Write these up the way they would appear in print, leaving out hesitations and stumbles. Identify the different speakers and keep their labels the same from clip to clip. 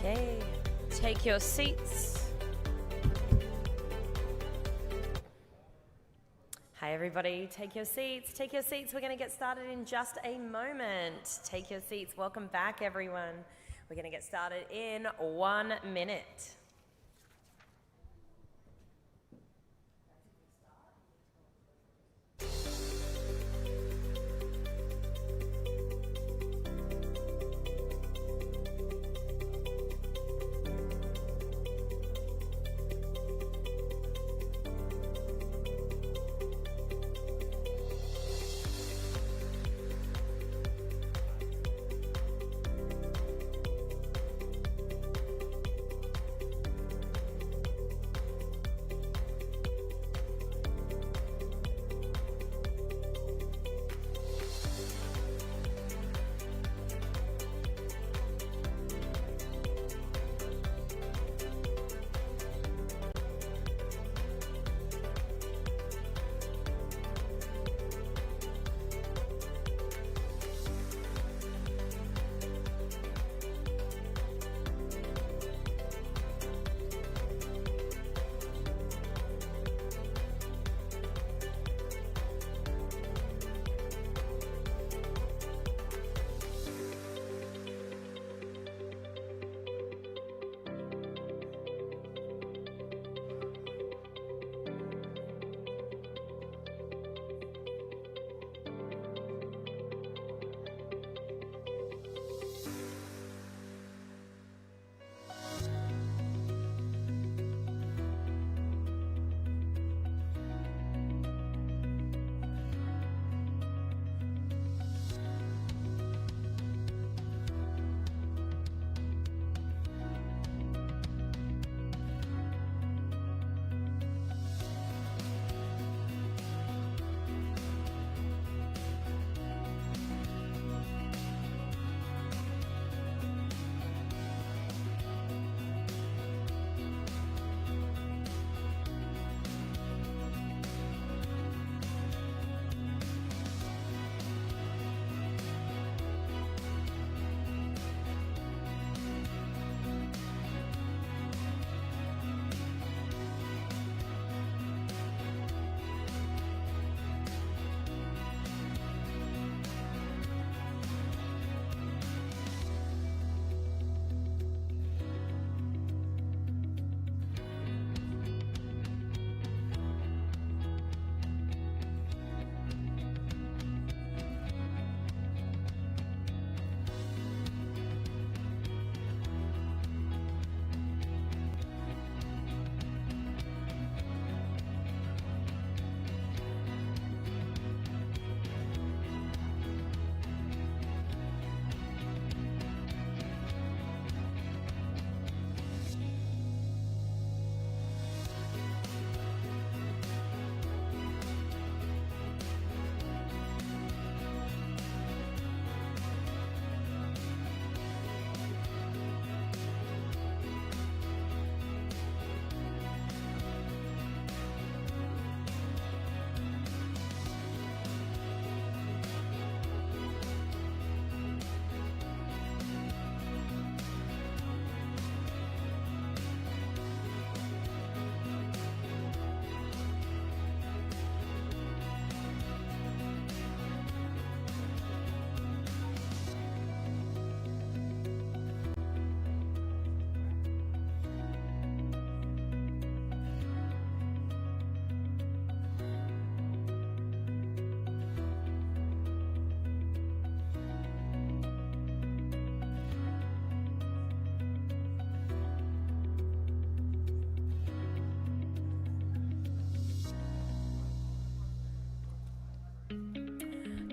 Speaker 1: Okay, take your seats. Hi everybody, take your seats, take your seats. We're going to get started in just a moment. Take your seats. Welcome back everyone. We're going to get started in 1 minute.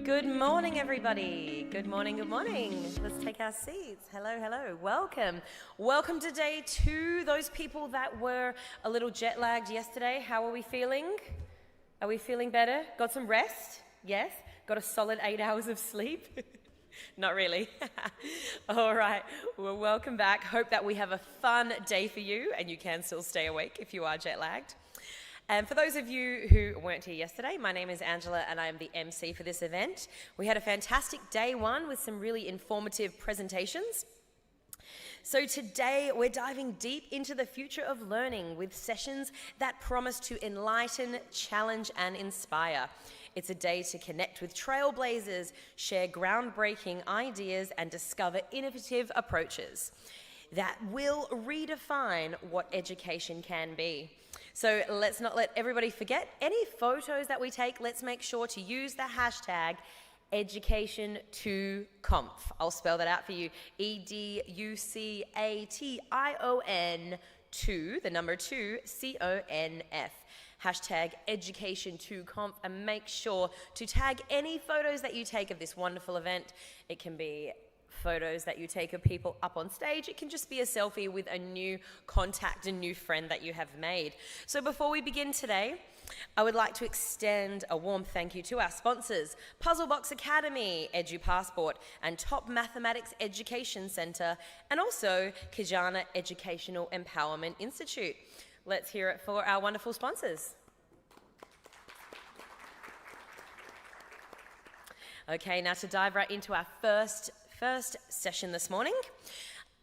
Speaker 1: Good morning, everybody. Good morning, good morning. Let's take our seats. Hello, hello. Welcome. Welcome to day 2. Those people that were a little jet lagged yesterday, how are we feeling? Are we feeling better? Got some rest? Yes? Got a solid 8 hours of sleep? Not really. All right. Well, welcome back. Hope that we have a fun day for you and you can still stay awake if you are jet lagged. And for those of you who weren't here yesterday, my name is Angela and I am the MC for this event. We had a fantastic day 1 with some really informative presentations. So today we're diving deep into the future of learning with sessions that promise to enlighten, challenge, and inspire. It's a day to connect with trailblazers, share groundbreaking ideas, and discover innovative approaches that will redefine what education can be. So let's not let everybody forget any photos that we take. Let's make sure to use the hashtag Education2Conf. I'll spell that out for you. EDUCATION 2, the number 2, CONF. Hashtag Education2Conf, and make sure to tag any photos that you take of this wonderful event. It can be photos that you take of people up on stage. It can just be a selfie with a new contact, a new friend that you have made. So before we begin today, I would like to extend a warm thank you to our sponsors, Puzzlebox Academy, EduPassport, and Top Mathematics Education Centre, and also Kijana Educational Empowerment Institute. Let's hear it for our wonderful sponsors. Okay, now to dive right into our first session this morning.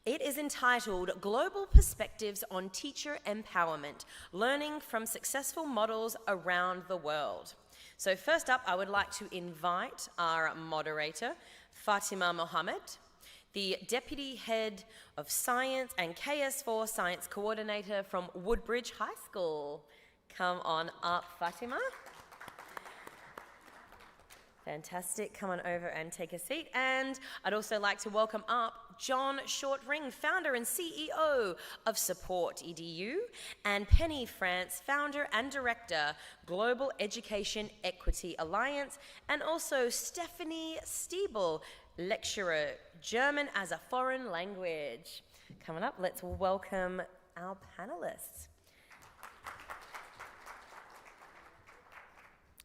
Speaker 1: It is entitled Global Perspectives on Teacher Empowerment, Learning from Successful Models Around the World. So first up, I would like to invite our moderator, Fatima Mohammed, the Deputy Head of Science and KS4 Science Coordinator from Woodbridge High School. Come on up, Fatima. Fantastic. Come on over and take a seat. And I'd also like to welcome up John Shortring, founder and CEO of Support EDU, and Penny France, founder and director, Global Education Equity Alliance, and also Stephanie Stiebel, lecturer, German as a foreign language. Coming up, let's welcome our panelists.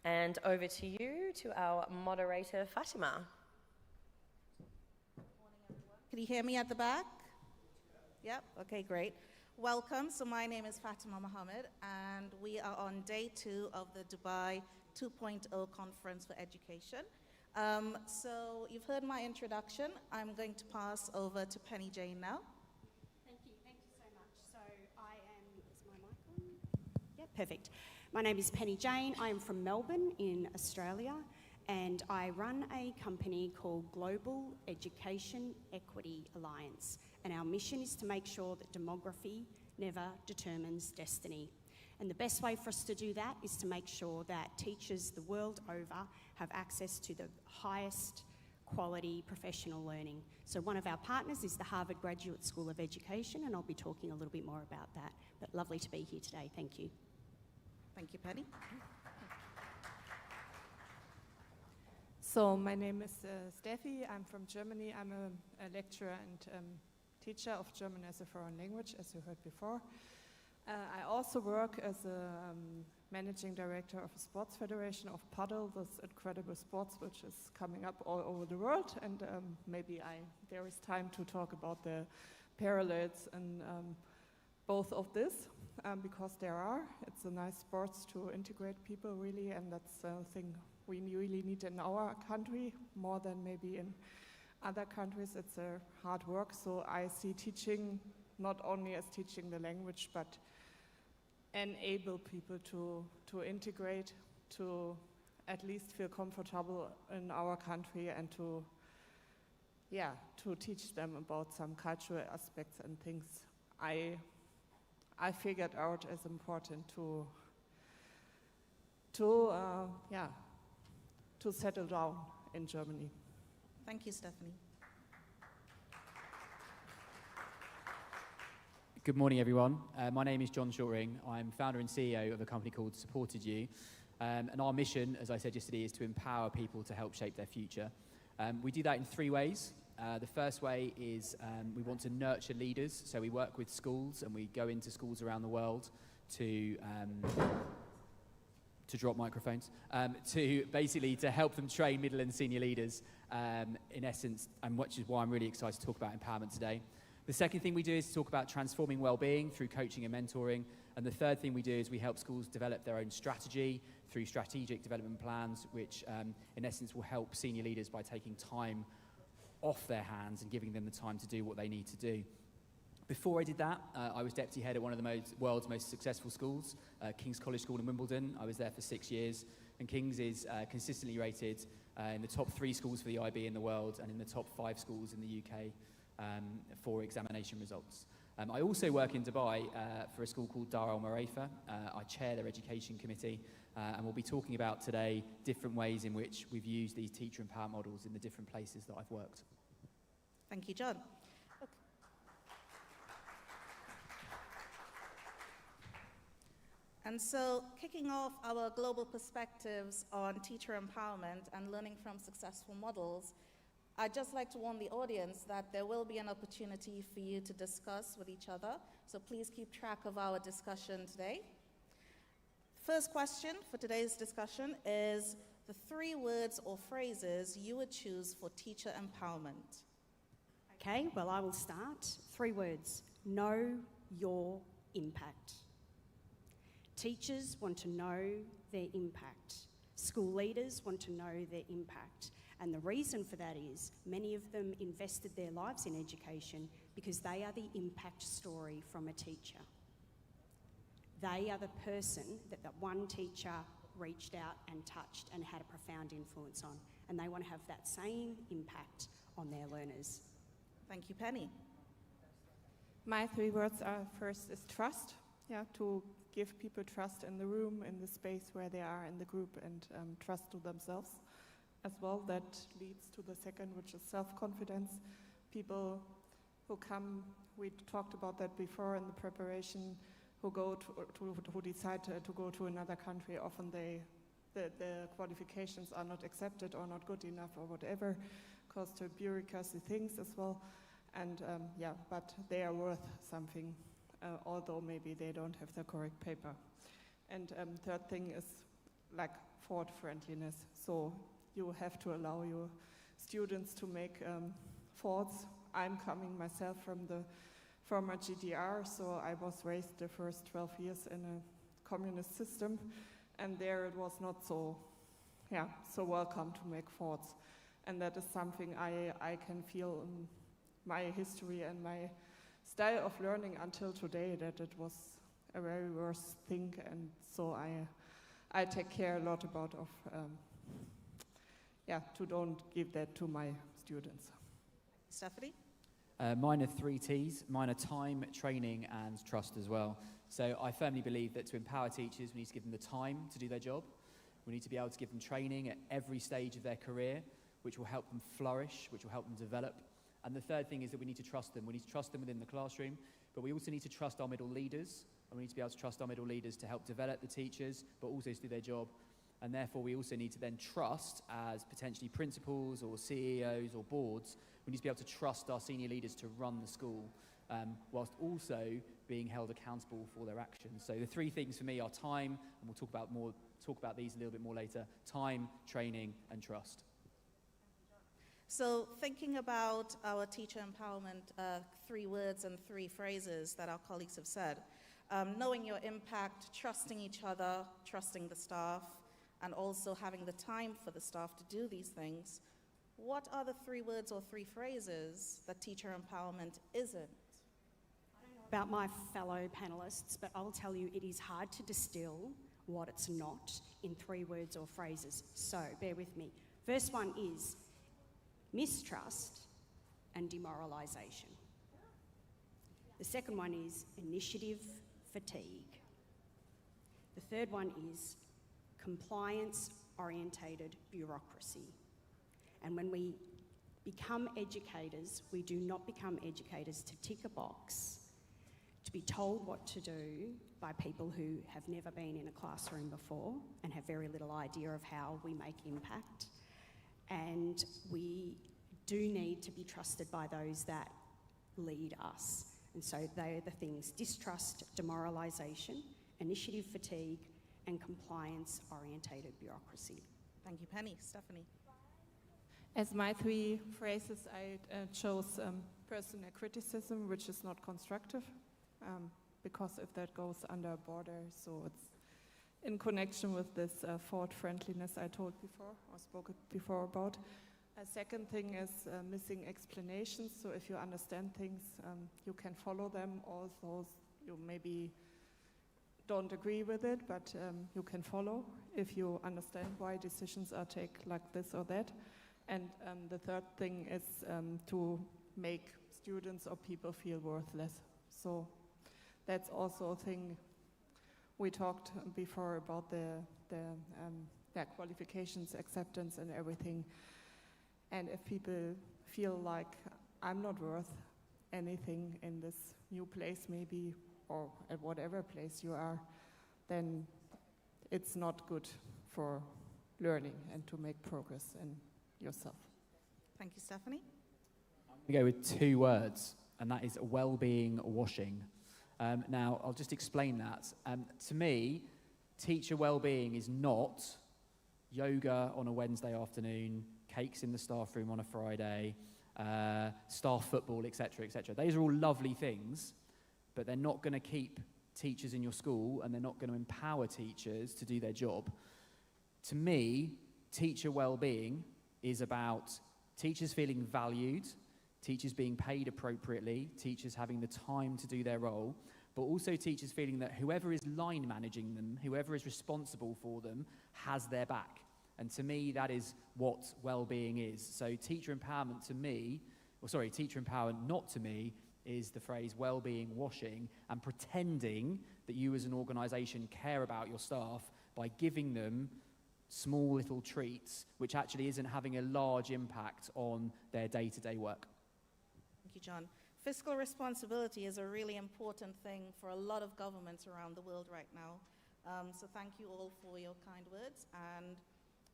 Speaker 1: And over to you, to our moderator, Fatima.
Speaker 2: Can you hear me at the back? Yep, okay, great. Welcome. So my name is Fatima Mohammed, and we are on day 2 of the Dubai 2.0 Conference for Education. So you've heard my introduction. I'm going to pass over to Penny Jane now.
Speaker 3: Thank you so much. So I am, is my mic on? Yeah, perfect. My name is Penny Jane. I am from Melbourne in Australia, and I run a company called Global Education Equity Alliance, and our mission is to make sure that demography never determines destiny. And the best way for us to do that is to make sure that teachers the world over have access to the highest quality professional learning. So one of our partners is the Harvard Graduate School of Education, and I'll be talking a little bit more about that. But lovely to be here today. Thank you.
Speaker 2: Thank you, Penny.
Speaker 4: So my name is Steffi. I'm from Germany. I'm a lecturer and teacher of German as a foreign language, as you heard before. I also work as a managing director of a sports federation of Padel, this incredible sports which is coming up all over the world, and maybe there is time to talk about the parallels in both of this, because there are. It's a nice sport to integrate people really, and that's a thing we really need in our country more than maybe in other countries. It's a hard work, so I see teaching not only as teaching the language, but enable people to integrate, to at least feel comfortable in our country, and to teach them about some cultural aspects and things I figured out as important to settle down in Germany.
Speaker 2: Thank you, Stephanie.
Speaker 5: Good morning, everyone. My name is John Shortring. I'm founder and CEO of a company called Support EDU. And our mission, as I said yesterday, is to empower people to help shape their future. We do that in 3 ways. The first way is we want to nurture leaders. So we work with schools, and we go into schools around the world to drop microphones, to basically to help them train middle and senior leaders, in essence, and which is why I'm really excited to talk about empowerment today. The second thing we do is talk about transforming well-being through coaching and mentoring. And the third thing we do is we help schools develop their own strategy through strategic development plans, which in essence will help senior leaders by taking time off their hands and giving them the time to do what they need to do. Before I did that, I was deputy head at one of the world's most successful schools, King's College School in Wimbledon. I was there for 6 years, and King's is consistently rated in the top 3 schools for the IB in the world and in the top 5 schools in the UK for examination results. I also work in Dubai for a school called Dar Al Marafa. I chair their education committee, and we'll be talking about today different ways in which we've used these teacher empowerment models in the different places that I've worked.
Speaker 2: Thank you, John. And so, kicking off our global perspectives on teacher empowerment and learning from successful models, I'd just like to warn the audience that there will be an opportunity for you to discuss with each other, so please keep track of our discussion today. First question for today's discussion is the 3 words or phrases you would choose for teacher empowerment.
Speaker 3: Okay, well, I will start. 3 words. Know your impact. Teachers want to know their impact. School leaders want to know their impact. And the reason for that is many of them invested their lives in education because they are the impact story from a teacher. They are the person that one teacher reached out and touched and had a profound influence on. And they want to have that same impact on their learners.
Speaker 2: Thank you, Penny.
Speaker 4: My 3 words are: first is trust, to give people trust in the room, in the space where they are in the group, and trust to themselves as well. That leads to the second, which is self-confidence. People who come, we talked about that before in the preparation, who go who decide to go to another country, often the qualifications are not accepted or not good enough or whatever, cause to bureaucracy things as well. And but they are worth something, although maybe they don't have the correct paper. And third thing is like thought friendliness. So you have to allow your students to make thoughts. I'm coming myself from a GDR, so I was raised the first 12 years in a communist system, and there it was not so welcome to make thoughts. And that is something I can feel in my history and my style of learning until today, that it was a very worse thing, and so I take care a lot about to don't give that to my students.
Speaker 2: Stephanie?
Speaker 5: Mine are 3 T's. Mine are time, training, and trust as well. So I firmly believe that to empower teachers, we need to give them the time to do their job. We need to be able to give them training at every stage of their career, which will help them flourish, which will help them develop. And the third thing is that we need to trust them. We need to trust them within the classroom, but we also need to trust our middle leaders, and we need to be able to trust our middle leaders to help develop the teachers, but also to do their job. And therefore, we also need to then trust, as potentially principals or CEOs or boards, we need to be able to trust our senior leaders to run the school, whilst also being held accountable for their actions. So the 3 things for me are time, and we'll talk about these a little bit more later: time, training, and trust.
Speaker 2: So thinking about our teacher empowerment, 3 words and 3 phrases that our colleagues have said, knowing your impact, trusting each other, trusting the staff, and also having the time for the staff to do these things, what are the 3 words or 3 phrases that teacher empowerment isn't?
Speaker 3: I don't know about my fellow panelists, but I'll tell you it is hard to distill what it's not in 3 words or phrases. So bear with me. First one is mistrust and demoralisation. The second one is initiative fatigue. The third one is compliance-orientated bureaucracy. And when we become educators, we do not become educators to tick a box, to be told what to do by people who have never been in a classroom before and have very little idea of how we make impact. And we do need to be trusted by those that lead us. And so they are the things: distrust, demoralisation, initiative fatigue, and compliance-orientated bureaucracy.
Speaker 2: Thank you, Penny. Stephanie?
Speaker 4: As my 3 phrases, I chose personal criticism, which is not constructive, because if that goes under a border, so it's in connection with this thought friendliness I told before, or spoke before about. A second thing is missing explanations. So if you understand things, you can follow them. Also, you maybe don't agree with it, but you can follow if you understand why decisions are taken like this or that. And the third thing is to make students or people feel worthless. So that's also a thing we talked before about the qualifications, acceptance and everything. And if people feel like I'm not worth anything in this new place maybe, or at whatever place you are, then it's not good for learning and to make progress in yourself.
Speaker 2: Thank you, Stephanie.
Speaker 5: I'm going to go with 2 words, and that is well-being washing. Now, I'll just explain that. To me, teacher well-being is not yoga on a Wednesday afternoon, cakes in the staff room on a Friday, staff football, etc., etc. Those are all lovely things, but they're not going to keep teachers in your school, and they're not going to empower teachers to do their job. To me, teacher well-being is about teachers feeling valued, teachers being paid appropriately, teachers having the time to do their role, but also teachers feeling that whoever is line managing them, whoever is responsible for them, has their back. And to me, that is what well-being is. So teacher empowerment to me, teacher empowerment not to me, is the phrase well-being washing and pretending that you as an organisation care about your staff by giving them small little treats, which actually isn't having a large impact on their day-to-day work.
Speaker 2: Thank you, John. Fiscal responsibility is a really important thing for a lot of governments around the world right now. So thank you all for your kind words. And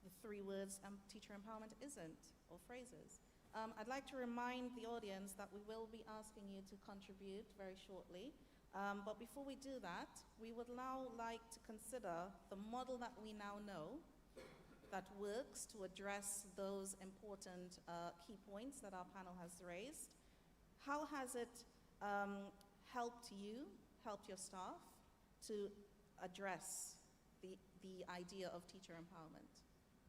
Speaker 2: the 3 words teacher empowerment isn't, or phrases. I'd like to remind the audience that we will be asking you to contribute very shortly. But before we do that, we would now like to consider the model that we now know that works to address those important key points that our panel has raised. How has it helped you, helped your staff to address the idea of teacher empowerment?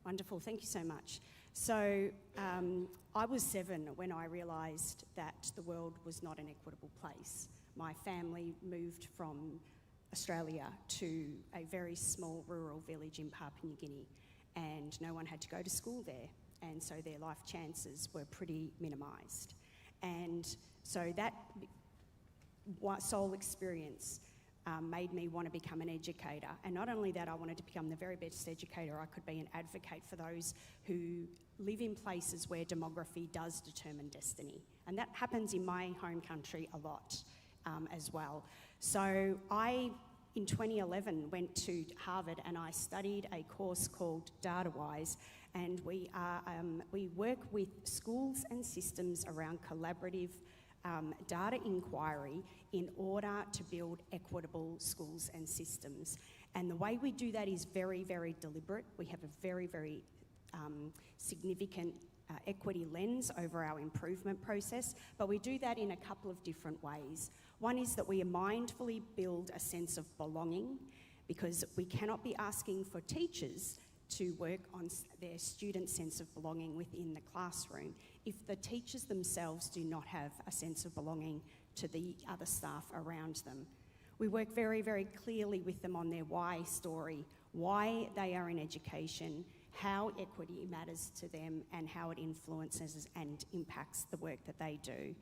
Speaker 3: Wonderful, thank you so much. So I was 7 when I realised that the world was not an equitable place. My family moved from Australia to a very small rural village in Papua New Guinea, and no one had to go to school there, and so their life chances were pretty minimised. And so that sole experience made me want to become an educator. And not only that, I wanted to become the very best educator I could be, an advocate for those who live in places where demography does determine destiny. And that happens in my home country a lot as well. So I, in 2011, went to Harvard and I studied a course called DataWise, and we work with schools and systems around collaborative data inquiry in order to build equitable schools and systems. And the way we do that is very, very deliberate. We have a very, very significant equity lens over our improvement process, but we do that in a couple of different ways. One is that we mindfully build a sense of belonging, because we cannot be asking for teachers to work on their student sense of belonging within the classroom if the teachers themselves do not have a sense of belonging to the other staff around them. We work very, very clearly with them on their why story, why they are in education, how equity matters to them, and how it influences and impacts the work that they do.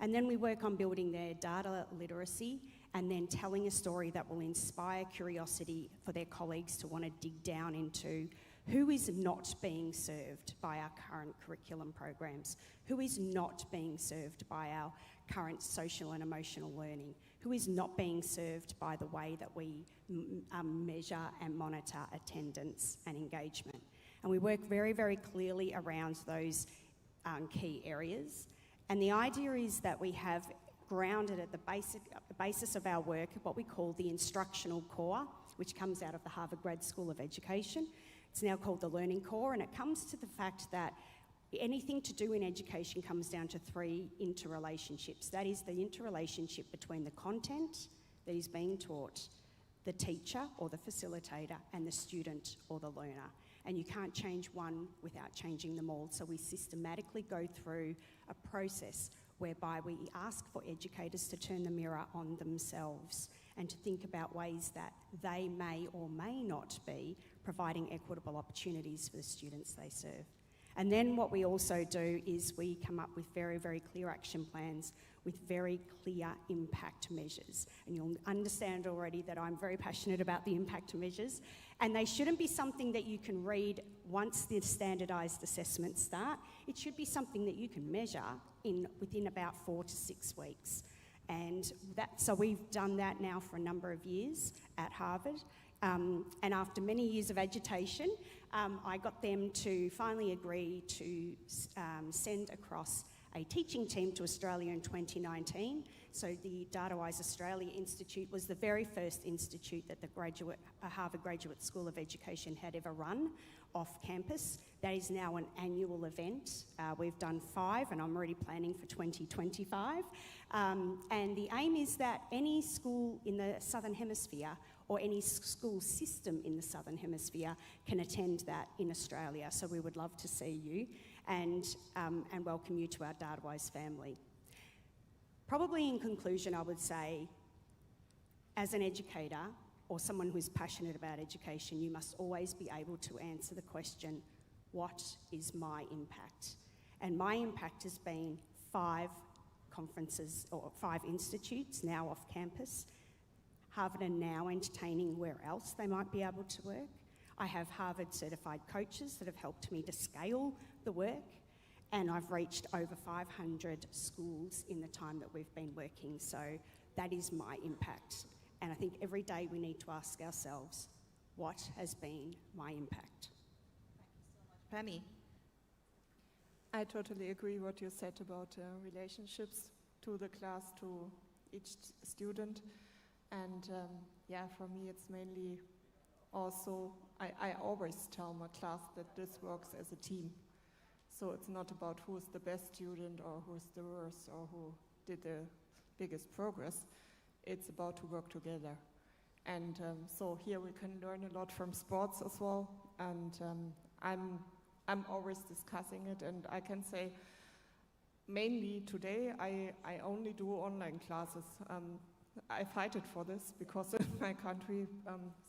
Speaker 3: And then we work on building their data literacy and then telling a story that will inspire curiosity for their colleagues to want to dig down into who is not being served by our current curriculum programs, who is not being served by our current social and emotional learning, who is not being served by the way that we measure and monitor attendance and engagement. And we work very, very clearly around those key areas. And the idea is that we have grounded at the basis of our work what we call the instructional core, which comes out of the Harvard Grad School of Education. It's now called the Learning Core, and it comes to the fact that anything to do in education comes down to 3 interrelationships. That is the interrelationship between the content that is being taught, the teacher or the facilitator, and the student or the learner. and you can't change one without changing them all. So we systematically go through a process whereby we ask for educators to turn the mirror on themselves and to think about ways that they may or may not be providing equitable opportunities for the students they serve. And then what we also do is we come up with very, very clear action plans with very clear impact measures. And you'll understand already that I'm very passionate about the impact measures. And they shouldn't be something that you can read once the standardised assessments start. It should be something that you can measure within about 4 to 6 weeks. And so we've done that now for a number of years at Harvard. And after many years of agitation, I got them to finally agree to send across a teaching team to Australia in 2019. So the DataWise Australia Institute was the very first institute that the Harvard Graduate School of Education had ever run off campus. That is now an annual event. We've done 5, and I'm already planning for 2025. And the aim is that any school in the Southern Hemisphere or any school system in the Southern Hemisphere can attend that in Australia. So we would love to see you and welcome you to our DataWise family. Probably in conclusion, I would say, as an educator or someone who's passionate about education, you must always be able to answer the question, what is my impact? And my impact has been 5 conferences or 5 institutes now off campus. Harvard are now entertaining where else they might be able to work. I have Harvard certified coaches that have helped me to scale the work, and I've reached over 500 schools in the time that we've been working. So that is my impact. And I think every day we need to ask ourselves, what has been my impact?
Speaker 2: Penny.
Speaker 4: I totally agree what you said about relationships to the class, to each student. And yeah, for me it's mainly also, I always tell my class that this works as a team. So it's not about who's the best student or who's the worst or who did the biggest progress. It's about to work together. And so here we can learn a lot from sports as well. And I'm always discussing it, and I can say mainly today I only do online classes. I fight it for this because in my country,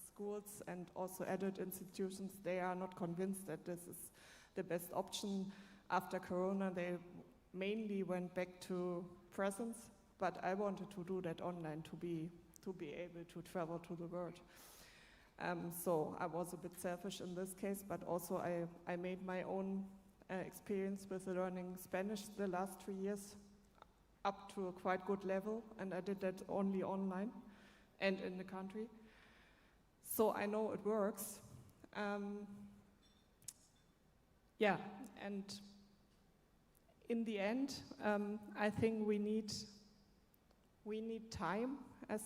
Speaker 4: schools and also adult institutions, they are not convinced that this is the best option. After Corona, they mainly went back to presence, but I wanted to do that online to be able to travel to the world. So I was a bit selfish in this case, but also I made my own experience with learning Spanish the last 3 years up to a quite good level, and I did that only online and in the country. So I know it works. Yeah, and in the end, I think we need time as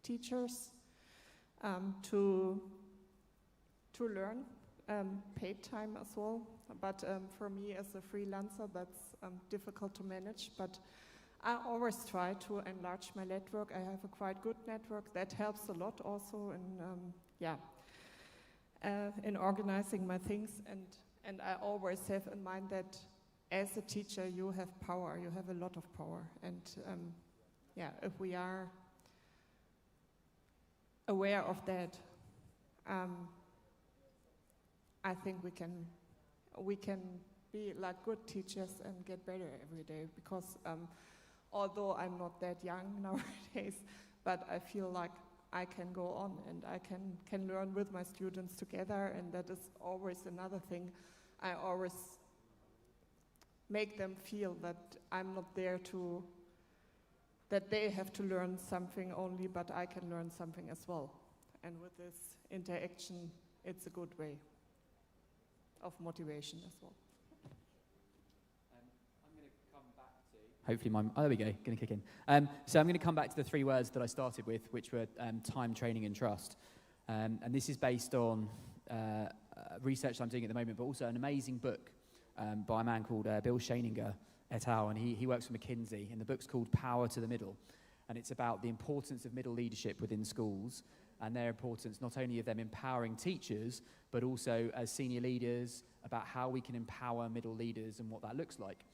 Speaker 4: teachers to learn, paid time as well. But for me as a freelancer, that's difficult to manage. But I always try to enlarge my network. I have a quite good network. That helps a lot also in organizing my things. And I always have in mind that as a teacher, you have power. You have a lot of power. And if we are aware of that, I think we can be like good teachers and get better every day, because although I'm not that young nowadays, but I feel like I can go on and I can learn with my students together, and that is always another thing. I always make them feel that I'm not there that they have to learn something only, but I can learn something as well. And with this interaction, it's a good way of motivation as well.
Speaker 5: I'm going to come back to... Hopefully there we go, going to kick in. So I'm going to come back to the 3 words that I started with, which were time, training and trust. And this is based on research I'm doing at the moment, but also an amazing book by a man called Bill Schoeninger et al. And he works for McKinsey, and the book's called Power to the Middle. And it's about the importance of middle leadership within schools, and their importance, not only of them empowering teachers, but also as senior leaders, about how we can empower middle leaders and what that looks like.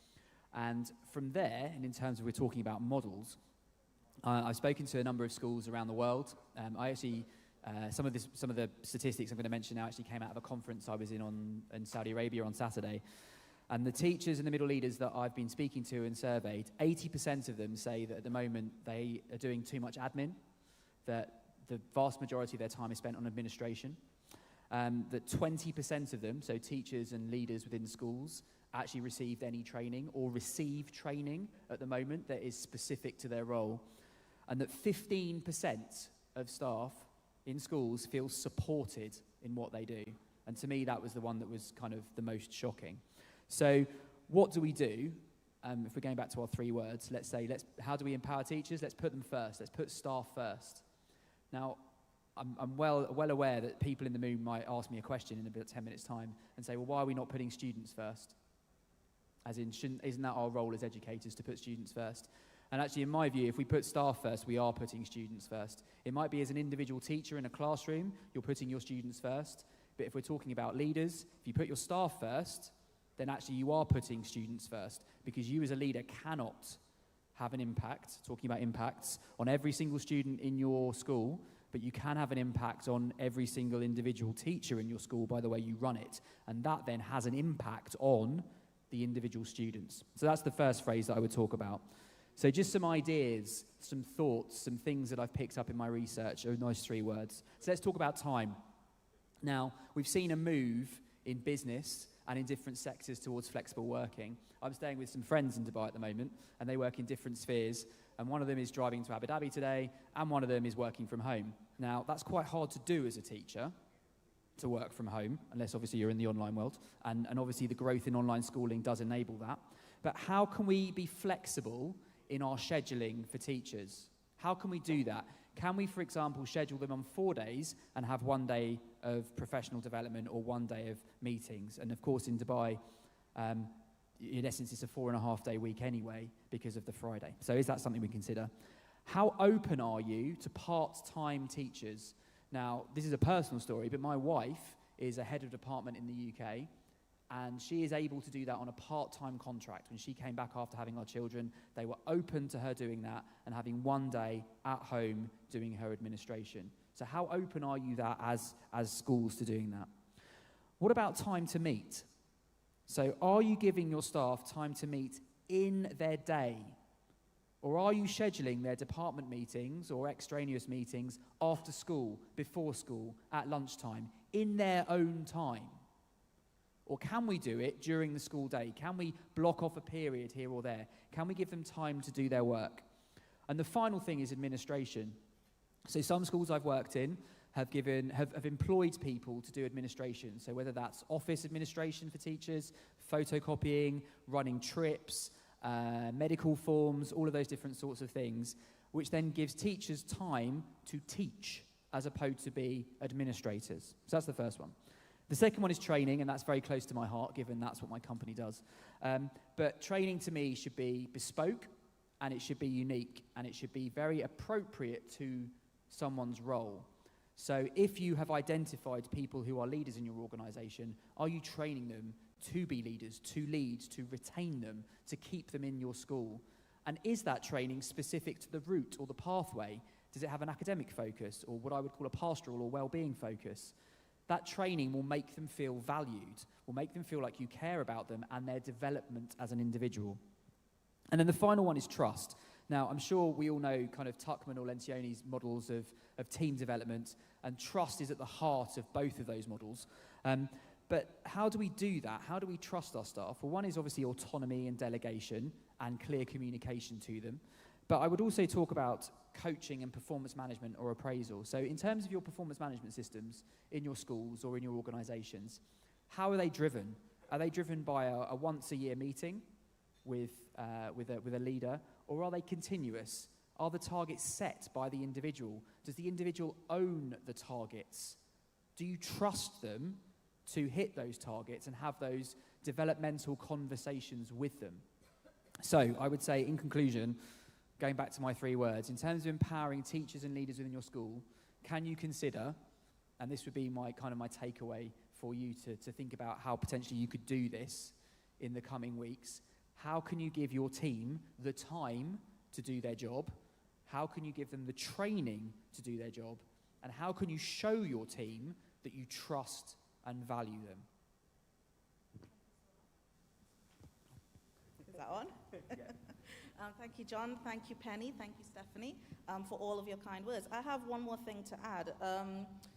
Speaker 5: And from there, and in terms of we're talking about models, I've spoken to a number of schools around the world. Some of the statistics I'm going to mention now actually came out of a conference I was in Saudi Arabia on Saturday. And the teachers and the middle leaders that I've been speaking to and surveyed, 80% of them say that at the moment they are doing too much admin, that the vast majority of their time is spent on administration, that 20% of them, so teachers and leaders within schools, actually received any training or receive training at the moment that is specific to their role, and that 15% of staff in schools feel supported in what they do. And to me, that was the one that was kind of the most shocking. So what do we do? If we're going back to our 3 words, how do we empower teachers? Let's put them first. Let's put staff first. Now, I'm well aware that people in the room might ask me a question in about 10 minutes' time and say, well, why are we not putting students first? As in, isn't that our role as educators to put students first? And actually, in my view, if we put staff first, we are putting students first. It might be as an individual teacher in a classroom, you're putting your students first. But if we're talking about leaders, if you put your staff first, then actually you are putting students first, because you as a leader cannot have an impact, talking about impacts, on every single student in your school, but you can have an impact on every single individual teacher in your school by the way you run it. And that then has an impact on the individual students. So that's the first phrase that I would talk about. So just some ideas, some thoughts, some things that I've picked up in my research are those 3 words. So let's talk about time. Now, we've seen a move in business and in different sectors towards flexible working. I'm staying with some friends in Dubai at the moment, and they work in different spheres, and one of them is driving to Abu Dhabi today, and one of them is working from home. Now, that's quite hard to do as a teacher, to work from home, unless obviously you're in the online world, and obviously the growth in online schooling does enable that. But how can we be flexible in our scheduling for teachers? How can we do that? Can we, for example, schedule them on 4 days and have 1 day of professional development or 1 day of meetings? And of course, in Dubai, in essence, it's a 4.5-day week anyway because of the Friday. So is that something we consider? How open are you to part-time teachers? Now, this is a personal story, but my wife is a head of department in the UK, and she is able to do that on a part-time contract. When she came back after having our children, they were open to her doing that and having 1 day at home doing her administration. So how open are you that as schools to doing that? What about time to meet? So are you giving your staff time to meet in their day? Or are you scheduling their department meetings or extraneous meetings after school, before school, at lunchtime, in their own time? Or can we do it during the school day? Can we block off a period here or there? Can we give them time to do their work? And the final thing is administration. So some schools I've worked in have employed people to do administration. So whether that's office administration for teachers, photocopying, running trips, medical forms, all of those different sorts of things, which then gives teachers time to teach as opposed to be administrators. So that's the first one. The second one is training, and that's very close to my heart, given that's what my company does. But training to me should be bespoke, and it should be unique, and it should be very appropriate to someone's role. So if you have identified people who are leaders in your organization, are you training them to be leaders, to lead, to retain them, to keep them in your school? And is that training specific to the route or the pathway? Does it have an academic focus, or what I would call a pastoral or well-being focus? That training will make them feel valued, will make them feel like you care about them and their development as an individual. And then the final one is trust. Now, I'm sure we all know kind of Tuckman or Lencioni's models of team development, and trust is at the heart of both of those models. But how do we do that? How do we trust our staff? Well, one is obviously autonomy and delegation and clear communication to them. But I would also talk about coaching and performance management or appraisal. So in terms of your performance management systems in your schools or in your organizations, how are they driven? Are they driven by a once-a-year meeting with a leader, or are they continuous? Are the targets set by the individual? Does the individual own the targets? Do you trust them to hit those targets and have those developmental conversations with them? So I would say, in conclusion, going back to my 3 words, in terms of empowering teachers and leaders within your school, can you consider, and this would be my takeaway for you to think about how potentially you could do this in the coming weeks. How can you give your team the time to do their job? How can you give them the training to do their job? And how can you show your team that you trust and value them?
Speaker 2: Is that on? Thank you, John. Thank you, Penny. Thank you, Stephanie, for all of your kind words. I have one more thing to add.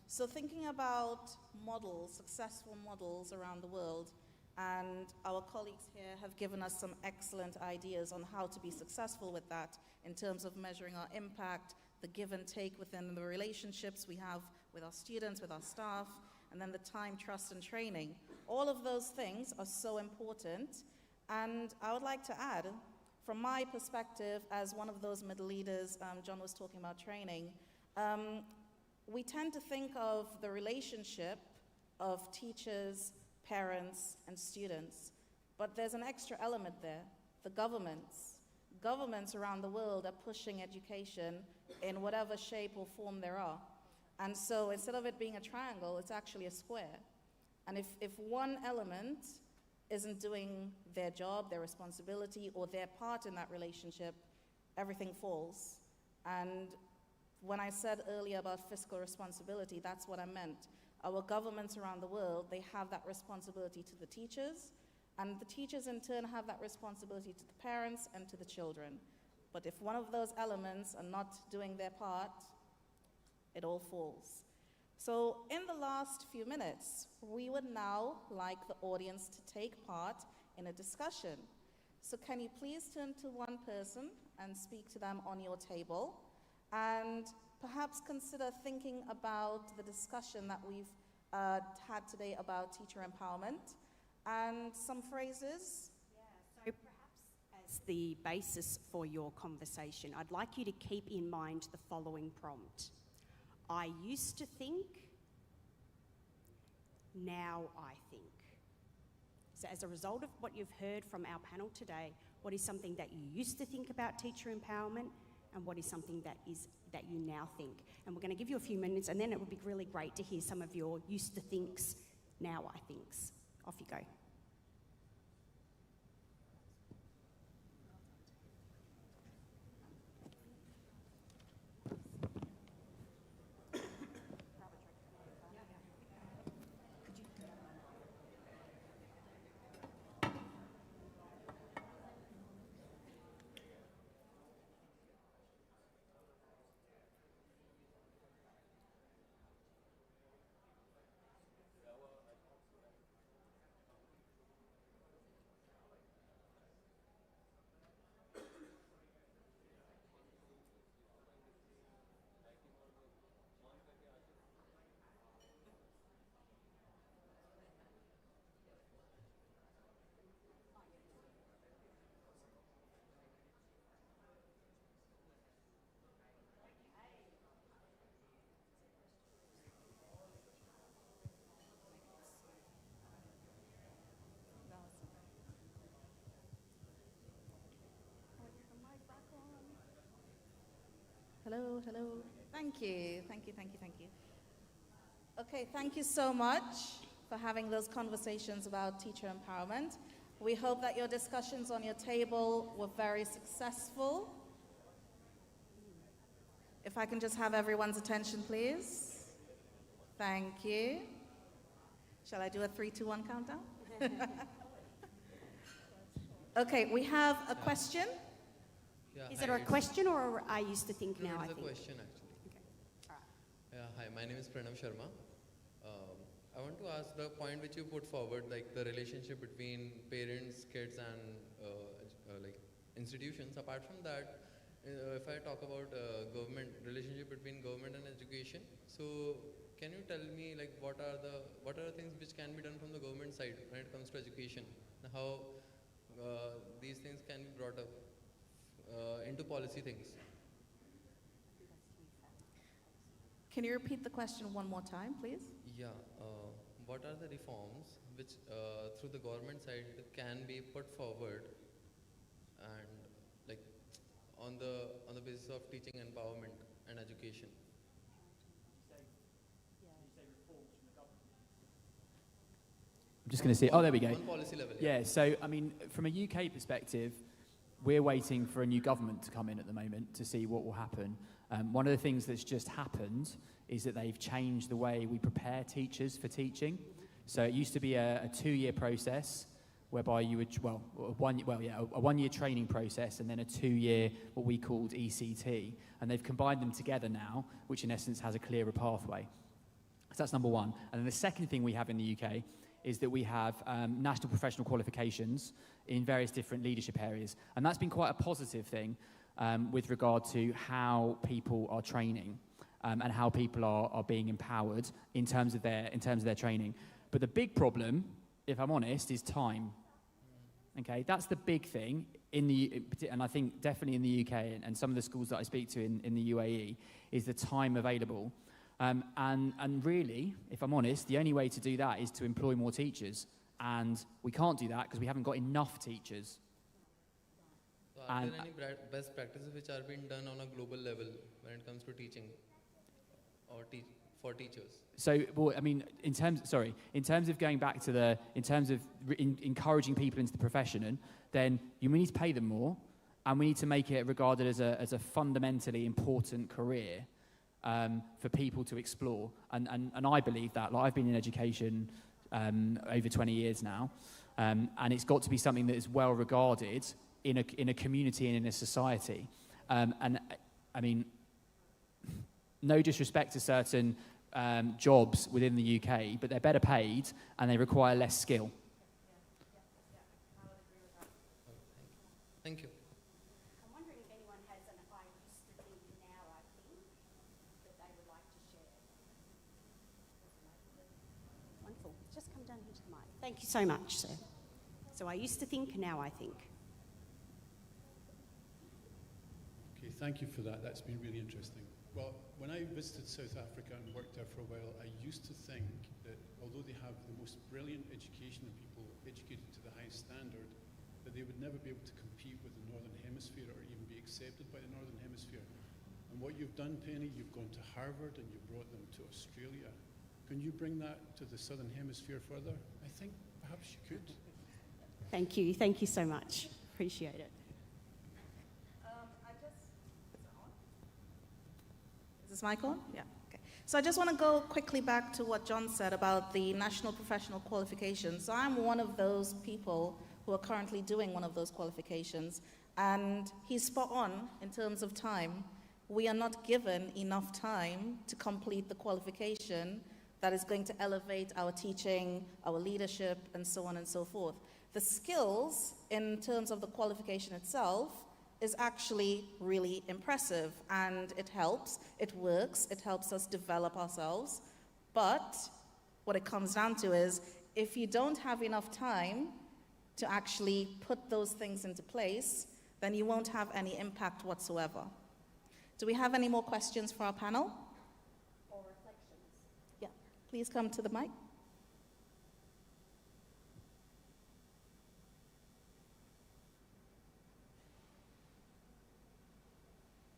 Speaker 2: So thinking about models, successful models around the world, and our colleagues here have given us some excellent ideas on how to be successful with that in terms of measuring our impact, the give and take within the relationships we have with our students, with our staff, and then the time, trust, and training. All of those things are so important. And I would like to add, from my perspective as one of those middle leaders, John was talking about training, we tend to think of the relationship of teachers, parents, and students, but there's an extra element there, the governments. Governments around the world are pushing education in whatever shape or form there are. And so instead of it being a triangle, it's actually a square. And if one element isn't doing their job, their responsibility, or their part in that relationship, everything falls. And when I said earlier about fiscal responsibility, that's what I meant. Our governments around the world, they have that responsibility to the teachers, and the teachers in turn have that responsibility to the parents and to the children. But if one of those elements are not doing their part, it all falls. So in the last few minutes, we would now like the audience to take part in a discussion. So can you please turn to one person and speak to them on your table, and perhaps consider thinking about the discussion that we've had today about teacher empowerment and some phrases.
Speaker 3: So perhaps as the basis for your conversation, I'd like you to keep in mind the following prompt. I used to think, now I think. So as a result of what you've heard from our panel today, what is something that you used to think about teacher empowerment, and what is something that you now think? And we're going to give you a few minutes, and then it would be really great to hear some of your used to thinks, now I thinks. Off you go.
Speaker 2: Hello, hello. Thank you, thank you, thank you, thank you. Okay, thank you so much for having those conversations about teacher empowerment. We hope that your discussions on your table were very successful. If I can just have everyone's attention, please. Thank you. Shall I do a 3, 2, 1 countdown? Okay, we have a question.
Speaker 6: Yeah,
Speaker 3: Is
Speaker 6: hi,
Speaker 3: it a
Speaker 6: it's-
Speaker 3: question or I used to think,
Speaker 6: No,
Speaker 3: now I
Speaker 6: it's a
Speaker 3: think?
Speaker 6: question actually.
Speaker 3: Okay. All right.
Speaker 6: Yeah, hi, my name is Pranav Sharma. I want to ask the point which you put forward, like the relationship between parents, kids, and like institutions. Apart from that, if I talk about government relationship between government and education, so can you tell me like what are the things which can be done from the government side when it comes to education? How these things can be brought up into policy things?
Speaker 2: Can you repeat the question one more time, please?
Speaker 6: Yeah, what are the reforms which through the government side can be put forward and like on the basis of teaching empowerment and education?
Speaker 5: just going to see. Oh, there we go.
Speaker 6: On policy level.
Speaker 5: Yeah, so, I mean, from a UK perspective, we're waiting for a new government to come in at the moment to see what will happen. One of the things that's just happened is that they've changed the way we prepare teachers for teaching. So it used to be a 2-year process whereby you would, a 1-year training process and then a 2-year, what we called ECT. And they've combined them together now, which in essence has a clearer pathway. So that's number one. And then the second thing we have in the UK is that we have national professional qualifications in various different leadership areas. And that's been quite a positive thing with regard to how people are training and how people are being empowered in terms of their training. But the big problem, if I'm honest, is time. Okay, that's the big thing and I think definitely in the UK and some of the schools that I speak to in the UAE, is the time available. And really, if I'm honest, the only way to do that is to employ more teachers. And we can't do that because we haven't got enough teachers.
Speaker 6: So are there any best practices which are being done on a global level when it comes to teaching or for teachers?
Speaker 5: So, well, I mean, in terms of going back to encouraging people into the profession, then we need to pay them more, and we need to make it regarded as a fundamentally important career for people to explore. And I believe that. Like, I've been in education over 20 years now, and it's got to be something that is well regarded in a community and in a society. And I mean, no disrespect to certain jobs within the UK, but they're better paid and they require less skill.
Speaker 6: Thank you.
Speaker 3: I'm wondering if anyone has an I used to think, now I think, that they would like to share. Wonderful. Just come down here to the mic. Thank you so much, sir. So I used to think, now I think.
Speaker 7: Okay, thank you for that. That's been really interesting. Well, when I visited South Africa and worked there for a while, I used to think that although they have the most brilliant education and people educated to the highest standard, that they would never be able to compete with the Northern Hemisphere or even be accepted by the Northern Hemisphere. And what you've done, Penny, you've gone to Harvard and you brought them to Australia. Can you bring that to the Southern Hemisphere further? I think perhaps you could.
Speaker 3: Thank you. Thank you so much. Appreciate it.
Speaker 2: Is this mic on? Yeah. Okay. So I just want to go quickly back to what John said about the national professional qualifications. So I'm one of those people who are currently doing one of those qualifications, and he's spot on in terms of time. We are not given enough time to complete the qualification that is going to elevate our teaching, our leadership, and so on and so forth. The skills in terms of the qualification itself is actually really impressive, and it helps, it works, it helps us develop ourselves. But what it comes down to is, if you don't have enough time to actually put those things into place, then you won't have any impact whatsoever. Do we have any more questions for our panel?
Speaker 3: Or reflections?
Speaker 2: Yeah, please come to the mic.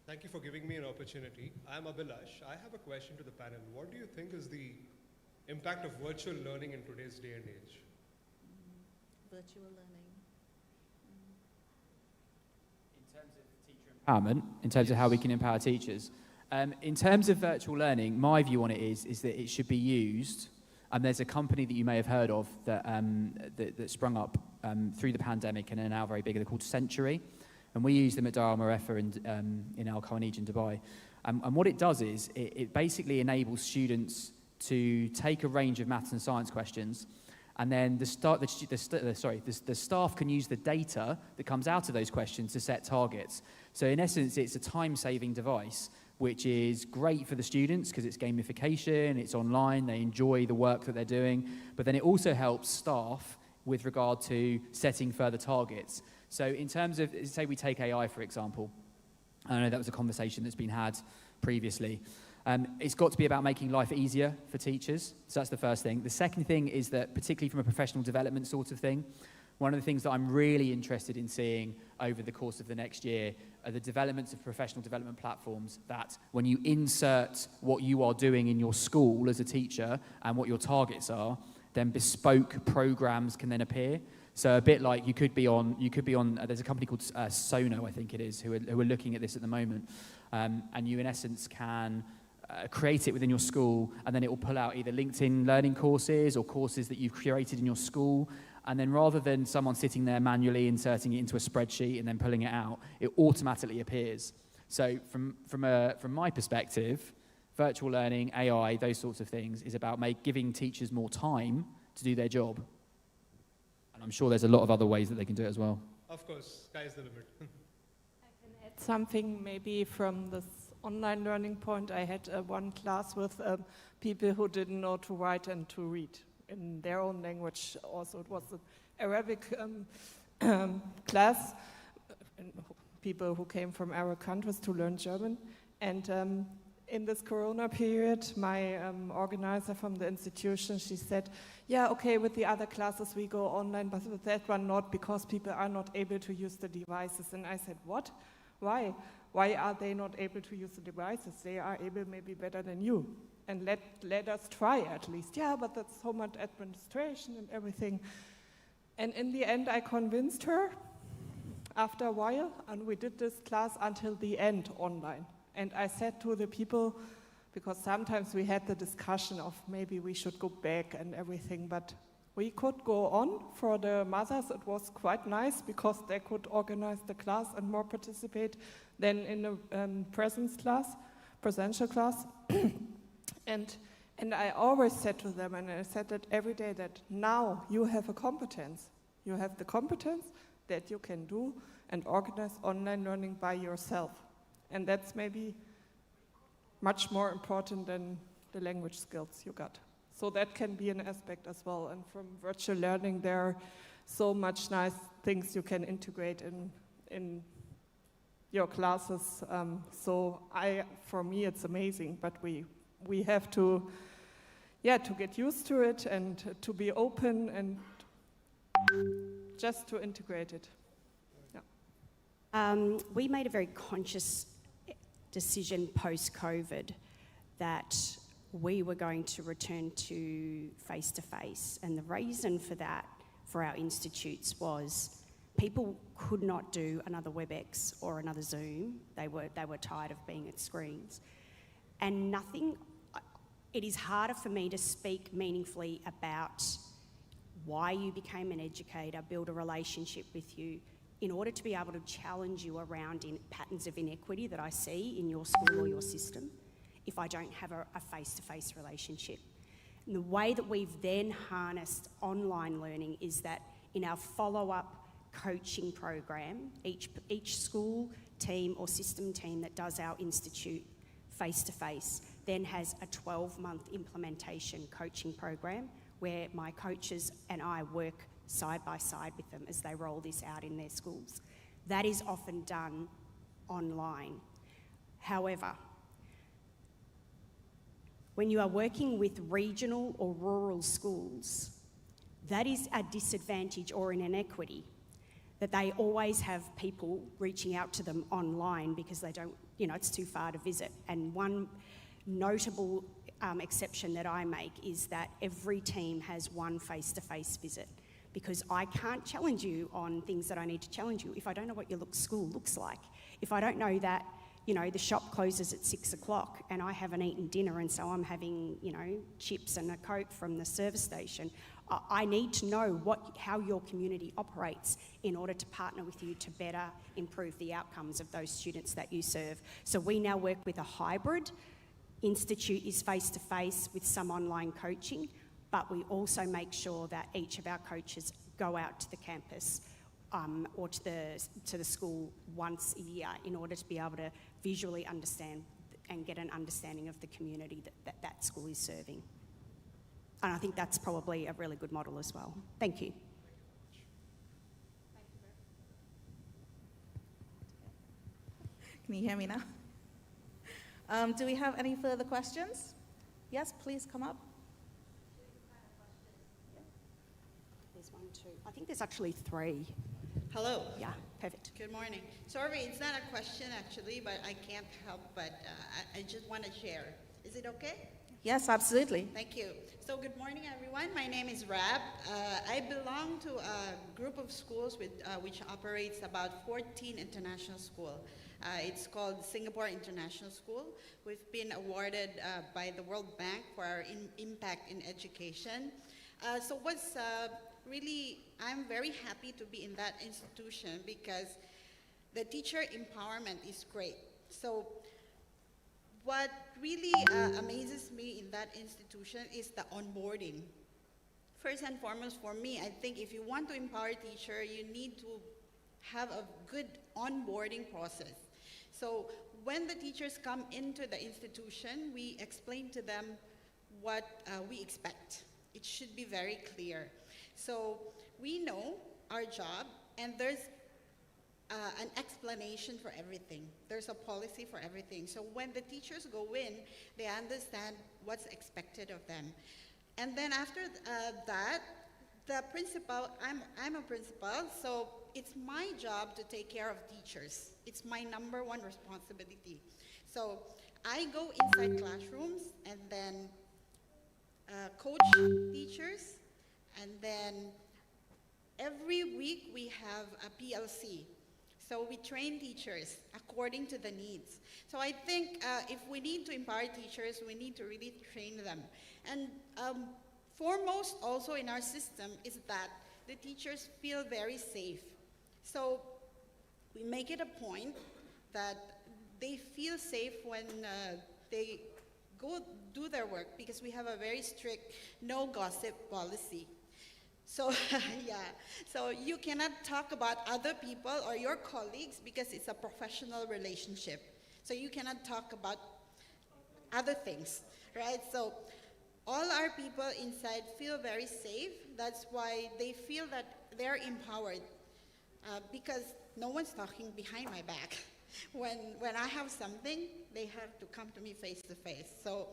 Speaker 8: Thank you for giving me an opportunity. I'm Abhilash. I have a question to the panel. What do you think is the impact of virtual learning in today's day and age?
Speaker 2: Virtual learning.
Speaker 5: In terms of teacher empowerment, in terms of how we can empower teachers, in terms of virtual learning, my view on it is that it should be used. And there's a company that you may have heard of that sprung up through the pandemic and are now very big. They're called Century. And we use them at Dar Al Marafa and in Al Khawaneej in Dubai. And what it does is it basically enables students to take a range of maths and science questions, and then the staff can use the data that comes out of those questions to set targets. So in essence, it's a time-saving device, which is great for the students because it's gamification, it's online, they enjoy the work that they're doing, but then it also helps staff with regard to setting further targets. So in terms of, say we take AI, for example, I know that was a conversation that's been had previously. It's got to be about making life easier for teachers. So that's the first thing. The second thing is that, particularly from a professional development sort of thing, one of the things that I'm really interested in seeing over the course of the next year are the developments of professional development platforms that when you insert what you are doing in your school as a teacher and what your targets are, then bespoke programs can then appear. So a bit like you could be on, there's a company called Sono, I think it is, who are looking at this at the moment. And you, in essence, can create it within your school, and then it will pull out either LinkedIn learning courses or courses that you've curated in your school. And then rather than someone sitting there manually inserting it into a spreadsheet and then pulling it out, it automatically appears. So from my perspective, virtual learning, AI, those sorts of things is about giving teachers more time to do their job. And I'm sure there's a lot of other ways that they can do it as well.
Speaker 8: Of course, sky's the limit.
Speaker 4: Something maybe from this online learning point. I had one class with people who didn't know to write and to read in their own language. Also, it was an Arabic class, people who came from Arab countries to learn German. And in this Corona period, my organizer from the institution, she said, yeah, okay, with the other classes we go online, but with that one not, because people are not able to use the devices. And I said, what? Why? Why are they not able to use the devices? They are able maybe better than you. And let us try at least. Yeah, but that's so much administration and everything. And in the end, I convinced her after a while, and we did this class until the end online. And I said to the people, because sometimes we had the discussion of maybe we should go back and everything, but we could go on. For the mothers, it was quite nice because they could organize the class and more participate than in a presential class. And I always said to them, and I said that every day, that now you have a competence. You have the competence that you can do and organize online learning by yourself. And that's maybe much more important than the language skills you got. So that can be an aspect as well. And from virtual learning, there are so much nice things you can integrate in your classes. For me, it's amazing, but we have to get used to it and to be open and just to integrate it. Yeah.
Speaker 3: We made a very conscious decision post-COVID that we were going to return to face-to-face. And the reason for that, for our institutes, was people could not do another WebEx or another Zoom. They were tired of being at screens. And it is harder for me to speak meaningfully about why you became an educator, build a relationship with you, in order to be able to challenge you around patterns of inequity that I see in your school or your system, if I don't have a face-to-face relationship. And the way that we've then harnessed online learning is that in our follow-up coaching program, each school team or system team that does our institute face-to-face then has a 12-month implementation coaching program where my coaches and I work side by side with them as they roll this out in their schools. That is often done online. However, when you are working with regional or rural schools, that is a disadvantage or an inequity, that they always have people reaching out to them online because they don't, it's too far to visit. And one notable exception that I make is that every team has one face-to-face visit, because I can't challenge you on things that I need to challenge you if I don't know what your school looks like. If I don't know that, the shop closes at 6 o'clock and I haven't eaten dinner and so I'm having, chips and a Coke from the service station, I need to know how your community operates in order to partner with you to better improve the outcomes of those students that you serve. So we now work with a hybrid. Institute is face-to-face with some online coaching, but we also make sure that each of our coaches go out to the campus or to the school once a year in order to be able to visually understand and get an understanding of the community that school is serving. And I think that's probably a really good model as well. Thank you.
Speaker 2: Can you hear me now? Do we have any further questions? Yes, please come up.
Speaker 3: There's one, two. I think there's actually three.
Speaker 9: Hello.
Speaker 3: Yeah, perfect.
Speaker 9: Good morning. Sorry, it's not a question actually, but I can't help but I just want to share. Is it okay?
Speaker 2: Yes, absolutely.
Speaker 9: Thank you. So good morning, everyone. My name is Rab. I belong to a group of schools which operates about 14 international schools. It's called Singapore International School. We've been awarded by the World Bank for our impact in education. So what's really, I'm very happy to be in that institution because the teacher empowerment is great. So what really amazes me in that institution is the onboarding. First and foremost, for me, I think if you want to empower a teacher, you need to have a good onboarding process. So when the teachers come into the institution, we explain to them what we expect. It should be very clear. So we know our job, and there's an explanation for everything. There's a policy for everything. So when the teachers go in, they understand what's expected of them. And then after that, the principal, I'm a principal, so it's my job to take care of teachers. It's my number one responsibility. So I go inside classrooms and then coach teachers, and then every week we have a PLC. So we train teachers according to the needs. So I think if we need to empower teachers, we need to really train them. And foremost also in our system is that the teachers feel very safe. So we make it a point that they feel safe when they go do their work, because we have a very strict no gossip policy. So yeah, so you cannot talk about other people or your colleagues because it's a professional relationship. So you cannot talk about other things, right? So all our people inside feel very safe. That's why they feel that they're empowered because no one's talking behind my back. When I have something, they have to come to me face to face. So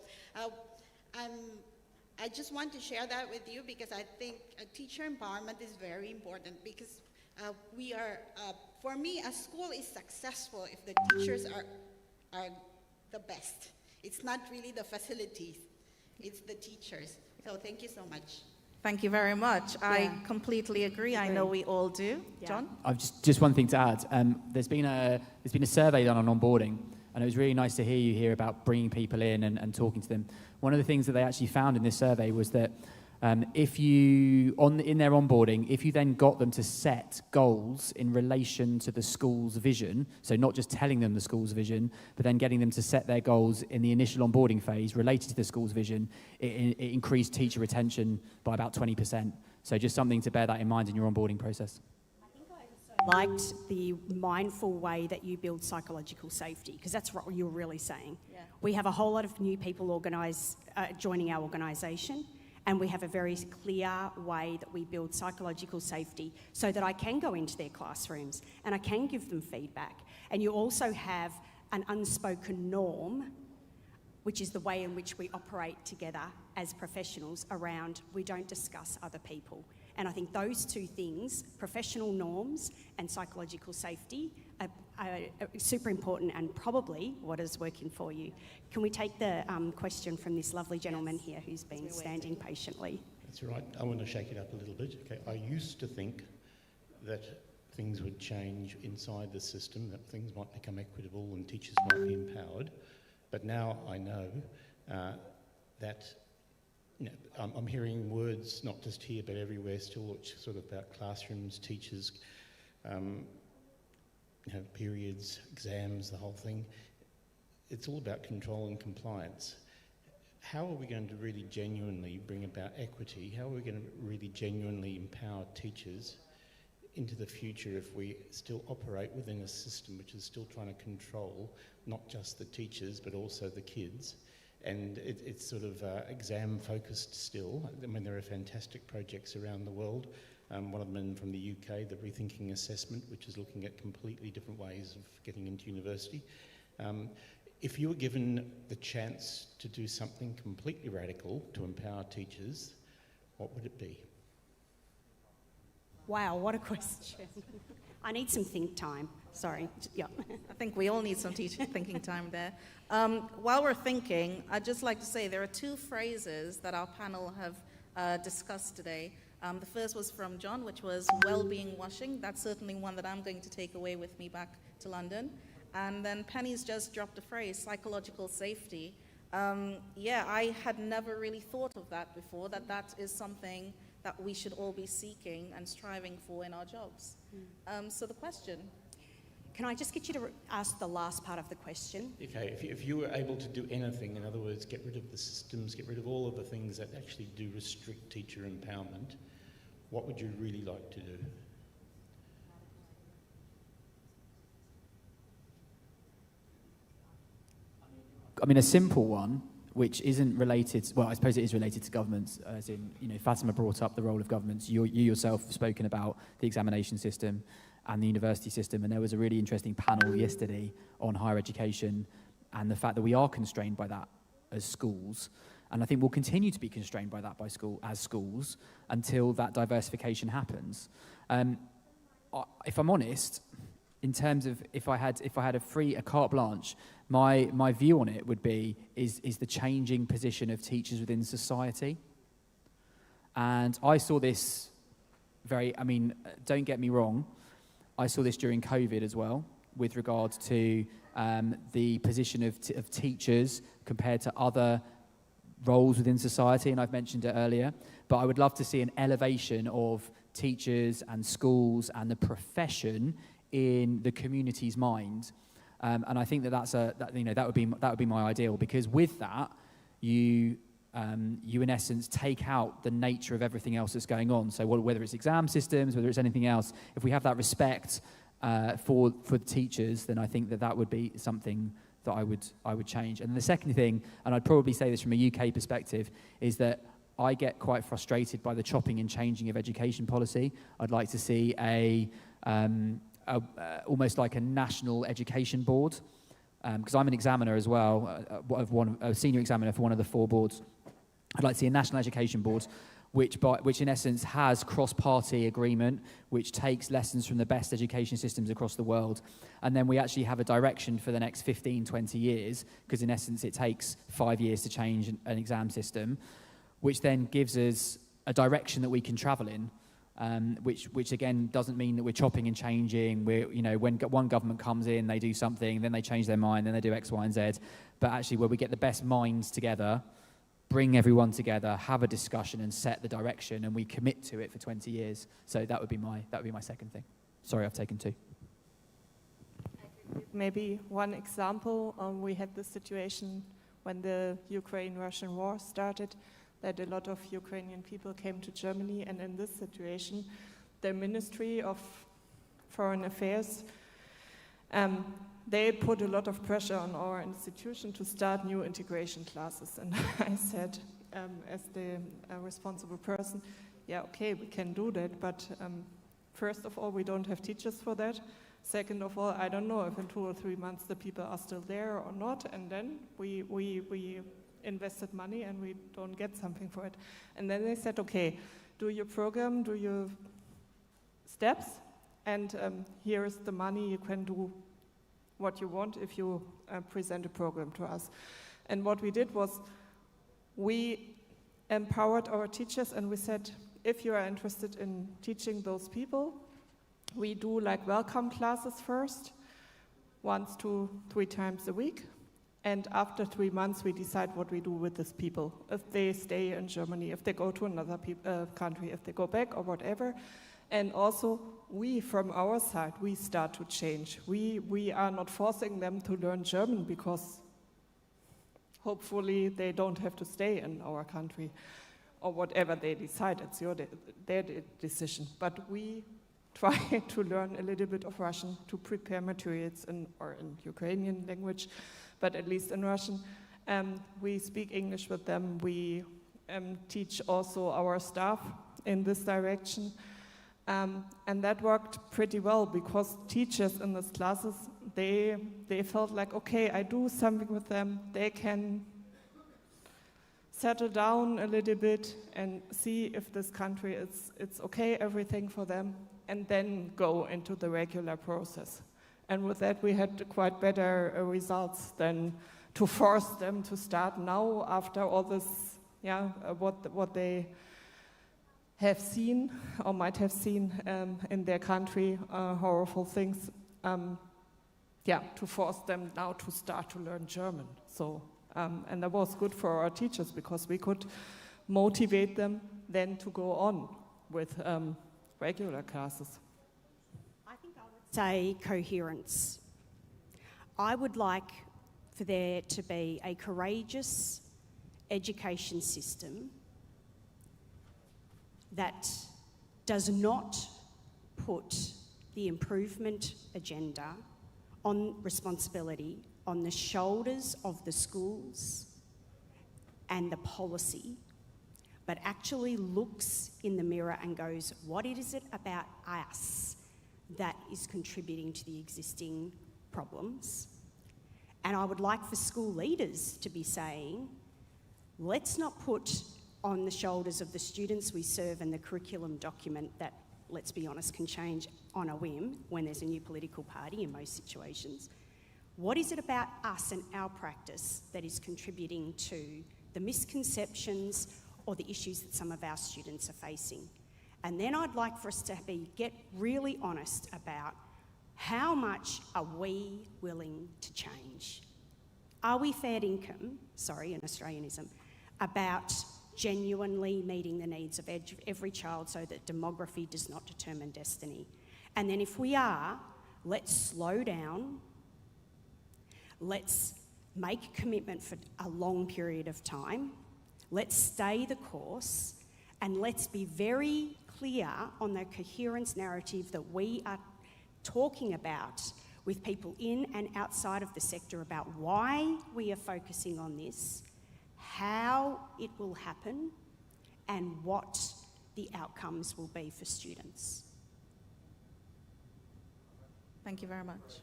Speaker 9: I just want to share that with you because I think teacher empowerment is very important, because we are, for me, a school is successful if the teachers are the best. It's not really the facilities, it's the teachers. So thank you so much.
Speaker 2: Thank you very much. I completely agree. I know we all do.
Speaker 3: Yeah.
Speaker 2: John?
Speaker 5: I've just one thing to add. There's been a survey done on onboarding, and it was really nice to hear you hear about bringing people in and talking to them. One of the things that they actually found in this survey was that if you, in their onboarding, if you then got them to set goals in relation to the school's vision, so not just telling them the school's vision, but then getting them to set their goals in the initial onboarding phase related to the school's vision, it increased teacher retention by about 20%. So just something to bear that in mind in your onboarding process.
Speaker 3: Liked the mindful way that you build psychological safety, because that's what you're really saying.
Speaker 2: Yeah.
Speaker 3: We have a whole lot of new people joining our organisation, and we have a very clear way that we build psychological safety so that I can go into their classrooms and I can give them feedback. And you also have an unspoken norm, which is the way in which we operate together as professionals around we don't discuss other people. And I think those two things, professional norms and psychological safety, are super important and probably what is working for you. Can we take the question from this lovely gentleman here who's been standing patiently?
Speaker 10: That's right. I want to shake it up a little bit. Okay. I used to think that things would change inside the system, that things might become equitable and teachers might be empowered. But now I know that I'm hearing words, not just here but everywhere still, which sort of about classrooms, teachers, periods, exams, the whole thing. It's all about control and compliance. How are we going to really genuinely bring about equity? How are we going to really genuinely empower teachers into the future if we still operate within a system which is still trying to control not just the teachers but also the kids? And it's sort of exam focused still. I mean, there are fantastic projects around the world. One of them from the UK, the Rethinking Assessment, which is looking at completely different ways of getting into university. If you were given the chance to do something completely radical to empower teachers, what would it be?
Speaker 3: Wow, what a question. I need some think time. Sorry. Yeah.
Speaker 2: I think we all need some thinking time there. While we're thinking, I'd just like to say there are two phrases that our panel have discussed today. The first was from John, which was well-being washing. That's certainly one that I'm going to take away with me back to London. And then Penny's just dropped a phrase, psychological safety. Yeah, I had never really thought of that before, that is something that we should all be seeking and striving for in our jobs. So the question.
Speaker 3: Can I just get you to ask the last part of the question?
Speaker 10: Okay, if you were able to do anything, in other words, get rid of the systems, get rid of all of the things that actually do restrict teacher empowerment, what would you really like to do?
Speaker 5: I mean, a simple one, which isn't related, well, I suppose it is related to governments, as in, Fatima brought up the role of governments. You yourself have spoken about the examination system and the university system, and there was a really interesting panel yesterday on higher education and the fact that we are constrained by that as schools, and I think we'll continue to be constrained by that as schools until that diversification happens. If I'm honest, in terms of if I had a carte blanche, my view on it would be is the changing position of teachers within society. And I saw this don't get me wrong, I saw this during COVID as well, with regards to the position of teachers compared to other roles within society, and I've mentioned it earlier, but I would love to see an elevation of teachers and schools and the profession in the community's mind, and I think that would be my ideal, because with that you in essence take out the nature of everything else that's going on. So whether it's exam systems, whether it's anything else, if we have that respect for the teachers, then I think that would be something that I would change. And the second thing, and I'd probably say this from a UK perspective, is that I get quite frustrated by the chopping and changing of education policy. I'd like to see almost like a national education board, because I'm an examiner as well, a senior examiner for one of the 4 boards. I'd like to see a national education board which in essence has cross-party agreement, which takes lessons from the best education systems across the world, and then we actually have a direction for the next 15, 20 years, because in essence it takes 5 years to change an exam system, which then gives us a direction that we can travel in, which again doesn't mean that we're chopping and changing. When one government comes in, they do something, then they change their mind, then they do X, Y, and Z, but actually where we get the best minds together, bring everyone together, have a discussion and set the direction, and we commit to it for 20 years. So that would be my second thing. Sorry, I've taken 2.
Speaker 4: Maybe one example, we had this situation when the Ukraine-Russian war started, that a lot of Ukrainian people came to Germany, and in this situation, the Ministry of Foreign Affairs, they put a lot of pressure on our institution to start new integration classes. And I said, as the responsible person, yeah, okay, we can do that, but first of all, we don't have teachers for that. Second of all, I don't know if in 2 or 3 months the people are still there or not, and then we invested money and we don't get something for it. And then they said, okay, do your program, do your steps, and here is the money, you can do what you want if you present a program to us. And what we did was we empowered our teachers, and we said, if you are interested in teaching those people, we do like welcome classes first, 1 to 3 times a week. And after 3 months, we decide what we do with these people. If they stay in Germany, if they go to another country, if they go back or whatever. And also, we, from our side, we start to change. We are not forcing them to learn German, because hopefully they don't have to stay in our country or whatever they decide. It's their decision. But we try to learn a little bit of Russian to prepare materials in Ukrainian language, but at least in Russian. We speak English with them. We teach also our staff in this direction. And that worked pretty well, because teachers in these classes, they felt like, okay, I do something with them. They can settle down a little bit and see if this country it's okay, everything for them. and then go into the regular process. And with that, we had quite better results than to force them to start now after all this, what they have seen or might have seen in their country, horrible things. To force them now to start to learn German. So, and that was good for our teachers because we could motivate them then to go on with regular classes.
Speaker 3: I think I would say coherence. I would like for there to be a courageous education system that does not put the improvement agenda on responsibility on the shoulders of the schools and the policy, but actually looks in the mirror and goes, what is it about us that is contributing to the existing problems? And I would like for school leaders to be saying, let's not put on the shoulders of the students we serve and the curriculum document that, let's be honest, can change on a whim when there's a new political party in most situations. What is it about us and our practice that is contributing to the misconceptions or the issues that some of our students are facing? And then I'd like for us to get really honest about how much are we willing to change? Are we fair income, an Australianism, about genuinely meeting the needs of every child so that demography does not determine destiny? And then if we are, let's slow down, let's make a commitment for a long period of time, let's stay the course, and let's be very clear on the coherence narrative that we are talking about with people in and outside of the sector about why we are focusing on this, how it will happen, and what the outcomes will be for students.
Speaker 2: Thank you very much.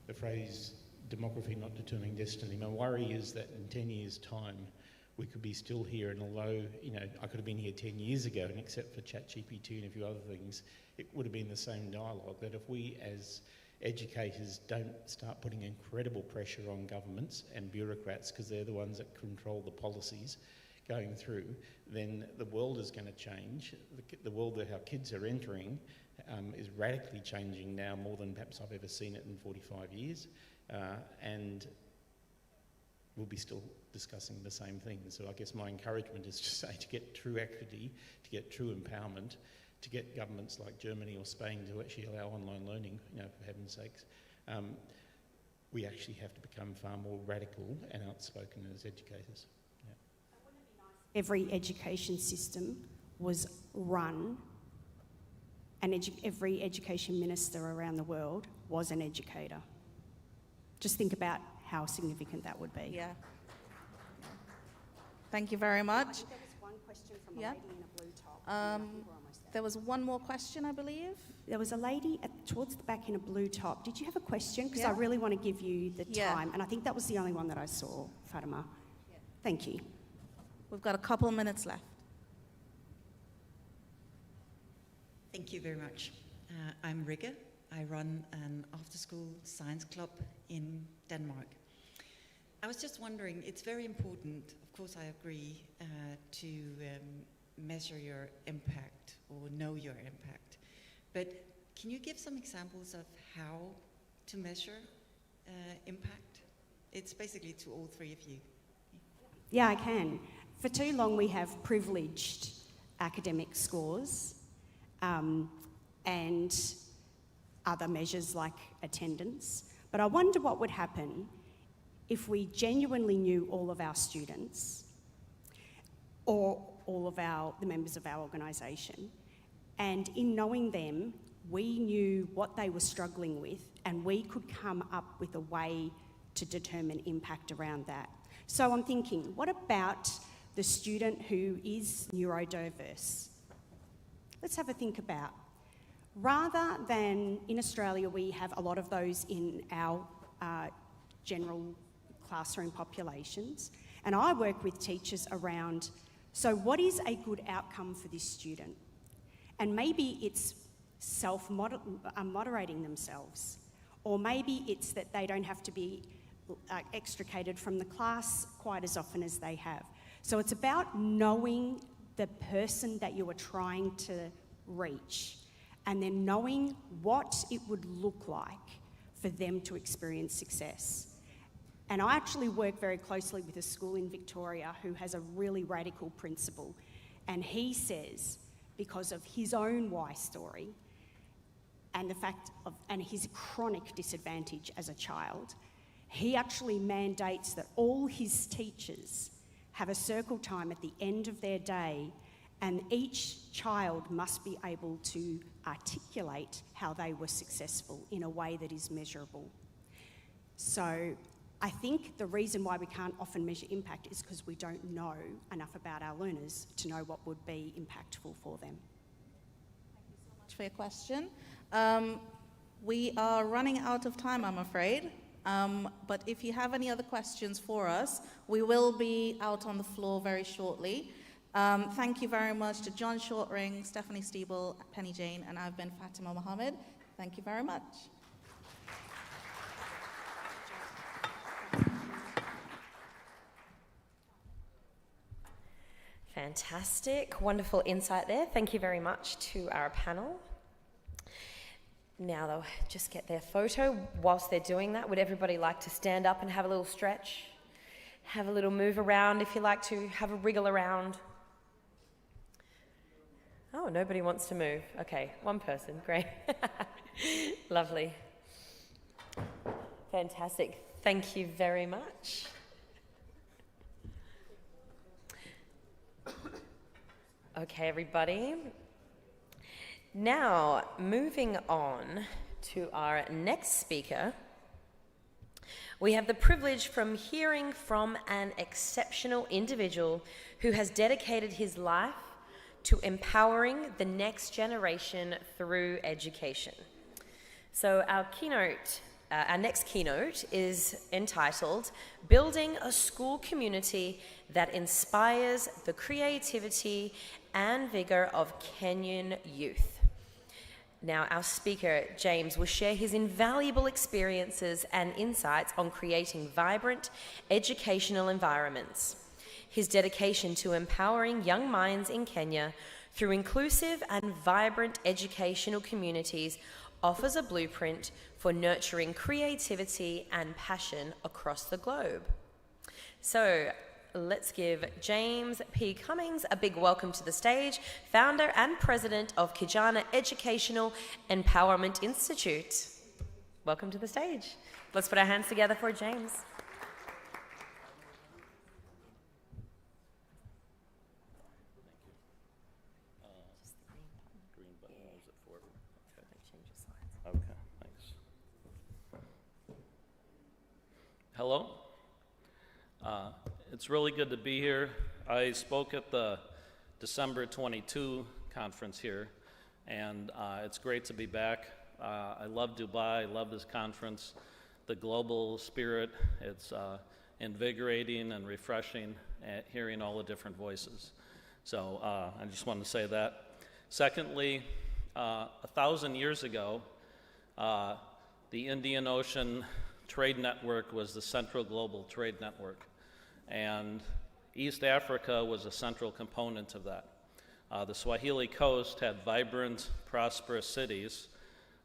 Speaker 10: The phrase demography not determining destiny, my worry is that in 10 years' time we could be still here, and although, I could have been here 10 years ago, and except for ChatGPT and a few other things, it would have been the same dialogue, that if we as educators don't start putting incredible pressure on governments and bureaucrats, because they're the ones that control the policies going through, then the world is going to change. The world that our kids are entering is radically changing now, more than perhaps I've ever seen it in 45 years, and we'll be still discussing the same things. So I guess my encouragement is to say, to get true equity, to get true empowerment, to get governments like Germany or Spain to actually allow online learning, for heaven's sakes, we actually have to become far more radical and outspoken as educators. Yeah.
Speaker 3: Every education system was run, and every education minister around the world was an educator. Just think about how significant that would be.
Speaker 2: Yeah. Thank you very much.
Speaker 3: I think there was one question from a lady in a blue top. I think we're almost there.
Speaker 2: There was one more question, I believe.
Speaker 3: There was a lady towards the back in a blue top. Did you have a question? Because
Speaker 2: Yeah.
Speaker 3: I really want to give you the
Speaker 2: Yeah.
Speaker 3: time. And I think that was the only one that I saw, Fatima.
Speaker 2: Yeah.
Speaker 3: Thank you.
Speaker 2: We've got a couple minutes left.
Speaker 11: Thank you very much. I'm Rikke. I run an after-school science club in Denmark. I was just wondering, it's very important, of course I agree, to measure your impact or know your impact. But can you give some examples of how to measure impact? It's basically to all three of you.
Speaker 3: Yeah, I can. For too long, we have privileged academic scores and other measures like attendance. But I wonder what would happen if we genuinely knew all of our students or all of the members of our organisation, and in knowing them, we knew what they were struggling with, and we could come up with a way to determine impact around that. So I'm thinking, what about the student who is neurodiverse? Let's have a think about. Rather than in Australia, we have a lot of those in our general classroom populations, and I work with teachers around, so what is a good outcome for this student? And maybe it's self-moderating themselves, or maybe it's that they don't have to be extricated from the class quite as often as they have. So it's about knowing the person that you are trying to reach, and then knowing what it would look like for them to experience success. And I actually work very closely with a school in Victoria who has a really radical principle. And he says, because of his own why story and the fact of his chronic disadvantage as a child, he actually mandates that all his teachers have a circle time at the end of their day, and each child must be able to articulate how they were successful in a way that is measurable. So I think the reason why we can't often measure impact is because we don't know enough about our learners to know what would be impactful for them.
Speaker 2: Thank you so much for your question. We are running out of time, I'm afraid. But if you have any other questions for us, we will be out on the floor very shortly. Thank you very much to John Shortring, Stephanie Steeble, Penny Jane, and I've been Fatima Mohammed. Thank you very much.
Speaker 1: Fantastic, wonderful insight there. Thank you very much to our panel. Now they'll just get their photo. Whilst they're doing that, would everybody like to stand up and have a little stretch? Have a little move around if you like to, have a wriggle around. Oh, nobody wants to move. Okay, one person, great. Lovely. Fantastic, thank you very much. Okay, everybody. Now, moving on to our next speaker, we have the privilege from hearing from an exceptional individual who has dedicated his life to empowering the next generation through education. So our next keynote is entitled Building a School Community that Inspires the Creativity and Vigor of Kenyan Youth. Now, our speaker, James, will share his invaluable experiences and insights on creating vibrant educational environments. His dedication to empowering young minds in Kenya through inclusive and vibrant educational communities offers a blueprint for nurturing creativity and passion across the globe. So, let's give James P. Cummings a big welcome to the stage, founder and president of Kijana Educational Empowerment Institute. Welcome to the stage. Let's put our hands together for James.
Speaker 12: Okay, thanks. Hello. It's really good to be here. I spoke at the December 22 conference here, and it's great to be back. I love Dubai, I love this conference, the global spirit. It's invigorating and refreshing hearing all the different voices. So I just wanted to say that. Secondly, 1,000 years ago, the Indian Ocean Trade Network was the central global trade network, and East Africa was a central component of that. The Swahili coast had vibrant, prosperous cities,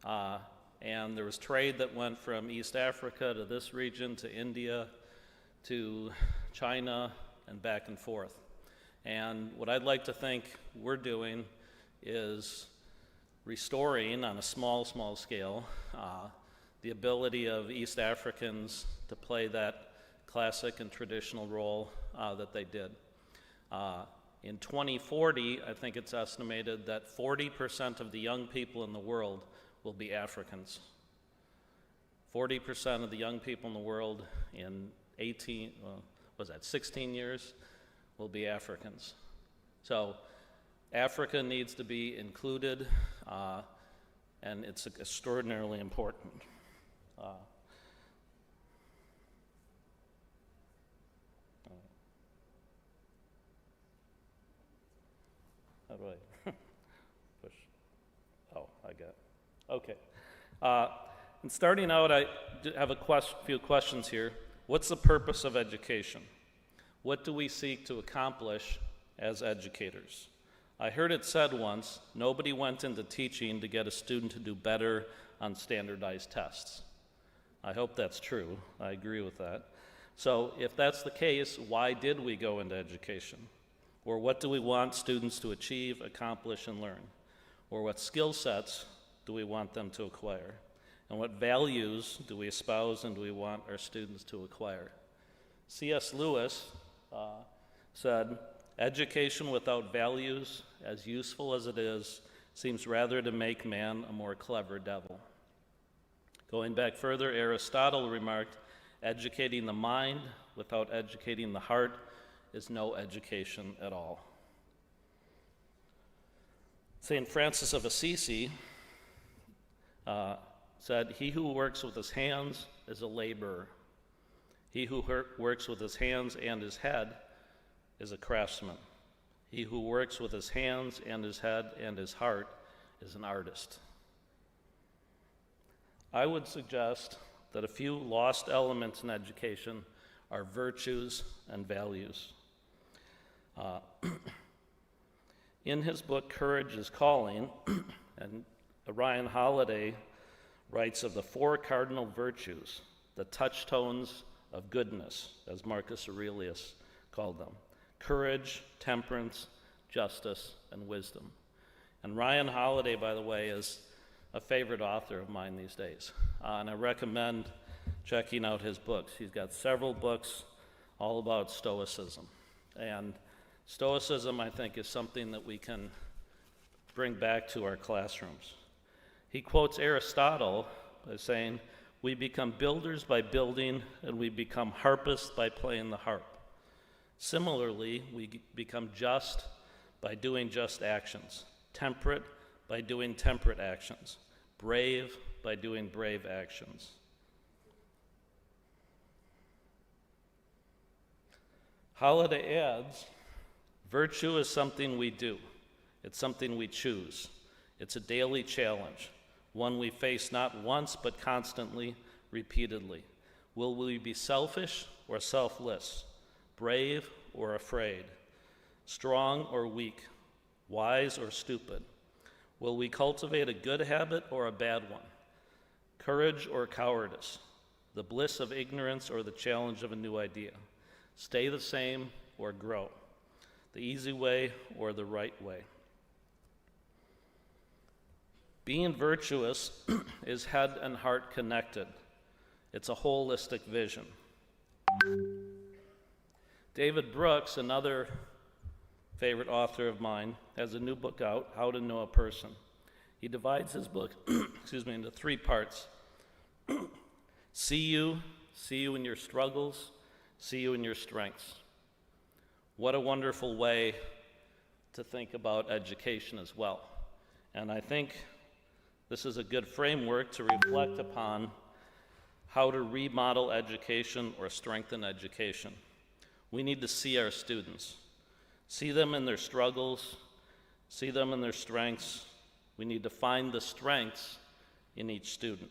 Speaker 12: and there was trade that went from East Africa to this region, to India, to China, and back and forth. And what I'd like to think we're doing is restoring on a small scale the ability of East Africans to play that classic and traditional role that they did. In 2040, I think it's estimated that 40% of the young people in the world will be Africans. 40% of the young people in the world in 16 years will be Africans. So Africa needs to be included, and it's extraordinarily important. How do I push? Okay. And starting out, I have a few questions here. What's the purpose of education? What do we seek to accomplish as educators? I heard it said once, nobody went into teaching to get a student to do better on standardized tests. I hope that's true. I agree with that. So if that's the case, why did we go into education? Or what do we want students to achieve, accomplish, and learn? Or what skill sets do we want them to acquire? And what values do we espouse and do we want our students to acquire? C.S. Lewis said, education without values, as useful as it is, seems rather to make man a more clever devil. Going back further, Aristotle remarked, educating the mind without educating the heart is no education at all. St. Francis of Assisi said, he who works with his hands is a laborer. He who works with his hands and his head is a craftsman. He who works with his hands and his head and his heart is an artist. I would suggest that a few lost elements in education are virtues and values. In his book, Courage is Calling, and Ryan Holiday writes of the 4 cardinal virtues, the touchstones of goodness, as Marcus Aurelius called them: courage, temperance, justice, and wisdom. And Ryan Holiday, by the way, is a favorite author of mine these days, and I recommend checking out his books. He's got several books all about Stoicism, and Stoicism, I think, is something that we can bring back to our classrooms. He quotes Aristotle by saying, we become builders by building, and we become harpists by playing the harp. Similarly, we become just by doing just actions, temperate by doing temperate actions, brave by doing brave actions. Holiday adds, virtue is something we do. It's something we choose. It's a daily challenge, one we face not once but constantly, repeatedly. Will we be selfish or selfless, brave or afraid, strong or weak, wise or stupid? Will we cultivate a good habit or a bad one, courage or cowardice, the bliss of ignorance or the challenge of a new idea, stay the same or grow, the easy way or the right way? Being virtuous is head and heart connected. It's a holistic vision. David Brooks, another favorite author of mine, has a new book out, How to Know a Person. He divides his book into 3 parts. See you in your struggles, see you in your strengths. What a wonderful way to think about education as well. And I think this is a good framework to reflect upon how to remodel education or strengthen education. We need to see our students, see them in their struggles, see them in their strengths. We need to find the strengths in each student.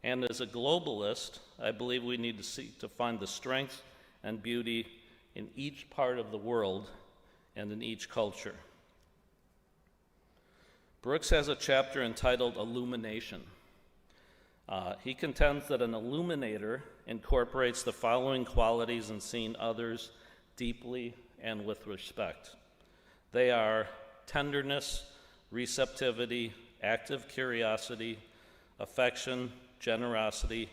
Speaker 12: And as a globalist, I believe we need to seek to find the strength and beauty in each part of the world and in each culture. Brooks has a chapter entitled Illumination. He contends that an illuminator incorporates the following qualities in seeing others deeply and with respect. They are tenderness, receptivity, active curiosity, affection, generosity,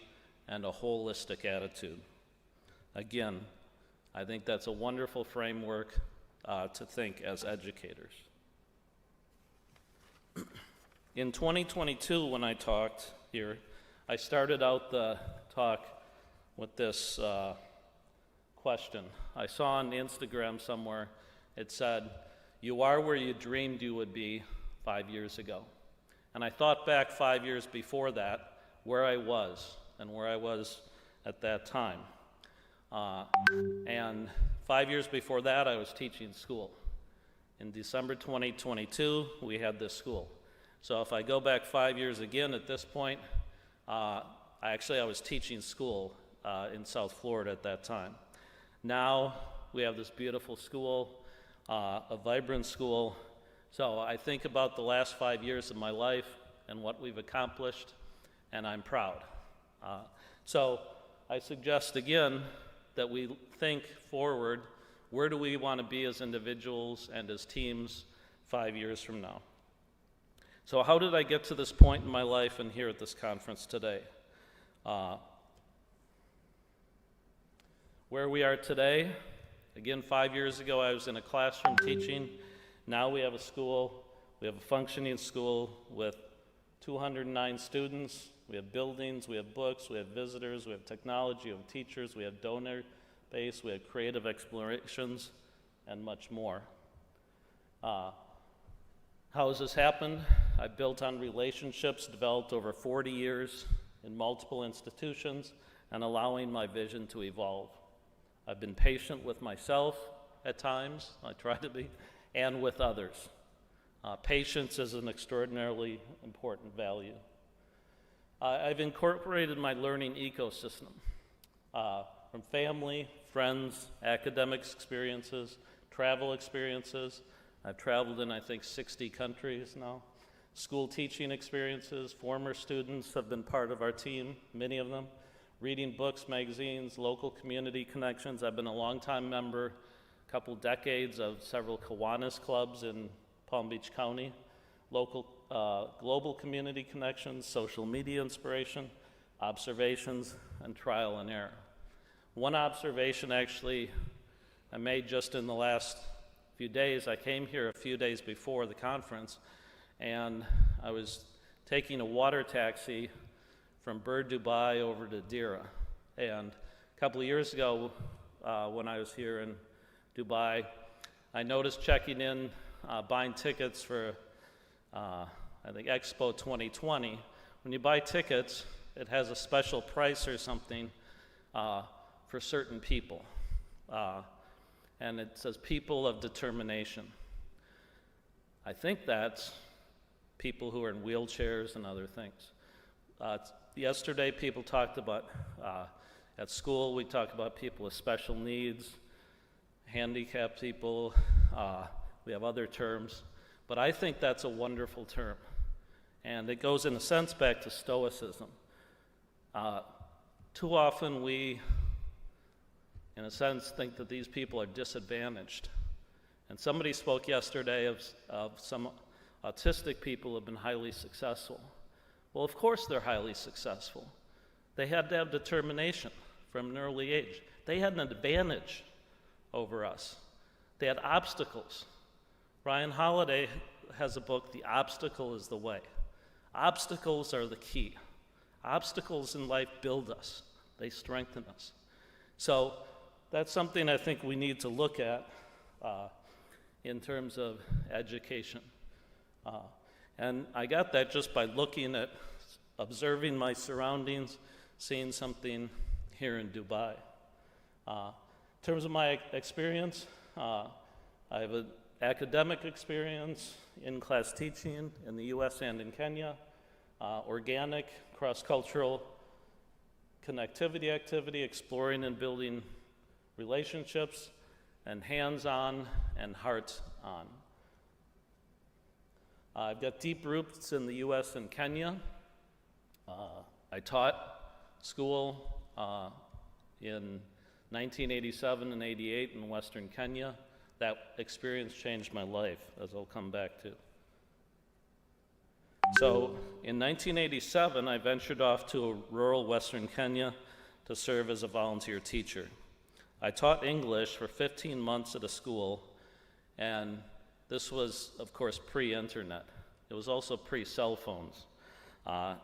Speaker 12: and a holistic attitude. Again, I think that's a wonderful framework to think as educators. In 2022, when I talked here, I started out the talk with this question. I saw on Instagram somewhere, it said, "You are where you dreamed you would be 5 years ago." And I thought back 5 years before that, where I was and where I was at that time. And 5 years before that, I was teaching school. In December 2022, we had this school. So if I go back 5 years again at this point, I was teaching school in South Florida at that time. Now we have this beautiful school, a vibrant school. So I think about the last 5 years of my life and what we've accomplished, and I'm proud. So I suggest again that we think forward. Where do we want to be as individuals and as teams 5 years from now? So how did I get to this point in my life and here at this conference today? Where we are today, again, 5 years ago I was in a classroom teaching. Now we have a school, we have a functioning school with 209 students. We have buildings, we have books, we have visitors, we have technology, we have teachers, we have donor base, we have creative explorations, and much more. How has this happened? I built on relationships developed over 40 years in multiple institutions and allowing my vision to evolve. I've been patient with myself at times, I try to be, and with others. Patience is an extraordinarily important value. I've incorporated my learning ecosystem from family, friends, academic experiences, travel experiences. I've traveled in, I think, 60 countries now. School teaching experiences, former students have been part of our team, many of them. Reading books, magazines, local community connections. I've been a longtime member, a couple decades of several Kiwanis clubs in Palm Beach County. Local, global community connections, social media inspiration, observations, and trial and error. One observation actually I made just in the last few days. I came here a few days before the conference, and I was taking a water taxi from Bird Dubai over to Dira. And a couple of years ago, when I was here in Dubai, I noticed checking in, buying tickets for, I think, Expo 2020. When you buy tickets, it has a special price or something for certain people. And it says people of determination. I think that's people who are in wheelchairs and other things. Yesterday, people talked about, at school, we talked about people with special needs, handicapped people, we have other terms, but I think that's a wonderful term. And it goes, in a sense, back to Stoicism. Too often we, in a sense, think that these people are disadvantaged. And somebody spoke yesterday of some autistic people who have been highly successful. Well, of course they're highly successful. They had to have determination from an early age. They had an advantage over us. They had obstacles. Ryan Holiday has a book, The Obstacle is the Way. Obstacles are the key. Obstacles in life build us. They strengthen us. So that's something I think we need to look at in terms of education. And I got that just by looking at, observing my surroundings, seeing something here in Dubai. In terms of my experience, I have an academic experience, in-class teaching in the US and in Kenya, organic, cross-cultural connectivity activity, exploring and building relationships, and hands-on and heart-on. I've got deep roots in the US and Kenya. I taught school in 1987 and 88 in Western Kenya. That experience changed my life, as I'll come back to. So in 1987, I ventured off to rural Western Kenya to serve as a volunteer teacher. I taught English for 15 months at a school, and this was, of course, pre-internet. It was also pre-cell phones.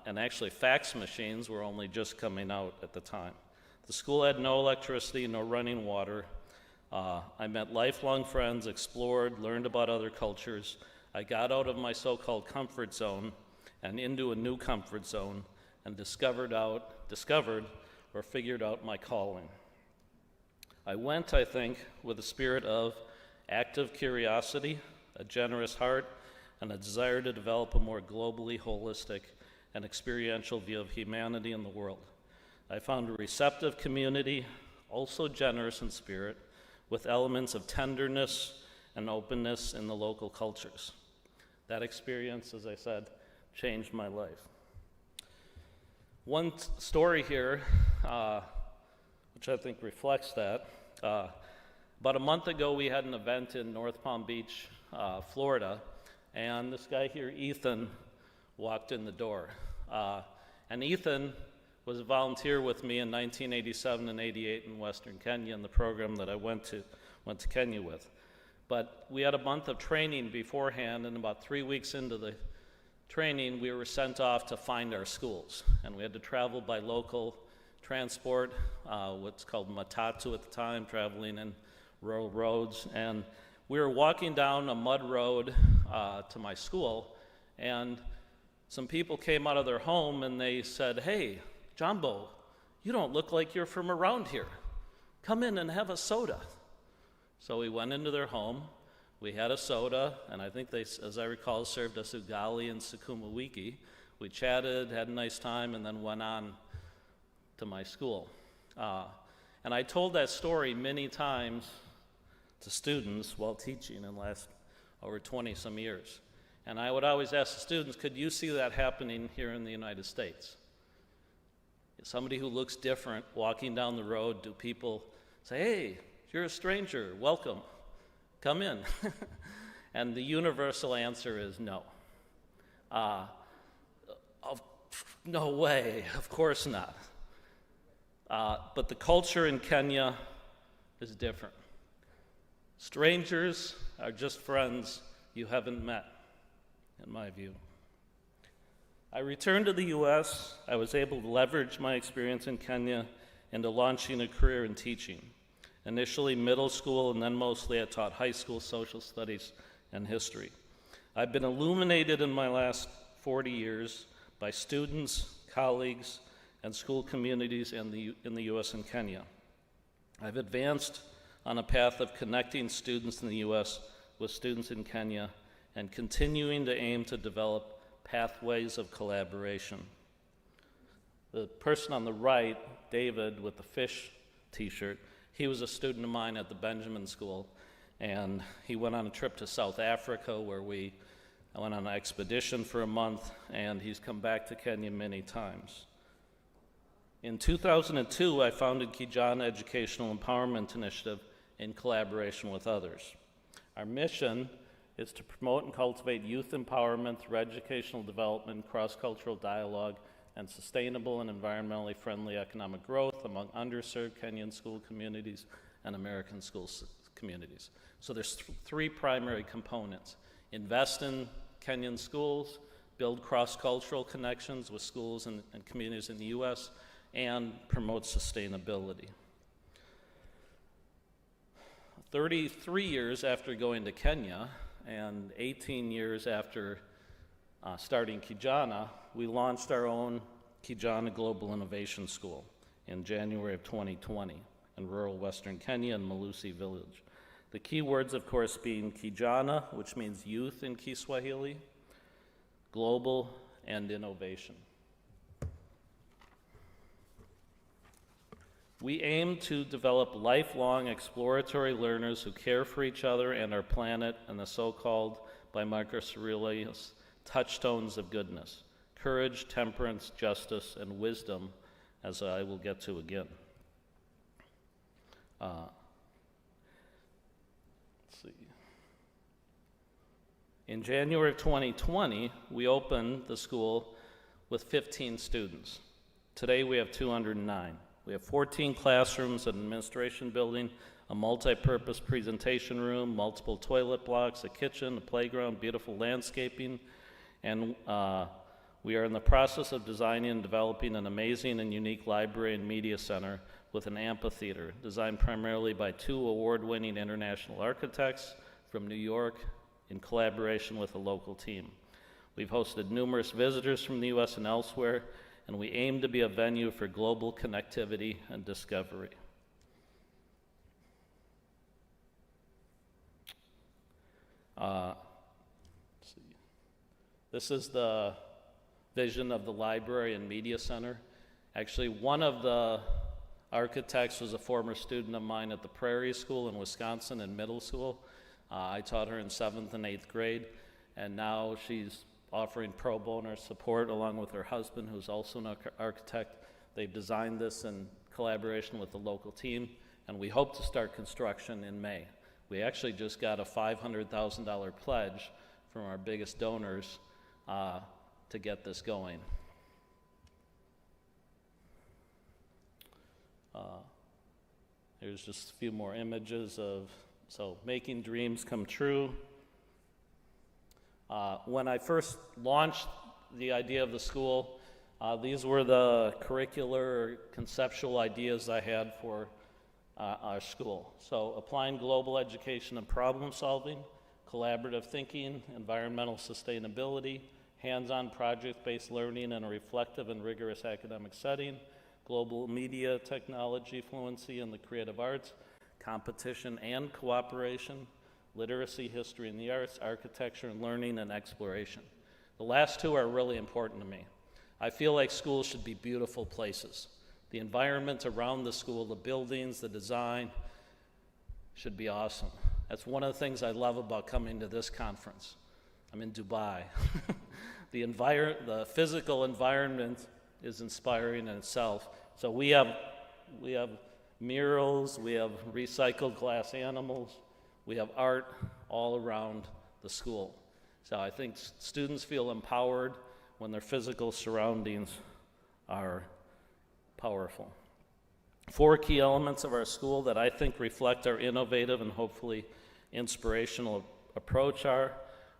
Speaker 12: And actually, fax machines were only just coming out at the time. The school had no electricity, no running water. I met lifelong friends, explored, learned about other cultures. I got out of my so-called comfort zone and into a new comfort zone and discovered or figured out my calling. I went, I think, with a spirit of active curiosity, a generous heart, and a desire to develop a more globally holistic and experiential view of humanity and the world. I found a receptive community, also generous in spirit, with elements of tenderness and openness in the local cultures. That experience, as I said, changed my life. One story here, which I think reflects that. About a month ago, we had an event in North Palm Beach, Florida, and this guy here, Ethan, walked in the door. And Ethan was a volunteer with me in 1987 and 88 in Western Kenya in the program that I went to Kenya with. But we had a month of training beforehand, and about 3 weeks into the training, we were sent off to find our schools. And we had to travel by local transport, what's called matatu at the time, traveling in rural roads. And we were walking down a mud road to my school, and some people came out of their home and they said, "Hey, Jumbo, you don't look like you're from around here. Come in and have a soda." So we went into their home, we had a soda, and I think they, as I recall, served us ugali and sukuma wiki. We chatted, had a nice time, and then went on to my school. And I told that story many times to students while teaching in the last over 20-some years. And I would always ask the students, could you see that happening here in the United States? Somebody who looks different walking down the road, do people say, "Hey, you're a stranger, welcome, come in"? And the universal answer is no. No way, of course not. But the culture in Kenya is different. Strangers are just friends you haven't met, in my view. I returned to the U.S. I was able to leverage my experience in Kenya into launching a career in teaching. Initially middle school, and then mostly I taught high school social studies and history. I've been illuminated in my last 40 years by students, colleagues, and school communities in the U.S. and Kenya. I've advanced on a path of connecting students in the U.S. with students in Kenya and continuing to aim to develop pathways of collaboration. The person on the right, David, with the fish t-shirt, he was a student of mine at the Benjamin School, and he went on a trip to South Africa where I went on an expedition for a month, and he's come back to Kenya many times. In 2002, I founded Kijana Educational Empowerment Initiative in collaboration with others. Our mission is to promote and cultivate youth empowerment through educational development, cross-cultural dialogue, and sustainable and environmentally friendly economic growth among underserved Kenyan school communities and American school communities. So there's three primary components: invest in Kenyan schools, build cross-cultural connections with schools and communities in the U.S., and promote sustainability. 33 years after going to Kenya, and 18 years after starting Kijana, we launched our own Kijana Global Innovation School in January of 2020 in rural Western Kenya in Malusi Village. The key words, of course, being Kijana, which means youth in Kiswahili, global, and innovation. We aim to develop lifelong exploratory learners who care for each other and our planet and the so-called, by Marcus Aurelius, touchstones of goodness: courage, temperance, justice, and wisdom, as I will get to again. Let's see. In January of 2020, we opened the school with 15 students. Today we have 209. We have 14 classrooms, an administration building, a multi-purpose presentation room, multiple toilet blocks, a kitchen, a playground, beautiful landscaping, and we are in the process of designing and developing an amazing and unique library and media center with an amphitheater designed primarily by 2 award-winning international architects from New York in collaboration with a local team. We've hosted numerous visitors from the U.S. and elsewhere, and we aim to be a venue for global connectivity and discovery. Let's see. This is the vision of the library and media center. Actually, one of the architects was a former student of mine at the Prairie School in Wisconsin in middle school. I taught her in 7th and 8th grade, and now she's offering pro bono support along with her husband, who's also an architect. They've designed this in collaboration with the local team, and we hope to start construction in May. We actually just got a $500,000 pledge from our biggest donors to get this going. Here's just a few more images of, making dreams come true. When I first launched the idea of the school, these were the curricular conceptual ideas I had for our school. So applying global education and problem solving, collaborative thinking, environmental sustainability, hands-on project-based learning in a reflective and rigorous academic setting, global media technology fluency in the creative arts, competition and cooperation, literacy, history and the arts, architecture and learning, and exploration. The last two are really important to me. I feel like schools should be beautiful places. The environment around the school, the buildings, the design should be awesome. That's one of the things I love about coming to this conference. I'm in Dubai. The physical environment is inspiring in itself. So we have murals, we have recycled glass animals, we have art all around the school. So I think students feel empowered when their physical surroundings are powerful. 4 key elements of our school that I think reflect our innovative and hopefully inspirational approach are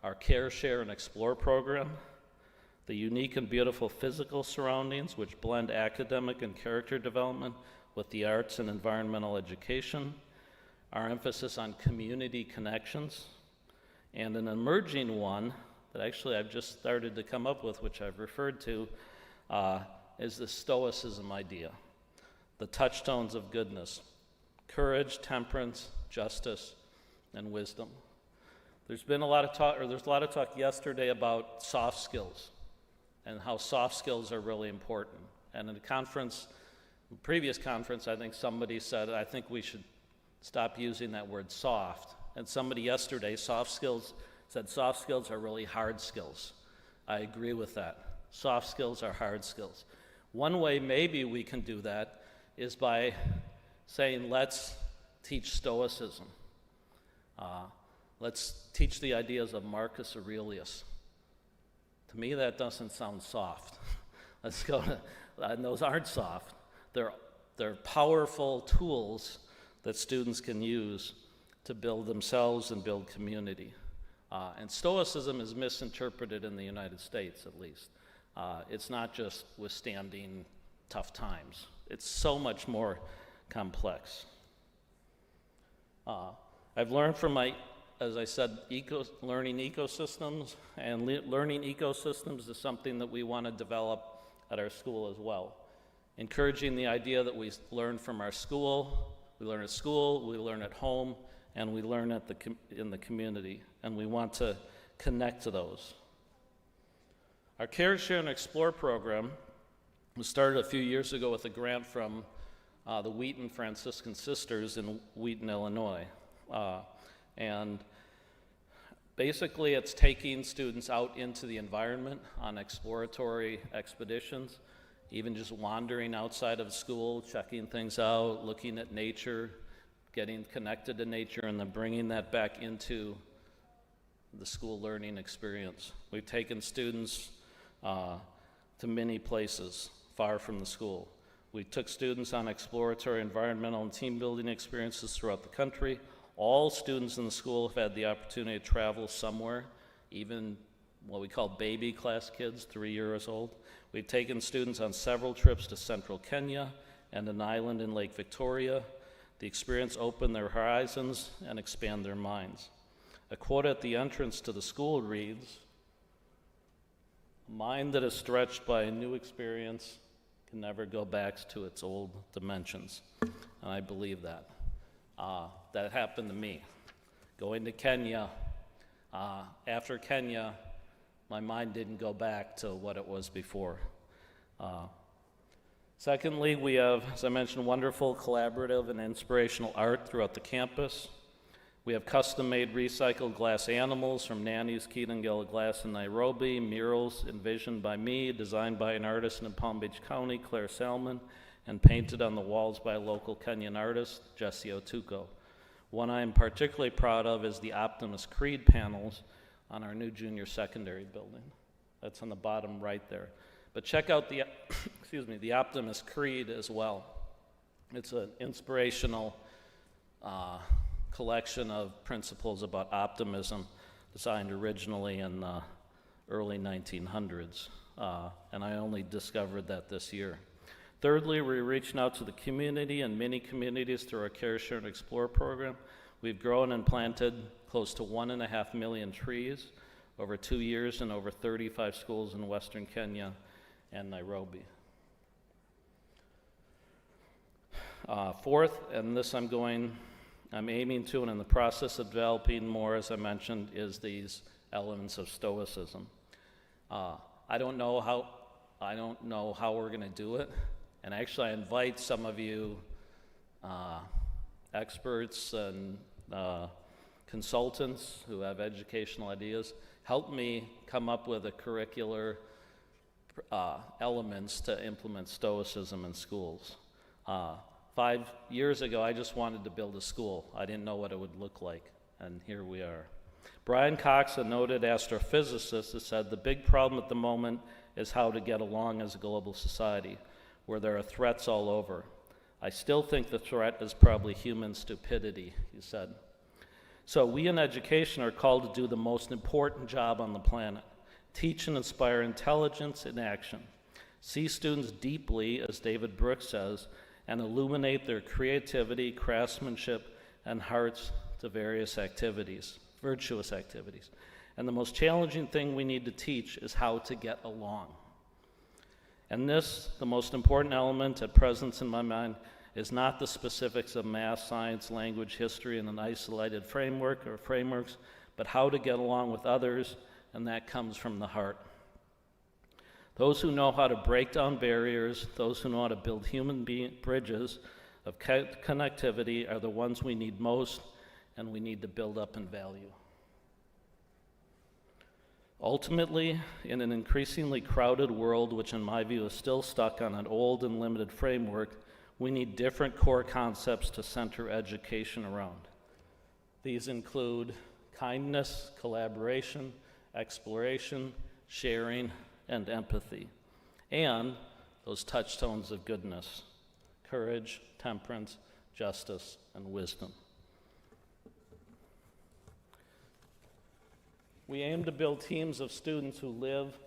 Speaker 12: our Care, Share, and Explore program, the unique and beautiful physical surroundings which blend academic and character development with the arts and environmental education, our emphasis on community connections, and an emerging one that actually I've just started to come up with, which I've referred to, is the Stoicism idea, the touchstones of goodness, courage, temperance, justice, and wisdom. There's a lot of talk yesterday about soft skills and how soft skills are really important. And in the previous conference, I think somebody said, I think we should stop using that word soft. And somebody yesterday, said soft skills are really hard skills. I agree with that. Soft skills are hard skills. One way maybe we can do that is by saying, let's teach Stoicism. Let's teach the ideas of Marcus Aurelius. To me, that doesn't sound soft. Let's go to, and those aren't soft. They're powerful tools that students can use to build themselves and build community. And Stoicism is misinterpreted in the United States, at least. It's not just withstanding tough times. It's so much more complex. I've learned from as I said, learning ecosystems, and learning ecosystems is something that we want to develop at our school as well. Encouraging the idea that we learn from our school, we learn at school, we learn at home, and we learn in the community, and we want to connect to those. Our Care, Share, and Explore program was started a few years ago with a grant from the Wheaton Franciscan Sisters in Wheaton, Illinois. And basically it's taking students out into the environment on exploratory expeditions, even just wandering outside of school, checking things out, looking at nature, getting connected to nature, and then bringing that back into the school learning experience. We've taken students to many places far from the school. We took students on exploratory environmental and team building experiences throughout the country. All students in the school have had the opportunity to travel somewhere, even what we call baby class kids, 3 years old. We've taken students on several trips to central Kenya and an island in Lake Victoria. The experience opened their horizons and expand their minds. A quote at the entrance to the school reads, "A mind that is stretched by a new experience can never go back to its old dimensions." And I believe that. That happened to me. Going to Kenya, after Kenya, my mind didn't go back to what it was before. Secondly, we have, as I mentioned, wonderful collaborative and inspirational art throughout the campus. We have custom-made recycled glass animals from Nanny's Kitengela Glass in Nairobi, murals envisioned by me, designed by an artist in Palm Beach County, Claire Salmon, and painted on the walls by a local Kenyan artist, Jesse Otuko. One I am particularly proud of is the Optimus Creed panels on our new junior secondary building. That's on the bottom right there. But check out the, the Optimus Creed as well. It's an inspirational collection of principles about optimism designed originally in the early 1900s. And I only discovered that this year. Thirdly, we're reaching out to the community and many communities through our Care, Share, and Explore program. We've grown and planted close to 1.5 million trees over 2 years in over 35 schools in Western Kenya and Nairobi. Fourth, and this I'm aiming to and in the process of developing more, as I mentioned, is these elements of Stoicism. I don't know how we're going to do it. And actually, I invite some of you experts and consultants who have educational ideas, help me come up with a curricular elements to implement Stoicism in schools. 5 years ago, I just wanted to build a school. I didn't know what it would look like, and here we are. Brian Cox, a noted astrophysicist, has said the big problem at the moment is how to get along as a global society, where there are threats all over. I still think the threat is probably human stupidity, he said. So we in education are called to do the most important job on the planet, teach and inspire intelligence in action, see students deeply, as David Brooks says, and illuminate their creativity, craftsmanship, and hearts to various activities, virtuous activities. And the most challenging thing we need to teach is how to get along. And this, the most important element at present in my mind, is not the specifics of math, science, language, history in an isolated framework or frameworks, but how to get along with others, and that comes from the heart. Those who know how to break down barriers, those who know how to build human bridges of connectivity are the ones we need most, and we need to build up in value. Ultimately, in an increasingly crowded world, which in my view is still stuck on an old and limited framework, we need different core concepts to center education around. These include kindness, collaboration, exploration, sharing, and empathy, and those touchstones of goodness, courage, temperance, justice, and wisdom. We aim to build teams of students who live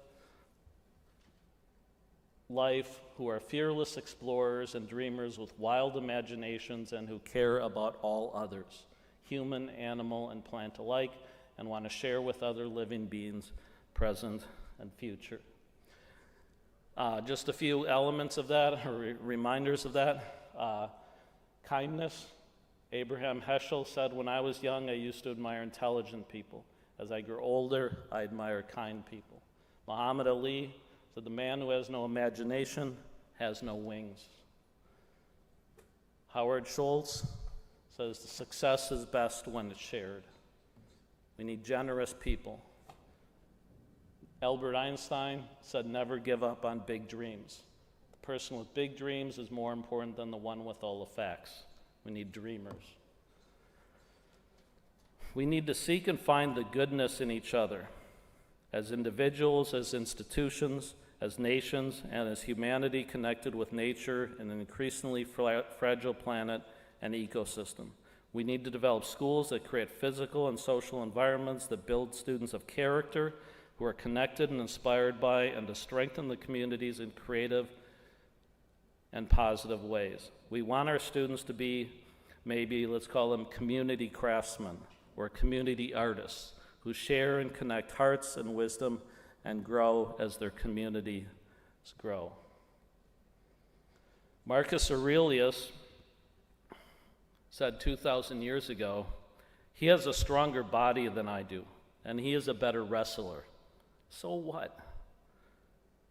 Speaker 12: life, who are fearless explorers and dreamers with wild imaginations and who care about all others, human, animal, and plant alike, and want to share with other living beings, present and future. Just a few elements of that, or reminders of that. Kindness. Abraham Heschel said, when I was young, I used to admire intelligent people. As I grew older, I admire kind people. Muhammad Ali said, the man who has no imagination has no wings. Howard Schultz says, the success is best when it's shared. We need generous people. Albert Einstein said, never give up on big dreams. The person with big dreams is more important than the one with all the facts. We need dreamers. We need to seek and find the goodness in each other, as individuals, as institutions, as nations, and as humanity connected with nature in an increasingly fragile planet and ecosystem. We need to develop schools that create physical and social environments that build students of character who are connected and inspired by, and to strengthen the communities in creative and positive ways. We want our students to be, maybe let's call them community craftsmen or community artists who share and connect hearts and wisdom and grow as their communities grow. Marcus Aurelius said 2,000 years ago, he has a stronger body than I do, and he is a better wrestler. So what?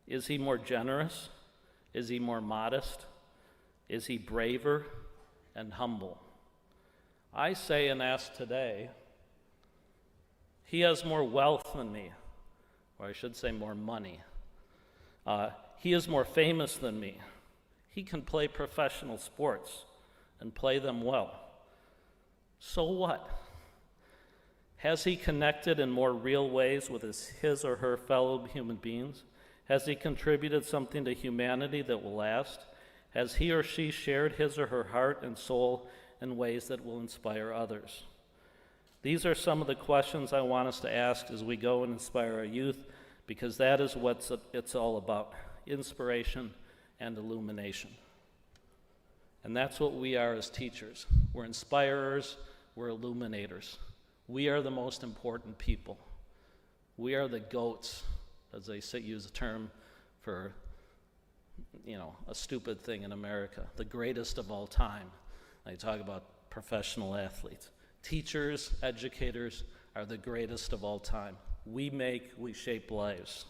Speaker 12: Is he more generous? Is he more modest? Is he braver and humble? I say and ask today, he has more wealth than me, or I should say more money. He is more famous than me. He can play professional sports and play them well. So what? Has he connected in more real ways with his or her fellow human beings? Has he contributed something to humanity that will last? Has he or she shared his or her heart and soul in ways that will inspire others? These are some of the questions I want us to ask as we go and inspire our youth, because that is what it's all about, inspiration and illumination. And that's what we are as teachers. We're inspirers, we're illuminators. We are the most important people. We are the goats, as they use a term for, a stupid thing in America, the greatest of all time. They talk about professional athletes. Teachers, educators are the greatest of all time. We shape lives.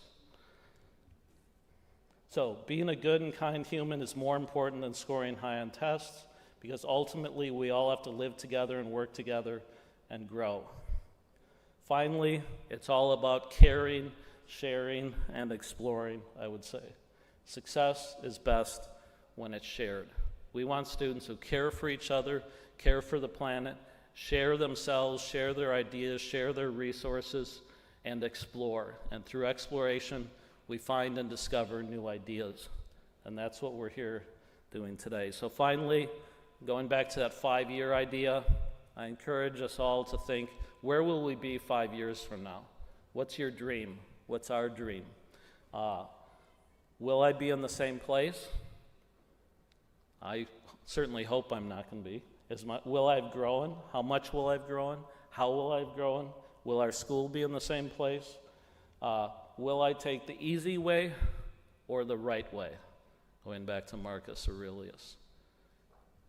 Speaker 12: So being a good and kind human is more important than scoring high on tests, because ultimately we all have to live together and work together and grow. Finally, it's all about caring, sharing, and exploring, I would say. Success is best when it's shared. We want students who care for each other, care for the planet, share themselves, share their ideas, share their resources, and explore. And through exploration, we find and discover new ideas. And that's what we're here doing today. So finally, going back to that 5-year idea, I encourage us all to think, where will we be 5 years from now? What's your dream? What's our dream? Will I be in the same place? I certainly hope I'm not going to be. Will I have grown? How much will I have grown? How will I have grown? Will our school be in the same place? Will I take the easy way or the right way? Going back to Marcus Aurelius.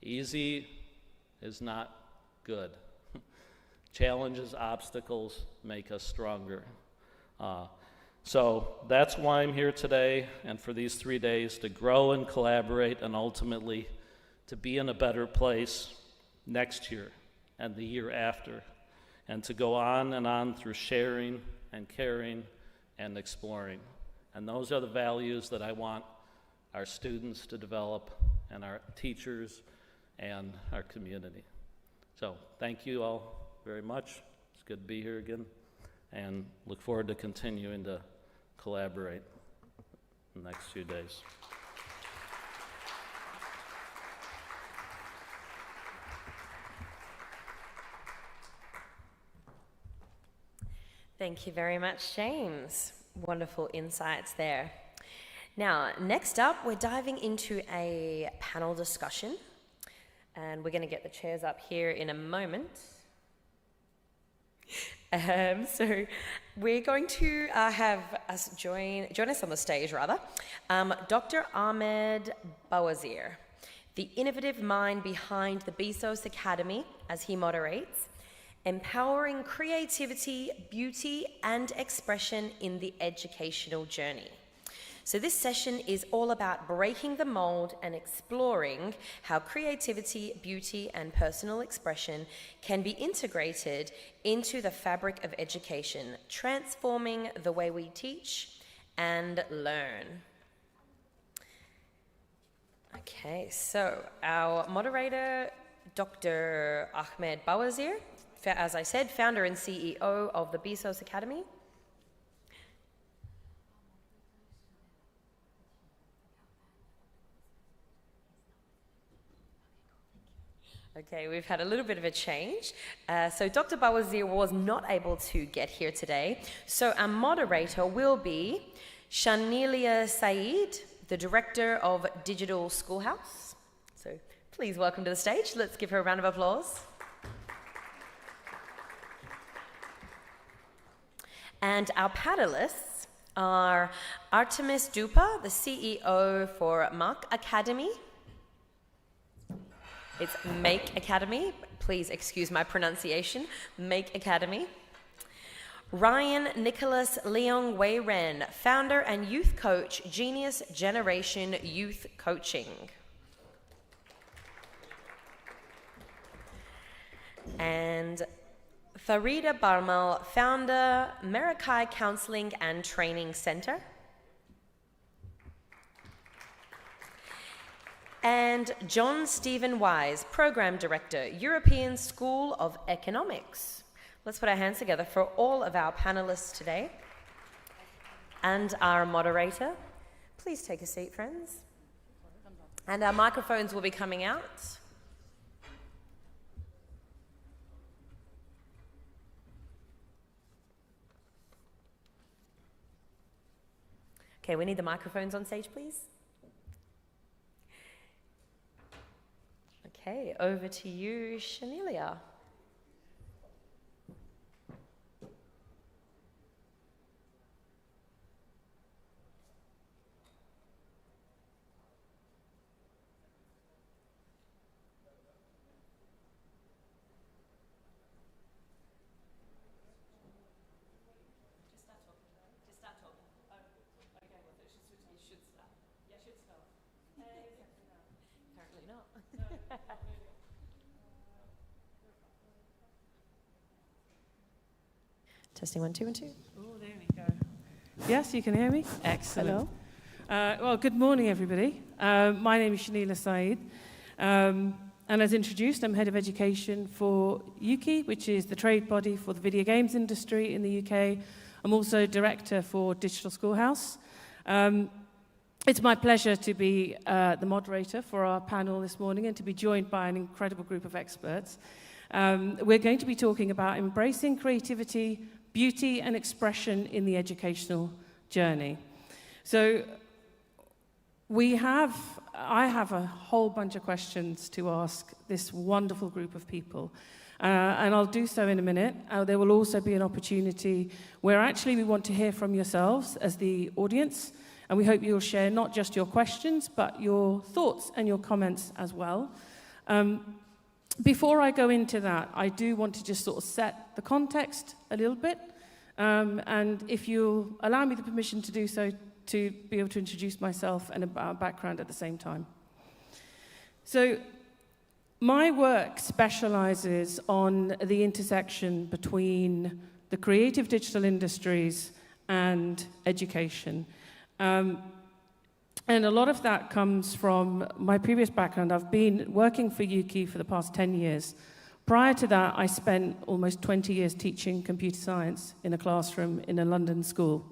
Speaker 12: Easy is not good. Challenges, obstacles make us stronger. So that's why I'm here today and for these 3 days, to grow and collaborate and ultimately to be in a better place next year and the year after, and to go on and on through sharing and caring and exploring. And those are the values that I want our students to develop and our teachers and our community. So thank you all very much. It's good to be here again, and look forward to continuing to collaborate in the next few days.
Speaker 1: Thank you very much, James. Wonderful insights there. Now, next up, we're diving into a panel discussion, and we're going to get the chairs up here in a moment. So we're going to have us join us on the stage, Dr. Ahmed Bawazir, the innovative mind behind the Bezos Academy, as he moderates, empowering creativity, beauty, and expression in the educational journey. So this session is all about breaking the mold and exploring how creativity, beauty, and personal expression can be integrated into the fabric of education, transforming the way we teach and learn. Okay, so our moderator, Dr. Ahmed Bawazir, as I said, founder and CEO of the Bezos Academy. Okay, we've had a little bit of a change. So Dr. Bawazir was not able to get here today. So our moderator will be Shanilia Saeed, the Director of Digital Schoolhouse. So please welcome to the stage. Let's give her a round of applause. And our panelists are Artemis Dupa, the CEO for Mark Academy. It's Make Academy. Please excuse my pronunciation. Make Academy. Ryan Nicholas Leong Wei Ren, founder and youth coach, Genius Generation Youth Coaching. And Farida Barmal, founder, Merakai Counseling and Training Center. And John Stephen Wise, Program Director, European School of Economics. Let's put our hands together for all of our panelists today. And our moderator. Please take a seat, friends. And our microphones will be coming out. Okay, we need the microphones on stage, please. Okay, over to you, Shanelia. Testing 1 2 1 2.
Speaker 13: Oh, there we go. Yes, you can hear me? Excellent. Well, good morning, everybody. My name is Shanelia Saeed. And as introduced, I'm Head of Education for UKI, which is the trade body for the video games industry in the UK. I'm also Director for Digital Schoolhouse. It's my pleasure to be the moderator for our panel this morning and to be joined by an incredible group of experts. We're going to be talking about embracing creativity, beauty and expression in the educational journey. So I have a whole bunch of questions to ask this wonderful group of people. And I'll do so in a minute. There will also be an opportunity where actually we want to hear from yourselves as the audience. And we hope you'll share not just your questions, but your thoughts and your comments as well. Before I go into that, I do want to just sort of set the context a little bit. And if you'll allow me the permission to do so, to be able to introduce myself and our background at the same time. So my work specializes on the intersection between the creative digital industries and education. And a lot of that comes from my previous background. I've been working for UKI for the past 10 years. Prior to that, I spent almost 20 years teaching computer science in a classroom in a London school.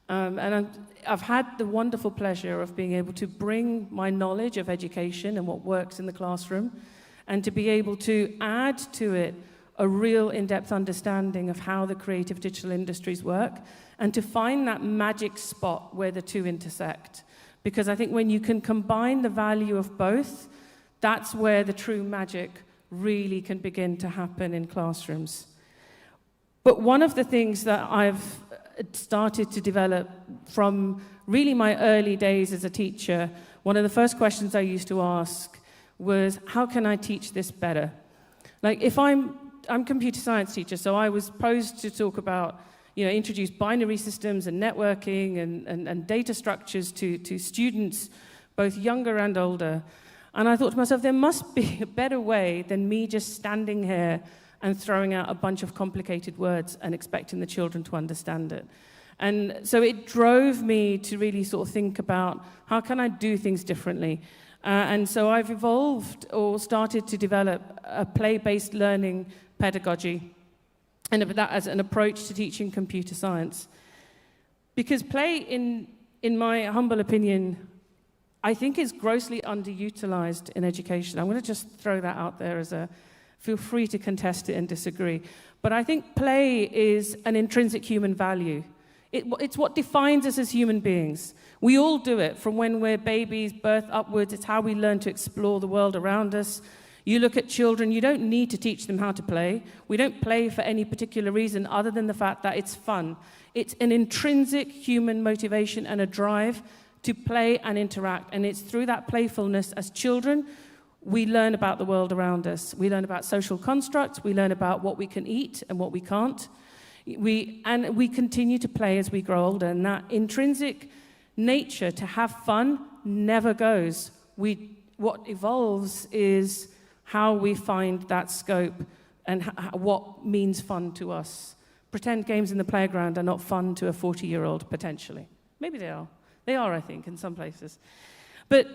Speaker 13: And I've had the wonderful pleasure of being able to bring my knowledge of education and what works in the classroom, and to be able to add to it a real in-depth understanding of how the creative digital industries work, and to find that magic spot where the two intersect. Because I think when you can combine the value of both, that's where the true magic really can begin to happen in classrooms. But one of the things that I've started to develop from really my early days as a teacher, one of the first questions I used to ask was, how can I teach this better? Like, if I'm a computer science teacher, so I was posed to talk about, introduce binary systems and networking and data structures to students, both younger and older. And I thought to myself, there must be a better way than me just standing here and throwing out a bunch of complicated words and expecting the children to understand it. And so it drove me to really sort of think about, how can I do things differently? And so I've evolved or started to develop a play-based learning pedagogy, and that as an approach to teaching computer science. Because play, in my humble opinion, I think is grossly underutilized in education. I'm going to just throw that out there feel free to contest it and disagree. But I think play is an intrinsic human value. It's what defines us as human beings. We all do it from when we're babies, birth upwards. It's how we learn to explore the world around us. You look at children, you don't need to teach them how to play. We don't play for any particular reason other than the fact that it's fun. It's an intrinsic human motivation and a drive to play and interact. And it's through that playfulness as children, we learn about the world around us. We learn about social constructs. We learn about what we can eat and what we can't. We continue to play as we grow older, and that intrinsic nature to have fun never goes. What evolves is how we find that scope and what means fun to us. Pretend games in the playground are not fun to a 40-year-old, potentially. Maybe they are. They are, I think, in some places. But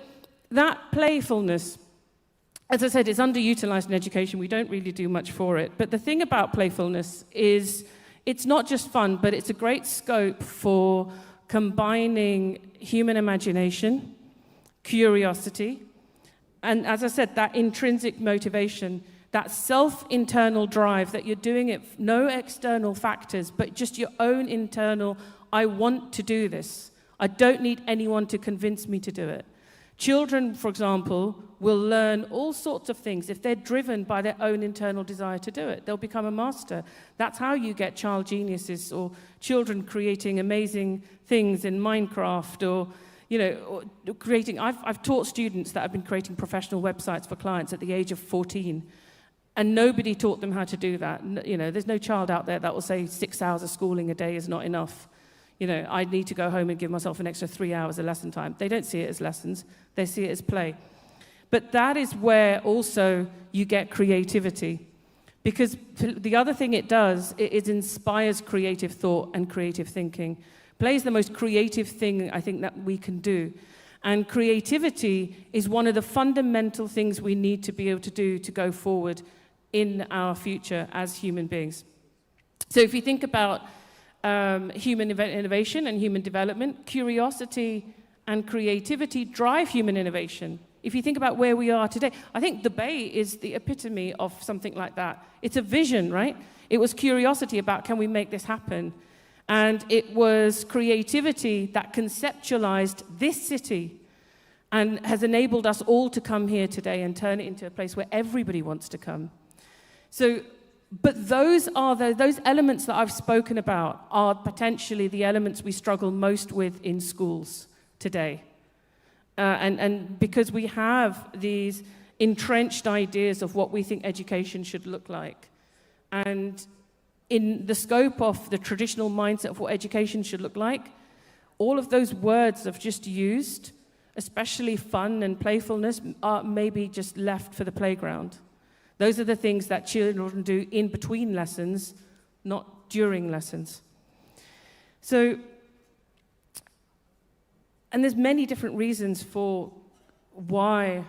Speaker 13: that playfulness, as I said, is underutilized in education. We don't really do much for it. But the thing about playfulness is it's not just fun, but it's a great scope for combining human imagination, curiosity, and as I said, that intrinsic motivation, that self-internal drive that you're doing it, no external factors, but just your own internal, I want to do this. I don't need anyone to convince me to do it. Children, for example, will learn all sorts of things if they're driven by their own internal desire to do it. They'll become a master. That's how you get child geniuses or children creating amazing things in Minecraft or creating. I've taught students that have been creating professional websites for clients at the age of 14, and nobody taught them how to do that. There's no child out there that will say 6 hours of schooling a day is not enough. I need to go home and give myself an extra 3 hours of lesson time. They don't see it as lessons. They see it as play. But that is where also you get creativity. Because the other thing it does, it inspires creative thought and creative thinking. Play is the most creative thing I think that we can do. And creativity is one of the fundamental things we need to be able to do to go forward in our future as human beings. So if you think about human innovation and human development, curiosity and creativity drive human innovation. If you think about where we are today, I think the Bay is the epitome of something like that. It's a vision, right? It was curiosity about, can we make this happen? And it was creativity that conceptualized this city and has enabled us all to come here today and turn it into a place where everybody wants to come. But those elements that I've spoken about are potentially the elements we struggle most with in schools today. And because we have these entrenched ideas of what we think education should look like. And in the scope of the traditional mindset of what education should look like, all of those words I've just used, especially fun and playfulness, are maybe just left for the playground. Those are the things that children do in between lessons, not during lessons. And there's many different reasons for why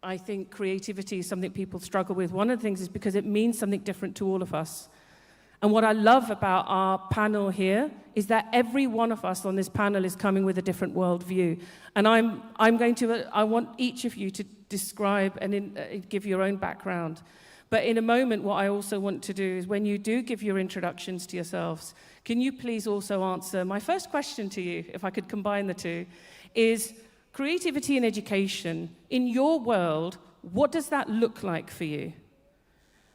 Speaker 13: I think creativity is something people struggle with. One of the things is because it means something different to all of us. And what I love about our panel here is that every one of us on this panel is coming with a different worldview. And I want each of you to describe and give your own background. But in a moment, what I also want to do is when you do give your introductions to yourselves, can you please also answer my first question to you, if I could combine the two, is creativity in education. In your world, what does that look like for you?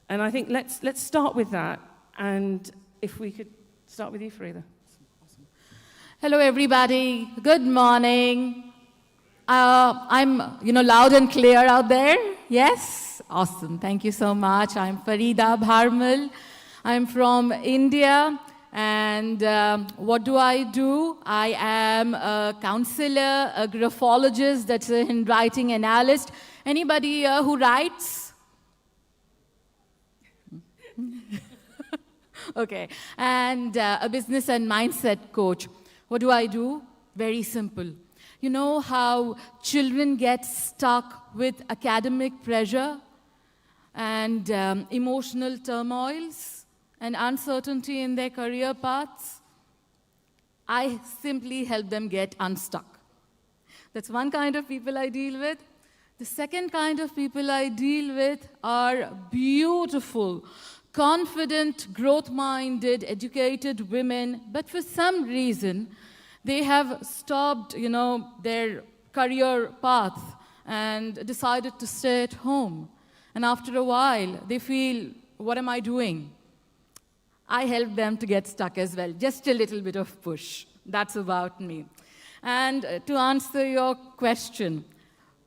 Speaker 13: And I think let's start with that. And if we could start with you, Farida.
Speaker 14: Awesome. Hello, everybody. Good morning. I'm, loud and clear out there. Yes? Awesome. Thank you so much. I'm Farida Bharmal. I'm from India. And what do? I am a counselor, a graphologist, that's a handwriting analyst. Anybody here who writes? Okay. And a business and mindset coach. What do? Very simple. You know how children get stuck with academic pressure and emotional turmoils and uncertainty in their career paths? I simply help them get unstuck. That's one kind of people I deal with. The second kind of people I deal with are beautiful, confident, growth-minded, educated women, but for some reason, they have stopped, their career path and decided to stay at home. And after a while, they feel, what am I doing? I help them to get stuck as well, just a little bit of push. That's about me. And to answer your question,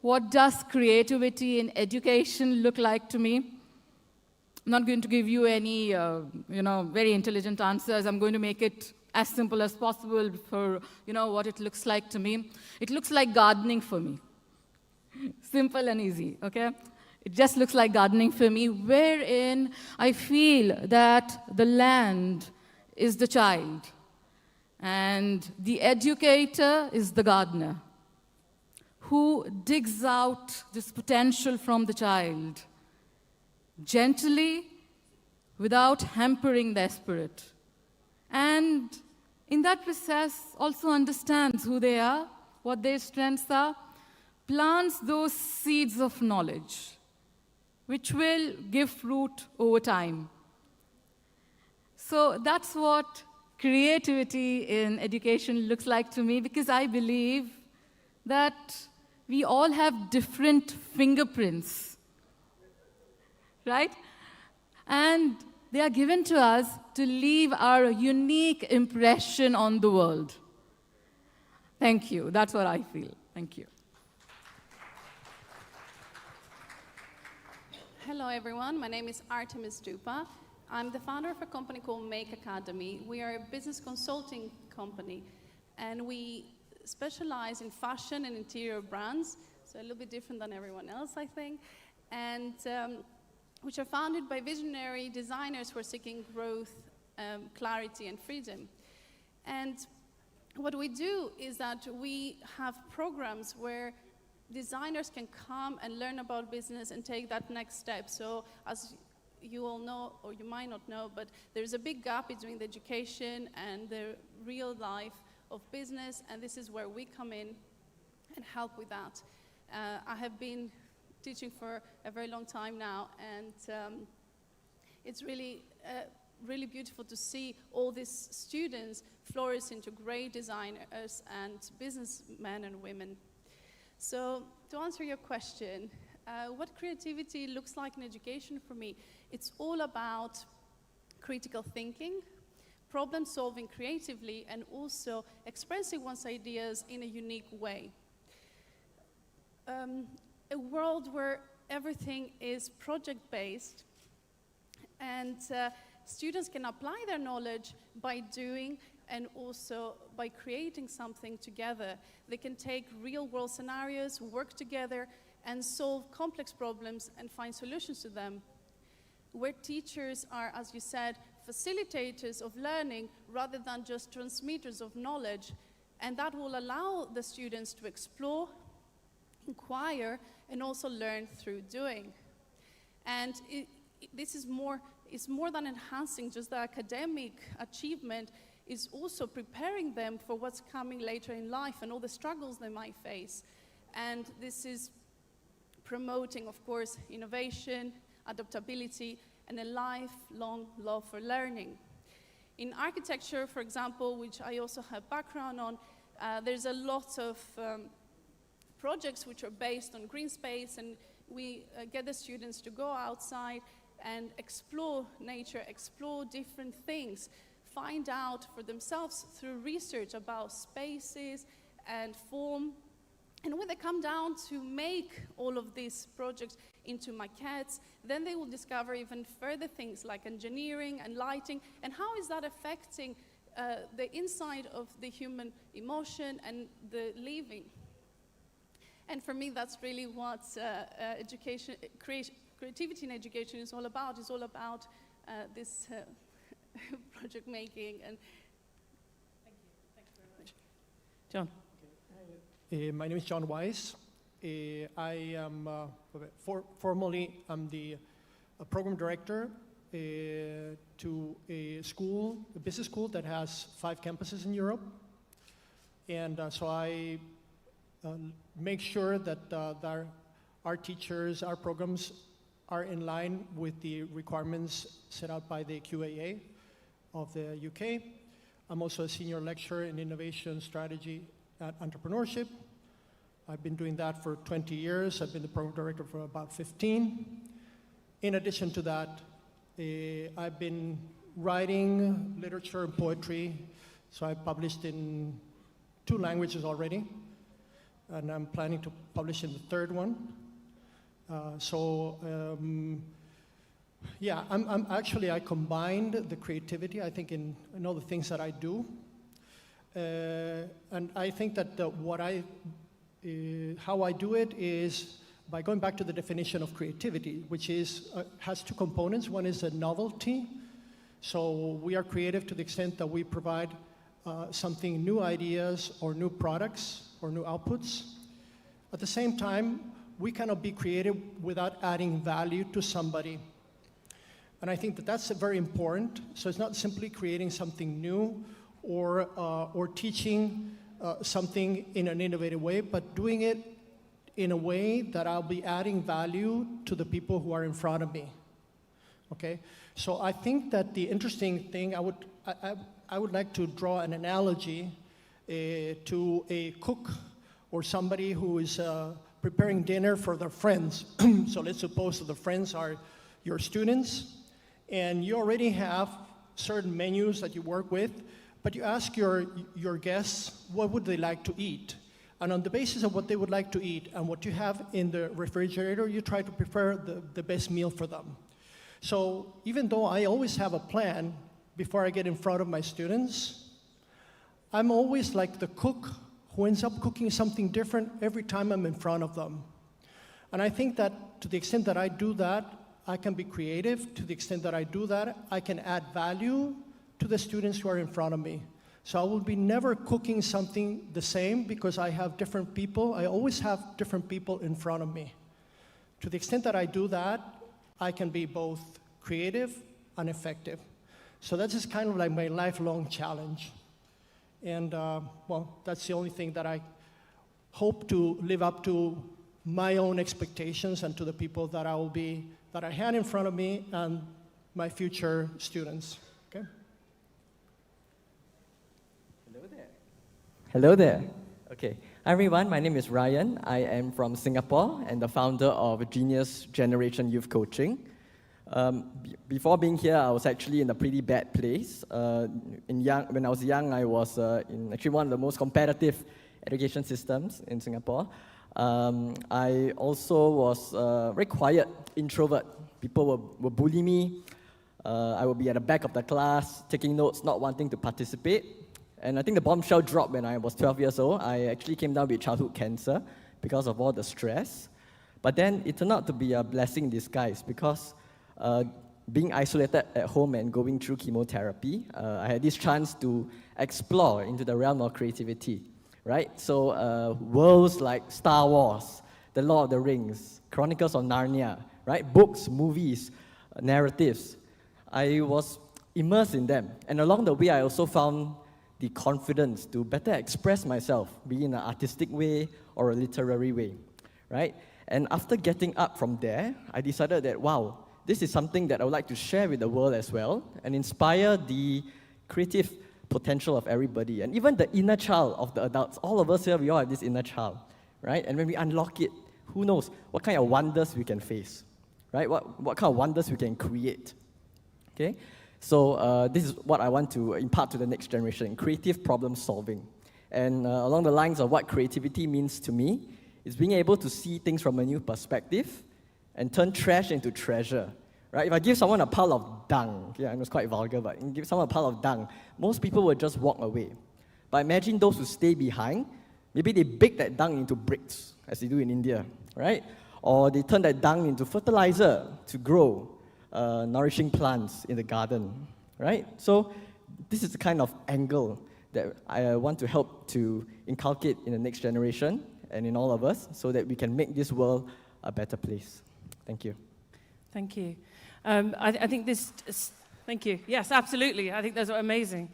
Speaker 14: what does creativity in education look like to me? I'm not going to give you any, very intelligent answers. I'm going to make it as simple as possible for, what it looks like to me. It looks like gardening for me. Simple and easy, okay? It just looks like gardening for me, wherein I feel that the land is the child, and the educator is the gardener, who digs out this potential from the child, gently, without hampering their spirit. And in that process, also understands who they are, what their strengths are, plants those seeds of knowledge, which will give fruit over time. So that's what creativity in education looks like to me, because I believe that we all have different fingerprints, right? And they are given to us to leave our unique impression on the world. Thank you. That's what I feel. Thank you.
Speaker 15: Hello, everyone. My name is Artemis Dupa. I'm the founder of a company called Make Academy. We are a business consulting company, and we specialize in fashion and interior brands, so a little bit different than everyone else, I think, and which are founded by visionary designers who are seeking growth, clarity, and freedom. And what we do is that we have programs where designers can come and learn about business and take that next step. So as you all know, or you might not know, but there's a big gap between the education and the real life of business, and this is where we come in and help with that. I have been teaching for a very long time now, and it's really, really beautiful to see all these students flourish into great designers and businessmen and women. So to answer your question, what creativity looks like in education for me, it's all about critical thinking, problem solving creatively, and also expressing one's ideas in a unique way. A world where everything is project-based, and students can apply their knowledge by doing and also by creating something together. They can take real-world scenarios, work together, and solve complex problems and find solutions to them. Where teachers are, as you said, facilitators of learning rather than just transmitters of knowledge, and that will allow the students to explore, inquire, and also learn through doing. And this is more than enhancing just the academic achievement, is also preparing them for what's coming later in life and all the struggles they might face. And this is promoting, of course, innovation, adaptability, and a lifelong love for learning. In architecture, for example, which I also have background on, there's a lot of projects which are based on green space, and we get the students to go outside and explore nature, explore different things, find out for themselves through research about spaces and form. And when they come down to make all of these projects into maquettes, then they will discover even further things like engineering and lighting, and how is that affecting the inside of the human emotion and the living. And for me, that's really what creativity in education is all about. It's all about this project making. And thank you very much.
Speaker 13: John.
Speaker 16: My name is John Weiss. I am formally I'm the program director to a school, a business school that has 5 campuses in Europe, and so I make sure that our teachers, our programs are in line with the requirements set out by the QAA of the UK. I'm also a senior lecturer in innovation strategy at entrepreneurship. I've been doing that for 20 years. I've been the program director for about 15. In addition to that, I've been writing literature and poetry. So I've published in 2 languages already, and I'm planning to publish in the 3rd one. Yeah, I'm actually, I combined the creativity, I think, in all the things that I do. And I think that how I do it is by going back to the definition of creativity, which is, has two components. One is a novelty. So we are creative to the extent that we provide something, new ideas or new products or new outputs. At the same time, we cannot be creative without adding value to somebody. And I think that that's very important. So it's not simply creating something new or teaching something in an innovative way, but doing it in a way that I'll be adding value to the people who are in front of me. Okay? So I think that the interesting thing, I would like to draw an analogy to a cook or somebody who is preparing dinner for their friends. So let's suppose that the friends are your students, and you already have certain menus that you work with, but you ask your guests what would they like to eat. And on the basis of what they would like to eat and what you have in the refrigerator, you try to prepare the best meal for them. So even though I always have a plan before I get in front of my students, I'm always like the cook who ends up cooking something different every time I'm in front of them. And I think that to the extent that I do that, I can be creative. To the extent that I do that, I can add value to the students who are in front of me. So I will be never cooking something the same because I have different people. I always have different people in front of me. To the extent that I do that, I can be both creative and effective. So that's just kind of like my lifelong challenge. And well, that's the only thing that I hope to live up to my own expectations and to the people that I had in front of me and my future students. Okay?
Speaker 17: Hello there. Hello there. Okay. Hi everyone, my name is Ryan. I am from Singapore and the founder of Genius Generation Youth Coaching. Before being here, I was actually in a pretty bad place. When I was young, I was in actually one of the most competitive education systems in Singapore. I also was a very quiet introvert. People would bully me. I would be at the back of the class, taking notes, not wanting to participate. And I think the bombshell dropped when I was 12 years old. I actually came down with childhood cancer because of all the stress. But then it turned out to be a blessing in disguise because being isolated at home and going through chemotherapy, I had this chance to explore into the realm of creativity, right? So worlds like Star Wars, The Lord of the Rings, Chronicles of Narnia, right? Books, movies, narratives. I was immersed in them. And along the way, I also found the confidence to better express myself, be it in an artistic way or a literary way, right? And after getting up from there, I decided that, wow, this is something that I would like to share with the world as well and inspire the creative potential of everybody and even the inner child of the adults. All of us here, we all have this inner child, right? And when we unlock it, who knows what kind of wonders we can face, right? What kind of wonders we can create, okay? So this is what I want to impart to the next generation, creative problem solving. And along the lines of what creativity means to me is being able to see things from a new perspective and turn trash into treasure, right? If I give someone a pile of dung, yeah, I know it's quite vulgar, but give someone a pile of dung, most people will just walk away. But imagine those who stay behind, maybe they bake that dung into bricks, as they do in India, right? Or they turn that dung into fertilizer to grow nourishing plants in the garden, right? So this is the kind of angle that I want to help to inculcate in the next generation and in all of us so that we can make this world a better place. Thank you.
Speaker 13: Thank you. I think this... Thank you. Yes, absolutely. I think those are amazing.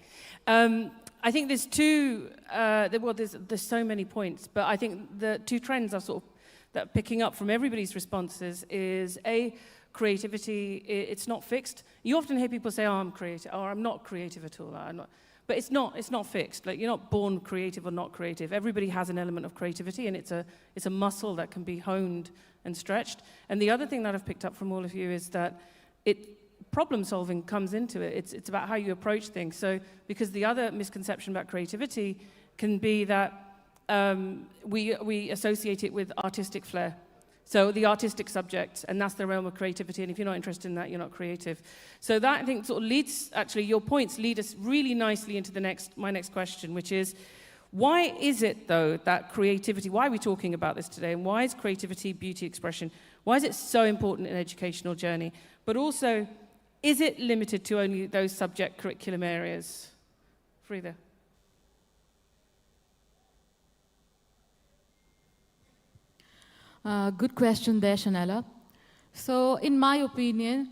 Speaker 13: I think there's two... there's so many points, but I think the two trends are sort of that picking up from everybody's responses is A, creativity, it's not fixed. You often hear people say, oh, I'm creative, or I'm not creative at all. I'm not. But it's not fixed. Like, you're not born creative or not creative. Everybody has an element of creativity, and it's a muscle that can be honed and stretched. And the other thing that I've picked up from all of you is that problem solving comes into it. It's about how you approach things. So, because the other misconception about creativity can be that we associate it with artistic flair. So the artistic subject, and that's the realm of creativity, and if you're not interested in that, you're not creative. So that, I think, sort of leads, actually, your points lead us really nicely into my next question, which is, why is it, though, that creativity, why are we talking about this today, and why is creativity, beauty, expression, why is it so important in an educational journey? But also, is it limited to only those subject curriculum areas? Frida.
Speaker 14: Good question there, Shanella. So, in my opinion,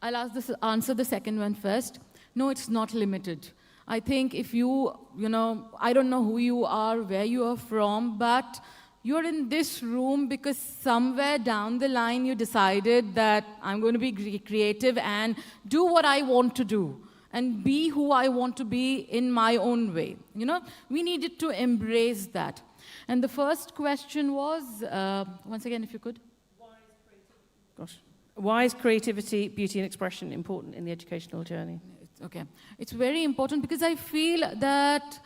Speaker 14: I'll answer the second one first. No, it's not limited. I think if you know, I don't know who you are, where you are from, but you're in this room because somewhere down the line you decided that I'm going to be creative and do what I want to do and be who I want to be in my own way. You know, we needed to embrace that. And the first question was, once again, if you could.
Speaker 13: Gosh. Why is creativity, beauty, and expression important in the educational journey?
Speaker 14: Okay. It's very important because I feel that,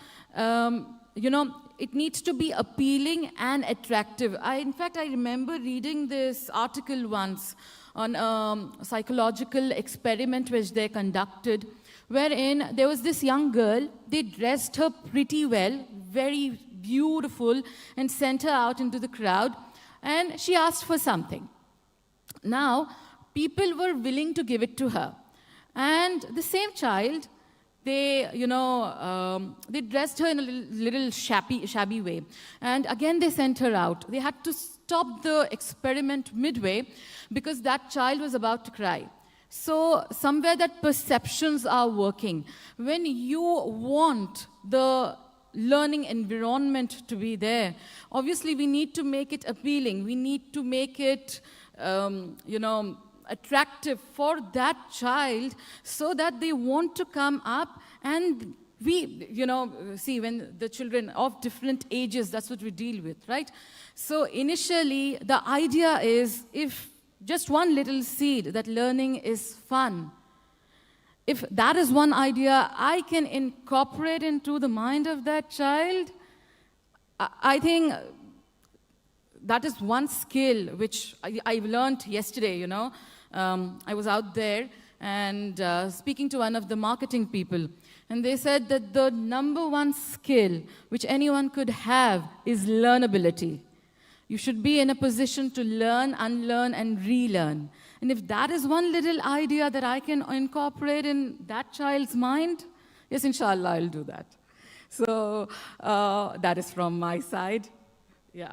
Speaker 14: you know, it needs to be appealing and attractive. In fact, I remember reading this article once on a psychological experiment which they conducted, wherein there was this young girl, they dressed her pretty well, very beautiful, and sent her out into the crowd, and she asked for something. Now, people were willing to give it to her. And the same child, they, you know, they dressed her in a little shabby way. And again, they sent her out. They had to stop the experiment midway because that child was about to cry. So somewhere that perceptions are working. When you want the learning environment to be there, obviously we need to make it appealing. We need to make it, you know, attractive for that child so that they want to come up. And we, you know, see, when the children of different ages, that's what we deal with, right? So initially, the idea is, if just one little seed, that learning is fun, if that is one idea I can incorporate into the mind of that child, I think that is one skill which I learned yesterday, you know. I was out there and speaking to one of the marketing people, and they said that the number one skill which anyone could have is learnability. You should be in a position to learn, unlearn, and relearn. And if that is one little idea that I can incorporate in that child's mind, yes, inshallah, I'll do that. So that is from my side. Yeah.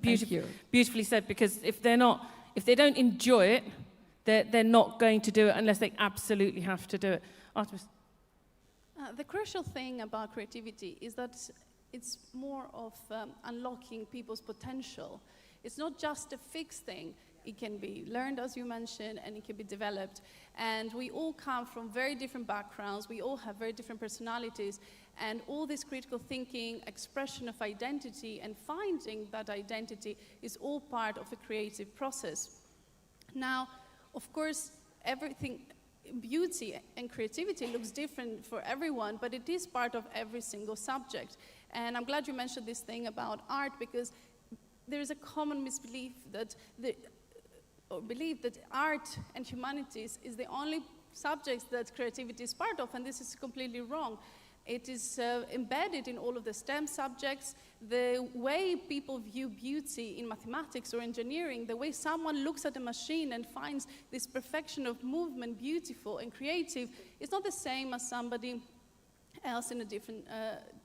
Speaker 13: Beautifully said, because if they don't enjoy it, they're not going to do it unless they absolutely have to do it. Artemis.
Speaker 15: The crucial thing about creativity is that it's more of unlocking people's potential. It's not just a fixed thing. It can be learned, as you mentioned, and it can be developed. And we all come from very different backgrounds. We all have very different personalities. And all this critical thinking, expression of identity, and finding that identity is all part of a creative process. Now, of course, everything, beauty and creativity looks different for everyone, but it is part of every single subject. And I'm glad you mentioned this thing about art, because there is a common misbelief that believe that art and humanities is the only subjects that creativity is part of, and this is completely wrong. It is embedded in all of the STEM subjects. The way people view beauty in mathematics or engineering, the way someone looks at a machine and finds this perfection of movement beautiful and creative, is not the same as somebody else in a different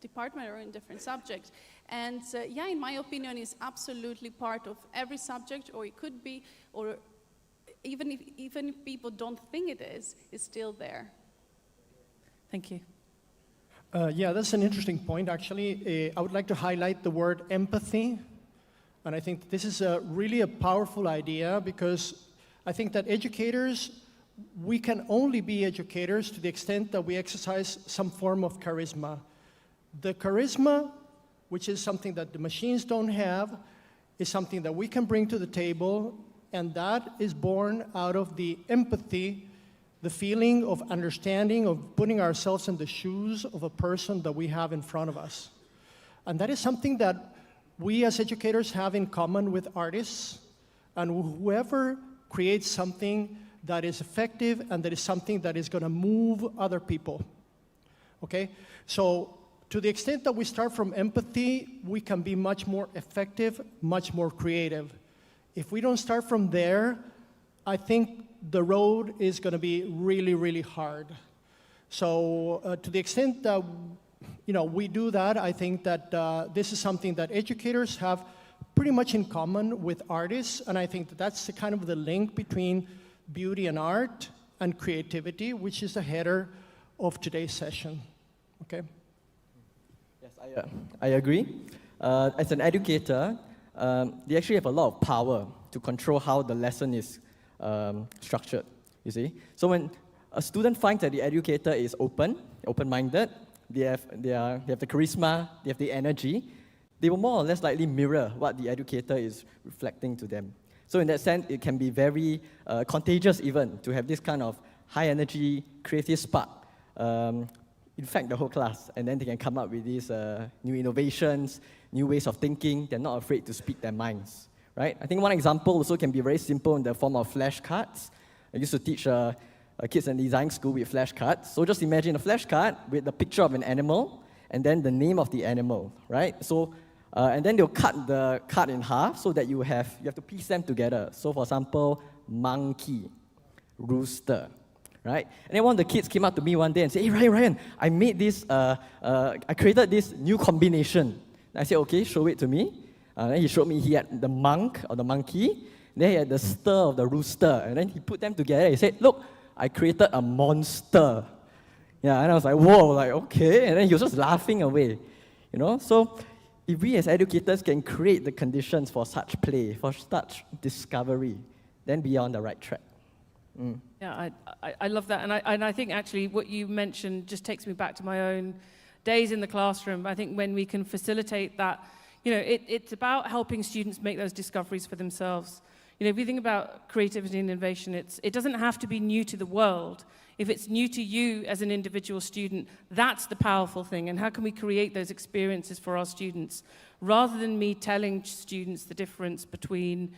Speaker 15: department or in a different subject. And yeah, in my opinion, it's absolutely part of every subject, or it could be, or even if people don't think it is, it's still there.
Speaker 13: Thank you.
Speaker 16: Yeah, that's an interesting point, actually. I would like to highlight the word empathy. And I think this is really a powerful idea, because I think that educators, we can only be educators to the extent that we exercise some form of charisma. The charisma, which is something that the machines don't have, is something that we can bring to the table, and that is born out of the empathy, the feeling of understanding, of putting ourselves in the shoes of a person that we have in front of us. And that is something that we as educators have in common with artists. and whoever creates something that is effective and that is something that is going to move other people. Okay? So to the extent that we start from empathy, we can be much more effective, much more creative. If we don't start from there, I think the road is going to be really, really hard. So to the extent that we do that, I think that this is something that educators have pretty much in common with artists, and I think that that's the kind of the link between beauty and art and creativity, which is the header of today's session. Okay?
Speaker 17: Yes, I agree. As an educator, they actually have a lot of power to control how the lesson is structured, you see. So when a student finds that the educator is open-minded, they have the charisma, they have the energy, they will more or less likely mirror what the educator is reflecting to them. So in that sense, it can be very contagious even to have this kind of high energy, creative spark. Infect the whole class, and then they can come up with these new innovations, new ways of thinking. They're not afraid to speak their minds, right? I think one example also can be very simple in the form of flashcards. I used to teach kids in design school with flashcards. So just imagine a flashcard with the picture of an animal and then the name of the animal, right? So, and then they'll cut the card in half so that you have to piece them together. So for example, monkey, rooster, right? And then one of the kids came up to me one day and said, "Hey, Ryan, I made this, I created this new combination." And I said, "Okay, show it to me." Then he showed me he had the monk or the monkey, then he had the stir of the rooster, and then he put them together. He said, "Look, I created a monster." Yeah, and I was like, whoa, like, okay. And then he was just laughing away, So if we as educators can create the conditions for such play, for such discovery, then we are on the right track.
Speaker 13: Yeah, I love that. And I think actually what you mentioned just takes me back to my own days in the classroom. I think when we can facilitate that, it's about helping students make those discoveries for themselves. If you think about creativity and innovation, it doesn't have to be new to the world. If it's new to you as an individual student, that's the powerful thing. And how can we create those experiences for our students? Rather than me telling students the difference between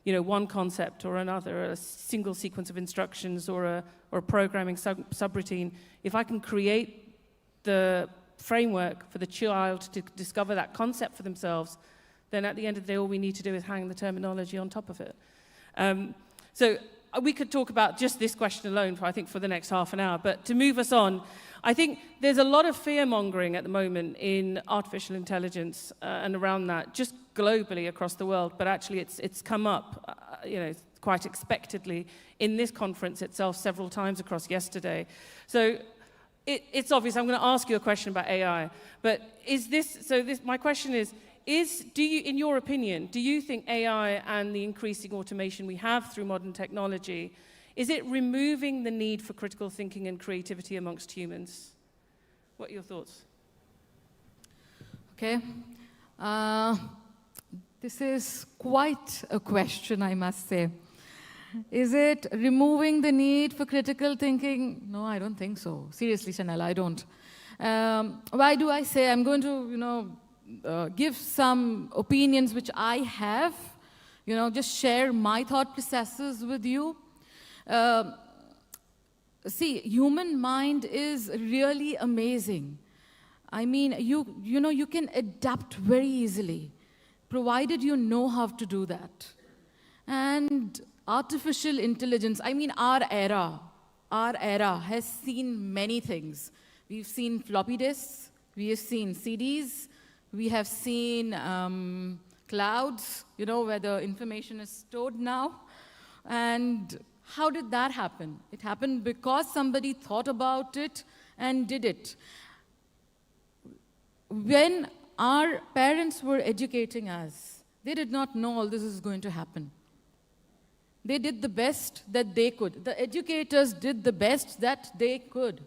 Speaker 13: one concept or another, a single sequence of instructions or a programming subroutine, if I can create the framework for the child to discover that concept for themselves, then at the end of the day, all we need to do is hang the terminology on top of it. So we could talk about just this question alone for the next half an hour, but to move us on, I think there's a lot of fear-mongering at the moment in artificial intelligence and around that, just globally across the world, but actually it's come up, quite expectedly in this conference itself several times across yesterday. So it's obvious, I'm going to ask you a question about AI, but my question is, in your opinion, do you think AI and the increasing automation we have through modern technology, is it removing the need for critical thinking and creativity amongst humans? What are your thoughts?
Speaker 14: Okay. This is quite a question, I must say. Is it removing the need for critical thinking? No, I don't think so. Seriously, Chanel, I don't. Why do I say? I'm going to, give some opinions which I have, just share my thought processes with you. See, human mind is really amazing. I mean, you can adapt very easily, provided you know how to do that. And artificial intelligence, our era has seen many things. We've seen floppy disks, we have seen CDs, we have seen clouds, where the information is stored now. And how did that happen? It happened because somebody thought about it and did it. When our parents were educating us, they did not know all this is going to happen. They did the best that they could. The educators did the best that they could.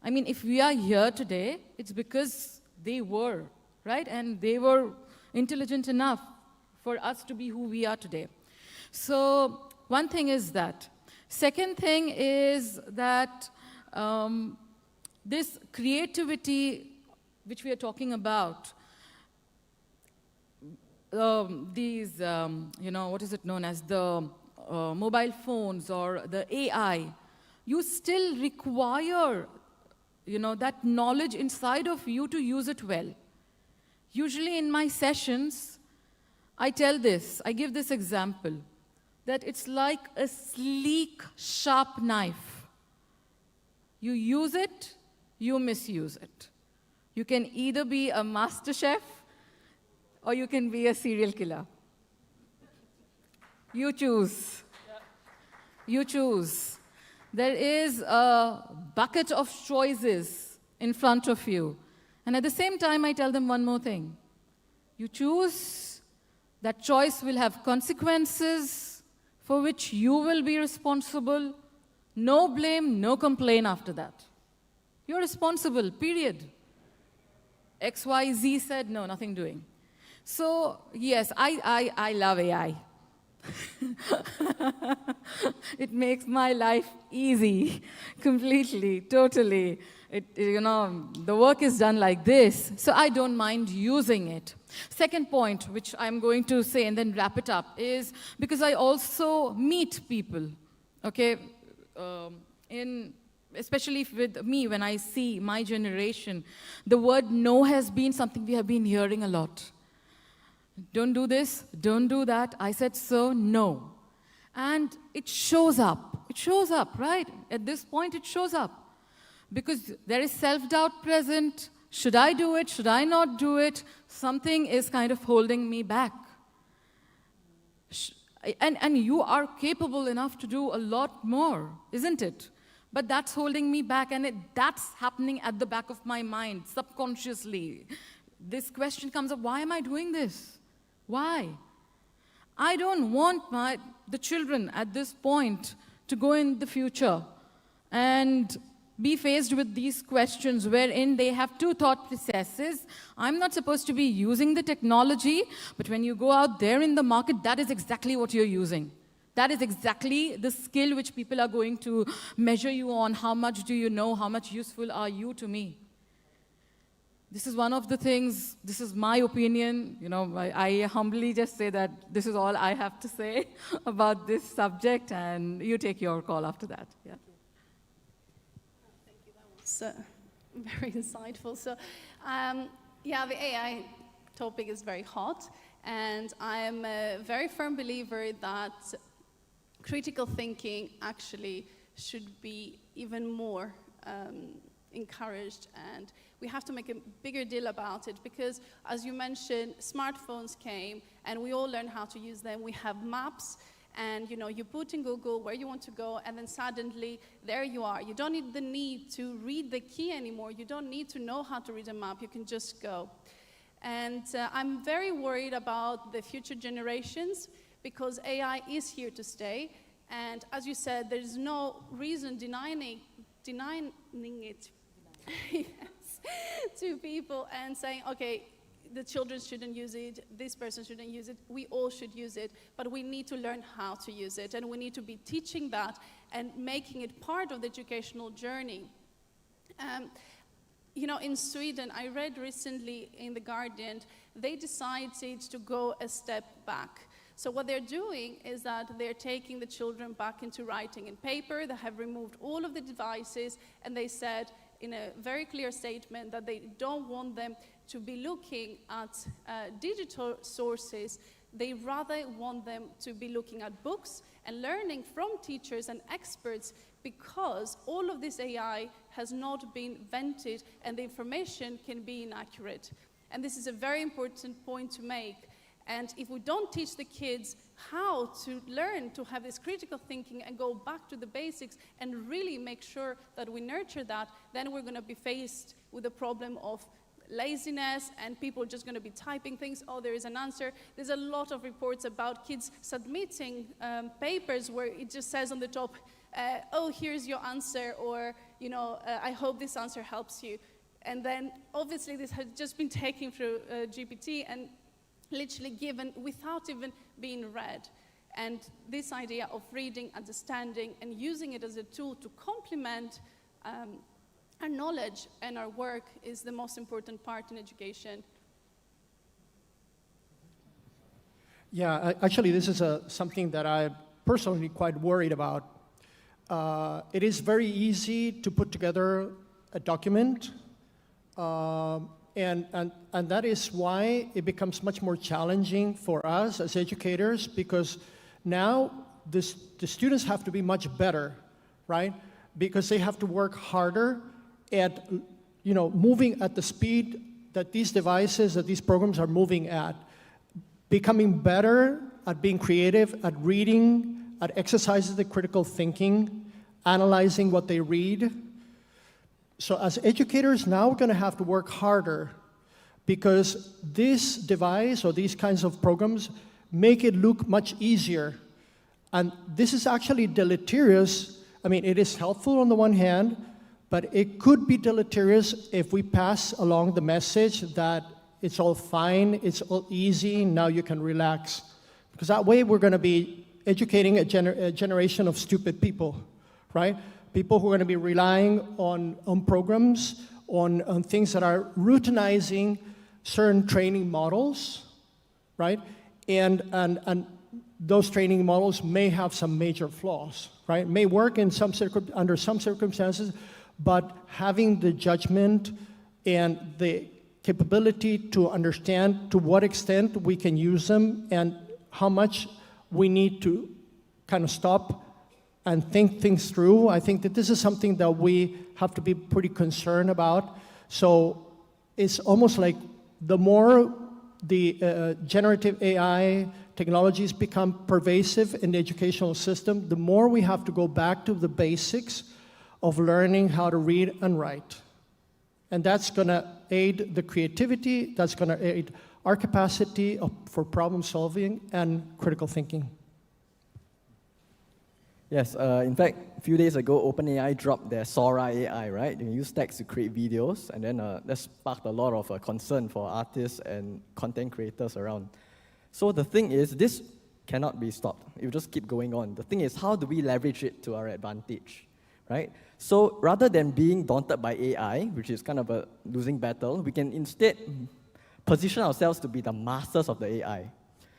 Speaker 14: If we are here today, it's because they were, right? And they were intelligent enough for us to be who we are today. So one thing is that. Second thing is that this creativity which we are talking about, these, what is it known as, the mobile phones or the AI, you still require, that knowledge inside of you to use it well. Usually in my sessions, I give this example, that it's like a sleek, sharp knife. You use it, you misuse it. You can either be a master chef or you can be a serial killer. You choose. You choose. There is a bucket of choices in front of you. And at the same time, I tell them one more thing. You choose, that choice will have consequences for which you will be responsible. No blame, no complaint after that. You're responsible, period. XYZ said, no, nothing doing. So, yes, I love AI. It makes my life easy, completely, totally. The work is done like this, so I don't mind using it. Second point, which I'm going to say and then wrap it up, is because I also meet people, okay? Especially with me, when I see my generation, the word no has been something we have been hearing a lot. Don't do this, don't do that. I said so, no. And it shows up. It shows up, right? At this point, it shows up. Because there is self-doubt present. Should I do it? Should I not do it? Something is kind of holding me back. And you are capable enough to do a lot more, isn't it? But that's holding me back, and that's happening at the back of my mind, subconsciously. This question comes up, why am I doing this? Why? I don't want the children at this point to go in the future and be faced with these questions wherein they have two thought processes. I'm not supposed to be using the technology, but when you go out there in the market, that is exactly what you're using. That is exactly the skill which people are going to measure you on. How much do you know? How much useful are you to me? This is one of the things, this is my opinion. I humbly just say that this is all I have to say about this subject, and you take your call after that. Yeah.
Speaker 15: Thank you. That was very insightful. So, the AI topic is very hot, and I am a very firm believer that critical thinking actually should be even more encouraged, and we have to make a bigger deal about it because, as you mentioned, smartphones came and we all learned how to use them. We have maps, and you put in Google where you want to go, and then suddenly there you are. You don't need the need to read the key anymore. You don't need to know how to read a map. You can just go. And I'm very worried about the future generations because AI is here to stay. And as you said, there's no reason denying it yes, to people and saying, okay, the children shouldn't use it, this person shouldn't use it, we all should use it, but we need to learn how to use it, and we need to be teaching that and making it part of the educational journey. In Sweden, I read recently in The Guardian, they decided to go a step back. So what they're doing is that they're taking the children back into writing in paper. They have removed all of the devices, and they said in a very clear statement that they don't want them to be looking at digital sources. They rather want them to be looking at books and learning from teachers and experts, because all of this AI has not been vetted and the information can be inaccurate. And this is a very important point to make. And if we don't teach the kids how to learn to have this critical thinking and go back to the basics and really make sure that we nurture that, then we're going to be faced with the problem of laziness, and people are just going to be typing things, oh, there is an answer. There's a lot of reports about kids submitting papers where it just says on the top, oh, here's your answer, or, I hope this answer helps you. And then, obviously, this has just been taken through GPT and literally given without even being read. And this idea of reading, understanding, and using it as a tool to complement our knowledge and our work is the most important part in education.
Speaker 16: Yeah, actually, this is something that I'm personally quite worried about. It is very easy to put together a document, and that is why it becomes much more challenging for us as educators, because now the students have to be much better, right? Because they have to work harder at, moving at the speed that these devices, that these programs are moving at, becoming better at being creative, at reading, at exercising the critical thinking, analyzing what they read. So as educators, now we're going to have to work harder, because this device or these kinds of programs make it look much easier. And this is actually deleterious. I mean, it is helpful on the one hand, but it could be deleterious if we pass along the message that it's all fine, it's all easy, now you can relax. Because that way we're going to be educating a generation of stupid people, right? People who are going to be relying on programs, on things that are routinizing certain training models, right? And those training models may have some major flaws, right? May work in under some circumstances, but having the judgment and the capability to understand to what extent we can use them and how much we need to kind of stop and think things through. I think that this is something that we have to be pretty concerned about. So it's almost like the more the generative AI technologies become pervasive in the educational system, the more we have to go back to the basics of learning how to read and write. And that's going to aid the creativity, that's going to aid our capacity for problem solving and critical thinking.
Speaker 17: Yes, in fact, a few days ago, OpenAI dropped their Sora AI, right? You can use text to create videos, and then that sparked a lot of concern for artists and content creators around. So the thing is, this cannot be stopped. It will just keep going on. The thing is, how do we leverage it to our advantage, right? So rather than being daunted by AI, which is kind of a losing battle, we can instead position ourselves to be the masters of the AI.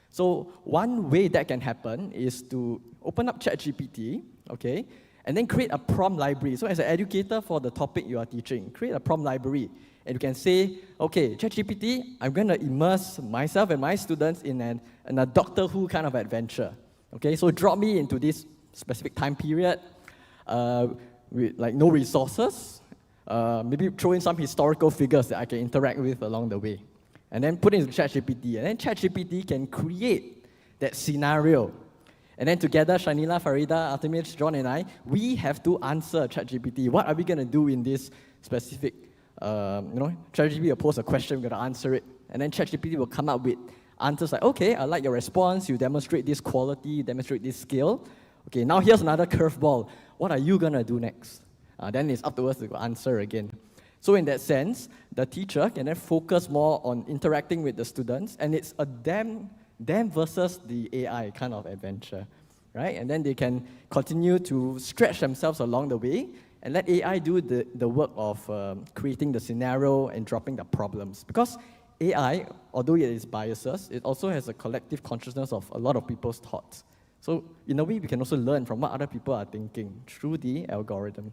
Speaker 17: So one way that can happen is to open up ChatGPT, okay, and then create a prompt library. So as an educator for the topic you are teaching, create a prompt library. And you can say, okay, ChatGPT, I'm going to immerse myself and my students in a Doctor Who kind of adventure. Okay, so drop me into this specific time period with like no resources. Maybe throw in some historical figures that I can interact with along the way. And then put it into ChatGPT. And then ChatGPT can create that scenario. And then together, Shanila, Farida, Artemis, John, and I, we have to answer ChatGPT. What are we going to do in this specific, ChatGPT will pose a question, we're going to answer it. And then ChatGPT will come up with answers like, okay, I like your response, you demonstrate this quality, you demonstrate this skill. Okay, now here's another curveball. What are you going to do next? Then it's up to us to answer again. So in that sense, the teacher can then focus more on interacting with the students, and it's a them versus the AI kind of adventure, right? And then they can continue to stretch themselves along the way and let AI do the work of creating the scenario and dropping the problems. Because AI, although it is biases, it also has a collective consciousness of a lot of people's thoughts. So in a way, we can also learn from what other people are thinking through the algorithm.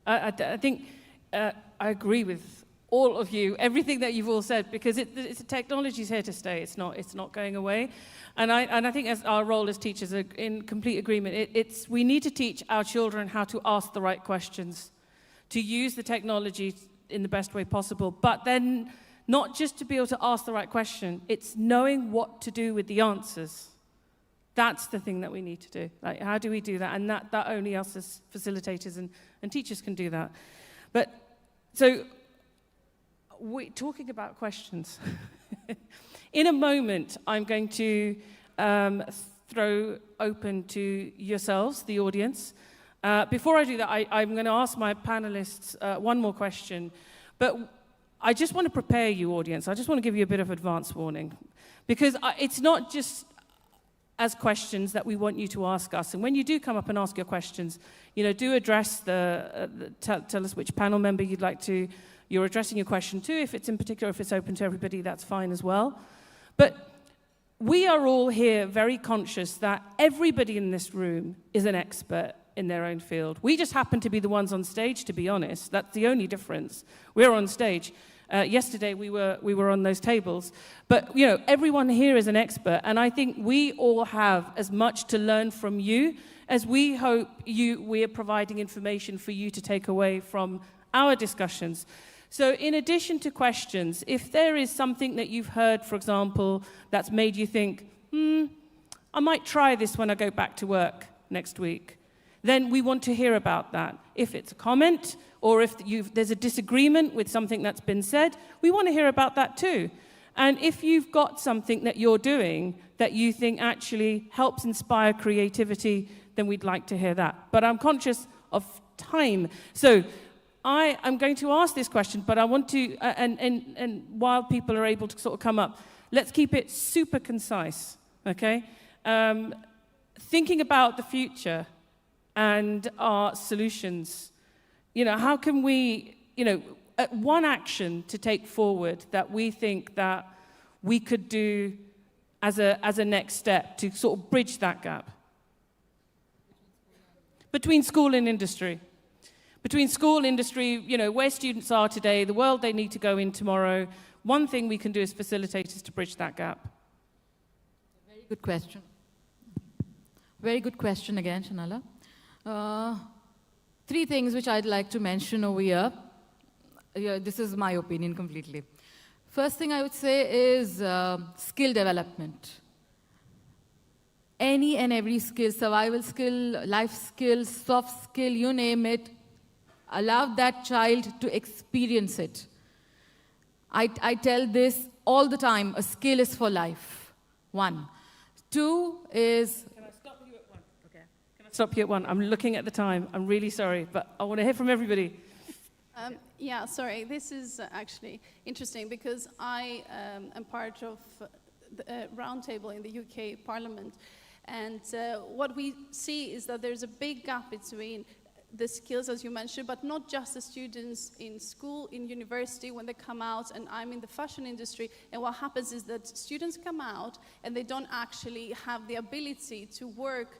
Speaker 13: I think I agree with all of you, everything that you've all said, because technology is here to stay. It's not going away. And I think as our role as teachers are in complete agreement. We need to teach our children how to ask the right questions, to use the technology in the best way possible, but then not just to be able to ask the right question, it's knowing what to do with the answers. That's the thing that we need to do. Like, how do we do that? And that only us as facilitators and teachers can do that. But, so, we're talking about questions. In a moment, I'm going to throw open to yourselves, the audience. Before I do that, I'm going to ask my panelists one more question. But I just want to prepare you, audience. I just want to give you a bit of advance warning. Because it's not just as questions that we want you to ask us. And when you do come up and ask your questions, do address tell us which panel member you're addressing your question to. If it's in particular, if it's open to everybody, that's fine as well. But we are all here very conscious that everybody in this room is an expert in their own field. We just happen to be the ones on stage, to be honest. That's the only difference. We're on stage. Yesterday we were on those tables. But, you know, everyone here is an expert, and I think we all have as much to learn from you as we hope we are providing information for you to take away from our discussions. So in addition to questions, if there is something that you've heard, for example, that's made you think, I might try this when I go back to work next week, then we want to hear about that. If it's a comment, or if there's a disagreement with something that's been said, we want to hear about that too. And if you've got something that you're doing that you think actually helps inspire creativity, then we'd like to hear that. But I'm conscious of time. So I am going to ask this question, but I want to, and while people are able to sort of come up, let's keep it super concise, okay? Thinking about the future and our solutions, you know, how can we, you know, one action to take forward that we think that we could do as a next step to sort of bridge that gap between school and industry. Between school, industry, you know, where students are today, the world they need to go in tomorrow, one thing we can do as facilitators to bridge that gap.
Speaker 14: Very good question. Very good question again, Shanala. 3 things which I'd like to mention over here. This is my opinion completely. First thing I would say is skill development. Any and every skill, survival skill, life skill, soft skill, you name it, allow that child to experience it. I tell this all the time, a skill is for life, 1. 2 is...
Speaker 13: Can I stop you at 1? Okay. Can I stop you at 1? I'm looking at the time. I'm really sorry, but I want to hear from everybody.
Speaker 15: Yeah, sorry. This is actually interesting because I am part of the roundtable in the UK Parliament. And what we see is that there's a big gap between the skills, as you mentioned, but not just the students in school, in university, when they come out, and I'm in the fashion industry, and what happens is that students come out and they don't actually have the ability to work.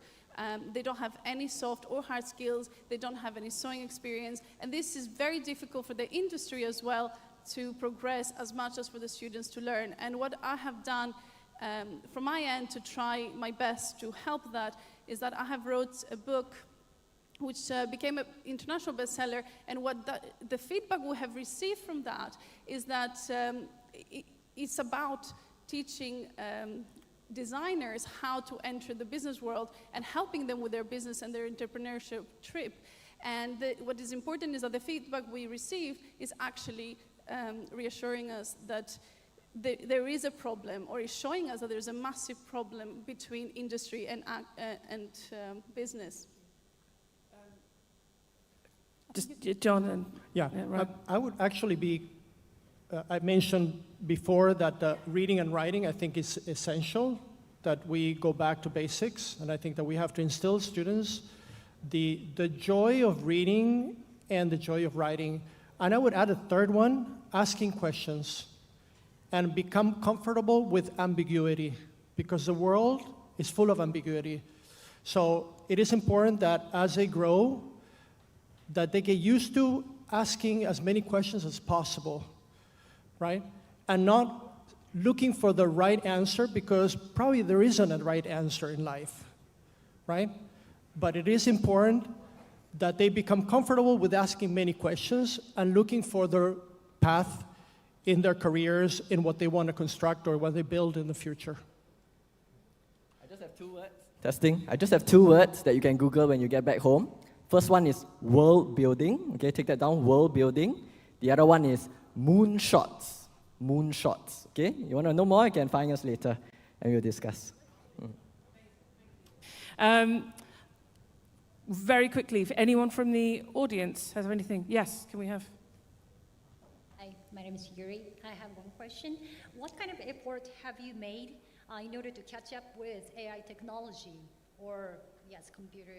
Speaker 15: They don't have any soft or hard skills, they don't have any sewing experience, and this is very difficult for the industry as well to progress as much as for the students to learn. And what I have done from my end to try my best to help that is that I have wrote a book which became an international bestseller, and what the feedback we have received from that is that it's about teaching designers how to enter the business world and helping them with their business and their entrepreneurship trip. And what is important is that the feedback we receive is actually reassuring us that there is a problem, or is showing us that there's a massive problem between industry and business.
Speaker 13: Just John and...
Speaker 16: Yeah,
Speaker 13: right.
Speaker 16: I would actually be, I mentioned before that reading and writing I think is essential, that we go back to basics, and I think that we have to instill students the joy of reading and the joy of writing. And I would add a third one, asking questions, and become comfortable with ambiguity, because the world is full of ambiguity. So it is important that as they grow, that they get used to asking as many questions as possible, right? And not looking for the right answer, because probably there isn't a right answer in life, right? But it is important that they become comfortable with asking many questions and looking for their path in their careers, in what they want to construct or what they build in the future.
Speaker 17: I just have 2 words. Testing. I just have 2 words that you can Google when you get back home. First one is world building. Okay, take that down, world building. The other one is moonshots. Moonshots. Okay, you want to know more? You can find us later and we'll discuss.
Speaker 13: Very quickly, if anyone from the audience has anything. Yes, can we have?
Speaker 18: Hi, my name is Yuri. I have one question. What kind of effort have you made in order to catch up with AI technology, or yes, computer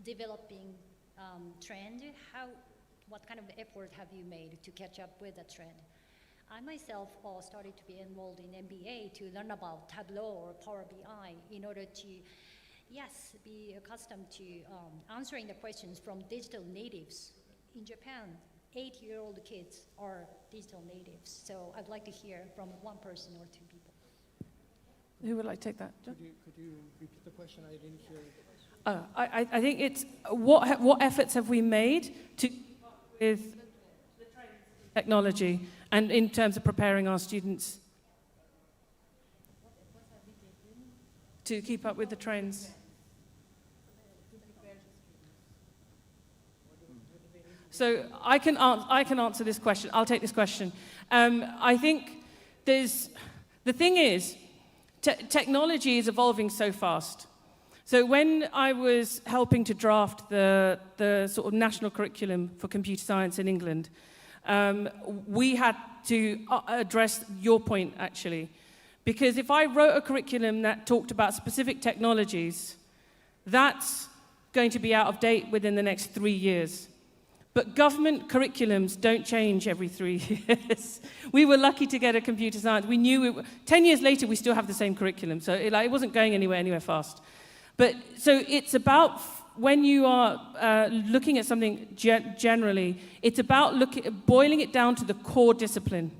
Speaker 18: developing trend? What kind of effort have you made to catch up with the trend? I myself started to be enrolled in MBA to learn about Tableau or Power BI in order to, yes, be accustomed to answering the questions from digital natives. In Japan, 8-year-old kids are digital natives. So I'd like to hear from one person or two people.
Speaker 13: Who would like to take that?
Speaker 16: Could you repeat the question? I didn't hear it.
Speaker 13: I think it's what efforts have we made to with technology and in terms of preparing our students to keep up with the trends? So I can answer this question. I'll take this question. I think the thing is, technology is evolving so fast. So when I was helping to draft the sort of national curriculum for computer science in England, we had to address your point, actually. Because if I wrote a curriculum that talked about specific technologies, that's going to be out of date within the next 3 years. But government curriculums don't change every 3 years. We were lucky to get a computer science. We knew 10 years later, we still have the same curriculum. So it wasn't going anywhere fast. But so it's about, when you are looking at something generally, it's about boiling it down to the core discipline.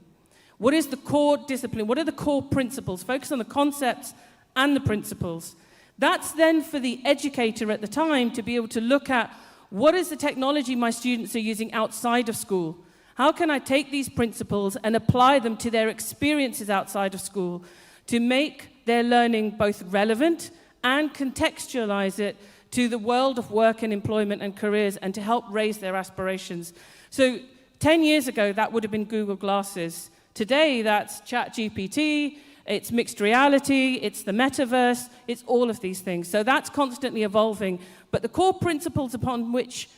Speaker 13: What is the core discipline? What are the core principles? Focus on the concepts and the principles. That's then for the educator at the time to be able to look at, what is the technology my students are using outside of school? How can I take these principles and apply them to their experiences outside of school to make their learning both relevant and contextualize it to the world of work and employment and careers, and to help raise their aspirations? So 10 years ago, that would have been Google Glasses. Today, that's ChatGPT, it's mixed reality, it's the metaverse, it's all of these things. So that's constantly evolving. But the core principles upon which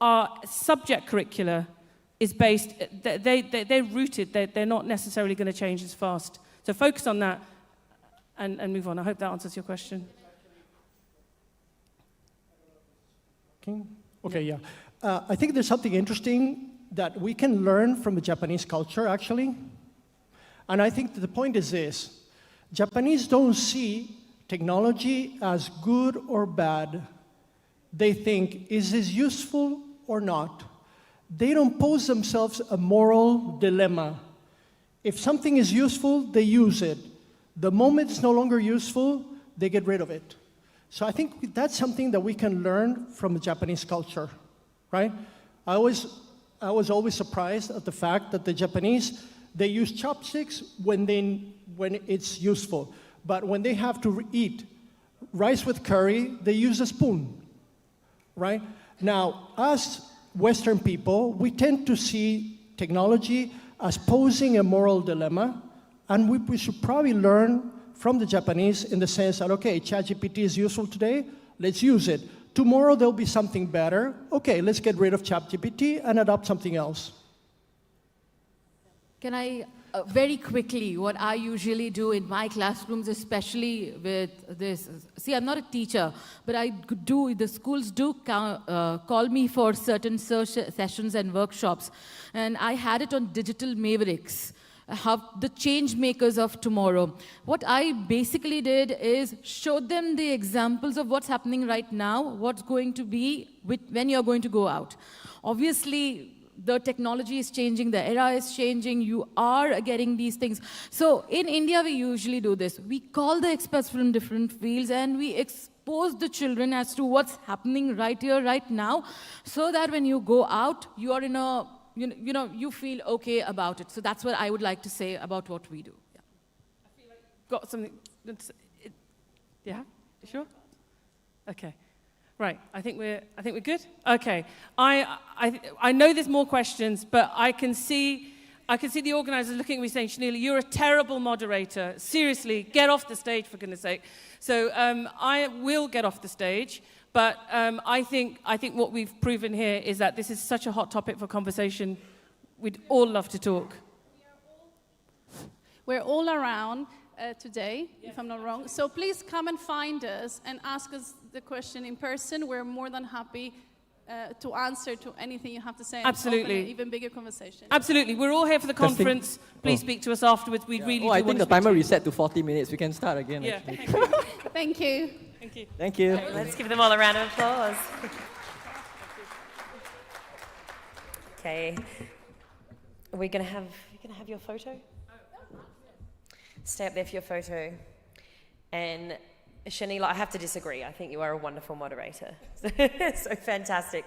Speaker 13: our subject curricula is based, they're rooted, they're not necessarily going to change as fast. So focus on that and move on. I hope that answers your question.
Speaker 16: Okay, yeah. I think there's something interesting that we can learn from the Japanese culture, actually. And I think that the point is this: Japanese don't see technology as good or bad. They think, is this useful or not? They don't pose themselves a moral dilemma. If something is useful, they use it. The moment it's no longer useful, they get rid of it. So I think that's something that we can learn from the Japanese culture, right? I was always surprised at the fact that the Japanese, they use chopsticks when it's useful. But when they have to eat rice with curry, they use a spoon, right? Now, us Western people, we tend to see technology as posing a moral dilemma, and we should probably learn from the Japanese in the sense that, okay, ChatGPT is useful today, let's use it. Tomorrow there'll be something better. Okay, let's get rid of ChatGPT and adopt something else.
Speaker 14: Can I, very quickly, what I usually do in my classrooms, especially with this, see, I'm not a teacher, but the schools do call me for certain sessions and workshops, and I had it on digital mavericks, how the change makers of tomorrow. What I basically did is show them the examples of what's happening right now, what's going to be when you're going to go out. Obviously, the technology is changing, the era is changing, you are getting these things. So in India, we usually do this. We call the experts from different fields and we expose the children as to what's happening right here, right now, so that when you go out, you are in a you feel okay about it. So that's what I would like to say about what we do. Yeah.
Speaker 13: I feel like you've got something. Yeah, sure. Okay, right. I think we're good. Okay. I know there's more questions, but I can see the organisers looking at me saying, Shanila, you're a terrible moderator. Seriously, get off the stage for goodness sake. So I will get off the stage. But I think what we've proven here is that this is such a hot topic for conversation. We'd all love to talk.
Speaker 15: We're all around today, if I'm not wrong. So please come and find us and ask us the question in person. We're more than happy to answer to anything you have to say.
Speaker 13: Absolutely.
Speaker 15: And open an even bigger conversation.
Speaker 13: Absolutely. We're all here for the
Speaker 17: Testing.
Speaker 13: conference. Please speak to us afterwards. We really do
Speaker 17: I
Speaker 13: want
Speaker 17: think
Speaker 13: to
Speaker 17: the
Speaker 13: speak
Speaker 17: timer
Speaker 13: to you.
Speaker 17: reset to 40 minutes. We can start again.
Speaker 13: Yeah.
Speaker 17: Actually.
Speaker 15: Thank you.
Speaker 13: Thank you.
Speaker 17: Thank you.
Speaker 1: Let's give them all a round of applause. Okay. You're gonna have your photo? Stay up there for your photo. And Shanila, I have to disagree. I think you are a wonderful moderator. So fantastic.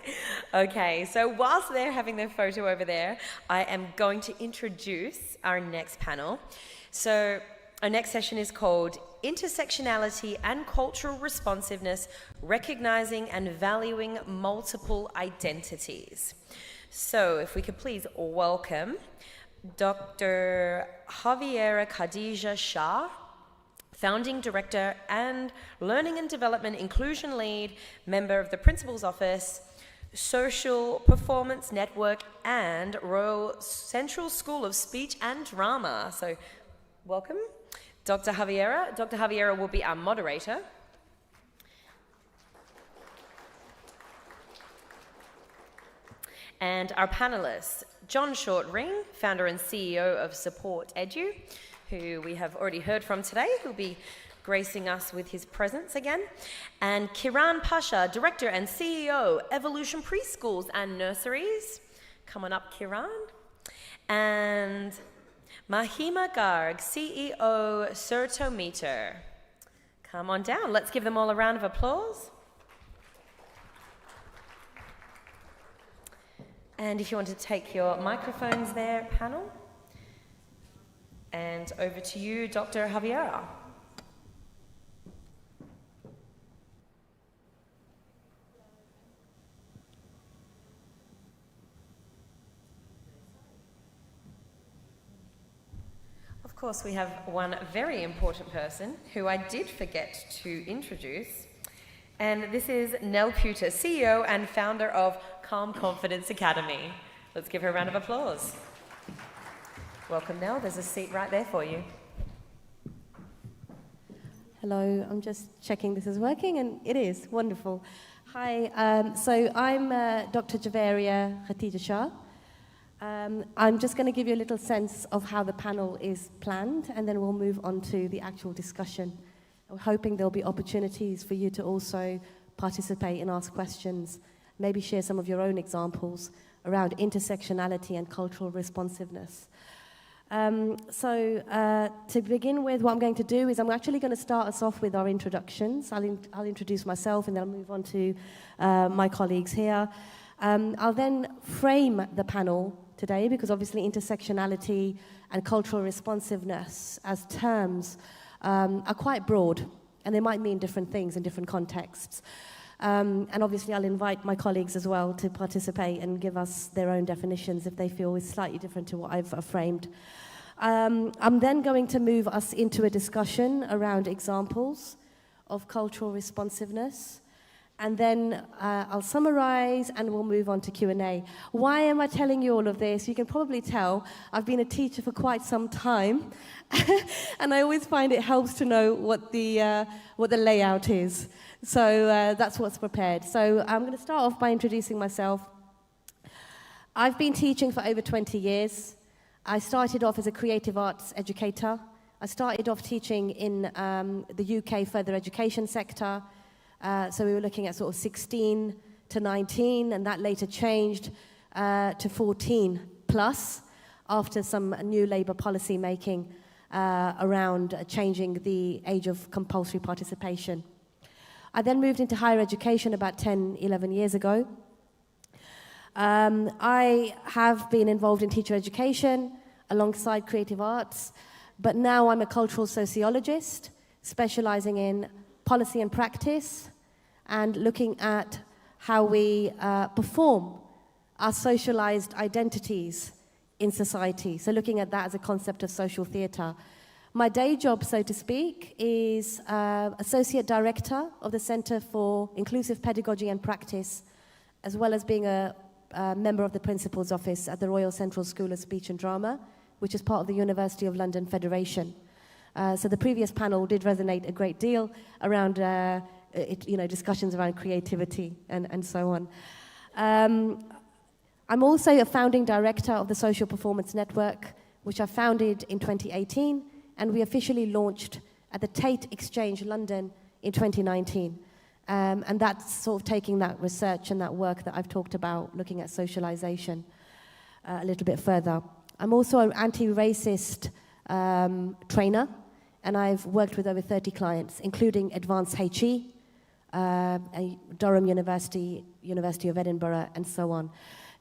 Speaker 1: Okay, so whilst they're having their photo over there, I am going to introduce our next panel. So our next session is called Intersectionality and Cultural Responsiveness, Recognizing and Valuing Multiple Identities. So if we could please welcome Dr. Javiera Khadija Shah, Founding Director and Learning and Development Inclusion Lead, member of the Principal's Office, Social Performance Network, and Royal Central School of Speech and Drama. So welcome, Dr. Javiera. Dr. Javiera will be our moderator. And our panelists, John Shortring, founder and CEO of Support Edu, who we have already heard from today, who'll be gracing us with his presence again, and Kiran Pasha, Director and CEO, Evolution Preschools and Nurseries. Come on up, Kiran. And Mahima Garg, CEO, Certometer. Come on down. Let's give them all a round of applause. And if you want to take your microphones there, panel. And over to you, Dr. Javiera. Of course, we have one very important person who I did forget to introduce. And this is Nell Puter, CEO and founder of Calm Confidence Academy. Let's give her a round of applause. Welcome, Nell. There's a seat right there for you.
Speaker 19: Hello, I'm just checking this is working, and it is. Wonderful. Hi, so I'm Dr. Javeria Khadija Shah. I'm just going to give you a little sense of how the panel is planned, and then we'll move on to the actual discussion. We're hoping there'll be opportunities for you to also participate and ask questions, maybe share some of your own examples around intersectionality and cultural responsiveness. To begin with, what I'm going to do is I'm actually going to start us off with our introductions. I'll introduce myself, and then I'll move on to my colleagues here. I'll then frame the panel today, because obviously intersectionality and cultural responsiveness as terms are quite broad, and they might mean different things in different contexts. And obviously I'll invite my colleagues as well to participate and give us their own definitions if they feel is slightly different to what I've framed. I'm then going to move us into a discussion around examples of cultural responsiveness. And then I'll summarize and we'll move on to Q&A. Why am I telling you all of this? You can probably tell I've been a teacher for quite some time. And I always find it helps to know what the layout is. So that's what's prepared. So I'm going to start off by introducing myself. I've been teaching for over 20 years. I started off as a creative arts educator. I started off teaching in the UK further education sector. So we were looking at sort of 16 to 19, and that later changed to 14 plus after some new Labour policy making around changing the age of compulsory participation. I then moved into higher education about 10, 11 years ago. I have been involved in teacher education alongside creative arts, but now I'm a cultural sociologist specializing in policy and practice, and looking at how we perform our socialized identities in society. So looking at that as a concept of social theatre. My day job, so to speak, is Associate Director of the Centre for Inclusive Pedagogy and Practice, as well as being a member of the Principal's Office at the Royal Central School of Speech and Drama, which is part of the University of London Federation. So the previous panel did resonate a great deal around discussions around creativity and so on. I'm also a founding director of the Social Performance Network, which I founded in 2018, and we officially launched at the Tate Exchange, London, in 2019. And that's sort of taking that research and that work that I've talked about, looking at socialization a little bit further. I'm also an anti-racist trainer, and I've worked with over 30 clients, including Advanced HE, Durham University, University of Edinburgh, and so on.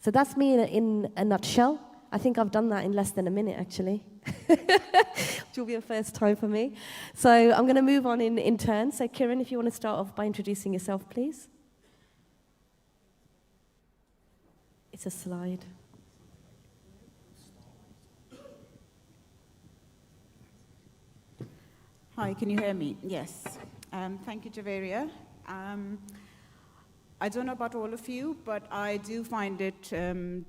Speaker 19: So that's me in a nutshell. I think I've done that in less than a minute, actually, which will be a first time for me. So I'm going to move on in turn. So Kiran, if you want to start off by introducing yourself, please. It's a slide.
Speaker 20: Hi, can you hear me? Yes. Thank you, Javeria. I don't know about all of you, but I do find it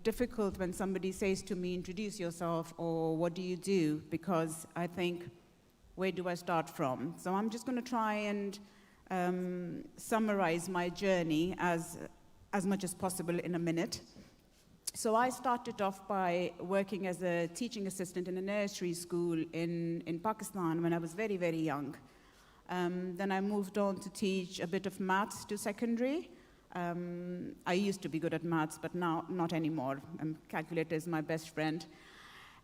Speaker 20: difficult when somebody says to me, introduce yourself, or what do you do? Because I think, where do I start from? So I'm just going to try and summarize my journey as much as possible in a minute. So I started off by working as a teaching assistant in a nursery school in Pakistan when I was very, very young. Then I moved on to teach a bit of maths to secondary. I used to be good at maths, but now not anymore. Calculator is my best friend.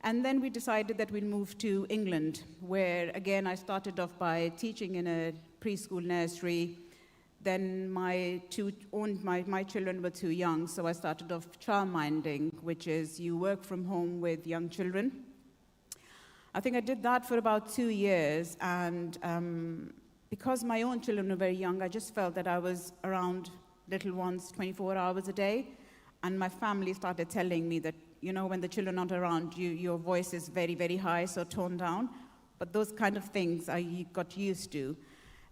Speaker 20: And then we decided that we'd move to England, where again I started off by teaching in a preschool nursery. Then my children were too young, so I started off childminding, which is you work from home with young children. I think I did that for about 2 years, and because my own children were very young, I just felt that I was around little ones 24 hours a day, and my family started telling me that, you know, when the children aren't around, your voice is very, very high, so tone down. But those kind of things I got used to.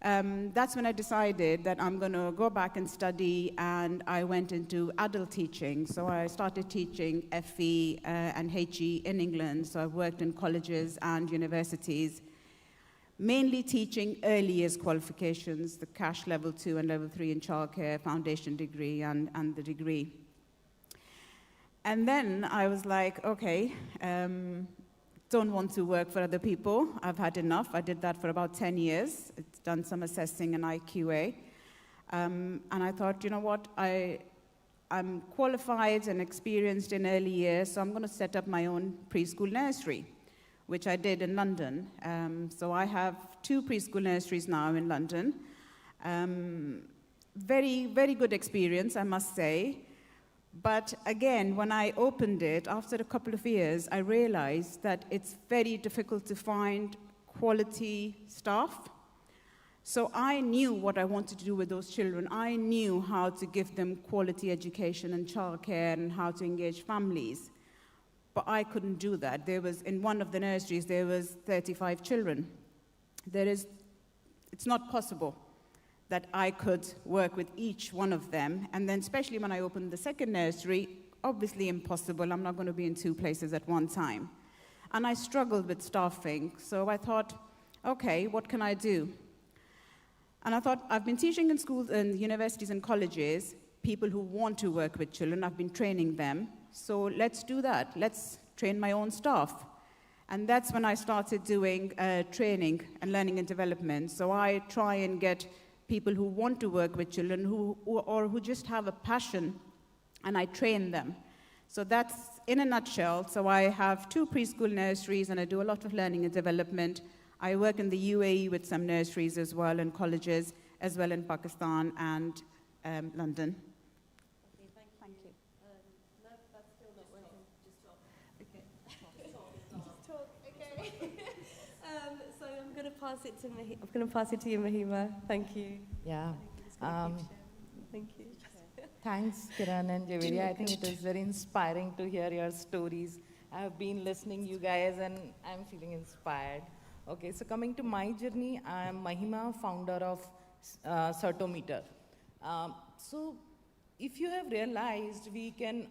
Speaker 20: That's when I decided that I'm going to go back and study, and I went into adult teaching. So I started teaching FE and HE in England. So I worked in colleges and universities, mainly teaching early years qualifications, the cash level 2 and level 3 in childcare, foundation degree, and the degree. And then I was like, okay, don't want to work for other people. I've had enough. I did that for about 10 years. It's done some assessing and IQA. And I thought, you know what, I'm qualified and experienced in early years, so I'm going to set up my own preschool nursery, which I did in London. So I have 2 preschool nurseries now in London. Very, very good experience, I must say. But again, when I opened it, after a couple of years, I realized that it's very difficult to find quality staff. So I knew what I wanted to do with those children. I knew how to give them quality education and childcare and how to engage families. But I couldn't do that. In one of the nurseries, there was 35 children. It's not possible that I could work with each one of them. And then especially when I opened the second nursery, obviously impossible. I'm not going to be in 2 places at one time. And I struggled with staffing. So I thought, okay, what can I do? And I thought, I've been teaching in schools and universities and colleges, people who want to work with children. I've been training them. So let's do that. Let's train my own staff. And that's when I started doing training and learning and development. So I try and get people who want to work with children or who just have a passion, and I train them. So that's in a nutshell. So I have 2 preschool nurseries, and I do a lot of learning and development. I work in the UAE with some nurseries as well, and colleges, as well in Pakistan and London.
Speaker 19: Okay, thank you. No, that's still not working. Just talk. Okay. Talk. Okay. So I'm going to pass it to you, Mahima. Thank you.
Speaker 21: Yeah.
Speaker 19: Thank you.
Speaker 21: Thanks, Kiran and Javeria. I think it is very inspiring to hear your stories. I have been listening you guys, and I'm feeling inspired. Okay, so coming to my journey, I am Mahima, founder of Certometer. So if you have realized, we can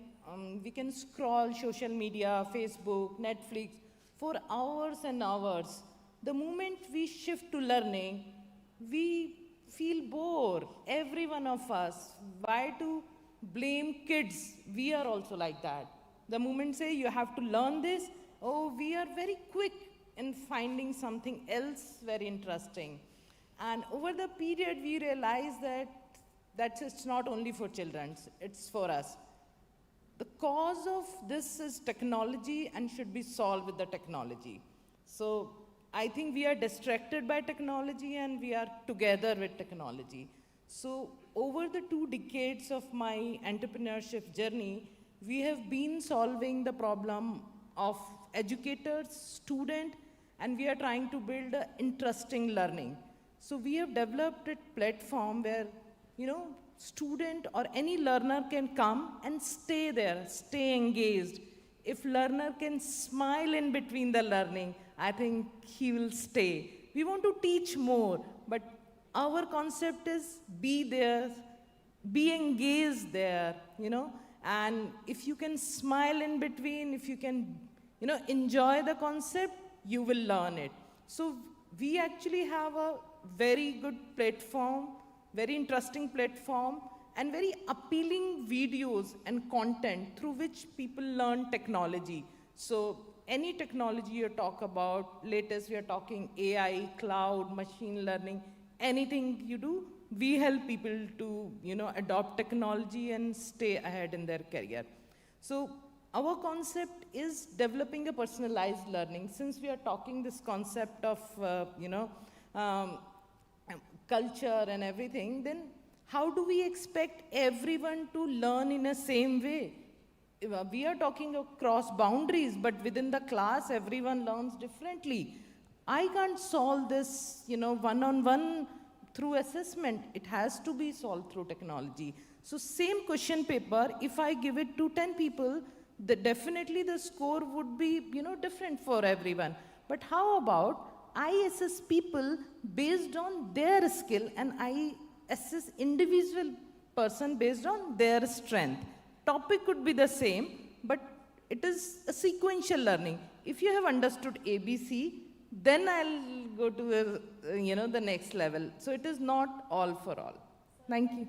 Speaker 21: scroll social media, Facebook, Netflix for hours and hours. The moment we shift to learning, we feel bored, every one of us. Why to blame kids. We are also like that. The moment say you have to learn this, oh, we are very quick in finding something else very interesting. And over the period, we realize that it's not only for children, it's for us. The cause of this is technology and should be solved with the technology. So I think we are distracted by technology and we are together with technology. So over the 2 decades of my entrepreneurship journey, we have been solving the problem of educators, student, and we are trying to build an interesting learning. So we have developed a platform where, student or any learner can come and stay there, stay engaged. If learner can smile in between the learning, I think he will stay. We want to teach more, but our concept is be there, be engaged there, and if you can smile in between, if you can, enjoy the concept, you will learn it. So we actually have a very good platform, very interesting platform, and very appealing videos and content through which people learn technology. So any technology you talk about, latest we are talking AI, cloud, machine learning, anything you do, we help people to, adopt technology and stay ahead in their career. So our concept is developing a personalized learning. Since we are talking this concept of, culture and everything, then how do we expect everyone to learn in the same way? We are talking across boundaries, but within the class, everyone learns differently. I can't solve this, one-on-one through assessment. It has to be solved through technology. So same question paper, if I give it to 10 people, definitely the score would be, different for everyone. But how about I assess people based on their skill and I assess individual person based on their strength. Topic could be the same, but it is a sequential learning. If you have understood ABC, then I'll go to the next level. So it is not all for all. Thank you.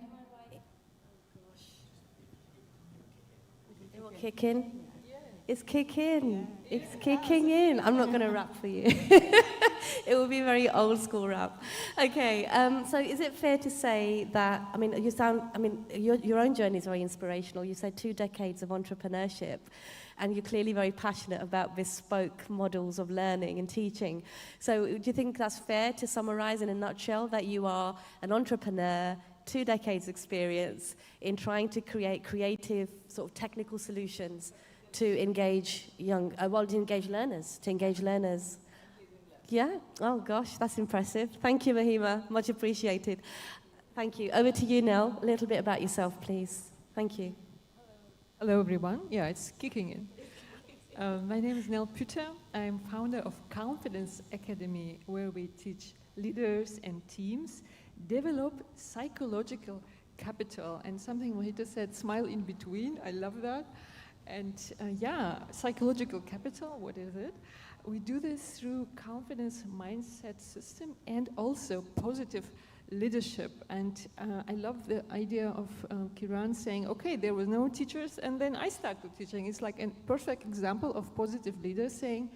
Speaker 19: It will kick in. It's kicking. It's kicking in. I'm not going to rap for you. It will be very old school rap. Okay, so is it fair to say that, your own journey is very inspirational. You said 2 decades of entrepreneurship, and you're clearly very passionate about bespoke models of learning and teaching. So do you think that's fair to summarize in a nutshell that you are an entrepreneur, 2 decades experience in trying to create creative sort of technical solutions to engage engage learners? Yeah? Oh gosh, that's impressive. Thank you, Mahima. Much appreciated. Thank you. Over to you, Nell. A little bit about yourself, please. Thank you.
Speaker 6: Hello, everyone. Yeah, it's kicking in. My name is Nell Putter. I'm founder of Confidence Academy, where we teach leaders and teams develop psychological capital. And something Mohita said, smile in between. I love that. And psychological capital, what is it? We do this through confidence mindset system and also positive leadership. And I love the idea of Kiran saying, okay, there were no teachers, and then I started teaching. It's like a perfect example of positive leaders saying,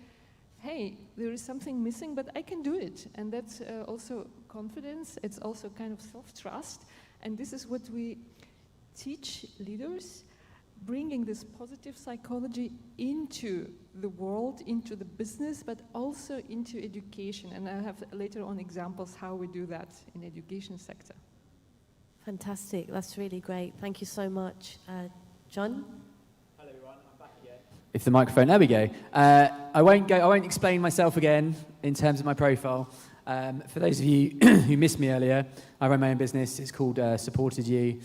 Speaker 6: hey, there is something missing, but I can do it. And that's also confidence. It's also kind of self-trust. And this is what we teach leaders, bringing this positive psychology into the world, into the business, but also into education. And I have later on examples how we do that in the education sector.
Speaker 19: Fantastic. That's really great. Thank you so much. John?
Speaker 5: Hello, everyone. I'm back again. If the microphone, there we go. I won't explain myself again in terms of my profile. For those of you who missed me earlier, I run my own business. It's called Supported You.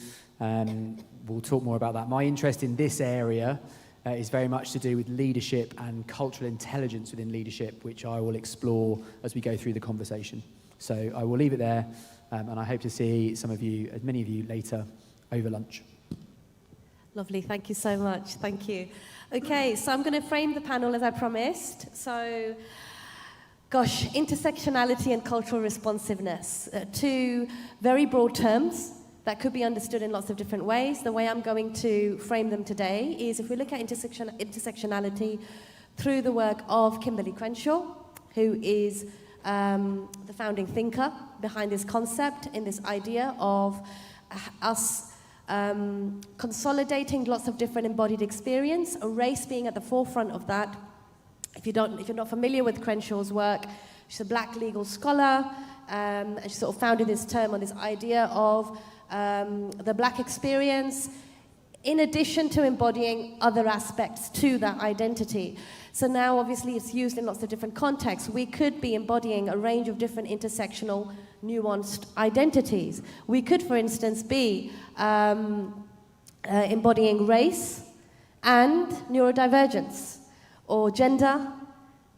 Speaker 5: We'll talk more about that. My interest in this area is very much to do with leadership and cultural intelligence within leadership, which I will explore as we go through the conversation. So I will leave it there, and I hope to see some of you, as many of you, later over lunch.
Speaker 19: Lovely. Thank you so much. Thank you. Okay, so I'm going to frame the panel as I promised. So, gosh, intersectionality and cultural responsiveness. 2 very broad terms, that could be understood in lots of different ways. The way I'm going to frame them today is if we look at intersectionality through the work of Kimberly Crenshaw, who is the founding thinker behind this concept, in this idea of us consolidating lots of different embodied experience, a race being at the forefront of that. If you're not familiar with Crenshaw's work, she's a black legal scholar, and she sort of founded this term on this idea of the black experience, in addition to embodying other aspects to that identity. So now, obviously, it's used in lots of different contexts. We could be embodying a range of different intersectional, nuanced identities. We could, for instance, be embodying race and neurodivergence, or gender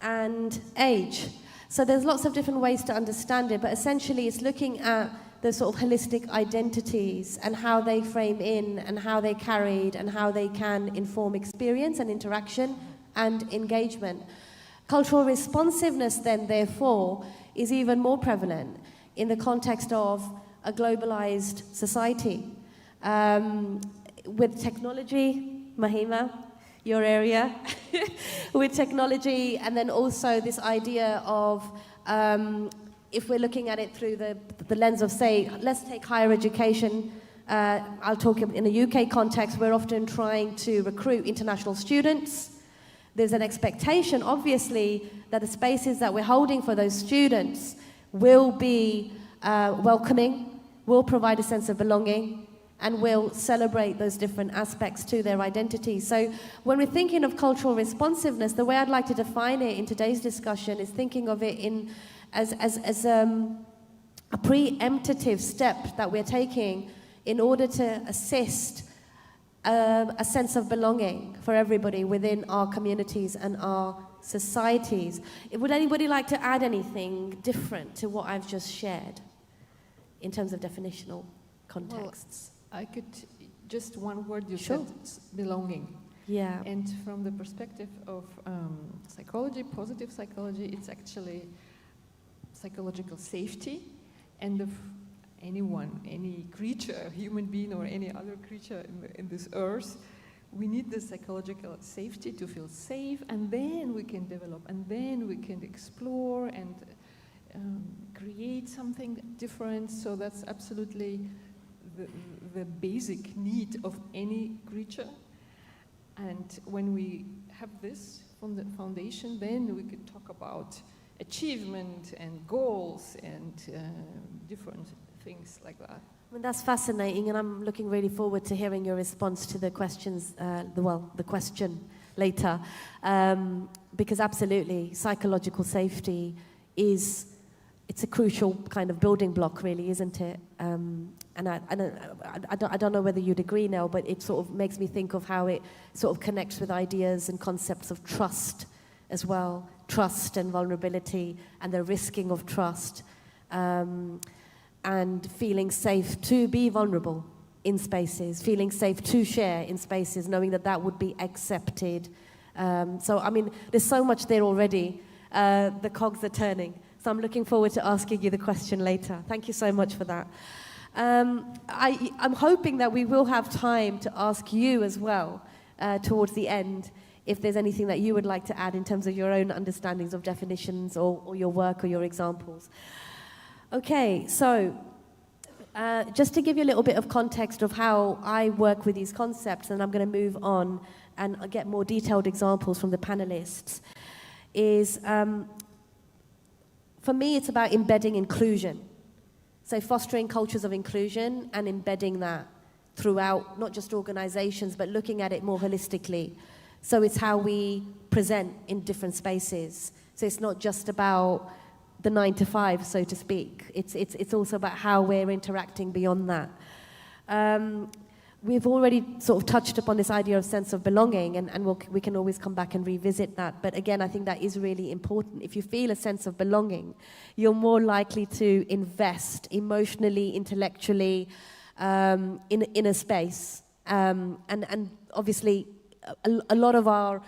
Speaker 19: and age. So there's lots of different ways to understand it, but essentially it's looking at the sort of holistic identities and how they frame in and how they carried and how they can inform experience and interaction and engagement. Cultural responsiveness then, therefore, is even more prevalent in the context of a globalized society. With technology, Mahima, your area, with technology, and then also this idea of if we're looking at it through the lens of, say, let's take higher education. I'll talk in a UK context, we're often trying to recruit international students. There's an expectation, obviously, that the spaces that we're holding for those students will be welcoming, will provide a sense of belonging, and will celebrate those different aspects to their identity. So when we're thinking of cultural responsiveness, the way I'd like to define it in today's discussion is thinking of it as a preemptive step that we're taking in order to assist a sense of belonging for everybody within our communities and our societies. Would anybody like to add anything different to what I've just shared in terms of definitional contexts?
Speaker 6: Well, I could, just one word you
Speaker 19: Sure.
Speaker 6: said, belonging.
Speaker 19: Yeah.
Speaker 6: And from the perspective of psychology, positive psychology, it's actually psychological safety, and anyone, any creature, human being or any other creature in this earth, we need the psychological safety to feel safe, and then we can develop, and then we can explore and create something different. So that's absolutely the basic need of any creature. And when we have this from the foundation, then we could talk about achievement and goals and different things like that.
Speaker 19: I mean, that's fascinating, and I'm looking really forward to hearing your response to the questions, the question later, because absolutely, psychological safety it's a crucial kind of building block, really, isn't it? And I don't know whether you'd agree, Nell, but it sort of makes me think of how it sort of connects with ideas and concepts of trust as well, trust and vulnerability and the risking of trust, and feeling safe to be vulnerable in spaces, feeling safe to share in spaces, knowing that that would be accepted. So, I mean, there's so much there already. The cogs are turning. So I'm looking forward to asking you the question later. Thank you so much for that. I'm hoping that we will have time to ask you as well towards the end if there's anything that you would like to add in terms of your own understandings of definitions or your work or your examples. Okay, so just to give you a little bit of context of how I work with these concepts, and I'm going to move on and get more detailed examples from the panelists, is for me it's about embedding inclusion. So fostering cultures of inclusion and embedding that throughout not just organizations, but looking at it more holistically. So it's how we present in different spaces. So it's not just about the 9 to 5, so to speak. It's also about how we're interacting beyond that. We've already sort of touched upon this idea of sense of belonging, and we can always come back and revisit that. But again, I think that is really important. If you feel a sense of belonging, you're more likely to invest emotionally, intellectually in a space. And obviously, a lot of our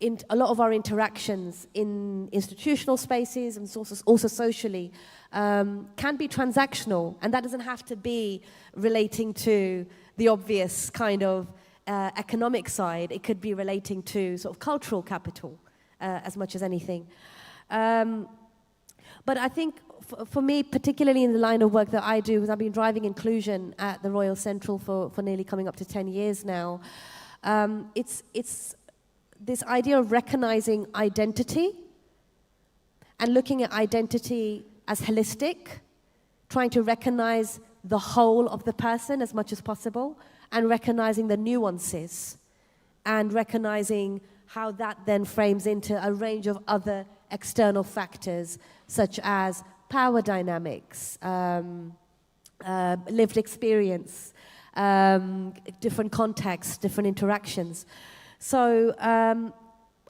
Speaker 19: a lot of our interactions in institutional spaces and also socially can be transactional, and that doesn't have to be relating to the obvious kind of economic side. It could be relating to sort of cultural capital as much as anything. But I think for me, particularly in the line of work that I do, because I've been driving inclusion at the Royal Central for nearly coming up to 10 years now, it's this idea of recognizing identity and looking at identity as holistic, trying to recognize the whole of the person as much as possible, and recognizing the nuances, and recognizing how that then frames into a range of other external factors, such as power dynamics, lived experience, different contexts, different interactions. So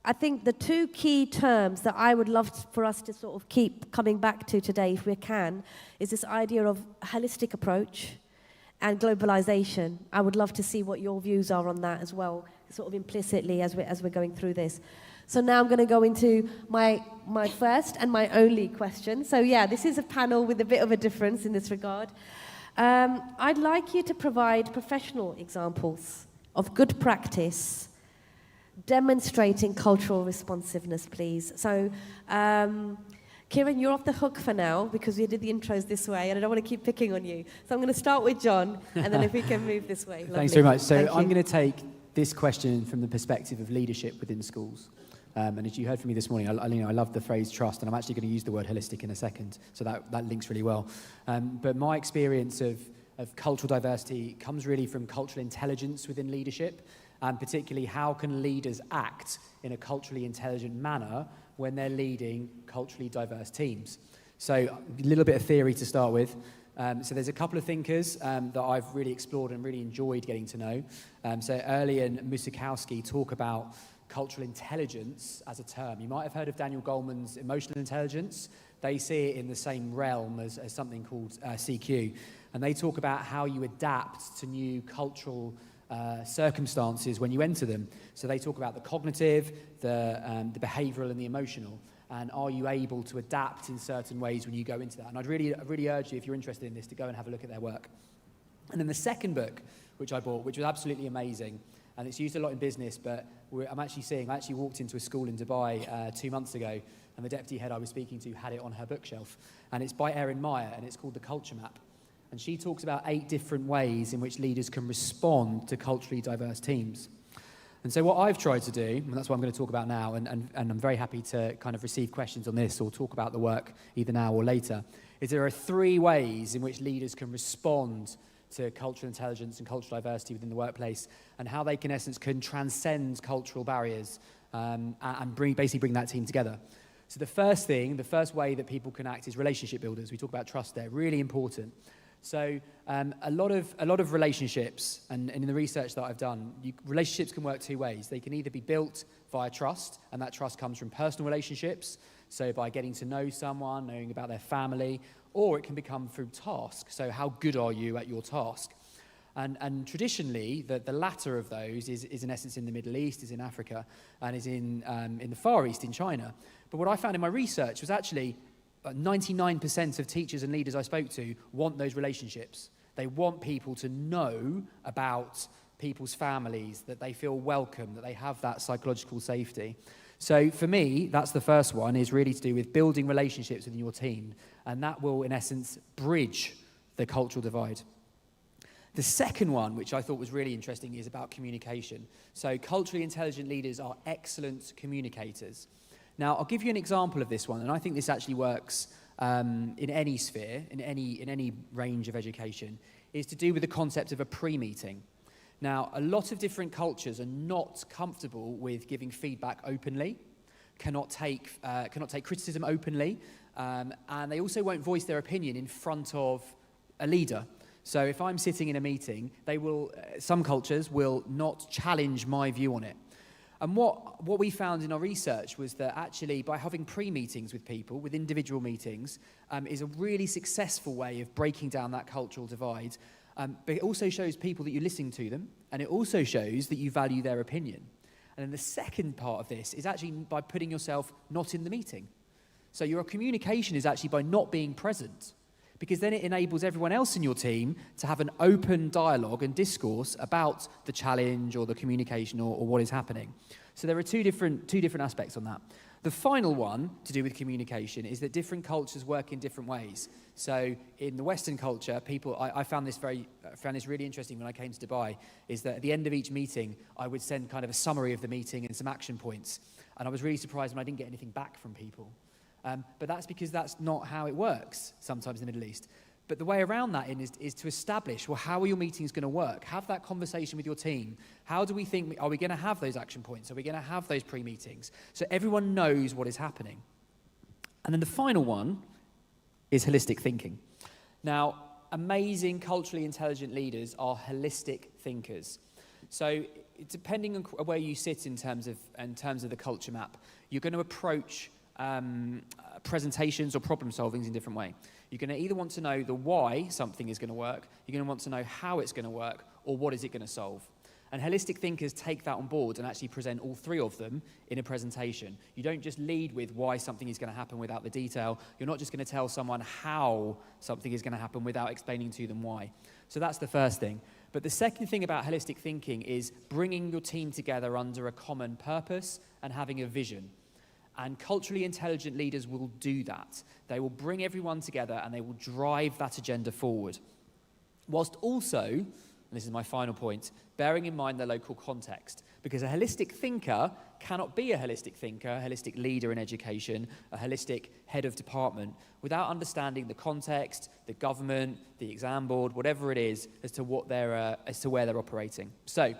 Speaker 19: I think the two key terms that I would love for us to sort of keep coming back to today, if we can, is this idea of holistic approach and globalization. I would love to see what your views are on that as well, sort of implicitly as we're going through this. So now I'm going to go into my first and my only question. So yeah, this is a panel with a bit of a difference in this regard. I'd like you to provide professional examples of good practice demonstrating cultural responsiveness, please. So, Kieran, you're off the hook for now because we did the intros this way and I don't want to keep picking on you. So I'm going to start with John and then if we can move this way.
Speaker 5: Thanks very much. So I'm going to take this question from the perspective of leadership within schools. And as you heard from me this morning, I love the phrase trust, and I'm actually going to use the word holistic in a second, so that links really well. But my experience of cultural diversity comes really from cultural intelligence within leadership, and particularly how can leaders act in a culturally intelligent manner when they're leading culturally diverse teams. So a little bit of theory to start with. So there's a couple of thinkers that I've really explored and really enjoyed getting to know. So Early and Musikowski talk about cultural intelligence as a term. You might have heard of Daniel Goleman's emotional intelligence. They see it in the same realm as something called CQ. And they talk about how you adapt to new cultural circumstances when you enter them. So they talk about the cognitive, the behavioral and the emotional. And are you able to adapt in certain ways when you go into that? And I'd really urge you, if you're interested in this, to go and have a look at their work. And then the second book, which I bought, which was absolutely amazing, and it's used a lot in business, but I actually walked into a school in Dubai 2 months ago, and the deputy head I was speaking to had it on her bookshelf. And it's by Erin Meyer, and it's called The Culture Map. And she talks about 8 different ways in which leaders can respond to culturally diverse teams. And so what I've tried to do, and that's what I'm going to talk about now, and I'm very happy to kind of receive questions on this or talk about the work either now or later, is there are 3 ways in which leaders can respond to cultural intelligence and cultural diversity within the workplace, and how they can, in essence, can transcend cultural barriers and basically bring that team together. So the first way that people can act is relationship builders. We talk about trust there, really important. So a lot of relationships, and in the research that I've done, relationships can work 2 ways. They can either be built via trust, and that trust comes from personal relationships, so by getting to know someone, knowing about their family, or it can become through task. So how good are you at your task? And traditionally, the latter of those is in essence in the Middle East, is in Africa, and is in the Far East, in China. But what I found in my research was actually 99% of teachers and leaders I spoke to want those relationships. They want people to know about people's families, that they feel welcome, that they have that psychological safety. So for me, that's the first one, is really to do with building relationships within your team. And that will, in essence, bridge the cultural divide. The second one, which I thought was really interesting, is about communication. So culturally intelligent leaders are excellent communicators. Now, I'll give you an example of this one, and I think this actually works in any sphere, in any range of education, is to do with the concept of a pre-meeting. Now, a lot of different cultures are not comfortable with giving feedback openly, cannot take criticism openly, and they also won't voice their opinion in front of a leader. So if I'm sitting in a meeting, some cultures will not challenge my view on it. And what we found in our research was that actually by having pre-meetings with people, with individual meetings, is a really successful way of breaking down that cultural divide. But it also shows people that you're listening to them, and it also shows that you value their opinion. And then the second part of this is actually by putting yourself not in the meeting. So your communication is actually by not being present, because then it enables everyone else in your team to have an open dialogue and discourse about the challenge or the communication or what is happening. So there are two different aspects on that. The final one to do with communication is that different cultures work in different ways. So in the Western culture, I found this really interesting when I came to Dubai, is that at the end of each meeting, I would send kind of a summary of the meeting and some action points. And I was really surprised when I didn't get anything back from people. But that's because that's not how it works sometimes in the Middle East. But the way around that is to establish, well, how are your meetings going to work? Have that conversation with your team. How do we think, are we going to have those action points? Are we going to have those pre-meetings? So everyone knows what is happening. And then the final one is holistic thinking. Now, amazing culturally intelligent leaders are holistic thinkers. So depending on where you sit in terms of the culture map, you're going to approach presentations or problem solvings in a different way. You're going to either want to know the why something is going to work, you're going to want to know how it's going to work, or what is it going to solve. And holistic thinkers take that on board and actually present all three of them in a presentation. You don't just lead with why something is going to happen without the detail. You're not just going to tell someone how something is going to happen without explaining to them why. So that's the first thing. But the second thing about holistic thinking is bringing your team together under a common purpose and having a vision. And culturally intelligent leaders will do that. They will bring everyone together and they will drive that agenda forward. Whilst also, and this is my final point, bearing in mind their local context. Because a holistic thinker cannot be a holistic thinker, a holistic leader in education, a holistic head of department, without understanding the context, the government, the exam board, whatever it is, as to where they're operating. So,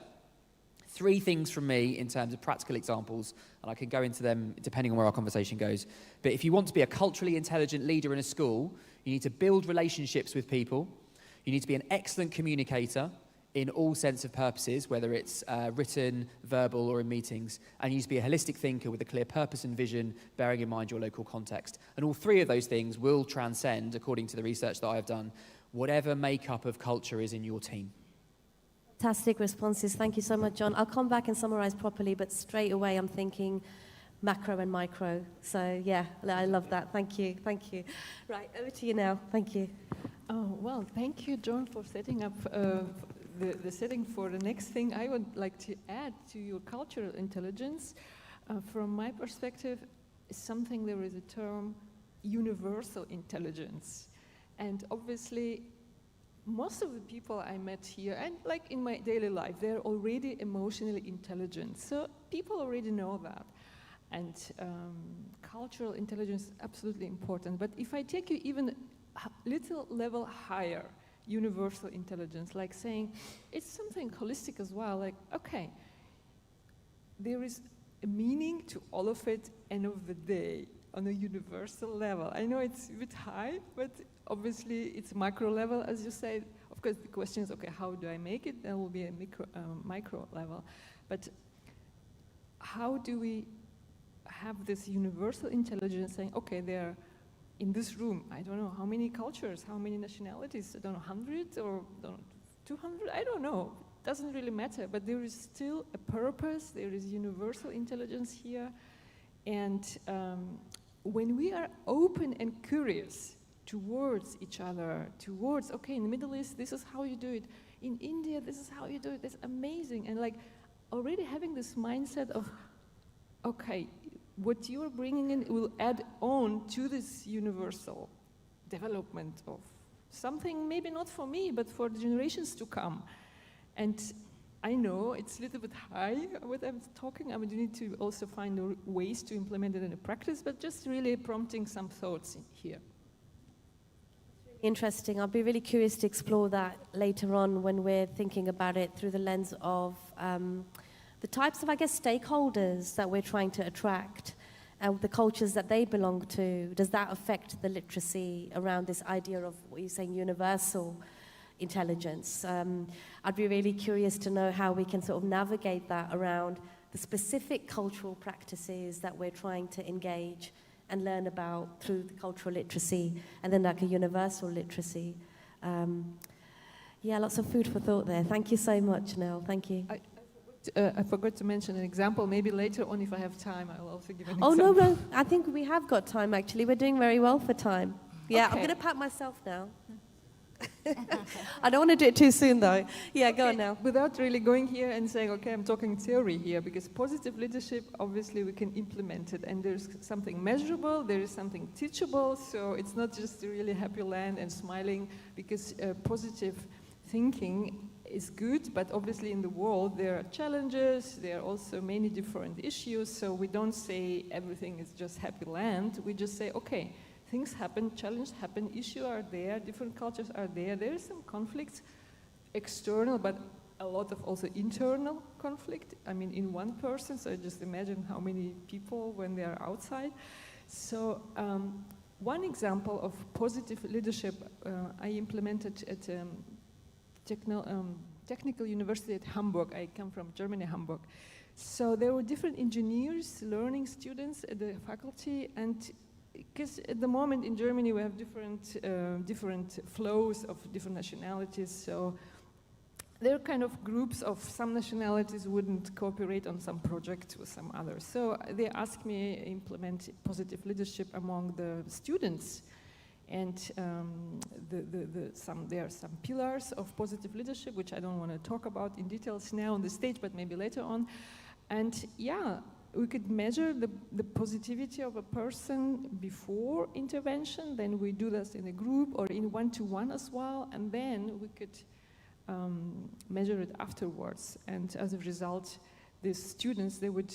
Speaker 5: 3 things from me in terms of practical examples, and I can go into them depending on where our conversation goes. But if you want to be a culturally intelligent leader in a school, you need to build relationships with people. You need to be an excellent communicator in all sense of purposes, whether it's written, verbal, or in meetings. And you need to be a holistic thinker with a clear purpose and vision, bearing in mind your local context. And all 3 of those things will transcend, according to the research that I have done, whatever makeup of culture is in your team.
Speaker 19: Fantastic responses. Thank you so much, John. I'll come back and summarize properly, but straight away I'm thinking macro and micro. So yeah, I love that. Thank you. Thank you. Right, over to you now. Thank you.
Speaker 6: Oh, well, thank you, John, for setting up the setting for the next thing I would like to add to your cultural intelligence. From my perspective, there is a term, universal intelligence. And obviously, most of the people I met here, and like in my daily life, they're already emotionally intelligent. So people already know that. And cultural intelligence is absolutely important. But if I take you even a little level higher, universal intelligence, like saying it's something holistic as well, like, okay, there is a meaning to all of it end of the day on a universal level. I know it's a bit high, but obviously it's macro level, as you said. Of course, the question is, okay, how do I make it? That will be a micro level. But how do we have this universal intelligence saying, okay, there in this room, I don't know how many cultures, how many nationalities, I don't know, 100 or 200, I don't know. Doesn't really matter, but there is still a purpose, there is universal intelligence here. And when we are open and curious towards each other, towards, okay, in the Middle East, this is how you do it. In India, this is how you do it. That's amazing. And like already having this mindset of, okay, what you're bringing in will add on to this universal development of something maybe not for me, but for the generations to come. And I know it's a little bit high what I'm talking. I mean, you need to also find ways to implement it in a practice, but just really prompting some thoughts in here.
Speaker 19: Interesting. I'll be really curious to explore that later on when we're thinking about it through the lens of the types of, I guess, stakeholders that we're trying to attract and the cultures that they belong to. Does that affect the literacy around this idea of what you're saying, universal intelligence? I'd be really curious to know how we can sort of navigate that around the specific cultural practices that we're trying to engage and learn about through the cultural literacy, and then like a universal literacy. Yeah, lots of food for thought there. Thank you so much, Nell. Thank you.
Speaker 6: I forgot I forgot to mention an example. Maybe later on, if I have time, I'll also give an
Speaker 19: Oh,
Speaker 6: example.
Speaker 19: no, I think we have got time, actually. We're doing very well for time. Yeah, I'm
Speaker 6: Okay.
Speaker 19: going to pat myself now. I don't want to do it too soon, though. Yeah, go on now.
Speaker 6: Without really going here and saying, okay, I'm talking theory here, because positive leadership, obviously, we can implement it. And there's something measurable, there is something teachable, so it's not just a really happy land and smiling, because positive thinking is good, but obviously in the world there are challenges, there are also many different issues, so we don't say everything is just happy land, we just say, okay, things happen, challenges happen, issues are there, different cultures are there, there is some conflicts, external, but a lot of also internal conflict, I mean in one person, so just imagine how many people when they are outside. So one example of positive leadership I implemented at Technical University at Hamburg. I come from Germany, Hamburg. So there were different engineers, learning students at the faculty, and because at the moment in Germany we have different flows of different nationalities, so there are kind of groups of some nationalities wouldn't cooperate on some project with some others. So they asked me to implement positive leadership among the students. And there are some pillars of positive leadership, which I don't want to talk about in details now on the stage, but maybe later on. And yeah, we could measure the positivity of a person before intervention, then we do this in a group or in one-to-one as well, and then we could measure it afterwards. And as a result, the students, they would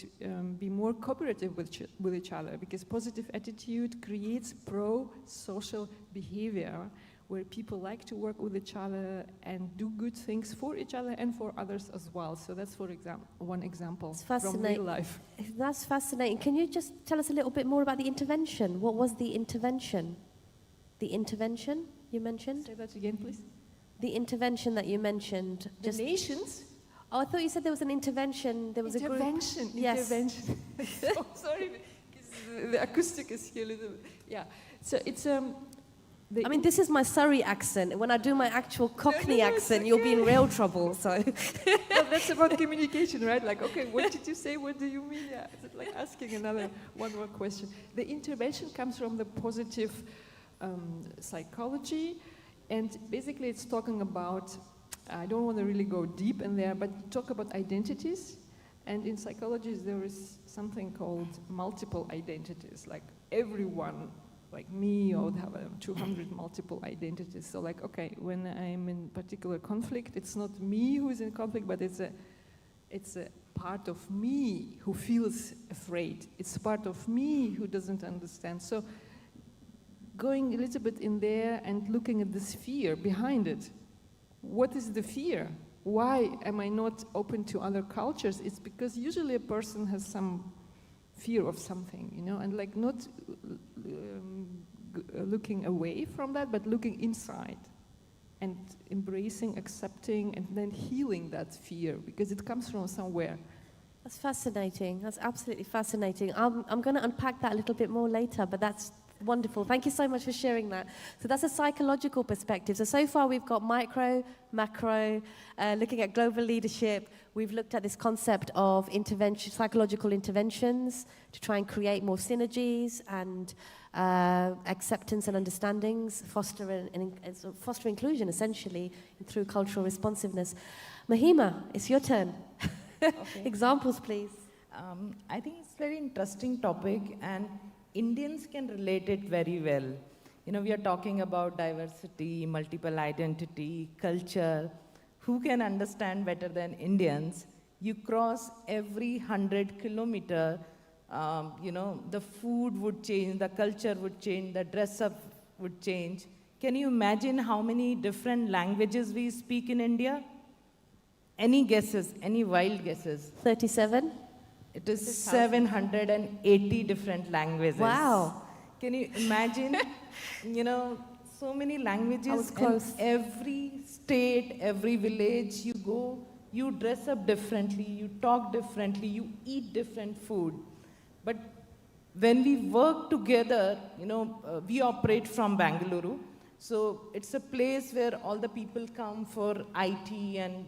Speaker 6: be more cooperative with each other, because positive attitude creates pro-social behavior where people like to work with each other and do good things for each other and for others as well. So that's, for example, one example from real life.
Speaker 19: That's fascinating. Can you just tell us a little bit more about the intervention? What was the intervention? The intervention you mentioned?
Speaker 6: Say that again, please.
Speaker 19: The intervention that you mentioned.
Speaker 6: The nations?
Speaker 19: Oh, I thought you said there was an intervention. There was
Speaker 6: intervention.
Speaker 19: a group. Yes.
Speaker 6: Intervention. So sorry, because the acoustic is here a little bit. Yeah. So it's I
Speaker 19: mean, this is my Surrey accent. When I do my actual Cockney accent, you'll be in real trouble. So
Speaker 6: well, that's about communication, right? Like, okay, what did you say? What do you mean? Yeah, it's like asking one more question. The intervention comes from the positive psychology, and basically it's talking about, I don't want to really go deep in there, but talk about identities. And in psychology, there is something called multiple identities. Like everyone, like me, I would have 200 multiple identities. So like, okay, when I'm in particular conflict, it's not me who is in conflict, but it's a part of me who feels afraid. It's a part of me who doesn't understand. So going a little bit in there and looking at this fear behind it. What is the fear? Why am I not open to other cultures? It's because usually a person has some fear of something, you know, and like not looking away from that, but looking inside and embracing, accepting, and then healing that fear, because it comes from somewhere.
Speaker 19: That's fascinating. That's absolutely fascinating. I'm going to unpack that a little bit more later, but that's wonderful. Thank you so much for sharing that. So that's a psychological perspective. So far we've got micro, macro, looking at global leadership. We've looked at this concept of intervention, psychological interventions to try and create more synergies and acceptance and understandings, foster inclusion essentially through cultural responsiveness. Mahima, it's your turn.
Speaker 21: Okay.
Speaker 19: Examples, please.
Speaker 21: I think it's a very interesting topic, and Indians can relate it very well. You know, we are talking about diversity, multiple identity, culture. Who can understand better than Indians? You cross every 100 kilometer, you know, the food would change, the culture would change, the dress up would change. Can you imagine how many different languages we speak in India? Any guesses, any wild guesses?
Speaker 19: 37?
Speaker 21: It is 780 different languages.
Speaker 19: Wow.
Speaker 21: Can you imagine, you know, so many languages.
Speaker 19: I was close.
Speaker 21: And every state, every village you go, you dress up differently, you talk differently, you eat different food. But when we work together, you know, we operate from Bangalore. So it's a place where all the people come for IT, and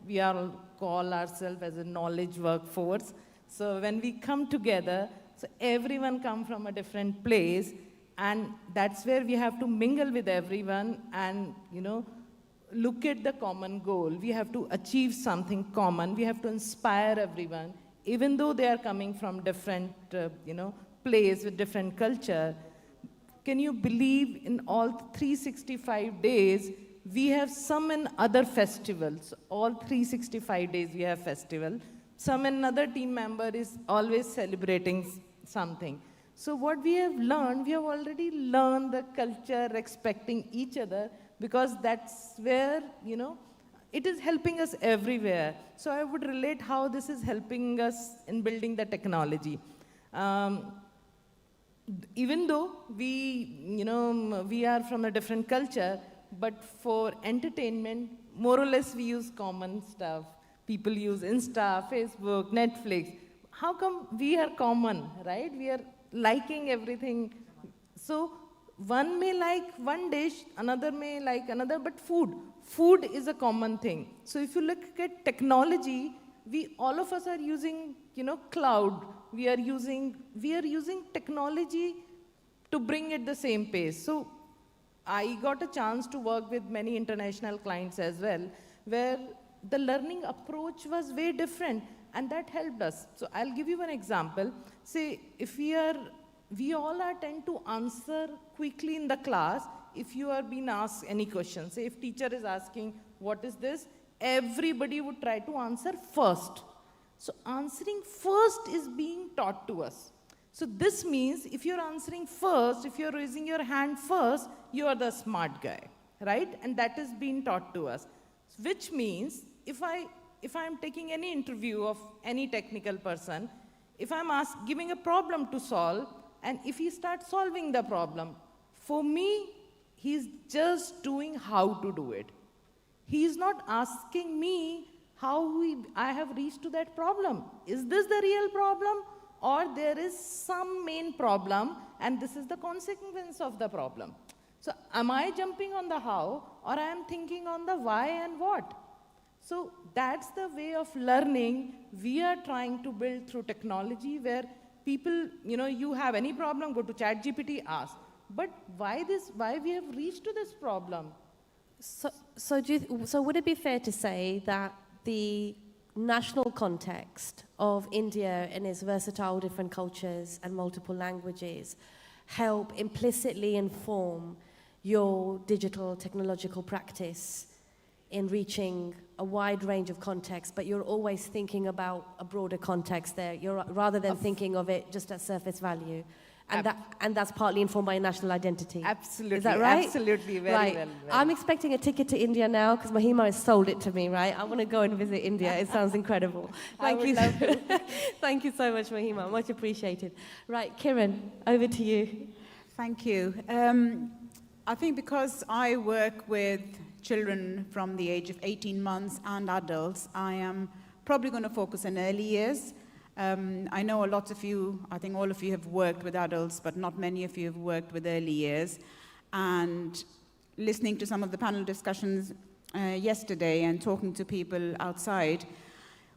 Speaker 21: we all call ourselves as a knowledge workforce. So when we come together, so everyone come from a different place, and that's where we have to mingle with everyone and look at the common goal. We have to achieve something common. We have to inspire everyone, even though they are coming from different place with different culture. Can you believe in all 365 days, we have some in other festivals. All 365 days we have festival. Some another team member is always celebrating something. So what we have learned, we have already learned the culture, respecting each other, because that's where, it is helping us everywhere. So I would relate how this is helping us in building the technology. Even though we are from a different culture, but for entertainment, more or less we use common stuff. People use Insta, Facebook, Netflix. How come we are common, right? We are liking everything. So one may like one dish, another may like another, but food is a common thing. So if you look at technology, all of us are using, cloud. We are using technology to bring it the same pace. So I got a chance to work with many international clients as well, where the learning approach was very different, and that helped us. So I'll give you an example. Say, if we all tend to answer quickly in the class, if you are being asked any question. Say, if teacher is asking, what is this? Everybody would try to answer first. So answering first is being taught to us. So this means if you're answering first, if you're raising your hand first, you are the smart guy, right? And that is being taught to us. Which means if I'm taking any interview of any technical person, if I'm giving a problem to solve, and if he starts solving the problem, for me, he's just doing how to do it. He's not asking me how I have reached to that problem. Is this the real problem? Or there is some main problem, and this is the consequence of the problem. So am I jumping on the how, or I am thinking on the why and what? So that's the way of learning we are trying to build through technology, where people, you have any problem, go to ChatGPT, ask. But why we have reached to this problem?
Speaker 19: So would it be fair to say that the national context of India and its versatile different cultures and multiple languages help implicitly inform your digital technological practice in reaching a wide range of contexts, but you're always thinking about a broader context there, rather than thinking of it just at surface value? And that's partly informed by national identity.
Speaker 21: Absolutely.
Speaker 19: Is that right?
Speaker 21: Absolutely, very
Speaker 19: right.
Speaker 21: well.
Speaker 19: I'm expecting a ticket to India now, because Mahima has sold it to me, right? I want to go and visit India. It sounds incredible. Thank you. Thank you so much, Mahima. Much appreciated. Right, Kiran, over to you.
Speaker 20: Thank you. I think because I work with children from the age of 18 months and adults, I am probably going to focus on early years. I know a lot of you, I think all of you have worked with adults, but not many of you have worked with early years. And listening to some of the panel discussions yesterday and talking to people outside,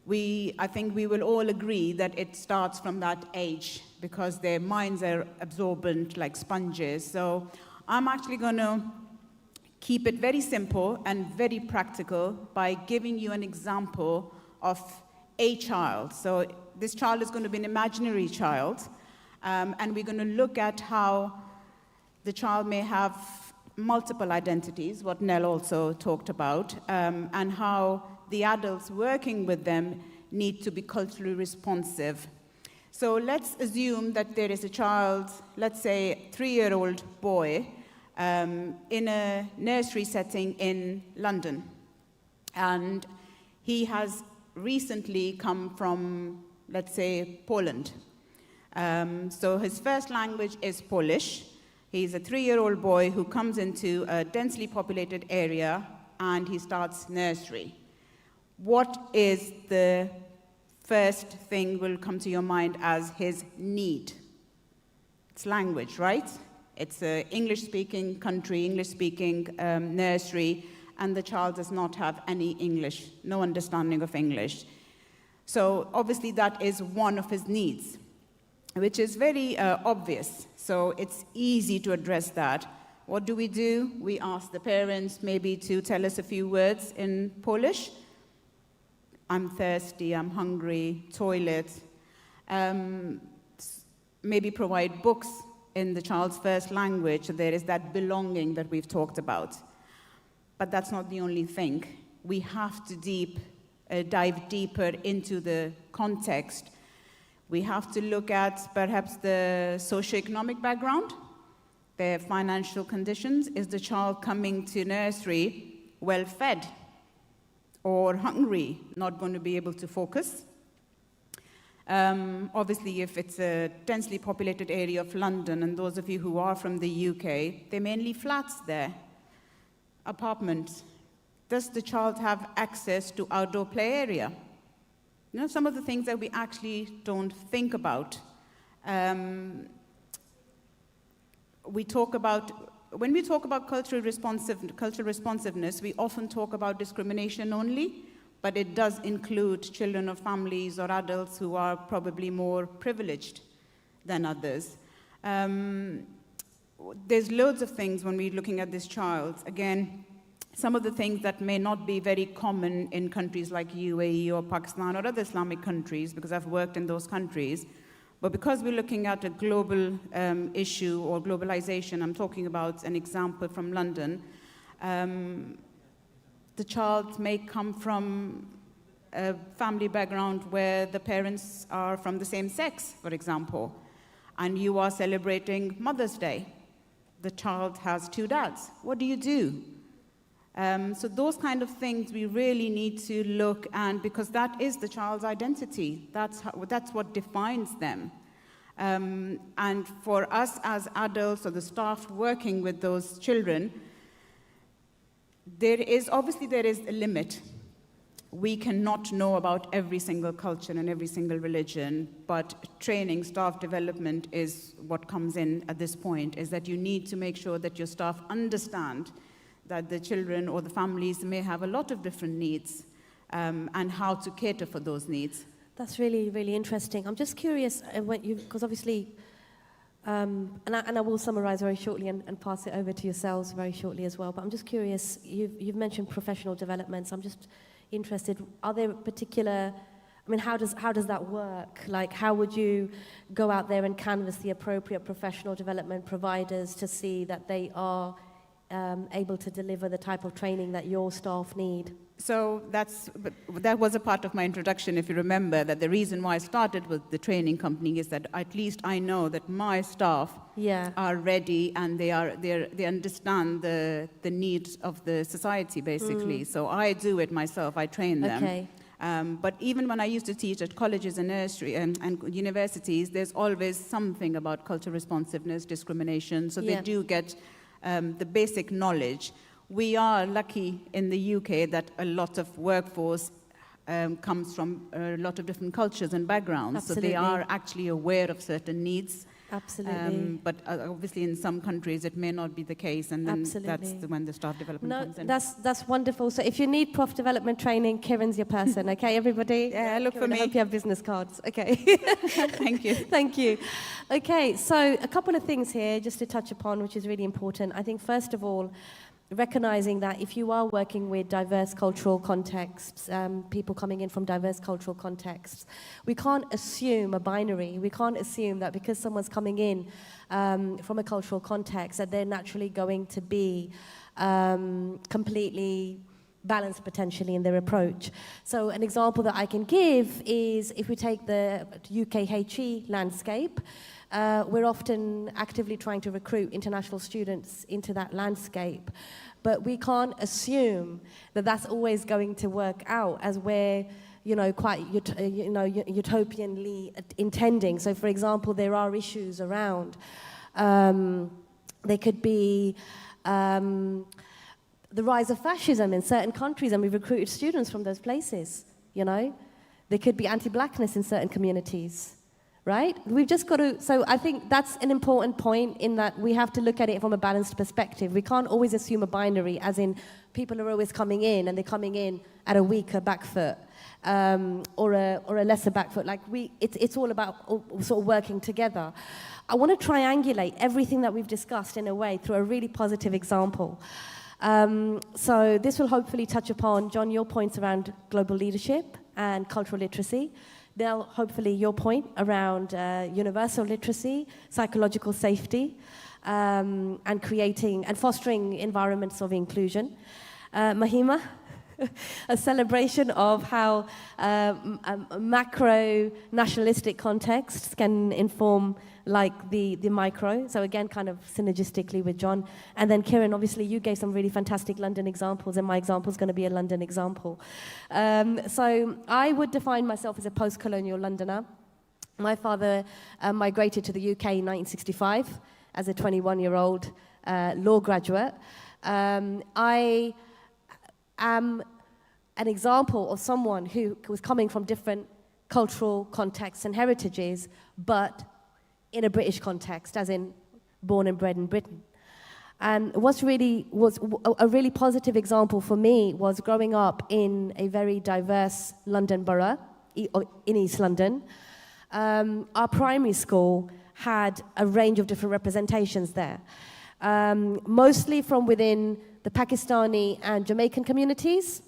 Speaker 20: I think we will all agree that it starts from that age, because their minds are absorbent like sponges. So I'm actually going to keep it very simple and very practical by giving you an example of a child. So this child is going to be an imaginary child, and we're going to look at how the child may have multiple identities, what Nell also talked about, and how the adults working with them need to be culturally responsive. So let's assume that there is a child, let's say a 3-year-old boy, in a nursery setting in London. And he has recently come from, let's say, Poland. So his first language is Polish. He's a 3-year-old boy who comes into a densely populated area, and he starts nursery. What is the first thing will come to your mind as his need? It's language, right? It's an English-speaking country, English-speaking nursery, and the child does not have any English, no understanding of English. So obviously that is one of his needs, which is very obvious. So it's easy to address that. What do? We ask the parents maybe to tell us a few words in Polish. I'm thirsty, I'm hungry, toilet. Maybe provide books in the child's first language. There is that belonging that we've talked about. But that's not the only thing. We have to dive deeper into the context. We have to look at perhaps the socioeconomic background, their financial conditions. Is the child coming to nursery well-fed or hungry, not going to be able to focus? Obviously, if it's a densely populated area of London, and those of you who are from the UK, they're mainly flats there, apartments. Does the child have access to outdoor play area? You know, some of the things that we actually don't think about. When we talk about cultural responsiveness, we often talk about discrimination only, but it does include children of families or adults who are probably more privileged than others. There's loads of things when we're looking at this child. Again, some of the things that may not be very common in countries like UAE or Pakistan or other Islamic countries, because I've worked in those countries, but because we're looking at a global issue or globalization, I'm talking about an example from London. The child may come from a family background where the parents are from the same sex, for example, and you are celebrating Mother's Day. The child has 2 dads. What do you do? So those kind of things we really need to look at, because that is the child's identity. That's what defines them. And for us as adults or the staff working with those children, there is a limit. We cannot know about every single culture and every single religion, but training, staff development is what comes in at this point, is that you need to make sure that your staff understand that the children or the families may have a lot of different needs, and how to cater for those needs.
Speaker 19: That's really, really interesting. I'm just curious, because obviously, and I will summarize very shortly and pass it over to yourselves very shortly as well, but I'm just curious, you've mentioned professional developments. I'm just interested, are there particular, how does that work? Like, how would you go out there and canvass the appropriate professional development providers to see that they are able to deliver the type of training that your staff need?
Speaker 20: So that was a part of my introduction, if you remember, that the reason why I started with the training company is that at least I know that my staff are ready and they understand the needs of the society, basically. So I do it myself, I train them.
Speaker 19: Okay.
Speaker 20: But even when I used to teach at colleges and nursery and universities, there's always something about cultural responsiveness, discrimination, so they do get the basic knowledge. We are lucky in the UK that a lot of workforce comes from a lot of different cultures and backgrounds.
Speaker 19: Absolutely.
Speaker 20: So they are actually aware of certain needs.
Speaker 19: Absolutely.
Speaker 20: But obviously in some countries it may not be the case, and then that's when the staff development comes in.
Speaker 19: That's wonderful. So if you need prof development training, Kieran's your person, okay, everybody?
Speaker 20: Yeah, look for me.
Speaker 19: I hope you have business cards, okay.
Speaker 20: Thank you.
Speaker 19: Thank you. Okay, so a couple of things here just to touch upon, which is really important. I think first of all, recognizing that if you are working with diverse cultural contexts, people coming in from diverse cultural contexts, we can't assume a binary. We can't assume that because someone's coming in from a cultural context that they're naturally going to be completely balanced potentially in their approach. So an example that I can give is if we take the UK HE landscape, we're often actively trying to recruit international students into that landscape, but we can't assume that that's always going to work out as we're, quite, utopianly intending. So, for example, there are issues around. There could be the rise of fascism in certain countries, and we've recruited students from those places. There could be anti-blackness in certain communities. right? We've just got to, so I think that's an important point in that we have to look at it from a balanced perspective. We can't always assume a binary, as in people are always coming in and they're coming in at a weaker back foot or a lesser back foot. Like it's all about sort of working together. I want to triangulate everything that we've discussed in a way through a really positive example. So this will hopefully touch upon, John, your points around global leadership and cultural literacy. They'll hopefully your point around universal literacy, psychological safety, and creating and fostering environments of inclusion. Mahima, a celebration of how macro nationalistic contexts can inform like the micro. So again, kind of synergistically with John. And then Kieran, obviously you gave some really fantastic London examples, and my example is going to be a London example. So I would define myself as a post-colonial Londoner. My father migrated to the UK in 1965 as a 21-year-old law graduate. I am an example of someone who was coming from different cultural contexts and heritages, but in a British context, as in born and bred in Britain. And was a really positive example for me was growing up in a very diverse London borough, in East London. Our primary school had a range of different representations there, mostly from within the Pakistani and Jamaican communities,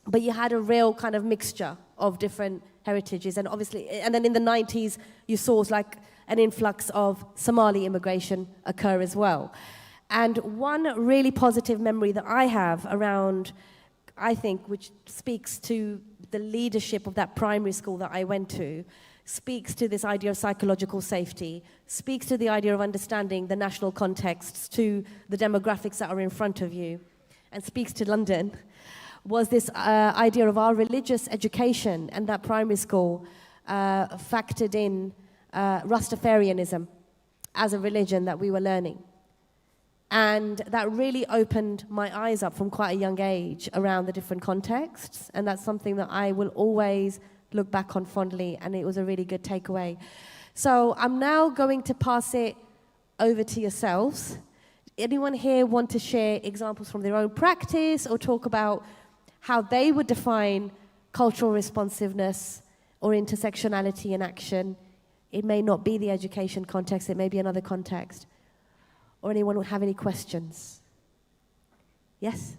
Speaker 19: but you had a real kind of mixture of different heritages. And obviously, and then in the 90s, you saw like an influx of Somali immigration occur as well. And one really positive memory that I have around, I think, which speaks to the leadership of that primary school that I went to, speaks to this idea of psychological safety, speaks to the idea of understanding the national contexts, to the demographics that are in front of you, and speaks to London, was this idea of our religious education, and that primary school factored in Rastafarianism as a religion that we were learning. And that really opened my eyes up from quite a young age around the different contexts, and that's something that I will always look back on fondly, and it was a really good takeaway. So I'm now going to pass it over to yourselves. Anyone here want to share examples from their own practice or talk about how they would define cultural responsiveness or intersectionality in action? It may not be the education context, it may be another context. Or anyone would have any questions? Yes?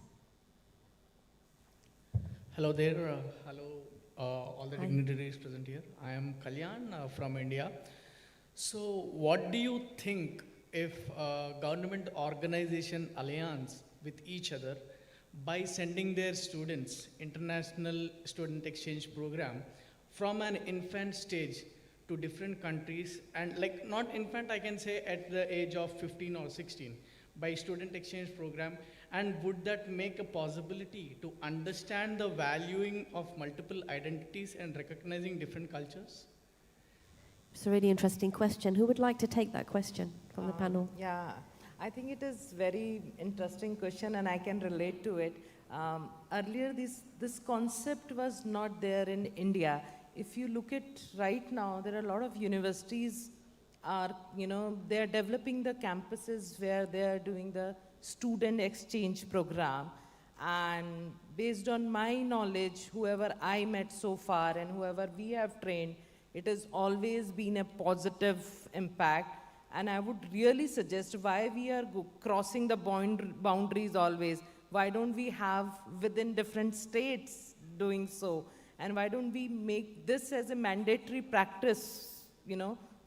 Speaker 7: Hello there. Hello, all the dignitaries present here. I am Kalyan from India. So what do you think if government organization alliance with each other by sending their students international student exchange program from an infant stage to different countries, and like not infant, I can say at the age of 15 or 16 by student exchange program, and would that make a possibility to understand the valuing of multiple identities and recognizing different cultures?
Speaker 19: It's a really interesting question. Who would like to take that question from the panel?
Speaker 21: Yeah, I think it is very interesting question, and I can relate to it. Earlier, this concept was not there in India. If you look at right now, there are a lot of universities are, they're developing the campuses where they're doing the student exchange program. And based on my knowledge, whoever I met so far and whoever we have trained, it has always been a positive impact. And I would really suggest why we are crossing the boundaries always. Why don't we have within different states doing so? And why don't we make this as a mandatory practice,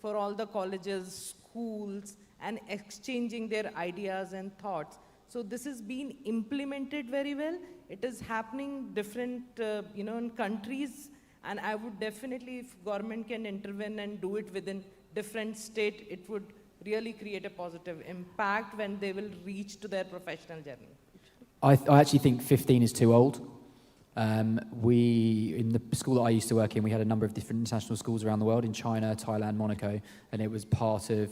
Speaker 21: for all the colleges, schools, and exchanging their ideas and thoughts. So this is being implemented very well. It is happening different, in countries. And I would definitely, if government can intervene and do it within different state, it would really create a positive impact when they will reach to their professional journey.
Speaker 5: I actually think 15 is too old. In the school that I used to work in, we had a number of different international schools around the world, in China, Thailand, Monaco, and it was part of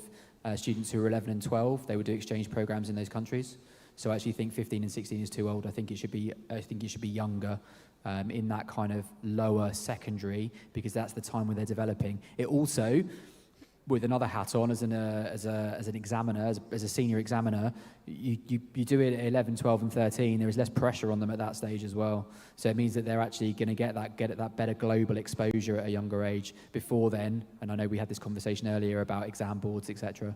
Speaker 5: students who were 11 and 12. They would do exchange programs in those countries. So I actually think 15 and 16 is too old. I think it should be younger. In that kind of lower secondary, because that's the time when they're developing. It also, with another hat on as an examiner, as a senior examiner, you do it at 11, 12 and 13, there is less pressure on them at that stage as well. So it means that they're actually going to get that better global exposure at a younger age before then, and I know we had this conversation earlier about exam boards, etc.,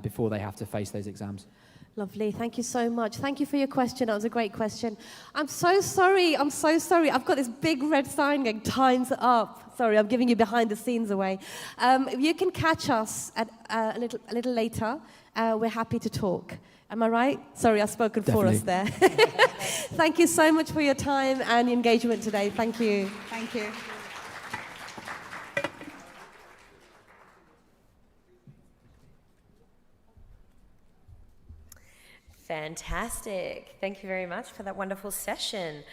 Speaker 5: before they have to face those exams.
Speaker 19: Lovely. Thank you so much. Thank you for your question. That was a great question. I'm so sorry. I've got this big red sign going, time's up. Sorry, I'm giving you behind the scenes away. You can catch us at a little later. We're happy to talk. Am I right? Sorry, I've spoken for us there. Thank you so much for your time and engagement today. Thank you.
Speaker 2: Thank you.
Speaker 1: Fantastic. Thank you very much for that wonderful session.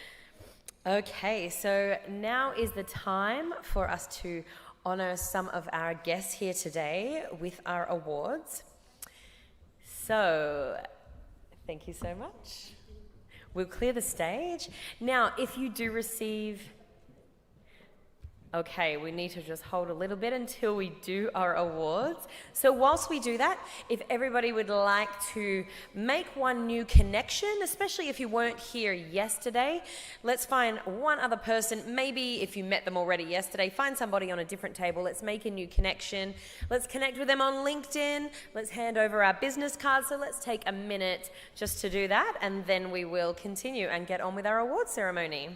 Speaker 1: Okay, so now is the time for us to honor some of our guests here today with our awards. So, thank you so much. We'll clear the stage. Now, if you do receive... Okay, we need to just hold a little bit until we do our awards. So whilst we do that, if everybody would like to make one new connection, especially if you weren't here yesterday, let's find one other person. Maybe if you met them already yesterday, find somebody on a different table. Let's make a new connection. Let's connect with them on LinkedIn. Let's hand over our business cards. So let's take a minute just to do that, and then we will continue and get on with our award ceremony.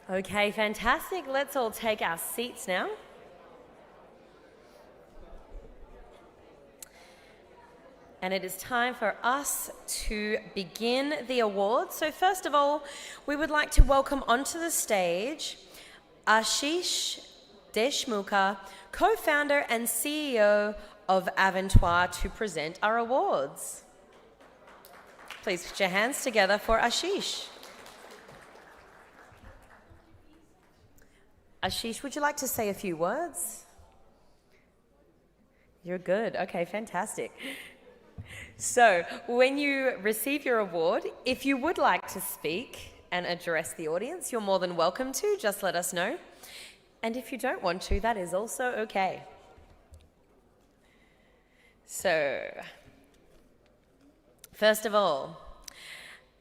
Speaker 1: Okay, fantastic. Let's all take our seats now. And it is time for us to begin the awards. So first of all, we would like to welcome onto the stage Ashish Deshmukha, co-founder and CEO of Aventoire, to present our awards. Please put your hands together for Ashish. Ashish, would you like to say a few words? You're good. Okay, fantastic. So, when you receive your award, if you would like to speak and address the audience, you're more than welcome to. Just let us know. And if you don't want to, that is also okay. So, first of all,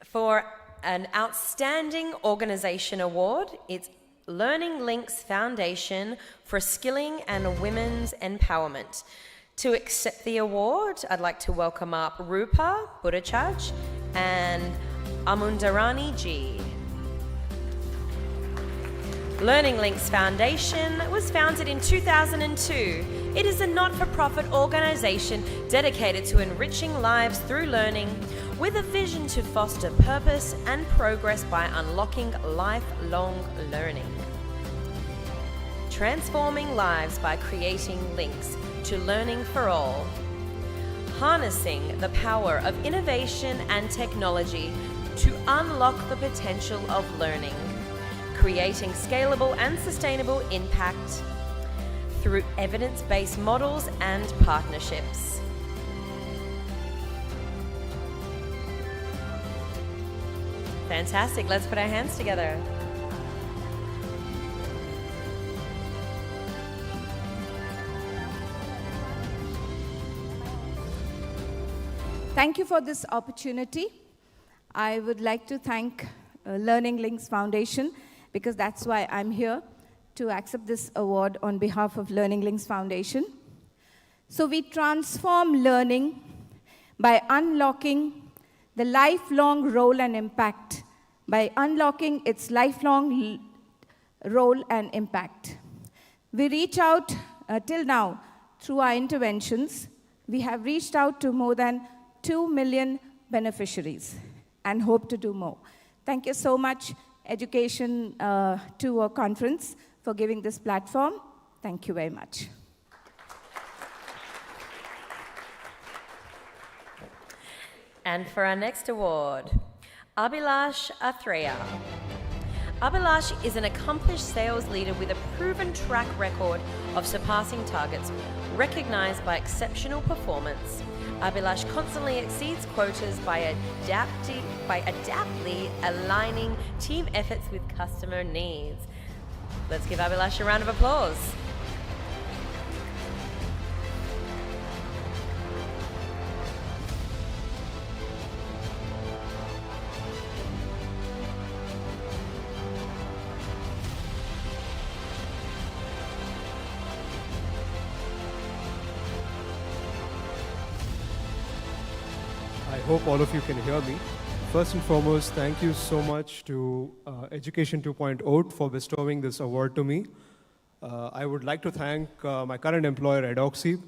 Speaker 1: for an Outstanding Organization Award, it's Learning Links Foundation for Skilling and Women's Empowerment. To accept the award, I'd like to welcome up Rupa Buddhachaj and Amundarani G. Learning Links Foundation was founded in 2002. It is a not-for-profit organization dedicated to enriching lives through learning, with a vision to foster purpose and progress by unlocking lifelong learning. Transforming lives by creating links to learning for all. Harnessing the power of innovation and technology to unlock the potential of learning. Creating scalable and sustainable impact through evidence-based models and partnerships. Fantastic. Let's put our hands together.
Speaker 8: Thank you for this opportunity. I would like to thank Learning Links Foundation, because that's why I'm here. to accept this award on behalf of Learning Links Foundation. So we transform learning by unlocking the lifelong role and impact, by unlocking its lifelong role and impact. We reach out till now through our interventions. We have reached out to more than 2 million beneficiaries and hope to do more. Thank you so much, Education Tour Conference, for giving this platform. Thank you very much.
Speaker 1: And for our next award, Abhilash Athreya. Abhilash is an accomplished sales leader with a proven track record of surpassing targets, recognized by exceptional performance. Abhilash constantly exceeds quotas by adaptly aligning team efforts with customer needs. Let's give Abhilash a round of applause.
Speaker 9: I hope all of you can hear me. First and foremost, thank you so much to Education 2.0 for bestowing this award to me. I would like to thank my current employer, Edoxy.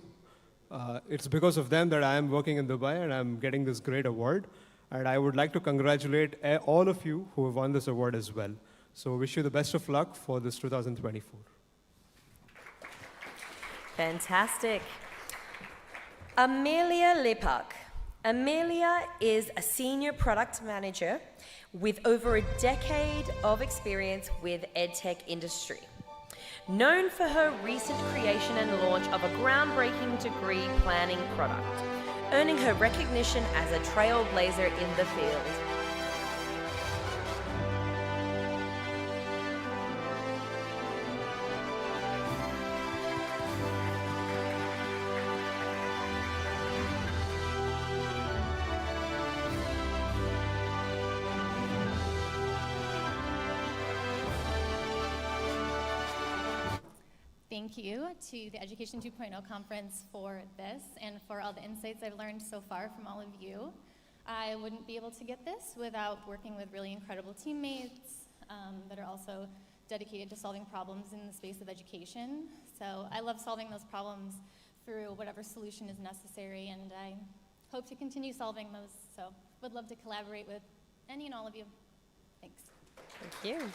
Speaker 9: It's because of them that I am working in Dubai and I'm getting this great award. And I would like to congratulate all of you who have won this award as well. So wish you the best of luck for this 2024.
Speaker 1: Fantastic. Amelia Lipak. Amelia is a senior product manager with over a decade of experience with EdTech industry. Known for her recent creation and launch of a groundbreaking degree planning product, earning her recognition as a trailblazer in the field.
Speaker 22: Thank you to the Education 2.0 conference for this and for all the insights I've learned so far from all of you. I wouldn't be able to get this without working with really incredible teammates that are also dedicated to solving problems in the space of education. So I love solving those problems through whatever solution is necessary, and I hope to continue solving those. So would love to collaborate with any and all of you. Thanks.
Speaker 1: Thank you.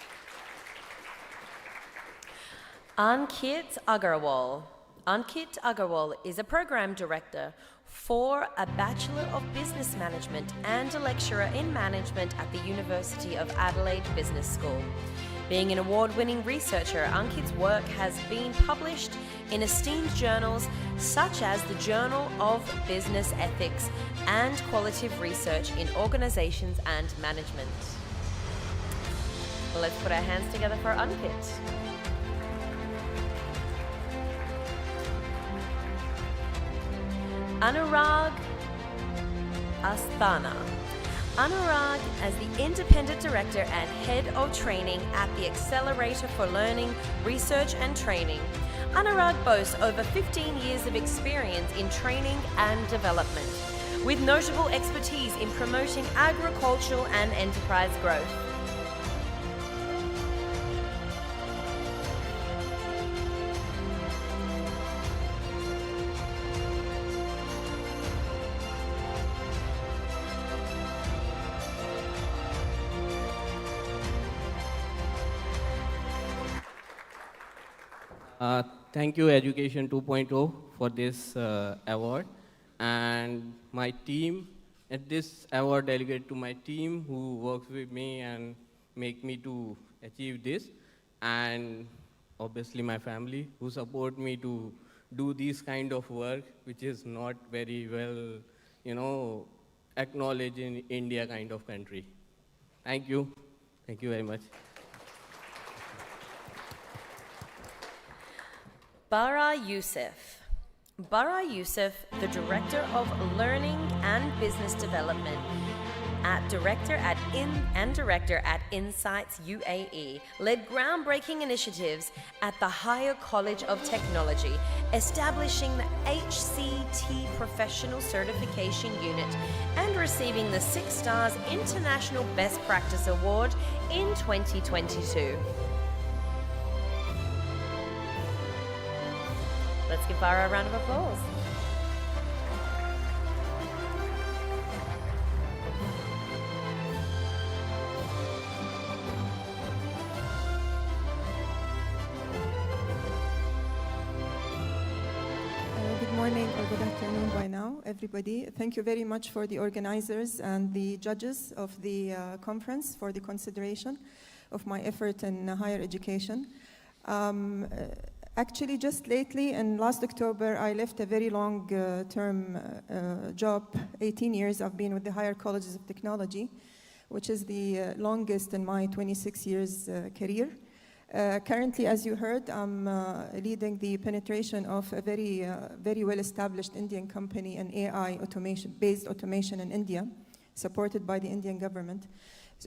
Speaker 1: Ankit Agarwal. Ankit Agarwal is a program director for a Bachelor of Business Management and a lecturer in management at the University of Adelaide Business School. Being an award-winning researcher, Ankit's work has been published in esteemed journals such as the Journal of Business Ethics and Qualitative Research in Organizations and Management. Let's put our hands together for Ankit. Anurag Asthana. Anurag, as the Independent Director and Head of Training at the Accelerator for Learning, Research and Training. Anurag boasts over 15 years of experience in training and development, with notable expertise in promoting agricultural and enterprise growth.
Speaker 23: Thank you, Education 2.0, for this award. And my team, and this award delegated to my team who works with me and make me to achieve this. And obviously my family who support me to do this kind of work, which is not very well, acknowledged in India kind of country. Thank you. Thank you very much.
Speaker 1: Bara Youssef. Bara Youssef, the Director of Learning and Business Development Director at Insights UAE, led groundbreaking initiatives at the Higher College of Technology, establishing the HCT Professional Certification Unit and receiving the 6 Stars International Best Practice Award in 2022. Let's give Farah a round of applause.
Speaker 4: Good morning or good afternoon by now, everybody. Thank you very much for the organizers and the judges of the conference for the consideration of my effort in higher education. Actually, just lately, in last October, I left a very long-term job. 18 years I've been with the Higher Colleges of Technology, which is the longest in my 26 years career. Currently, as you heard, I'm leading the penetration of a very well-established Indian company in AI based automation in India, supported by the Indian government,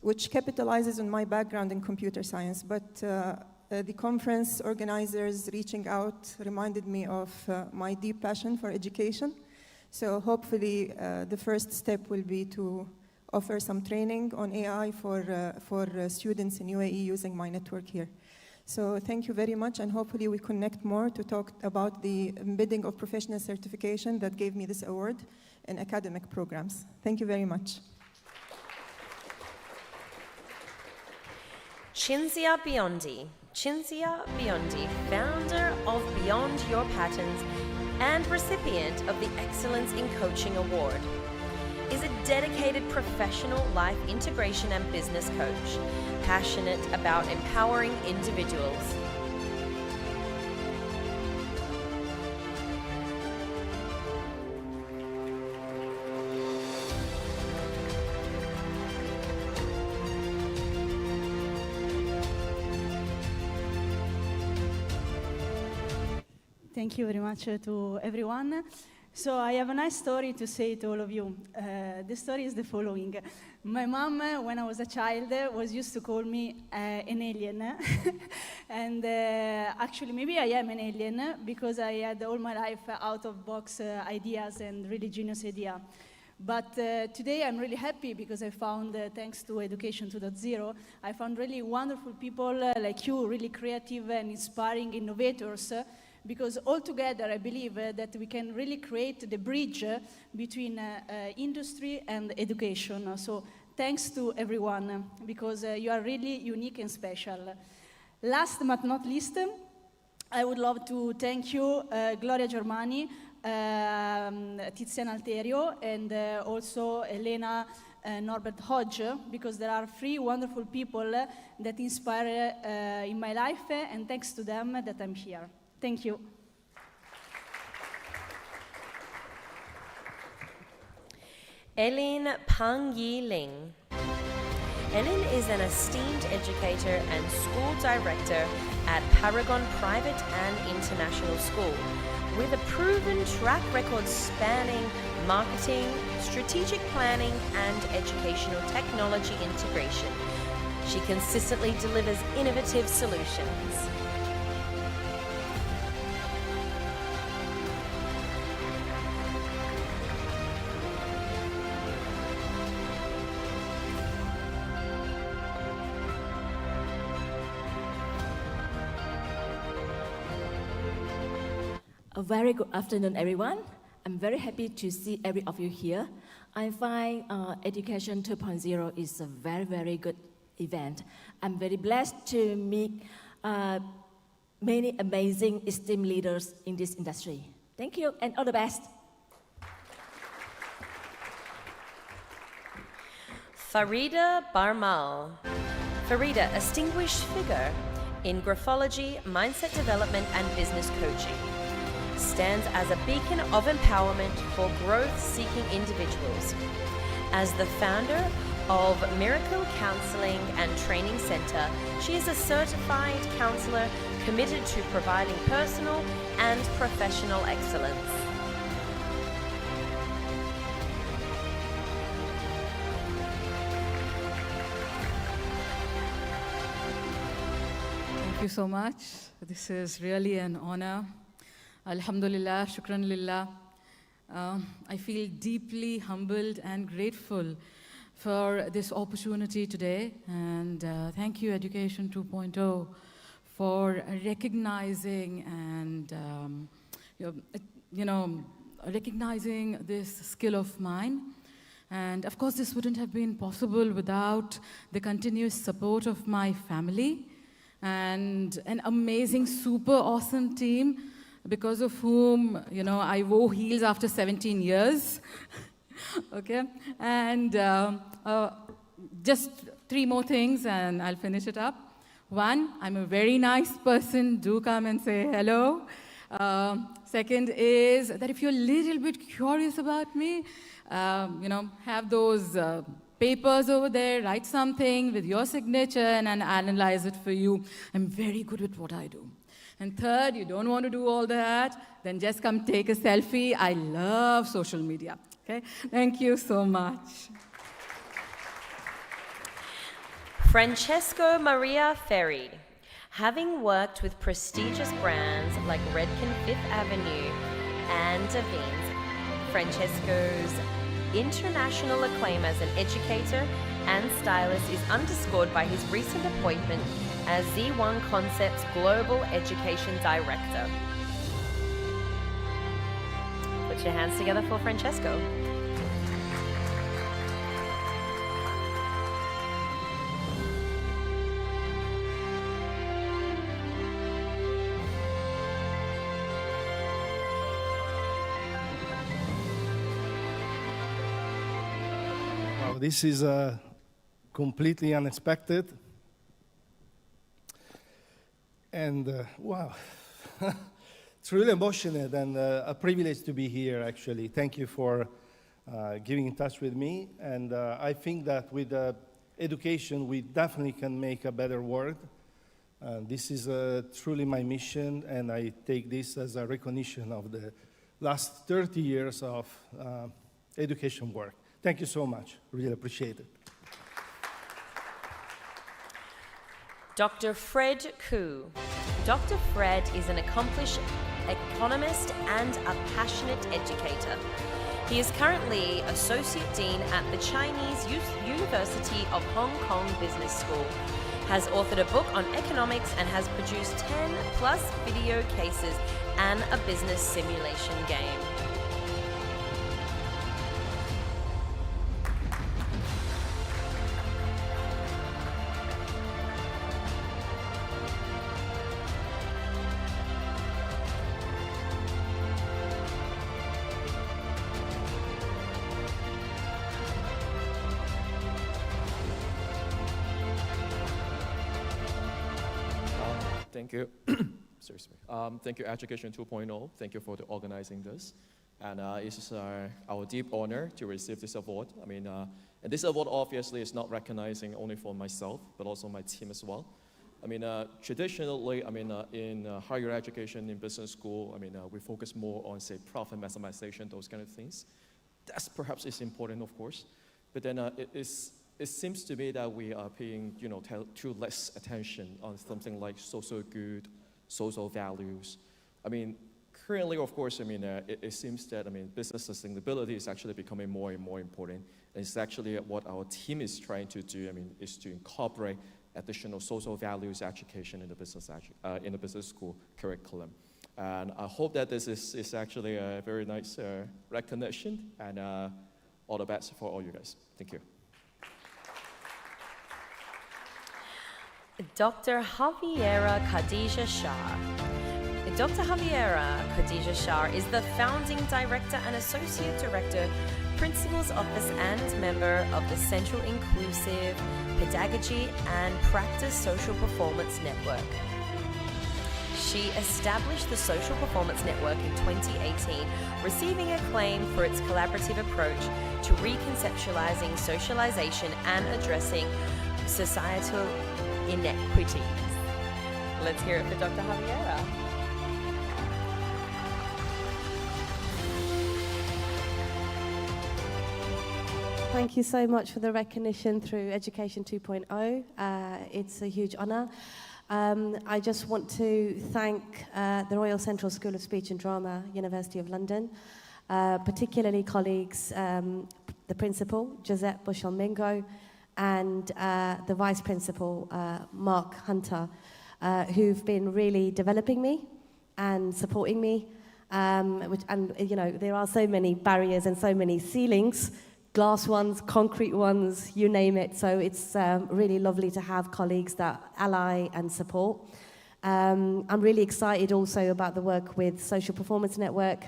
Speaker 4: which capitalizes on my background in computer science. But the conference organizers reaching out reminded me of my deep passion for education. So hopefully the first step will be to offer some training on AI for students in UAE using my network here. So thank you very much, and hopefully we connect more to talk about the embedding of professional certification that gave me this award in academic programs. Thank you very much.
Speaker 1: Chinzia Biondi. Chinzia Biondi, founder of Beyond Your Patterns and recipient of the Excellence in Coaching Award, is a dedicated professional life integration and business coach, passionate about empowering individuals.
Speaker 10: Thank you very much to everyone. So I have a nice story to say to all of you. The story is the following. My mom, when I was a child, was used to call me an alien. And actually, maybe I am an alien because I had all my life out-of-box ideas and really genius idea. But today I'm really happy because I found, thanks to Education 2.0, I found really wonderful people like you, really creative and inspiring innovators, because altogether I believe that we can really create the bridge between industry and education. So thanks to everyone, because you are really unique and special. Last but not least, I would love to thank you, Gloria Germani, Tiziana Alterio, and also Elena Norbert Hodge, because there are 3 wonderful people that inspire in my life, and thanks to them that I'm here. Thank you.
Speaker 1: Eileen Pang Yi Ling. Eileen is an esteemed educator and school director at Paragon Private and International School, with a proven track record spanning marketing, strategic planning, and educational technology integration. She consistently delivers innovative solutions.
Speaker 11: A very good afternoon, everyone. I'm very happy to see every of you here. I find Education 2.0 is a very, very good event. I'm very blessed to meet many amazing esteemed leaders in this industry. Thank you, and all the best.
Speaker 1: Farida Barmal. Farida, a distinguished figure in graphology, mindset development, and business coaching, stands as a beacon of empowerment for growth-seeking individuals. As the founder of Miracle Counseling and Training Center, she is a certified counselor committed to providing personal and professional excellence.
Speaker 14: Thank you so much. This is really an honor. Alhamdulillah, shukran lillah. I feel deeply humbled and grateful for this opportunity today. And thank you, Education 2.0, for recognizing and, recognizing this skill of mine. And of course, this wouldn't have been possible without the continuous support of my family and an amazing, super awesome team, because of whom, I wore heels after 17 years. Okay? And just 3 more things and I'll finish it up. 1, I'm a very nice person. Do come and say hello. Second is that if you're a little bit curious about me, have those papers over there, write something with your signature and analyze it for you. I'm very good at what I do. And third, you don't want to do all that, then just come take a selfie. I love social media. Okay? Thank you so much.
Speaker 1: Francesco Maria Ferri. Having worked with prestigious brands like Redken Fifth Avenue and Davines, Francesco's international acclaim as an educator and stylist is underscored by his recent appointment as Z1 Concepts Global Education Director. Put your hands together for Francesco.
Speaker 3: This is completely unexpected. And wow, it's really emotional and a privilege to be here, actually. Thank you for getting in touch with me. And I think that with education, we definitely can make a better world. This is truly my mission, and I take this as a recognition of the last 30 years of education work. Thank you so much. Really appreciate it.
Speaker 1: Dr. Fred Koo. Dr. Fred is an accomplished economist and a passionate educator. He is currently Associate Dean at the Chinese University of Hong Kong Business School, has authored a book on economics and has produced 10+ video cases and a business simulation game.
Speaker 12: Thank you. Seriously. Thank you, Education 2.0. Thank you for organizing this. And it's our deep honor to receive this award. And this award obviously is not recognizing only for myself, but also my team as well. Traditionally, in higher education, in business school, we focus more on, say, profit maximization, those kind of things. That's perhaps is important, of course. But then it seems to me that we are paying, too less attention on something like social good, social values. Currently, of course, it seems that, business sustainability is actually becoming more and more important. And it's actually what our team is trying to do, is to incorporate additional social values education in the business school curriculum. And I hope that this is actually a very nice recognition, and all the best for all you guys. Thank you.
Speaker 1: Dr. Javiera Khadija Shah. Dr. Javiera Khadija Shah is the founding director and associate director, principal's office, and member of the Central Inclusive Pedagogy and Practice Social Performance Network. She established the Social Performance Network in 2018, receiving acclaim for its collaborative approach to reconceptualizing socialization and addressing societal inequities. Let's hear it for Dr. Javiera.
Speaker 19: Thank you so much for the recognition through Education 2.0. It's a huge honor. I just want to thank the Royal Central School of Speech and Drama, University of London, particularly colleagues, the principal, Josette Bushel-Mingo, and the vice principal, Mark Hunter, who've been really developing me and supporting me. There are so many barriers and so many ceilings, glass ones, concrete ones, you name it. So it's really lovely to have colleagues that ally and support. I'm really excited also about the work with Social Performance Network.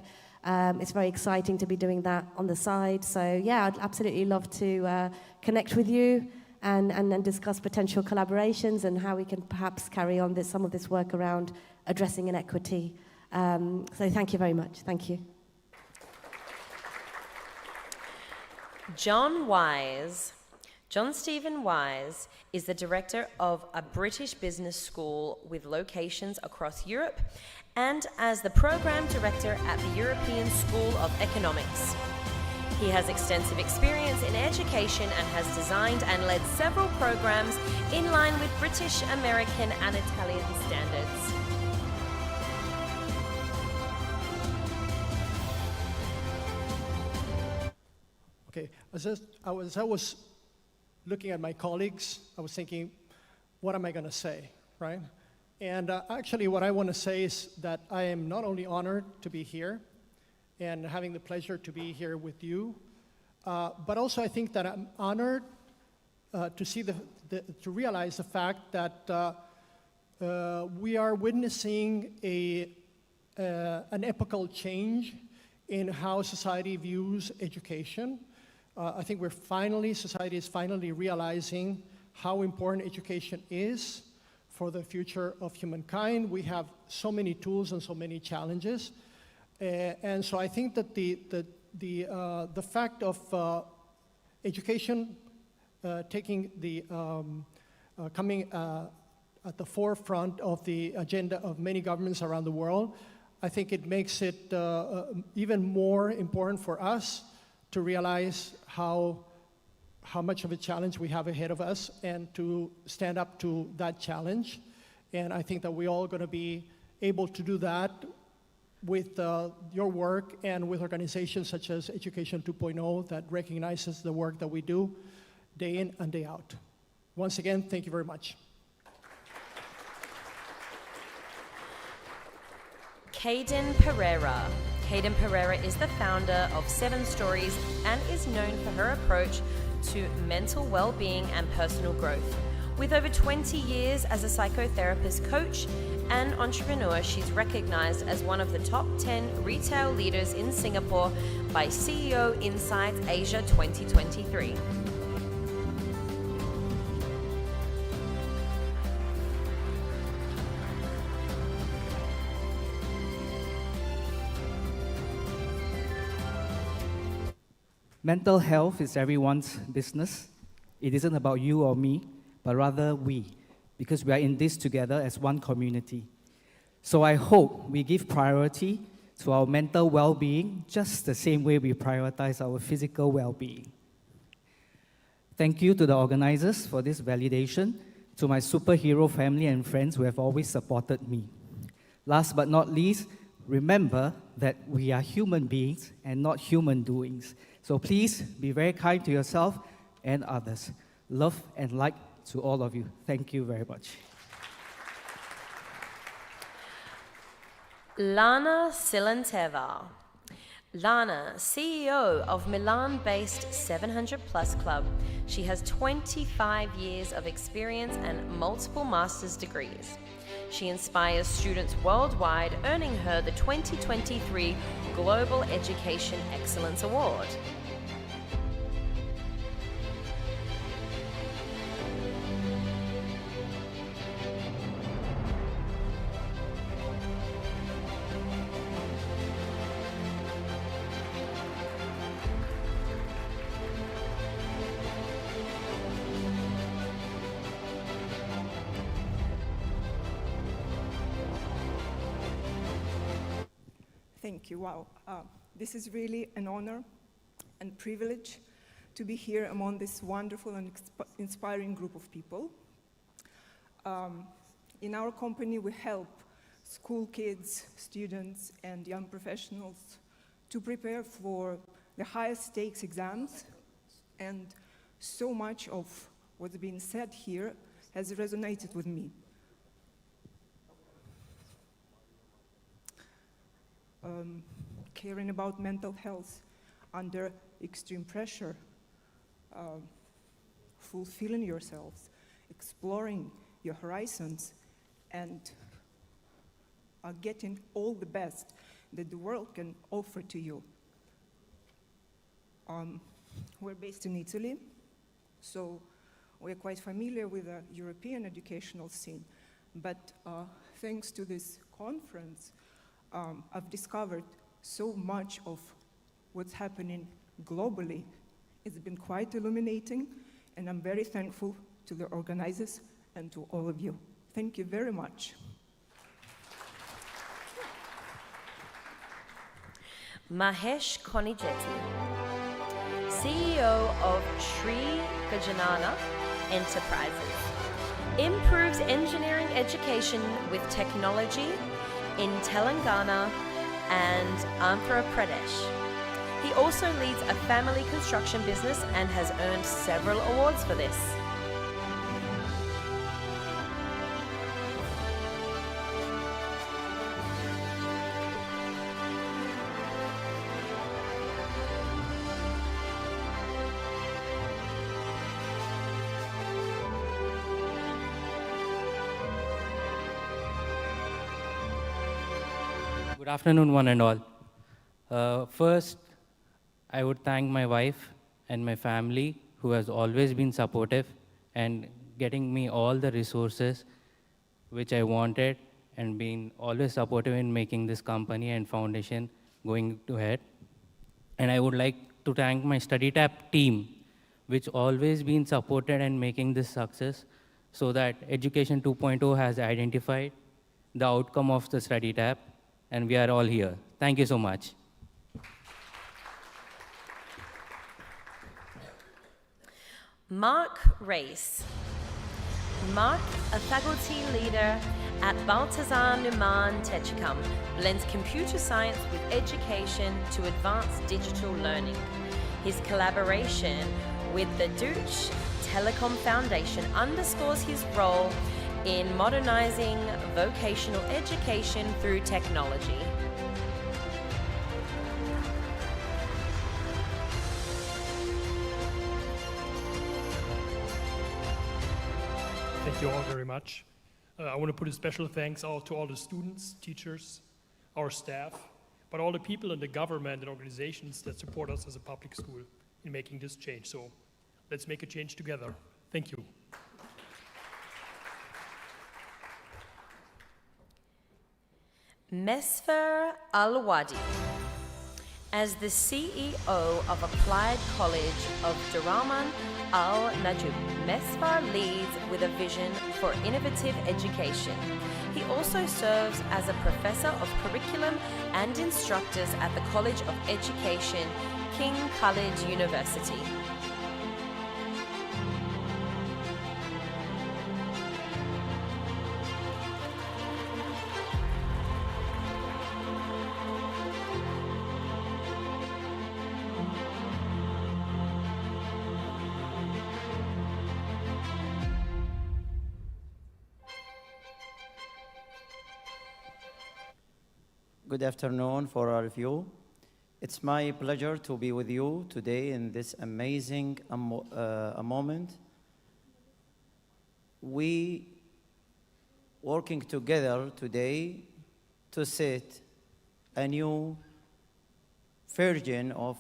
Speaker 19: It's very exciting to be doing that on the side. So yeah, I'd absolutely love to connect with you and discuss potential collaborations and how we can perhaps carry on some of this work around addressing inequity. So thank you very much. Thank you.
Speaker 1: John Stephen Wise is the director of a British business school with locations across Europe and as the program director at the European School of Economics. He has extensive experience in education and has designed and led several programs in line with British, American, and Italian standards.
Speaker 15: Okay, as I was looking at my colleagues, I was thinking, what am I going to say, right? And actually what I want to say is that I am not only honored to be here and having the pleasure to be here with you, but also I think that I'm honored to see to realize the fact that we are witnessing an epochal change in how society views education. I think society is finally realizing how important education is for the future of humankind. We have so many tools and so many challenges. And so I think that the fact of education taking coming at the forefront of the agenda of many governments around the world, I think it makes it even more important for us to realize how much of a challenge we have ahead of us and to stand up to that challenge. And I think that we're all going to be able to do that with your work and with organizations such as Education 2.0 that recognizes the work that we do day in and day out. Once again, thank you very much.
Speaker 1: Caden Pereira. Caden Pereira is the founder of 7 Stories and is known for her approach to mental well-being and personal growth. With over 20 years as a psychotherapist coach and entrepreneur, she's recognized as one of the top 10 retail leaders in Singapore by CEO Insights Asia 2023.
Speaker 16: Mental health is everyone's business. It isn't about you or me, but rather we, because we are in this together as one community. So I hope we give priority to our mental well-being just the same way we prioritize our physical well-being. Thank you to the organizers for this validation, to my superhero family and friends who have always supported me. Last but not least, remember that we are human beings and not human doings. So please be very kind to yourself and others. Love and light to all of you. Thank you very much.
Speaker 1: Lana Silanteva. Lana, CEO of Milan-based 700 Plus Club. She has 25 years of experience and multiple master's degrees. She inspires students worldwide, earning her the 2023 Global Education Excellence Award.
Speaker 4: Thank you. Wow. This is really an honor and privilege to be here among this wonderful and inspiring group of people. In our company, we help school kids, students, and young professionals to prepare for the highest stakes exams, and so much of what's been said here has resonated with me. Caring about mental health under extreme pressure, fulfilling yourselves, exploring your horizons, and getting all the best that the world can offer to you. We're based in Italy, so we're quite familiar with the European educational scene. But thanks to this conference, I've discovered so much of what's happening globally. It's been quite illuminating, and I'm very thankful to the organizers and to all of you. Thank you very much.
Speaker 1: Mahesh Konijetti, CEO of Sri Gajanana Enterprises, improves engineering education with technology in Telangana and Andhra Pradesh. He also leads a family construction business and has earned several awards for this.
Speaker 13: Good afternoon, one and all. First, I would thank my wife and my family who has always been supportive and getting me all the resources which I wanted and being always supportive in making this company and foundation going ahead. And I would like to thank my StudyTap team, which always been supported and making this success, so that Education 2.0 has identified the outcome of the StudyTap, and we are all here. Thank you so much.
Speaker 1: Mark Race. Mark, a faculty leader at Balthazar Numan Technicum, blends computer science with education to advance digital learning. His collaboration with the Deutsche Telekom Foundation underscores his role in modernizing vocational education through technology.
Speaker 17: Thank you all very much. I want to put a special thanks out to all the students, teachers, our staff, but all the people in the government and organizations that support us as a public school in making this change. So let's make a change together. Thank you.
Speaker 1: Mesfer Al-Wadi. As the CEO of Applied College of Duraman Al Najib, Mesfer leads with a vision for innovative education. He also serves as a professor of curriculum and instructors at the College of Education, King Khalid University.
Speaker 18: Good afternoon for all of you. It's my pleasure to be with you today in this amazing moment. We working together today to set a new version of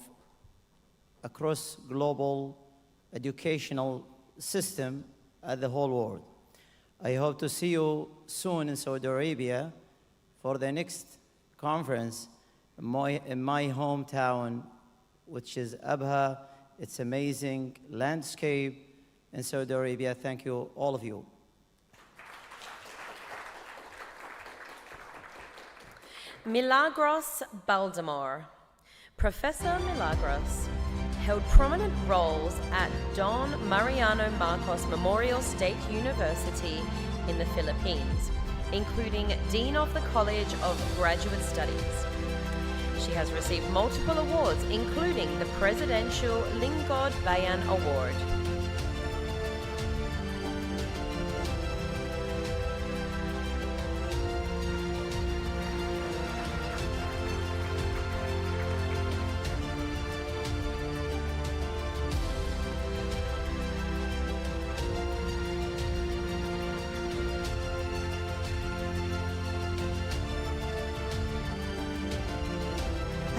Speaker 18: across global educational system at the whole world. I hope to see you soon in Saudi Arabia for the next conference in my hometown, which is Abha. It's amazing landscape in Saudi Arabia. Thank you, all of you.
Speaker 1: Milagros Baldemar. Professor Milagros held prominent roles at Don Mariano Marcos Memorial State University in the Philippines, including Dean of the College of Graduate Studies. She has received multiple awards, including the Presidential Lingkod Bayan Award.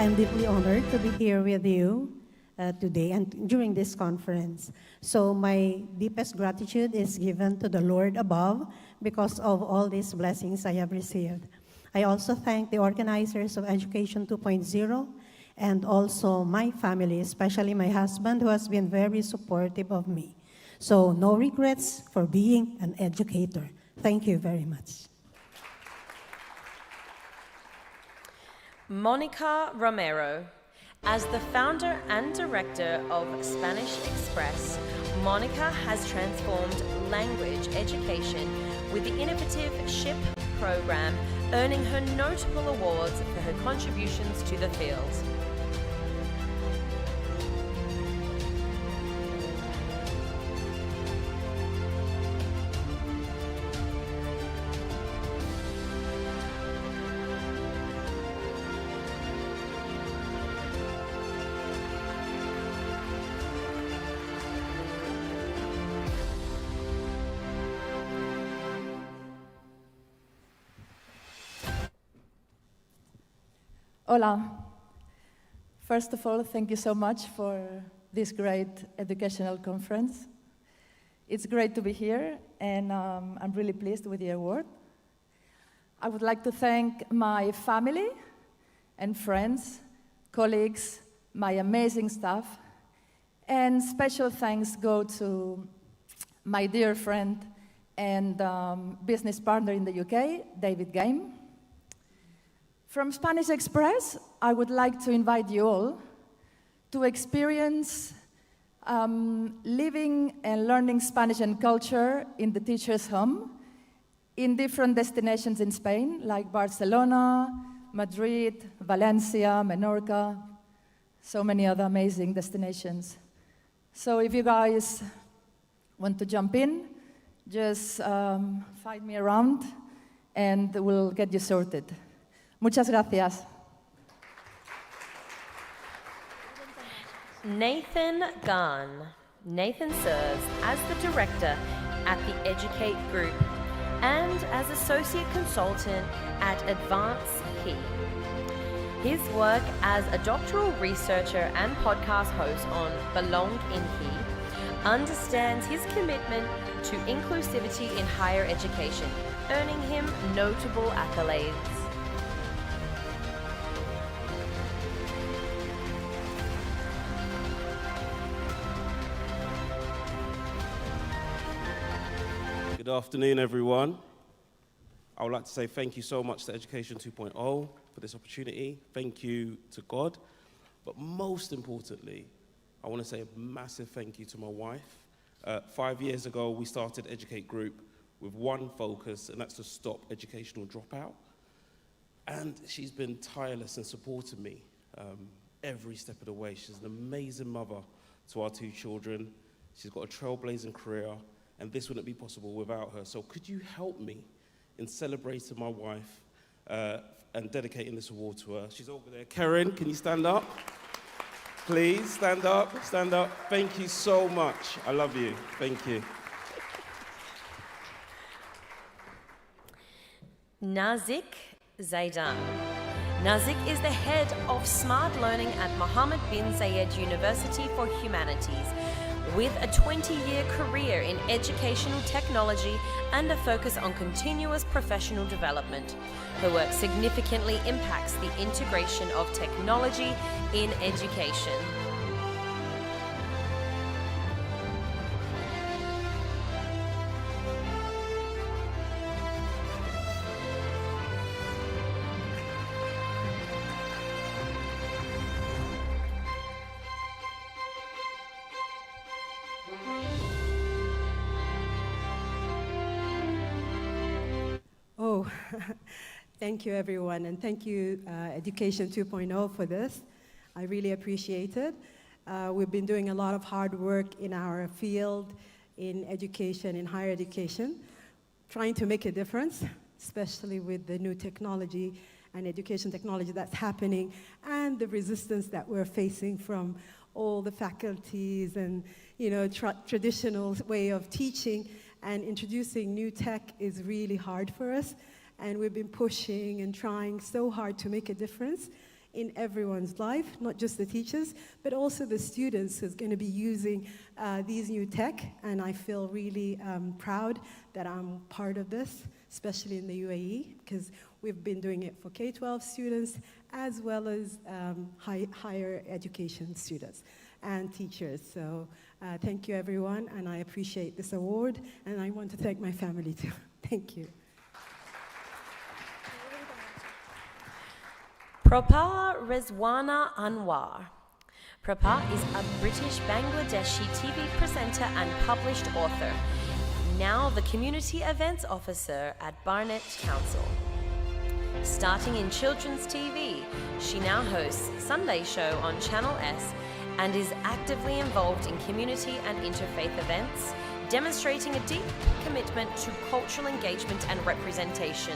Speaker 6: I'm deeply honored to be here with you today and during this conference. So my deepest gratitude is given to the Lord above because of all these blessings I have received. I also thank the organizers of Education 2.0 and also my family, especially my husband, who has been very supportive of me. So no regrets for being an educator. Thank you very much.
Speaker 1: Monica Romero. As the founder and director of Spanish Express, Monica has transformed language education with the innovative SHIP program, earning her notable awards for her contributions to the field.
Speaker 7: Hola. First of all, thank you so much for this great educational conference. It's great to be here, and I'm really pleased with the award. I would like to thank my family and friends, colleagues, my amazing staff, and special thanks go to my dear friend and business partner in the UK, David Game. From Spanish Express, I would like to invite you all to experience living and learning Spanish and culture in the teacher's home in different destinations in Spain, like Barcelona, Madrid, Valencia, Menorca, so many other amazing destinations. So if you guys want to jump in, just find me around and we'll get you sorted. Muchas gracias.
Speaker 1: Nathan Gunn. Nathan serves as the director at the Educate Group and as associate consultant at Advance Key. His work as a doctoral researcher and podcast host on Belong in He understands his commitment to inclusivity in higher education, earning him notable accolades.
Speaker 20: Good afternoon, everyone. I would like to say thank you so much to Education 2.0 for this opportunity. Thank you to God. But most importantly, I want to say a massive thank you to my wife. 5 years ago, we started Educate Group with one focus, and that's to stop educational dropout. And she's been tireless in supporting me every step of the way. She's an amazing mother to our two children. She's got a trailblazing career, and this wouldn't be possible without her. So could you help me in celebrating my wife and dedicating this award to her? She's over there. Karen, can you stand up? Please, stand up, stand up. Thank you so much. I love you. Thank you.
Speaker 1: Nazik Zaidan. Nazik is the head of Smart Learning at Mohammed bin Zayed University for Humanities, with a 20-year career in educational technology and a focus on continuous professional development. Her work significantly impacts the integration of technology in education.
Speaker 2: Thank you, everyone, and thank you, Education 2.0, for this. I really appreciate it. We've been doing a lot of hard work in our field, in education, in higher education, trying to make a difference, especially with the new technology and education technology that's happening, and the resistance that we're facing from all the faculties and, you know, traditional way of teaching, and introducing new tech is really hard for us. And we've been pushing and trying so hard to make a difference in everyone's life, not just the teachers, but also the students who's going to be using these new tech. And I feel really proud that I'm part of this, especially in the UAE, because we've been doing it for K-12 students as well as higher education students and teachers. So thank you, everyone, and I appreciate this award, and I want to thank my family too. Thank you.
Speaker 1: Propa Rezwana Anwar. Propa is a British Bangladeshi TV presenter and published author, now the Community Events Officer at Barnet Council. Starting in children's TV, she now hosts Sunday Show on Channel S and is actively involved in community and interfaith events, demonstrating a deep commitment to cultural engagement and representation.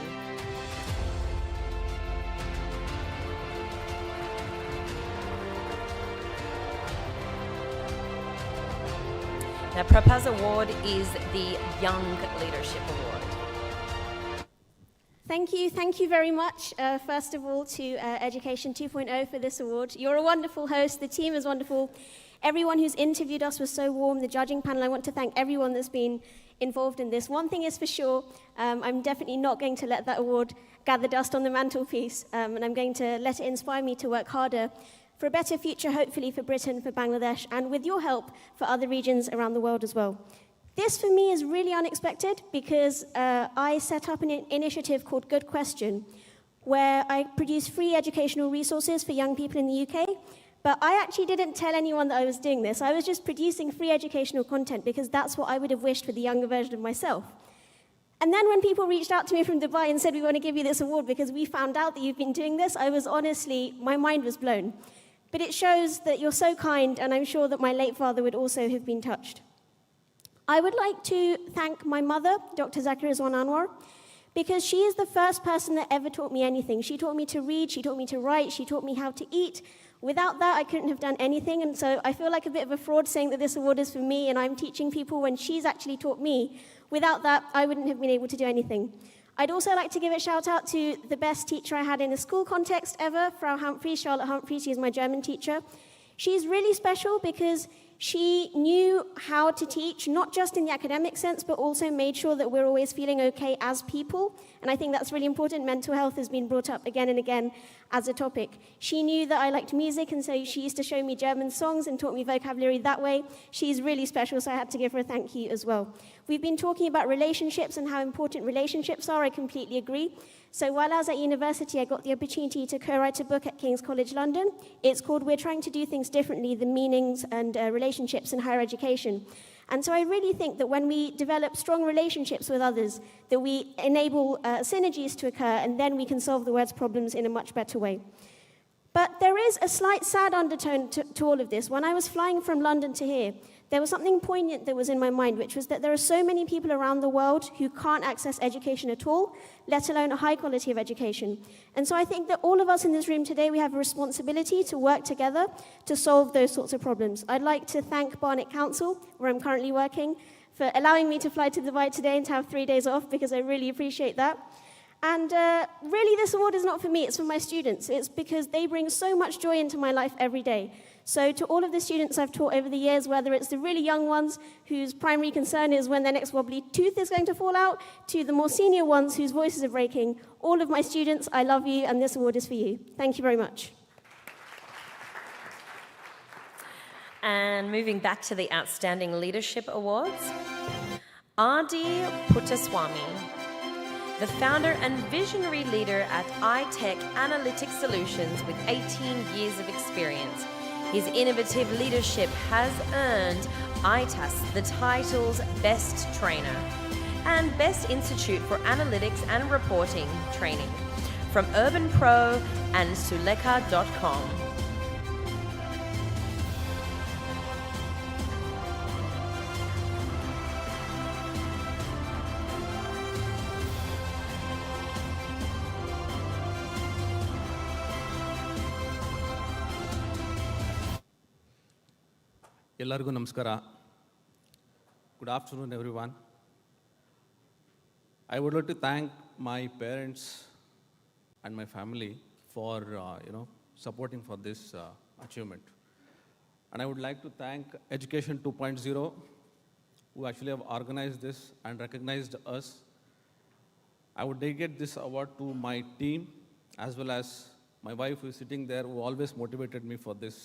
Speaker 1: Now, Propa's award is the Young Leadership Award.
Speaker 5: Thank you very much, first of all, to Education 2.0 for this award. You're a wonderful host, the team is wonderful. Everyone who's interviewed us was so warm, the judging panel, I want to thank everyone that's been involved in this. One thing is for sure, I'm definitely not going to let that award gather dust on the mantelpiece, and I'm going to let it inspire me to work harder for a better future, hopefully for Britain, for Bangladesh, and with your help, for other regions around the world as well. This, for me, is really unexpected because I set up an initiative called Good Question, where I produce free educational resources for young people in the UK, but I actually didn't tell anyone that I was doing this. I was just producing free educational content because that's what I would have wished for the younger version of myself. And then when people reached out to me from Dubai and said, we want to give you this award because we found out that you've been doing this, I was honestly, my mind was blown. But it shows that you're so kind, and I'm sure that my late father would also have been touched. I would like to thank my mother, Dr. Zakir Rizwan Anwar, because she is the first person that ever taught me anything. She taught me to read, she taught me to write, she taught me how to eat. Without that, I couldn't have done anything, and so I feel like a bit of a fraud saying that this award is for me and I'm teaching people when she's actually taught me. Without that, I wouldn't have been able to do anything. I'd also like to give a shout out to the best teacher I had in a school context ever, Frau Humphreys, Charlotte Humphreys. She is my German teacher. She's really special because she knew how to teach, not just in the academic sense, but also made sure that we're always feeling okay as people. And I think that's really important. Mental health has been brought up again and again as a topic. She knew that I liked music, and so she used to show me German songs and taught me vocabulary that way. She's really special, so I had to give her a thank you as well. We've been talking about relationships and how important relationships are. I completely agree. So while I was at university, I got the opportunity to co-write a book at King's College London. It's called We're Trying to Do Things Differently, The Meanings and Relationships in Higher Education. And so I really think that when we develop strong relationships with others, that we enable synergies to occur, and then we can solve the world's problems in a much better way. But there is a slight sad undertone to all of this. When I was flying from London to here, there was something poignant that was in my mind, which was that there are so many people around the world who can't access education at all, let alone a high quality of education. And so I think that all of us in this room today, we have a responsibility to work together to solve those sorts of problems. I'd like to thank Barnet Council, where I'm currently working, for allowing me to fly to Dubai today and to have 3 days off, because I really appreciate that. And really, this award is not for me, it's for my students. It's because they bring so much joy into my life every day. So to all of the students I've taught over the years, whether it's the really young ones whose primary concern is when their next wobbly tooth is going to fall out, to the more senior ones whose voices are breaking, all of my students, I love you, and this award is for you. Thank you very much.
Speaker 1: And moving back to the Outstanding Leadership Awards, Adi Puttaswamy, the founder and visionary leader at iTech Analytics Solutions with 18 years of experience. His innovative leadership has earned ITAS the title's Best Trainer. and Best Institute for Analytics and Reporting training from Urban Pro and Suleka.com.
Speaker 8: ಎಲ್ಲರಿಗೂ ನಮಸ್ಕಾರ. Good afternoon, everyone. I would like to thank my parents and my family for supporting for this achievement. And I would like to thank Education 2.0, who actually have organized this and recognized us. I would dedicate this award to my team as well as my wife, who is sitting there, who always motivated me for this,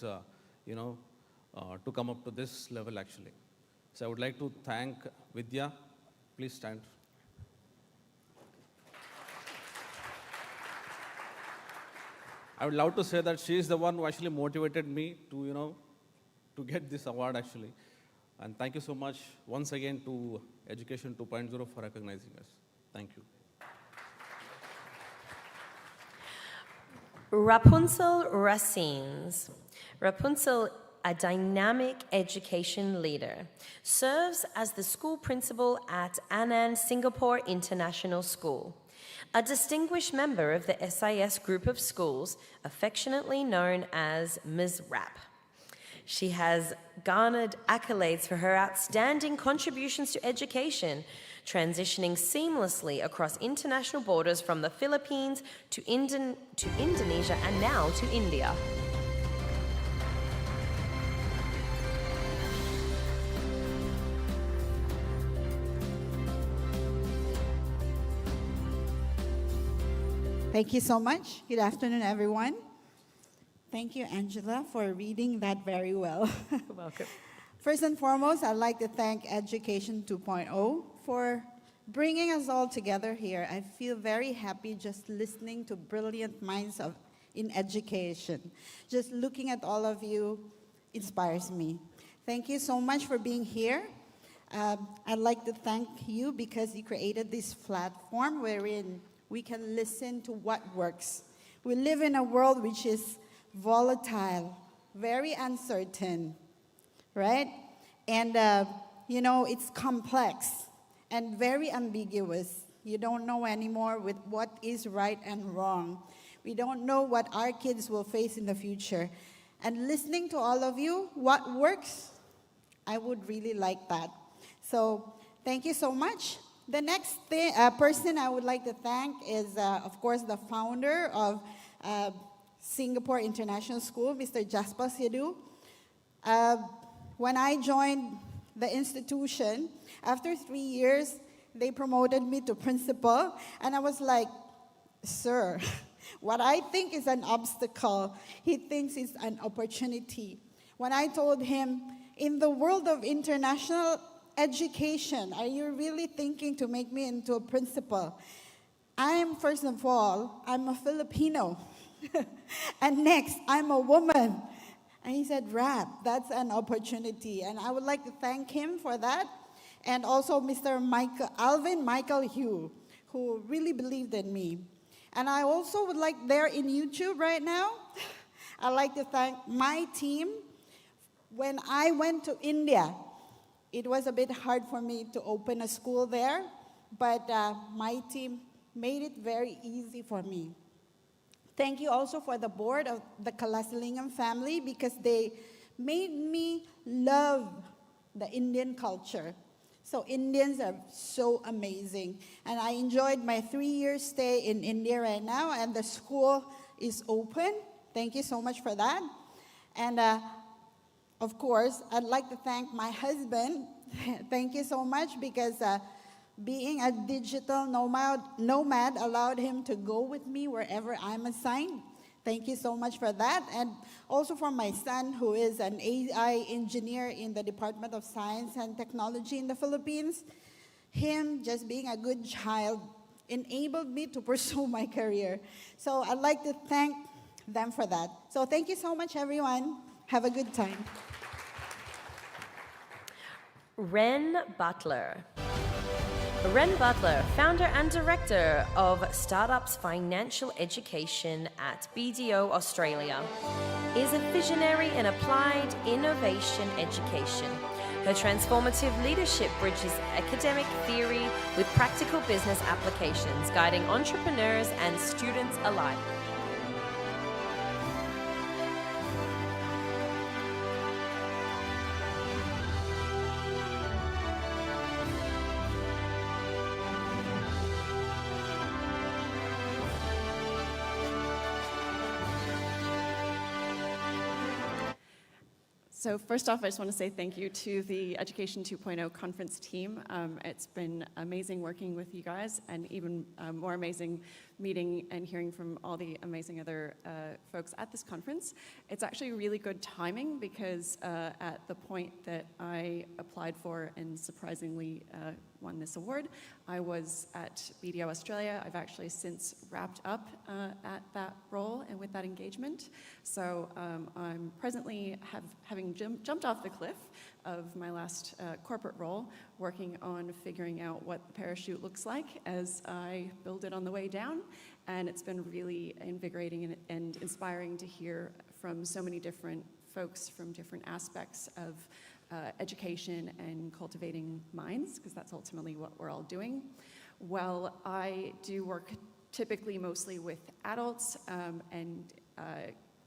Speaker 8: to come up to this level actually. So I would like to thank Vidya. Please stand. I would love to say that she is the one who actually motivated me to, to get this award actually. And thank you so much once again to Education 2.0 for recognizing us. Thank you.
Speaker 1: Rapunzel Racines. Rapunzel, a dynamic education leader, serves as the school principal at Anand Singapore International School, a distinguished member of the SIS group of schools, affectionately known as Ms. Rap. She has garnered accolades for her outstanding contributions to education, transitioning seamlessly across international borders from the Philippines to Indonesia and now to India.
Speaker 9: Thank you so much. Good afternoon, everyone. Thank you, Angela, for reading that very well.
Speaker 1: Welcome.
Speaker 9: First and foremost, I'd like to thank Education 2.0 for bringing us all together here. I feel very happy just listening to brilliant minds in education. Just looking at all of you inspires me. Thank you so much for being here. I'd like to thank you because you created this platform wherein we can listen to what works. We live in a world which is volatile, very uncertain, right? And, it's complex and very ambiguous. You don't know anymore with what is right and wrong. We don't know what our kids will face in the future. And listening to all of you, what works, I would really like that. So thank you so much. The next person I would like to thank is, of course, the founder of Singapore International School, Mr. Jasper Sidhu. When I joined the institution, after 3 years, they promoted me to principal, and I was like, sir, what I think is an obstacle, he thinks is an opportunity. When I told him, in the world of international education, are you really thinking to make me into a principal? First of all, I'm a Filipino. And next, I'm a woman. And he said, Rap, that's an opportunity. And I would like to thank him for that. And also Mr. Alvin Michael Hugh, who really believed in me. And I also would like, they're in YouTube right now, I'd like to thank my team. When I went to India, it was a bit hard for me to open a school there, but my team made it very easy for me. Thank you also for the board of the Kalasalingam family because they made me love the Indian culture. So Indians are so amazing. And I enjoyed my 3-year stay in India right now, and the school is open. Thank you so much for that. And of course, I'd like to thank my husband. Thank you so much because being a digital nomad allowed him to go with me wherever I'm assigned. Thank you so much for that. And also for my son, who is an AI engineer in the Department of Science and Technology in the Philippines. Him just being a good child enabled me to pursue my career. So I'd like to thank them for that. So thank you so much, everyone. Have a good time.
Speaker 1: Ren Butler. Ren Butler, founder and director of Startups Financial Education at BDO Australia, is a visionary in applied innovation education. Her transformative leadership bridges academic theory with practical business applications, guiding entrepreneurs and students alike.
Speaker 21: So first off, I just want to say thank you to the Education 2.0 conference team. It's been amazing working with you guys, and even more amazing meeting and hearing from all the amazing other folks at this conference. It's actually really good timing because at the point that I applied for and surprisingly won this award, I was at BDO Australia. I've actually since wrapped up at that role and with that engagement. So I'm presently having jumped off the cliff of my last corporate role, working on figuring out what the parachute looks like as I build it on the way down. And it's been really invigorating and inspiring to hear from so many different folks from different aspects of education and cultivating minds, because that's ultimately what we're all doing. Well, I do work typically mostly with adults, and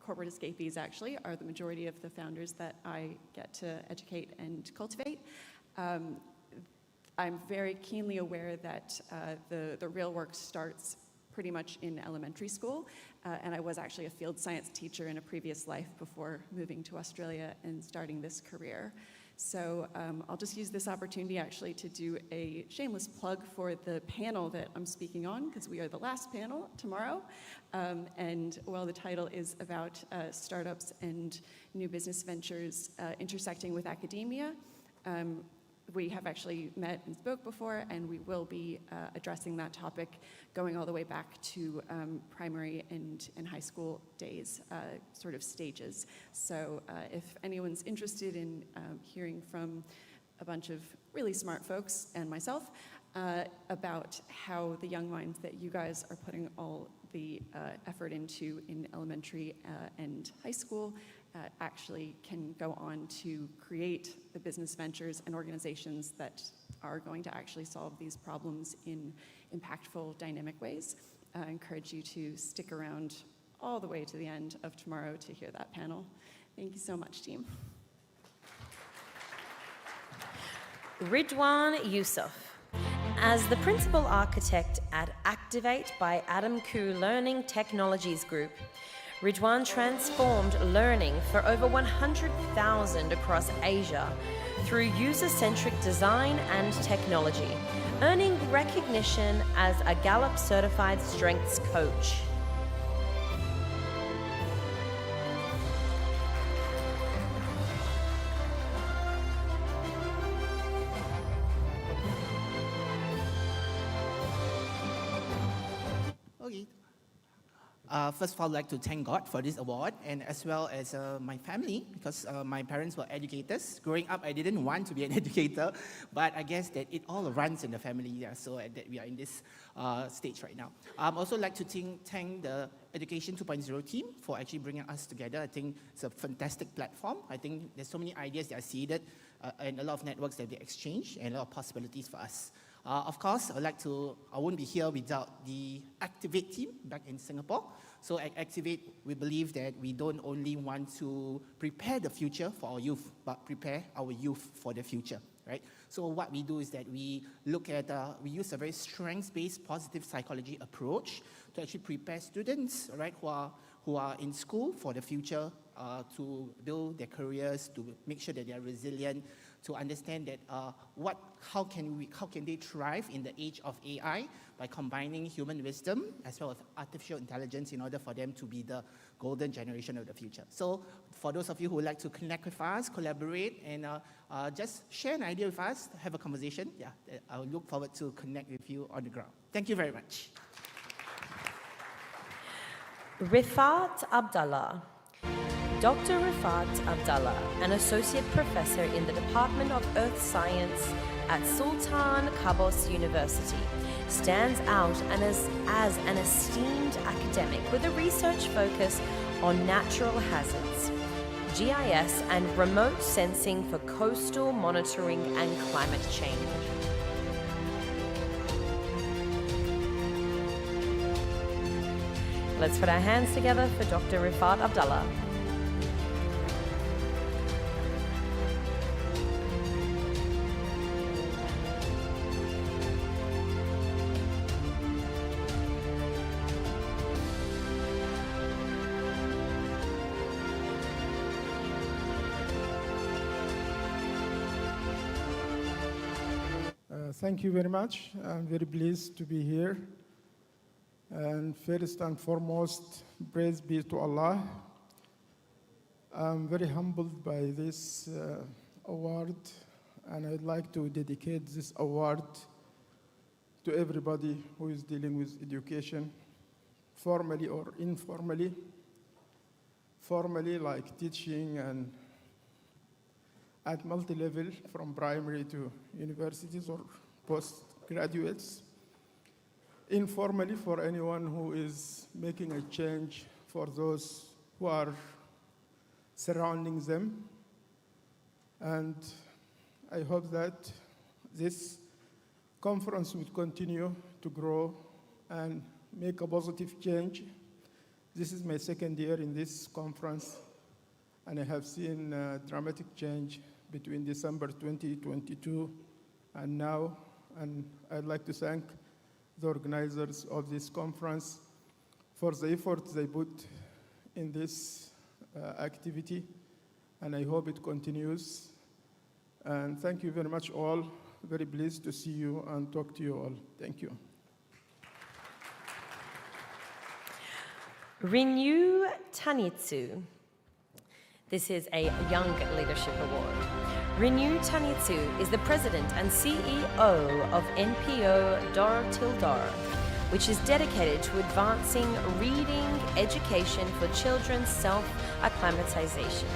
Speaker 21: corporate escapees actually are the majority of the founders that I get to educate and cultivate. I'm very keenly aware that the real work starts pretty much in elementary school, and I was actually a field science teacher in a previous life before moving to Australia and starting this career. So I'll just use this opportunity actually to do a shameless plug for the panel that I'm speaking on, because we are the last panel tomorrow. And while the title is about startups and new business ventures intersecting with academia, we have actually met and spoke before, and we will be addressing that topic going all the way back to primary and high school days, sort of stages. So if anyone's interested in hearing from a bunch of really smart folks and myself about how the young minds that you guys are putting all the effort into in elementary and high school actually can go on to create the business ventures and organizations that are going to actually solve these problems in impactful, dynamic ways. I encourage you to stick around all the way to the end of tomorrow to hear that panel. Thank you so much, team.
Speaker 1: Ridwan Yusuf. As the principal architect at Activate by Adam Koo Learning Technologies Group, Ridwan transformed learning for over 100,000 across Asia through user-centric design and technology, earning recognition as a Gallup certified strengths coach.
Speaker 22: Okay. First of all, I'd like to thank God for this award, and as well as my family, because my parents were educators. Growing up, I didn't want to be an educator, but I guess that it all runs in the family, yeah, so that we are in this stage right now. I'd also like to thank the Education 2.0 team for actually bringing us together. I think it's a fantastic platform. I think there's so many ideas that are seeded, and a lot of networks that they exchange, and a lot of possibilities for us. Of course, I wouldn't be here without the Activate team back in Singapore. So at Activate, we believe that we don't only want to prepare the future for our youth, but prepare our youth for the future, right? So what we do is that we look at, we use a very strengths-based positive psychology approach to actually prepare students, right, who are in school for the future, to build their careers, to make sure that they are resilient, to understand that how can they thrive in the age of AI by combining human wisdom as well as artificial intelligence in order for them to be the golden generation of the future. So for those of you who would like to connect with us, collaborate, and just share an idea with us, have a conversation, yeah, I'll look forward to connect with you on the ground. Thank you very much.
Speaker 1: Rifat Abdallah. Dr. Rifat Abdallah, an associate professor in the Department of Earth Science at Sultan Qaboos University, stands out as an esteemed academic with a research focus on natural hazards, GIS, and remote sensing for coastal monitoring and climate change. Let's put our hands together for Dr. Rifat Abdallah.
Speaker 10: Thank you very much. I'm very pleased to be here. And first and foremost, praise be to Allah. I'm very humbled by this award, and I'd like to dedicate this award to everybody who is dealing with education, formally or informally. Formally, like teaching and at multi-level, from primary to universities or postgraduates. Informally, for anyone who is making a change for those who are surrounding them. And I hope that this conference will continue to grow and make a positive change. This is my second year in this conference, and I have seen a dramatic change between December 2022 and now. And I'd like to thank the organizers of this conference for the effort they put in this activity, and I hope it continues. And thank you very much all. Very pleased to see you and talk to you all. Thank you.
Speaker 1: Renew Tanitsu. This is a Young Leadership Award. Renew Tanitsu is the president and CEO of NPO Dar Til Dar, which is dedicated to advancing reading education for children's self-acclimatization.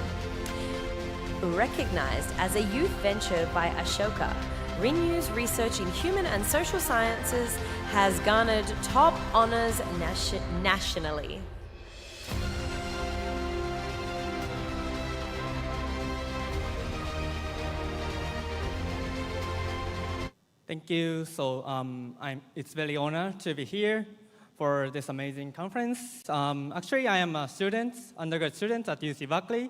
Speaker 1: Recognized as a youth venture by Ashoka, Renew's research in human and social sciences has garnered top honors nationally.
Speaker 11: Thank you. So it's very honor to be here for this amazing conference. Actually, I am a student, undergrad student at UC Berkeley,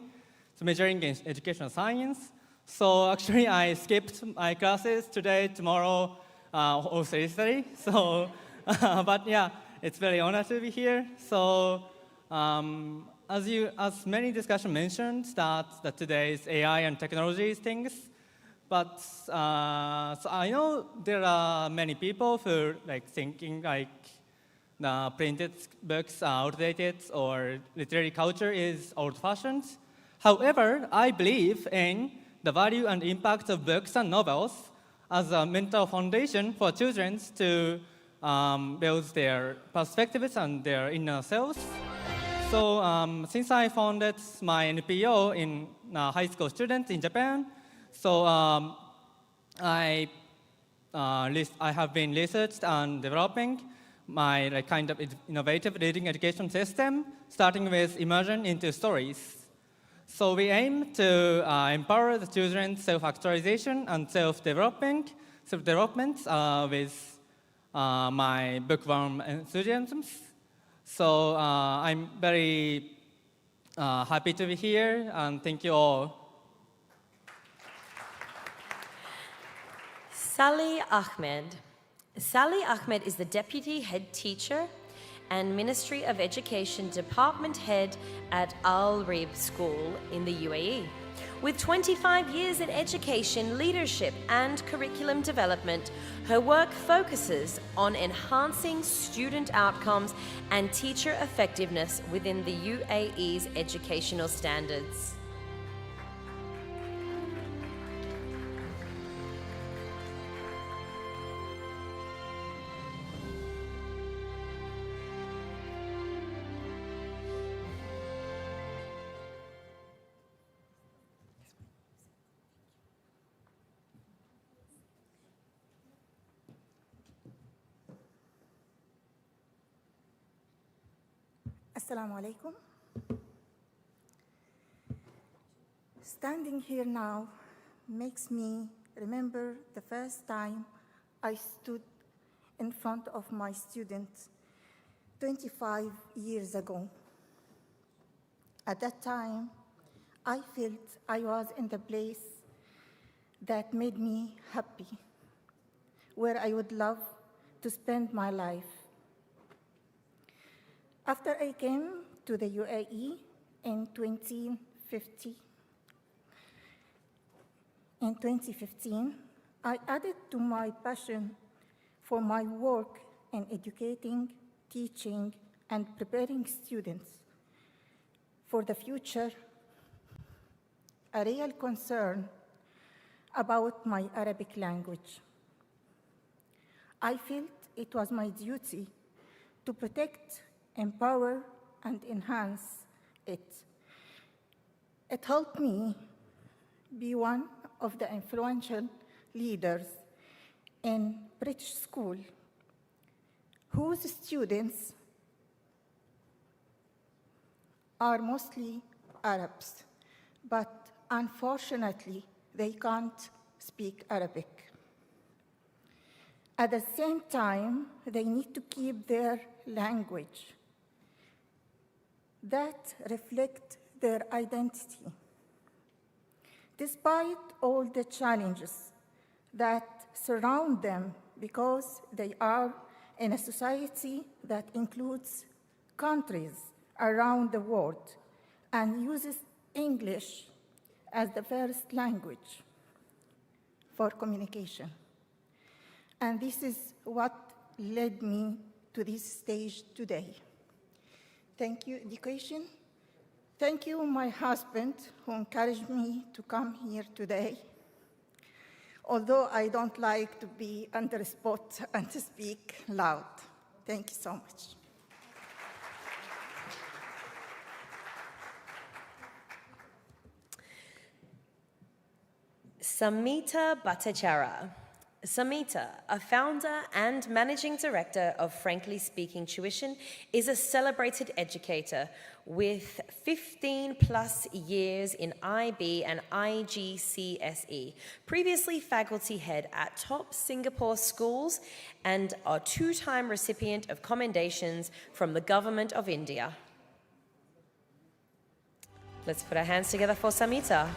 Speaker 11: so majoring in educational science. So actually, I skipped my classes today, tomorrow, or Thursday. So, but yeah, it's very honor to be here. So, as many discussion mentioned, that today's AI and technology things. But so I know there are many people who thinking the printed books are outdated or literary culture is old-fashioned. However, I believe in the value and impact of books and novels as a mental foundation for children to build their perspectives and their inner selves. So since I founded my NPO in high school students in Japan, so I have been researched and developing my kind of innovative reading education system, starting with immersion into stories. So we aim to empower the children's self-actualization and self-development with my bookworm enthusiasms. So I'm very happy to be here, and thank you all.
Speaker 1: Sally Ahmed. Sally Ahmed is the Deputy Head Teacher and Ministry of Education Department Head at Al Rib School in the UAE. With 25 years in education, leadership, and curriculum development, her work focuses on enhancing student outcomes and teacher effectiveness within the UAE's educational standards.
Speaker 3: Assalamu alaikum. Standing here now makes me remember the first time I stood in front of my students 25 years ago. At that time, I felt I was in the place that made me happy, where I would love to spend my life. After I came to the UAE in 2015, I added to my passion for my work in educating, teaching, and preparing students for the future, a real concern about my Arabic language. I felt it was my duty to protect, empower, and enhance it. It helped me be one of the influential leaders in British school whose students are mostly Arabs, but unfortunately, they can't speak Arabic. At the same time, they need to keep their language that reflect their identity. Despite all the challenges that surround them, because they are in a society that includes countries around the world and uses English as the first language for communication. And this is what led me to this stage today. Thank you, education. Thank you, my husband, who encouraged me to come here today. Although I don't like to be under spot and to speak loud. Thank you so much.
Speaker 1: Samita Bhattacharya. Samita, a founder and managing director of Frankly Speaking Tuition, is a celebrated educator with 15 plus years in IB and IGCSE, previously faculty head at top Singapore schools and a two-time recipient of commendations from the Government of India. Let's put our hands together for Samita.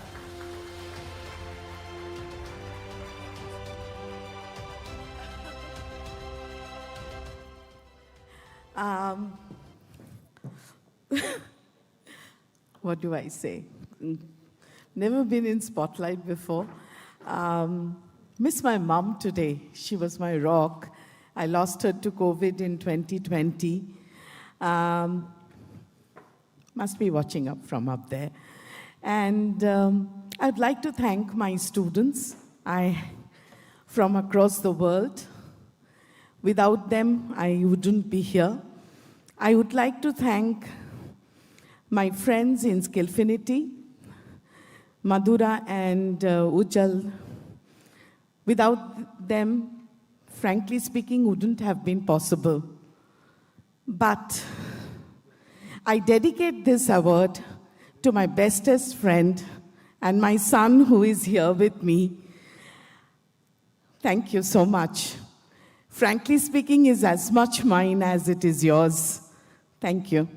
Speaker 14: What do I say? Never been in spotlight before. Miss my mom today. She was my rock. I lost her to COVID in 2020. Must be watching up from up there. And I'd like to thank my students from across the world. Without them, I wouldn't be here. I would like to thank my friends in Skillfinity, Madhura and Ujjal. Without them, frankly speaking, wouldn't have been possible. But I dedicate this award to my bestest friend and my son who is here with me. Thank you so much. Frankly speaking is as much mine as it is yours. Thank you.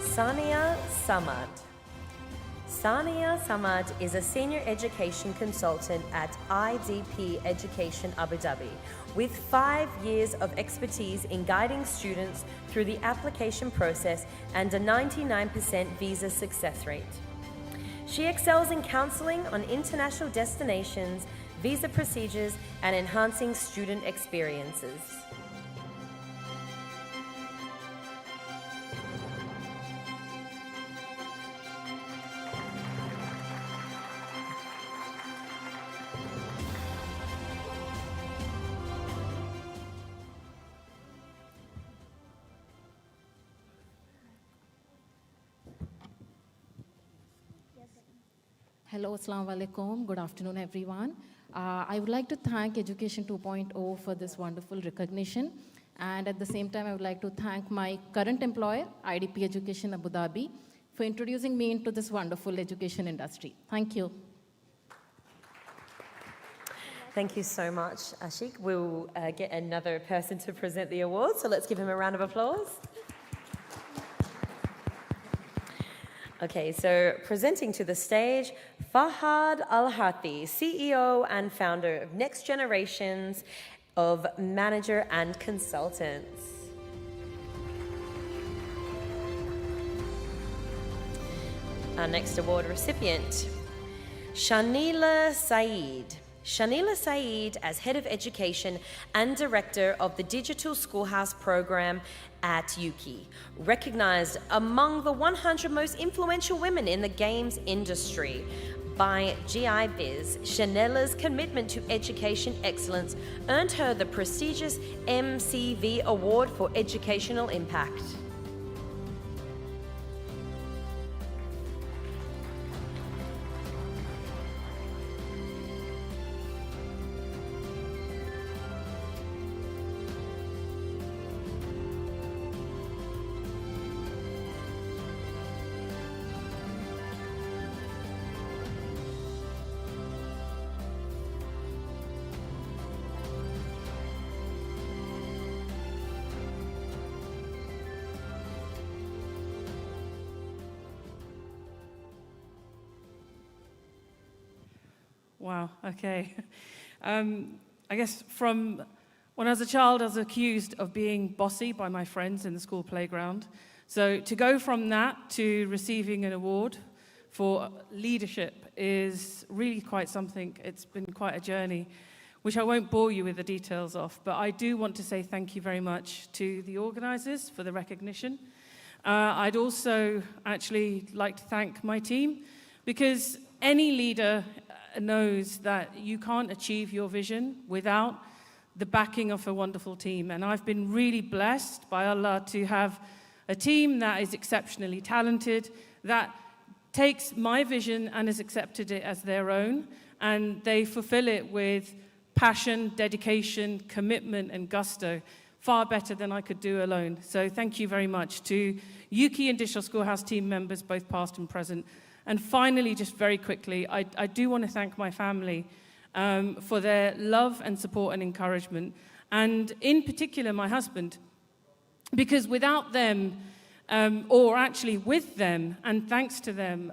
Speaker 1: Sania Samad. Sania Samad is a senior education consultant at IDP Education Abu Dhabi, with 5 years of expertise in guiding students through the application process and a 99% visa success rate. She excels in counseling on international destinations, visa procedures, and enhancing student experiences.
Speaker 12: Hello, Assalamu alaikum. Good afternoon, everyone. I would like to thank Education 2.0 for this wonderful recognition. And at the same time, I would like to thank my current employer, IDP Education Abu Dhabi, for introducing me into this wonderful education industry. Thank you.
Speaker 1: Thank you so much, Ashik. We'll get another person to present the award, so let's give him a round of applause. Okay, so presenting to the stage, Fahad Al-Hathi, CEO and founder of Next Generations of Manager and Consultants. Our next award recipient, Shanila Saeed. Shanila Saeed, as Head of Education and Director of the Digital Schoolhouse Program at Yuki, recognized among the 100 most influential women in the games industry by GI Biz. Shanila's commitment to education excellence earned her the prestigious MCV Award for Educational Impact.
Speaker 19: Wow, okay. I guess from when I was a child, I was accused of being bossy by my friends in the school playground. So to go from that to receiving an award for leadership is really quite something. It's been quite a journey, which I won't bore you with the details of, but I do want to say thank you very much to the organizers for the recognition. I'd also actually like to thank my team, because any leader knows that you can't achieve your vision without the backing of a wonderful team. And I've been really blessed by Allah to have a team that is exceptionally talented, that takes my vision and has accepted it as their own, and they fulfill it with passion, dedication, commitment, and gusto, far better than I could do alone. So thank you very much to Yuki and Digital Schoolhouse team members, both past and present. And finally, just very quickly, I do want to thank my family for their love and support and encouragement, and in particular my husband, because without them, or actually with them and thanks to them,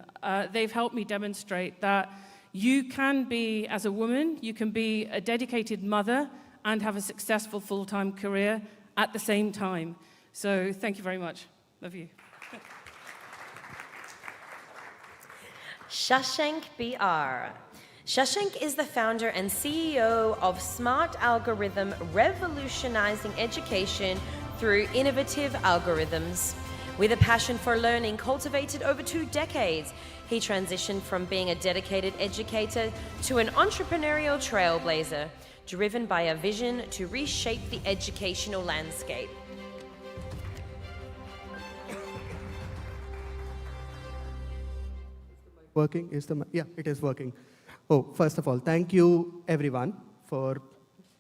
Speaker 19: they've helped me demonstrate that you can be, as a woman, you can be a dedicated mother and have a successful full-time career at the same time. So thank you very much. Love you.
Speaker 1: Shashank BR. Shashank is the founder and CEO of Smart Algorithm, revolutionizing education through innovative algorithms. With a passion for learning cultivated over 2 decades, he transitioned from being a dedicated educator to an entrepreneurial trailblazer, driven by a vision to reshape the educational landscape.
Speaker 23: Working is the, yeah, it is working. Oh, first of all, thank you everyone for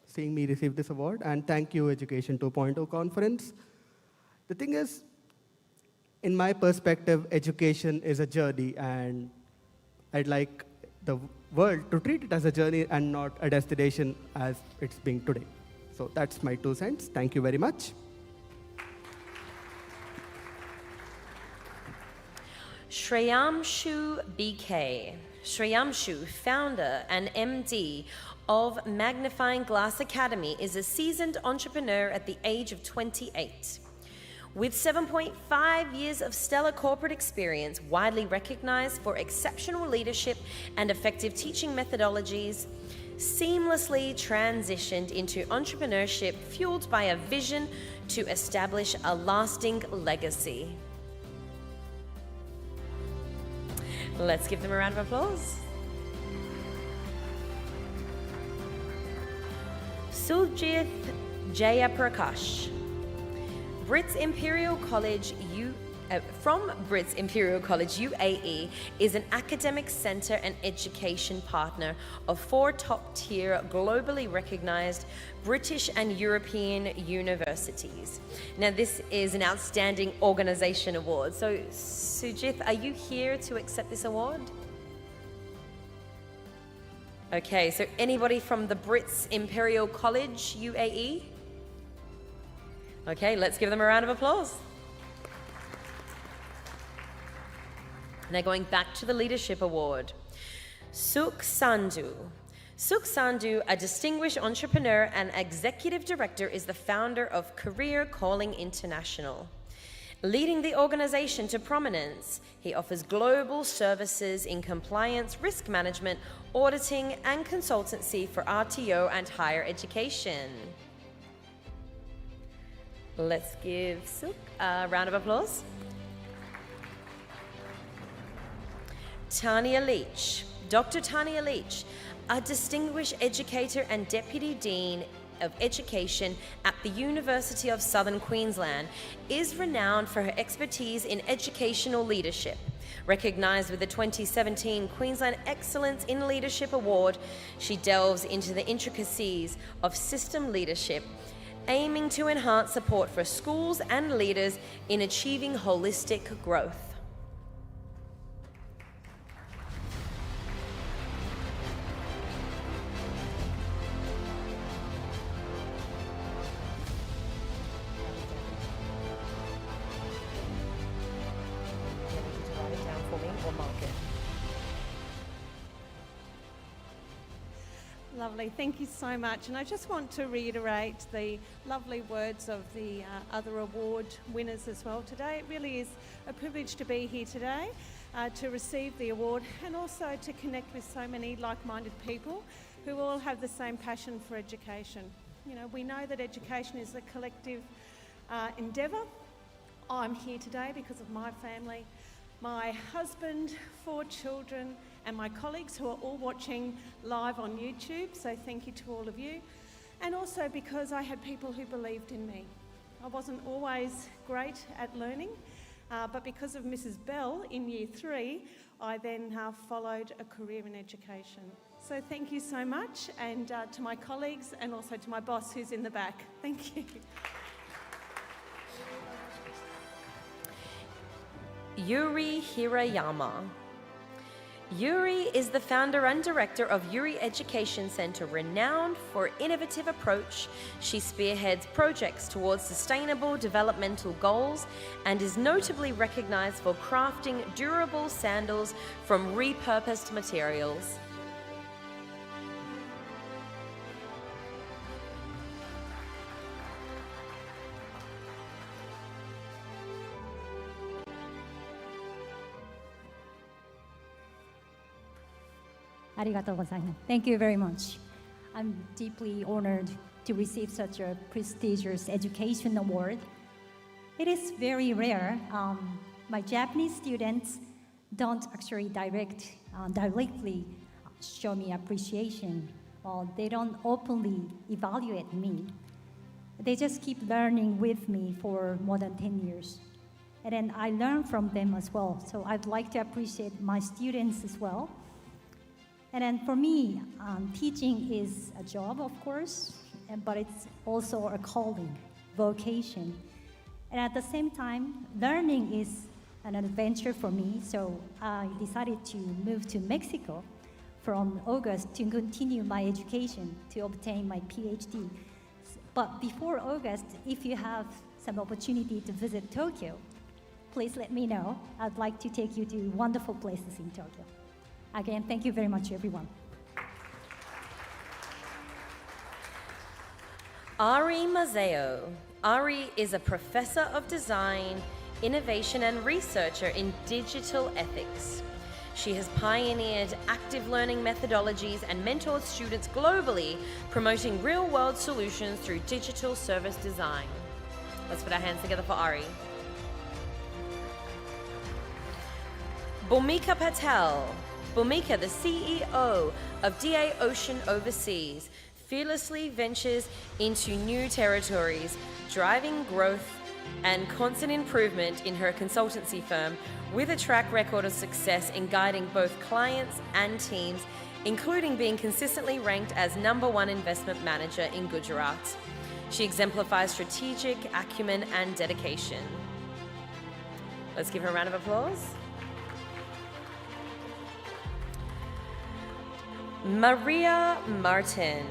Speaker 23: seeing me receive this award, and thank you Education 2.0 conference. The thing is, in my perspective, education is a journey, and I'd like the world to treat it as a journey and not a destination as it's being today. So that's my 2 cents. Thank you very much.
Speaker 1: Shreyamshu BK. Shreyamshu, founder and MD of Magnifying Glass Academy, is a seasoned entrepreneur at the age of 28. With 7.5 years of stellar corporate experience, widely recognized for exceptional leadership and effective teaching methodologies, seamlessly transitioned into entrepreneurship fueled by a vision to establish a lasting legacy. Let's give them a round of applause. Suljith Jayaprakash. Brits Imperial College from Brits Imperial College UAE is an academic center and education partner of 4 top-tier, globally recognized British and European universities. Now, this is an outstanding organization award. So, Sujith, are you here to accept this award? Okay, so anybody from the Brits Imperial College UAE? Okay, let's give them a round of applause. Now going back to the Leadership Award. Sukh Sandhu. Sukh Sandhu, a distinguished entrepreneur and executive director, is the founder of Career Calling International. Leading the organization to prominence, he offers global services in compliance, risk management, auditing, and consultancy for RTO and higher education. Let's give Sukh a round of applause. Tania Leach. Dr. Tania Leach, a distinguished educator and Deputy Dean of Education at the University of Southern Queensland, is renowned for her expertise in educational leadership. Recognized with the 2017 Queensland Excellence in Leadership Award, she delves into the intricacies of system leadership, aiming to enhance support for schools and leaders in achieving holistic growth.
Speaker 4: Lovely, thank you so much. And I just want to reiterate the lovely words of the other award winners as well today. It really is a privilege to be here today to receive the award and also to connect with so many like-minded people who all have the same passion for education. You know, we know that education is a collective endeavour. I'm here today because of my family, my husband, 4 children, and my colleagues who are all watching live on YouTube, so thank you to all of you. And also because I had people who believed in me. I wasn't always great at learning, but because of Mrs. Bell in Year 3, I then followed a career in education. So thank you so much, and to my colleagues and also to my boss who's in the back. Thank you.
Speaker 1: Yuri Hirayama. Yuri is the founder and director of Yuri Education Center, renowned for innovative approach. She spearheads projects towards sustainable developmental goals and is notably recognized for crafting durable sandals from repurposed materials.
Speaker 15: Thank you very much. I'm deeply honored to receive such a prestigious education award. It is very rare. My Japanese students don't actually directly show me appreciation. They don't openly evaluate me. They just keep learning with me for more than 10 years. And then I learn from them as well. So I'd like to appreciate my students as well. And then for me, teaching is a job, of course, but it's also a calling, vocation. And at the same time, learning is an adventure for me, so I decided to move to Mexico from August to continue my education to obtain my PhD. But before August, if you have some opportunity to visit Tokyo, please let me know. I'd like to take you to wonderful places in Tokyo. Again, thank you very much, everyone.
Speaker 1: Ari Mazeo. Ari is a professor of design, innovation, and researcher in digital ethics. She has pioneered active learning methodologies and mentored students globally, promoting real-world solutions through digital service design. Let's put our hands together for Ari. Bhumika Patel. Bhumika, the CEO of DA Ocean Overseas, fearlessly ventures into new territories, driving growth and constant improvement in her consultancy firm, with a track record of success in guiding both clients and teams, including being consistently ranked as #1 investment manager in Gujarat. She exemplifies strategic acumen and dedication. Let's give her a round of applause. Maria Martin.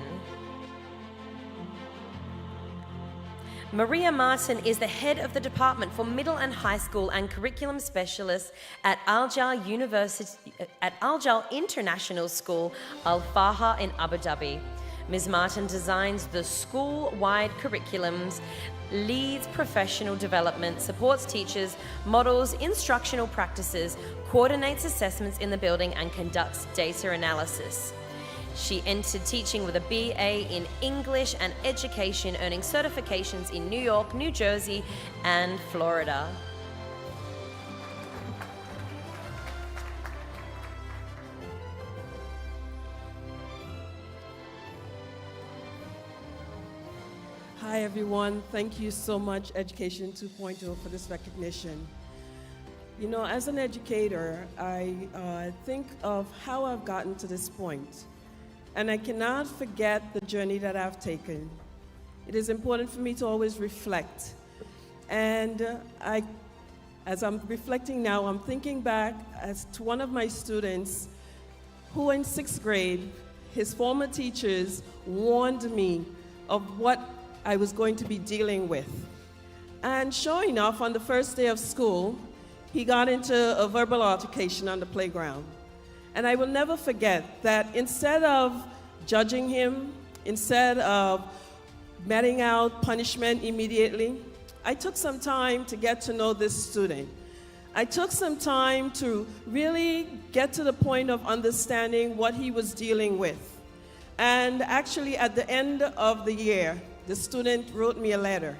Speaker 1: Maria Martin is the head of the Department for Middle and High School and Curriculum Specialist at Al Jalal International School, Al Faha in Abu Dhabi. Ms. Martin designs the school-wide curriculums, leads professional development, supports teachers, models instructional practices, coordinates assessments in the building, and conducts data analysis. She entered teaching with a BA in English and Education, earning certifications in New York, New Jersey, and Florida.
Speaker 13: Hi, everyone. Thank you so much, Education 2.0, for this recognition. You know, as an educator, I think of how I've gotten to this point, and I cannot forget the journey that I've taken. It is important for me to always reflect. And as I'm reflecting now, I'm thinking back as to one of my students who in 6th grade, his former teachers warned me of what I was going to be dealing with. And sure enough, on the first day of school, he got into a verbal altercation on the playground. And I will never forget that instead of judging him, instead of meting out punishment immediately, I took some time to get to know this student. I took some time to really get to the point of understanding what he was dealing with. And actually, at the end of the year, the student wrote me a letter.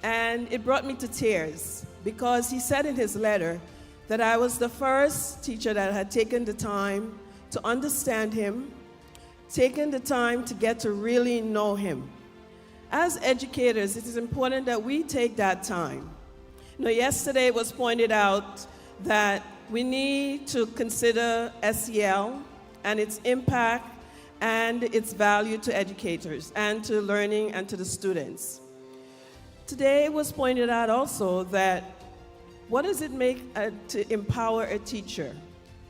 Speaker 13: And it brought me to tears because he said in his letter that I was the first teacher that had taken the time to understand him, taken the time to get to really know him. As educators, it is important that we take that time. You know, yesterday it was pointed out that we need to consider SEL and its impact and its value to educators and to learning and to the students. Today it was pointed out also that what does it make to empower a teacher?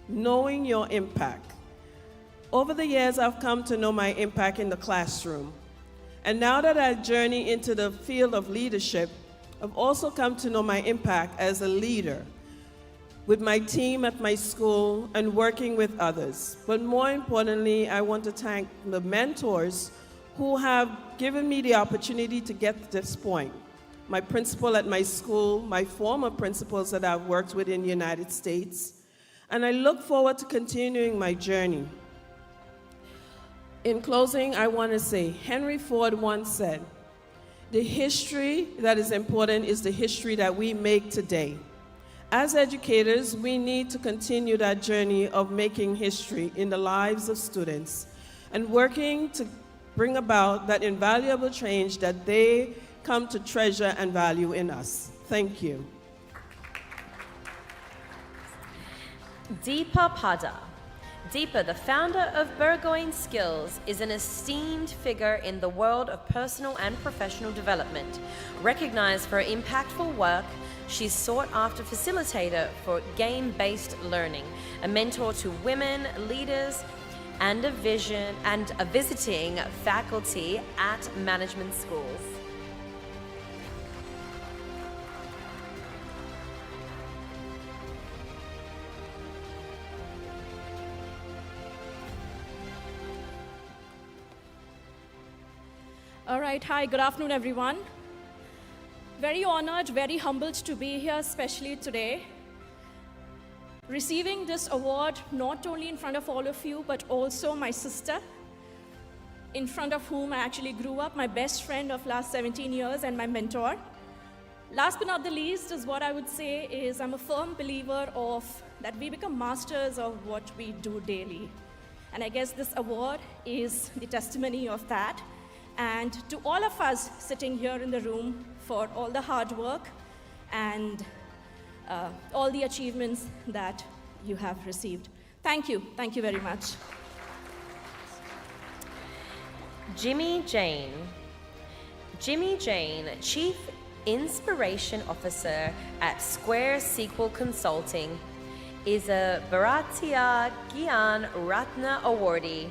Speaker 13: Knowing your impact. Over the years, I've come to know my impact in the classroom. And now that I journey into the field of leadership, I've also come to know my impact as a leader with my team at my school and working with others. But more importantly, I want to thank the mentors who have given me the opportunity to get to this point. My principal at my school, my former principals that I've worked with in the United States, and I look forward to continuing my journey. In closing, I want to say, Henry Ford once said, "The history that is important is the history that we make today." As educators, we need to continue that journey of making history in the lives of students and working to bring about that invaluable change that they come to treasure and value in us. Thank you.
Speaker 1: Deepa Pada. Deepa, the founder of Burgoyne Skills, is an esteemed figure in the world of personal and professional development. Recognized for her impactful work, she's sought after facilitator for game-based learning, a mentor to women leaders, and a visiting faculty at management schools.
Speaker 16: All right, hi, good afternoon, everyone. Very honored, very humbled to be here, especially today. Receiving this award not only in front of all of you, but also my sister, in front of whom I actually grew up, my best friend of last 17 years and my mentor. Last but not the least is what I would say is I'm a firm believer of that we become masters of what we do daily. And I guess this award is the testimony of that. and to all of us sitting here in the room for all the hard work and all the achievements that you have received. Thank you. Thank you very much.
Speaker 1: Jimmy Jain. Jimmy Jain, Chief Inspiration Officer at Square SQL Consulting, is a Bharatiya Gyan Ratna awardee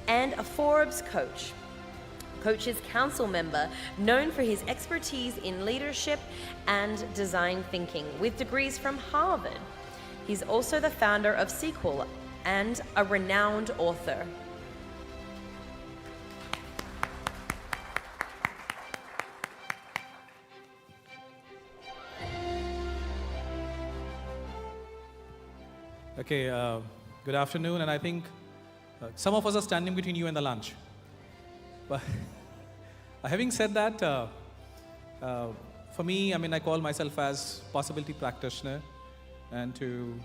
Speaker 1: and a Forbes coach. Coaches Council member, known for his expertise in leadership and design thinking, with degrees from Harvard. He's also the founder of SQL and a renowned author.
Speaker 6: Okay, good afternoon, and I think some of us are standing between you and the lunch. But having said that, for me, I mean, I call myself as possibility practitioner, and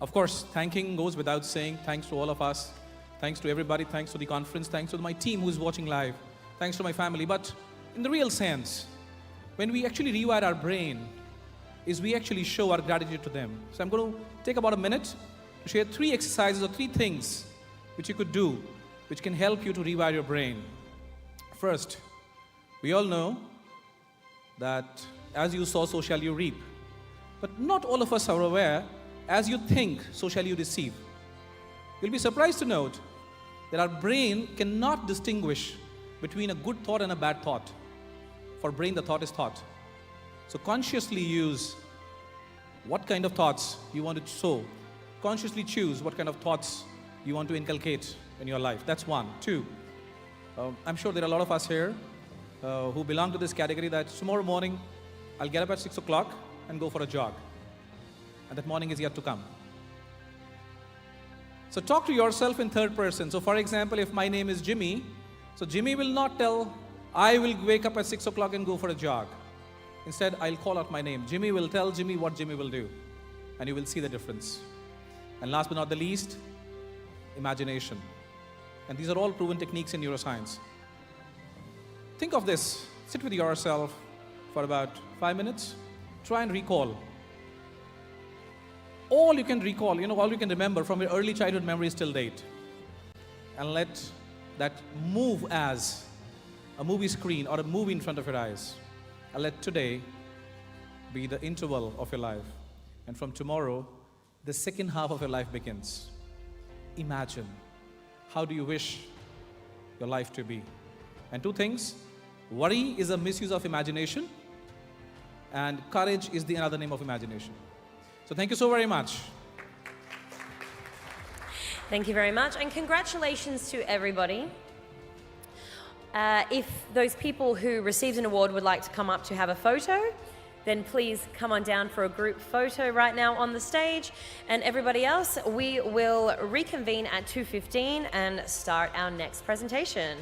Speaker 6: of course, thanking goes without saying. Thanks to all of us, thanks to everybody, thanks to the conference, thanks to my team who's watching live, thanks to my family. But in the real sense, when we actually rewire our brain, is we actually show our gratitude to them. So I'm going to take about a minute to share 3 exercises or 3 things which you could do, which can help you to rewire your brain. First, we all know that as you sow, so shall you reap. But not all of us are aware, as you think, so shall you receive. You'll be surprised to note that our brain cannot distinguish between a good thought and a bad thought. For brain, the thought is thought. So consciously use what kind of thoughts you want to sow. Consciously choose what kind of thoughts you want to inculcate in your life. That's 1. 2, I'm sure there are a lot of us here who belong to this category that tomorrow morning I'll get up at 6 o'clock and go for a jog. And that morning is yet to come. So talk to yourself in third person. So for example, if my name is Jimmy, so Jimmy will not tell, I will wake up at 6 o'clock and go for a jog. Instead, I'll call out my name. Jimmy will tell Jimmy what Jimmy will do. And you will see the difference. And last but not the least, imagination. And these are all proven techniques in neuroscience. Think of this. Sit with yourself for about 5 minutes. Try and recall. All you can recall, all you can remember from your early childhood memories till date. And let that move as a movie screen or a movie in front of your eyes. And let today be the interval of your life. And from tomorrow, the second half of your life begins. Imagine. How do you wish your life to be? And 2 things. Worry is a misuse of imagination. And courage is the another name of imagination. So thank you so very much.
Speaker 1: Thank you very much, and congratulations to everybody. If those people who received an award would like to come up to have a photo, then please come on down for a group photo right now on the stage. And everybody else, we will reconvene at 2:15 and start our next presentation.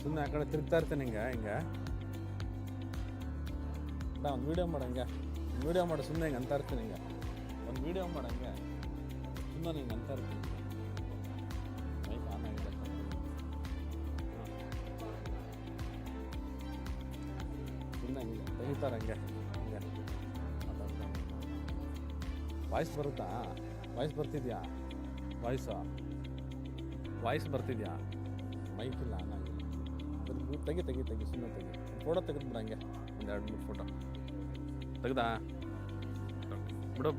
Speaker 8: ಸುಮ್ಮನೆ ಆ ಕಡೆ ತಿರುಗ್ತಾ ಇರ್ತೀನಿ ಹಿಂಗೆ ಒಂದು video ಮಾಡಂಗೆ video ಮಾಡು ಸುಮ್ಮನೆ ಹಿಂಗೆ ಅಂತ ಇರ್ತೀನಿ ಹಿಂಗೆ ಒಂದು ವೀಡಿಯೋ ಮಾಡಂಗೆ ಸುಮ್ಮನೆ ಹಿಂಗೆ ಅಂತ ಇರ್ತೀನಿ ಮೈಕ್ ಆನ್ ಆಗಿದೆ ಸುಮ್ಮನೆ ಹಿಂಗೆ ತೆಗಿತಾರೆ ಹಂಗೆ ಮಾತಾಡ್ತಾರೆ ವಾಯ್ಸ್ ಬರುತ್ತಾ ವಾಯ್ಸ್ ಬರ್ತಿದ್ಯಾ ವಾಯ್ಸ್ ಬರ್ತಿದ್ಯಾ ಮೈಕ್ ಇಲ್ಲ ಆನ್ ಆಗಿದೆ ತೆಗಿ ಸುಮ್ಮನೆ ತೆಗಿ ಫೋಟೋ ತೆಗೆದ್ಬಿಡ ಹಂಗೆ ಒಂದು 2-3 ಫೋಟೋ ತೆಗ್ದಾ ಬಿಡು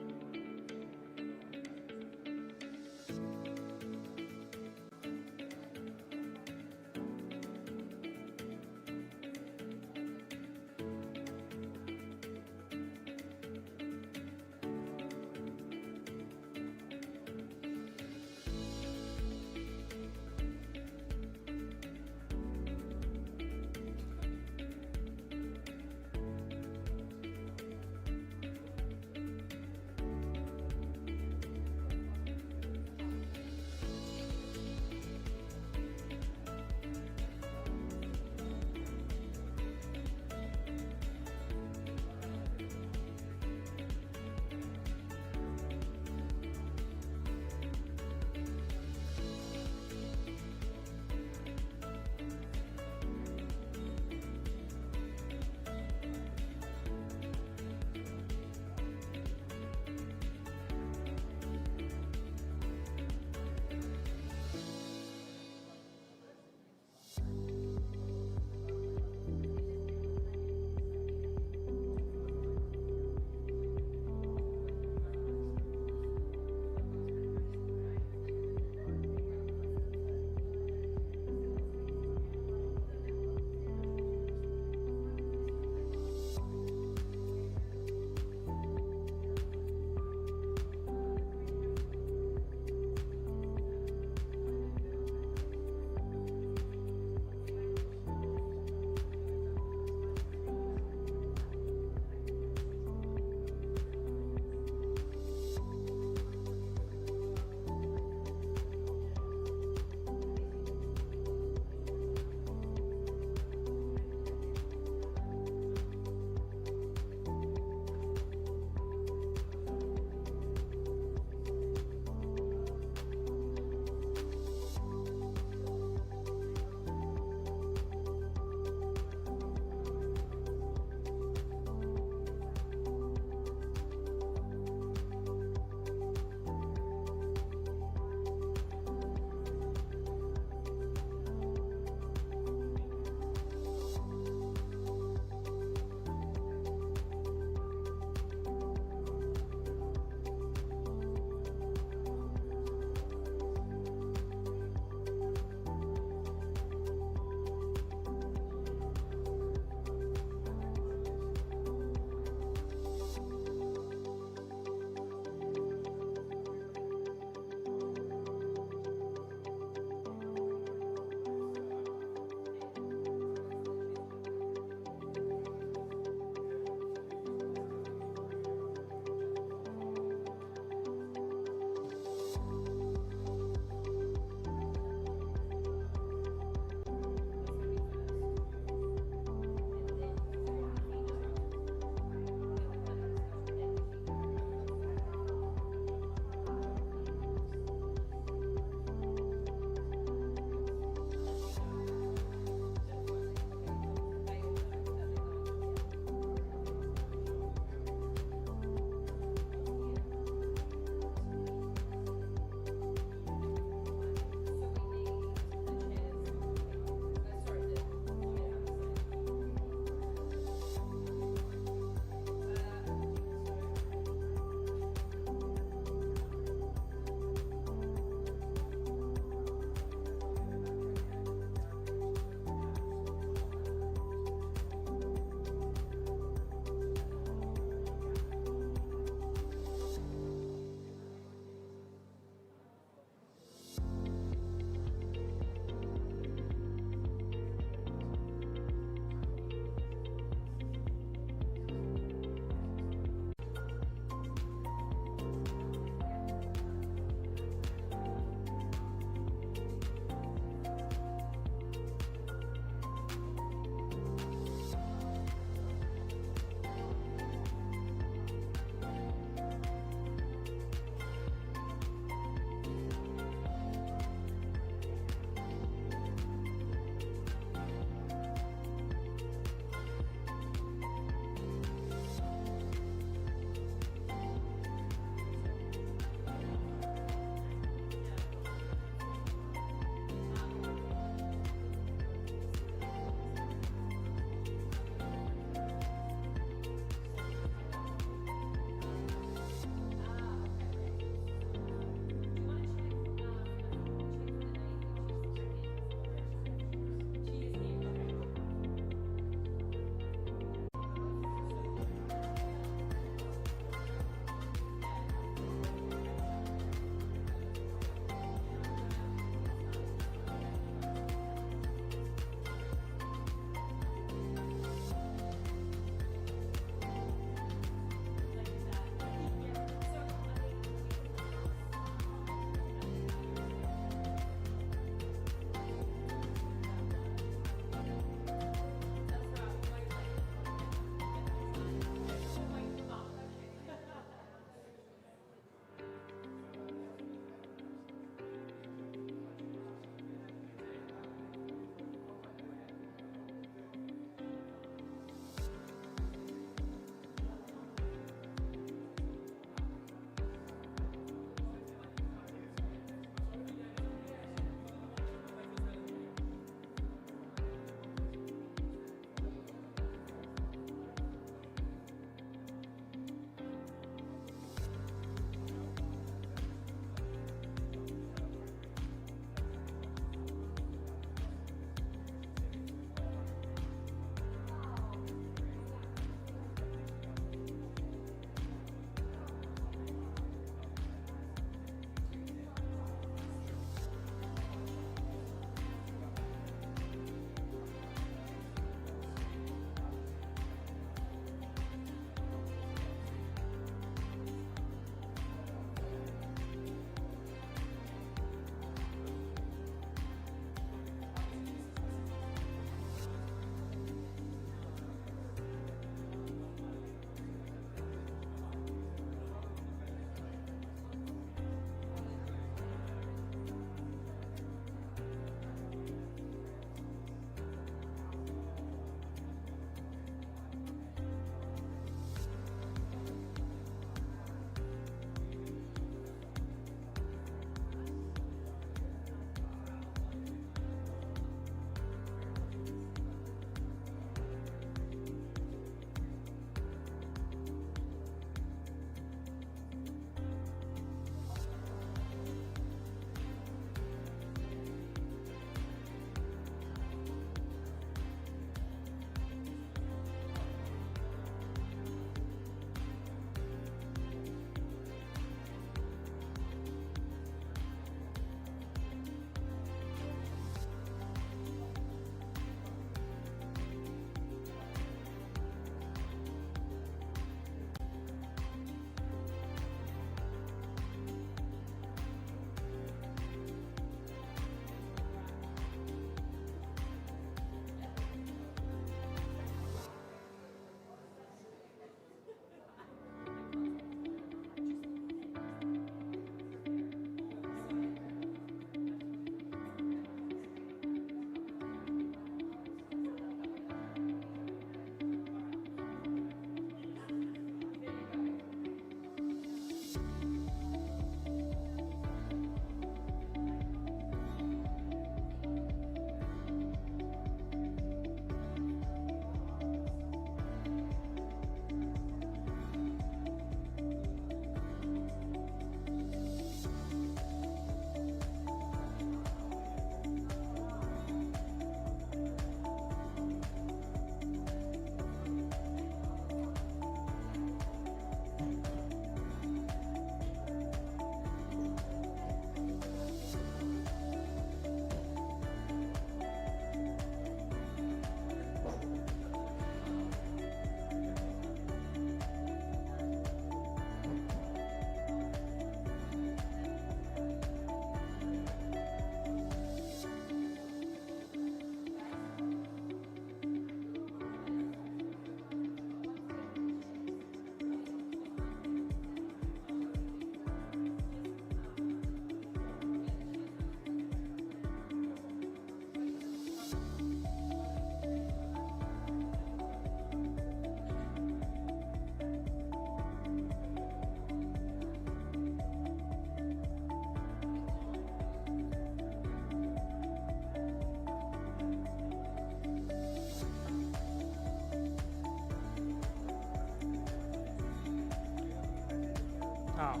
Speaker 7: Wow.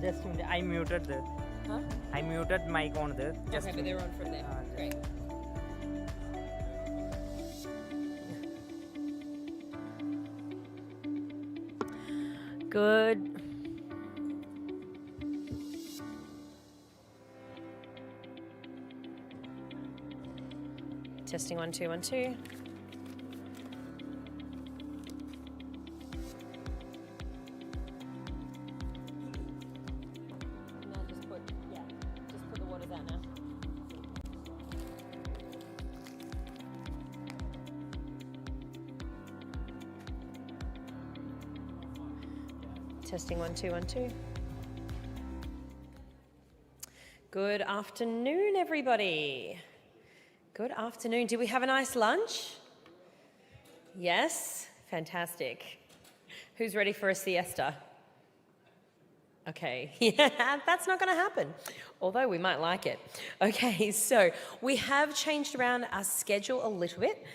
Speaker 7: Just I muted that.
Speaker 1: Huh?
Speaker 7: I muted mic on there.
Speaker 1: Okay, but they're on from there. Great. Good. Testing 1 2 1 2. Just put the waters out now. Testing 1 2 1 2. Good afternoon, everybody. Good afternoon. Did we have a nice lunch? Yes? Fantastic. Who's ready for a siesta? Okay, yeah, that's not going to happen, although we might like it. Okay, so we have changed around our schedule a little bit,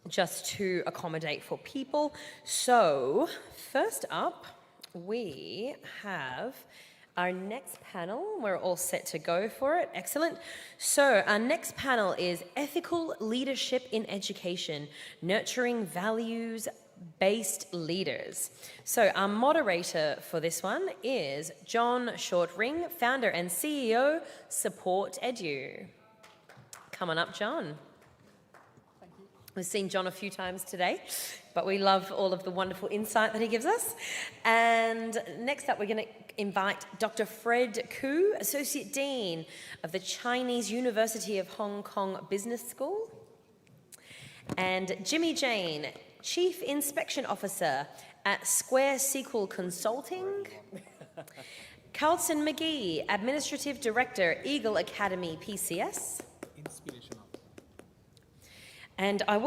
Speaker 1: just to accommodate for people. So first up, we have our next panel. We're all set to go for it. Excellent. So our next panel is Ethical Leadership in Education, Nurturing Values-Based Leaders. So our moderator for this one is John Shortring, founder and CEO, Support Edu. Come on up, John. We've seen John a few times today, but we love all of the wonderful insight that he gives us. And next up, we're going to invite Dr. Fred Koo, Associate Dean of the Chinese University of Hong Kong Business School, and Jimmy Jane, Chief Inspection Officer at Square SQL Consulting, Carlton McGee, Administrative Director, Eagle Academy PCS. And I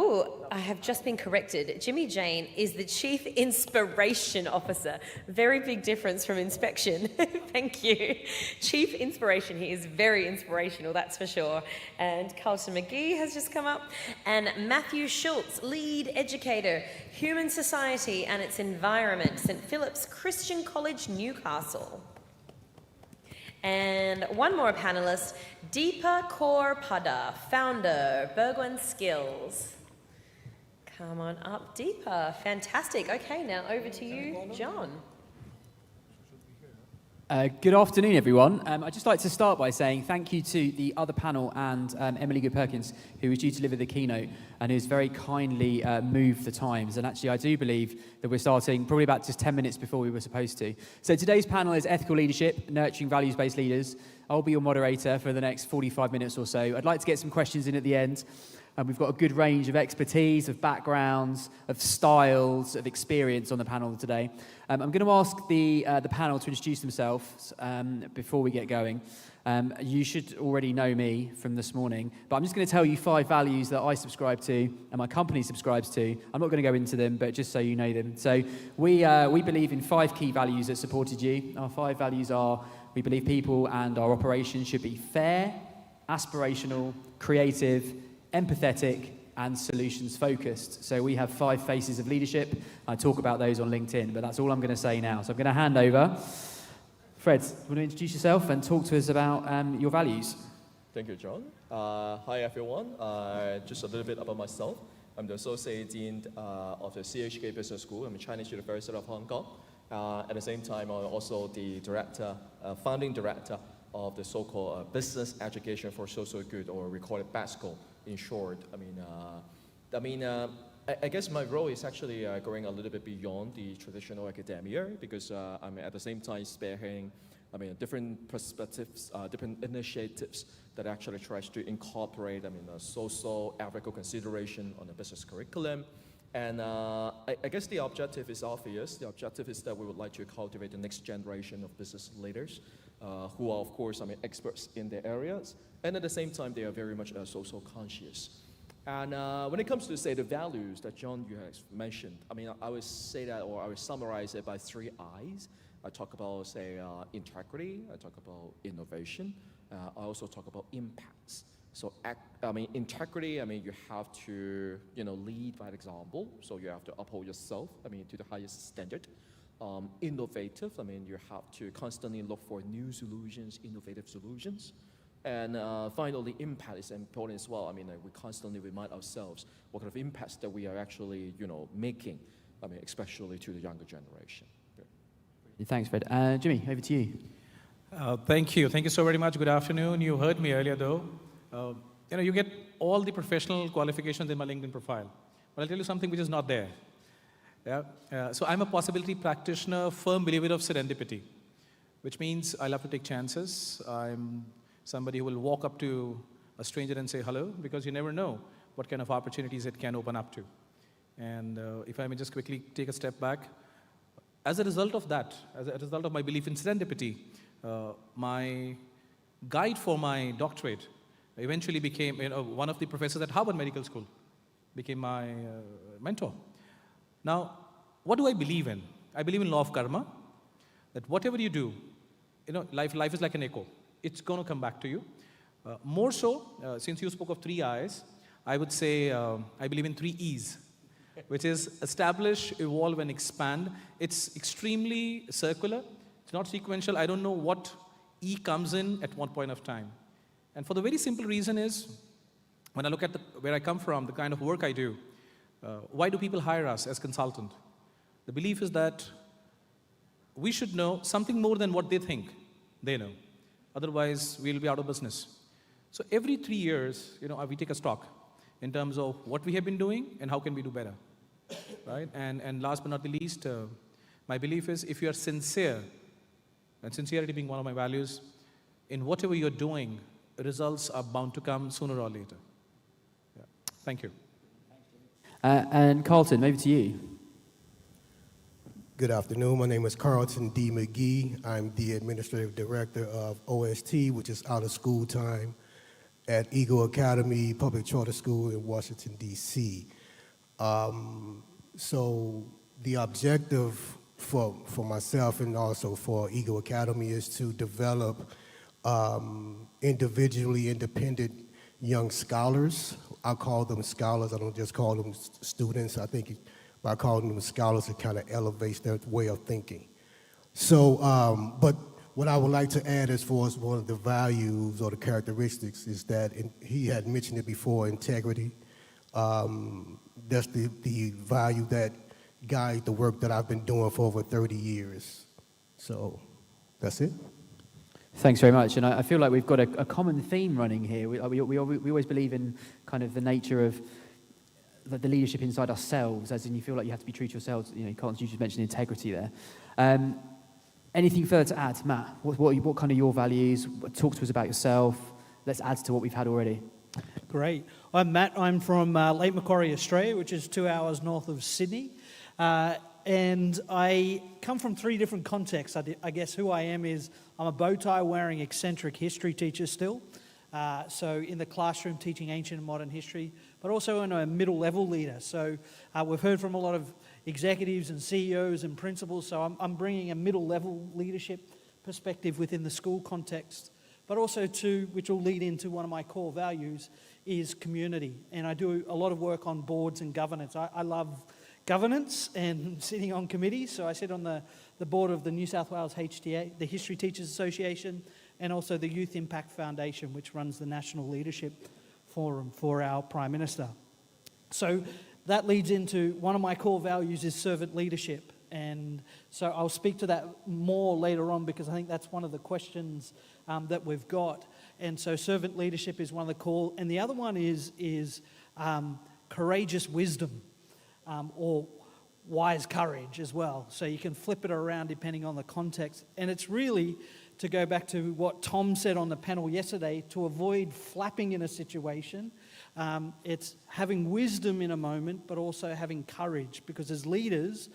Speaker 1: have just been corrected. Jimmy Jane is the Chief Inspiration Officer. Very big difference from inspection. Thank you. Chief Inspiration. He is very inspirational, that's for sure. And Carlton McGee has just come up. And Matthew Schultz, Lead Educator, Human Society and its Environment, St. Philip's Christian College, Newcastle. And one more panelist, Deepa Kaur Pada, founder, Bergwijn Skills. Come on up, Deepa. Fantastic. Okay, now over to you, John.
Speaker 17: Good afternoon, everyone. I'd just like to start by saying thank you to the other panel and Emily Good-Perkins, who was due to deliver the keynote and who's very kindly moved the times. And actually, I do believe that we're starting probably about just 10 minutes before we were supposed to. So today's panel is Ethical Leadership, Nurturing Values-Based Leaders. I'll be your moderator for the next 45 minutes or so. I'd like to get some questions in at the end. We've got a good range of expertise, of backgrounds, of styles, of experience on the panel today. I'm going to ask the panel to introduce themselves before we get going. You should already know me from this morning, but I'm just going to tell you 5 values that I subscribe to and my company subscribes to. I'm not going to go into them, but just so you know them. So we believe in 5 key values that supported you. Our 5 values are: we believe people and our operations should be fair, aspirational, creative, empathetic, and solutions-focused. So we have 5 faces of leadership. I talk about those on LinkedIn, but that's all I'm going to say now. So I'm going to hand over. Fred, you want to introduce yourself and talk to us about your values?
Speaker 18: Thank you, John. Hi, everyone. Just a little bit about myself. I'm the Associate Dean of the CHK Business School. I'm a Chinese University of Hong Kong. At the same time, I'm also the founding director of the so-called Business Education for Social Good, or we call it BESCO in short. I guess my role is actually going a little bit beyond the traditional academia, because I'm at the same time spearheading different perspectives, different initiatives that actually tries to incorporate a social ethical consideration on the business curriculum. And I guess the objective is obvious. The objective is that we would like to cultivate the next generation of business leaders who are, of course, experts in their areas. And at the same time, they are very much social conscious. And when it comes to, say, the values that John, you have mentioned, I mean, I would say that, or I would summarize it by 3 I's. I talk about, say, integrity, I talk about innovation, I also talk about impacts. So, integrity, I mean, you have to, lead by example. So you have to uphold yourself, to the highest standard. Innovative, you have to constantly look for new solutions, innovative solutions. And finally, impact is important as well. We constantly remind ourselves what kind of impacts that we are actually, making, especially to the younger generation. Yeah.
Speaker 17: Thanks, Fred. Jimmy, over to you.
Speaker 6: Thank you. Thank you so very much. Good afternoon. You heard me earlier, though. You get all the professional qualifications in my LinkedIn profile. But I'll tell you something which is not there. Yeah? So I'm a possibility practitioner, firm believer of serendipity, which means I love to take chances. I'm somebody who will walk up to a stranger and say hello, because you never know what kind of opportunities it can open up to. And if I may just quickly take a step back, as a result of that, as a result of my belief in serendipity, my guide for my doctorate eventually became, one of the professors at Harvard Medical School became my mentor. Now, what do I believe in? I believe in law of karma, that whatever you do, life is like an echo. It's going to come back to you. More so, since you spoke of 3 I's, I would say I believe in 3 E's, which is establish, evolve, and expand. It's extremely circular. It's not sequential. I don't know what E comes in at what point of time. And for the very simple reason is, when I look at where I come from, the kind of work I do, why do people hire us as consultant? The belief is that we should know something more than what they think they know. Otherwise, we'll be out of business. So every 3 years, we take a stock in terms of what we have been doing and how can we do better, right? And last but not the least, my belief is if you are sincere, and sincerity being one of my values, in whatever you're doing, results are bound to come sooner or later. Yeah. Thank you.
Speaker 17: And Carlton, over to you.
Speaker 2: Good afternoon. My name is Carlton D. McGee. I'm the Administrative Director of OST, which is out of school time, at Eagle Academy Public Charter School in Washington, D.C. So the objective for myself and also for Eagle Academy is to develop individually independent young scholars. I call them scholars. I don't just call them students. I think by calling them scholars, it kind of elevates their way of thinking. So, but what I would like to add as far as one of the values or the characteristics is that, he had mentioned it before, integrity. That's the value that guides the work that I've been doing for over 30 years. So that's it.
Speaker 17: Thanks very much. And I feel like we've got a common theme running here. We always believe in kind of the nature of the leadership inside ourselves, as in you feel like you have to be true to yourselves. Carlton, you just mentioned integrity there. Anything further to add, Matt? What kind of your values? Talk to us about yourself. Let's add to what we've had already.
Speaker 5: Great. I'm Matt. I'm from Lake Macquarie, Australia, which is 2 hours north of Sydney. And I come from 3 different contexts. I guess who I am is I'm a bow tie wearing eccentric history teacher still. So in the classroom teaching ancient and modern history, but also in a middle level leader. So we've heard from a lot of executives and CEOs and principals. So I'm bringing a middle level leadership perspective within the school context, but also which will lead into one of my core values, is community. And I do a lot of work on boards and governance. I love governance and sitting on committees. So I sit on the board of the New South Wales HTA, the History Teachers Association, and also the Youth Impact Foundation, which runs the National Leadership Forum for our Prime Minister. So that leads into one of my core values is servant leadership. And so I'll speak to that more later on, because I think that's one of the questions that we've got. And so servant leadership is one of the core. And the other one is courageous wisdom, or wise courage as well. So you can flip it around depending on the context. And it's really, to go back to what Tom said on the panel yesterday, to avoid flapping in a situation. It's having wisdom in a moment, but also having courage. Because as leaders,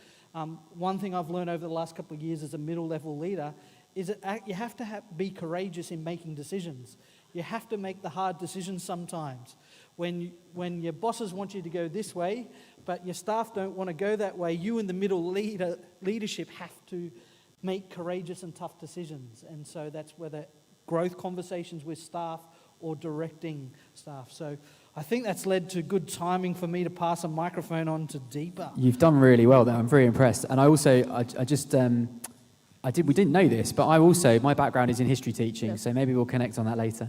Speaker 5: one thing I've learned over the last couple of years as a middle level leader is that you have to be courageous in making decisions. You have to make the hard decisions sometimes. When your bosses want you to go this way, but your staff don't want to go that way, you in the middle leadership have to make courageous and tough decisions. And so that's whether growth conversations with staff or directing staff. So I think that's led to good timing for me to pass a microphone on to Deepa.
Speaker 17: You've done really well there. I'm very impressed. And I also, we didn't know this, but my background is in history teaching, so maybe we'll connect on that later.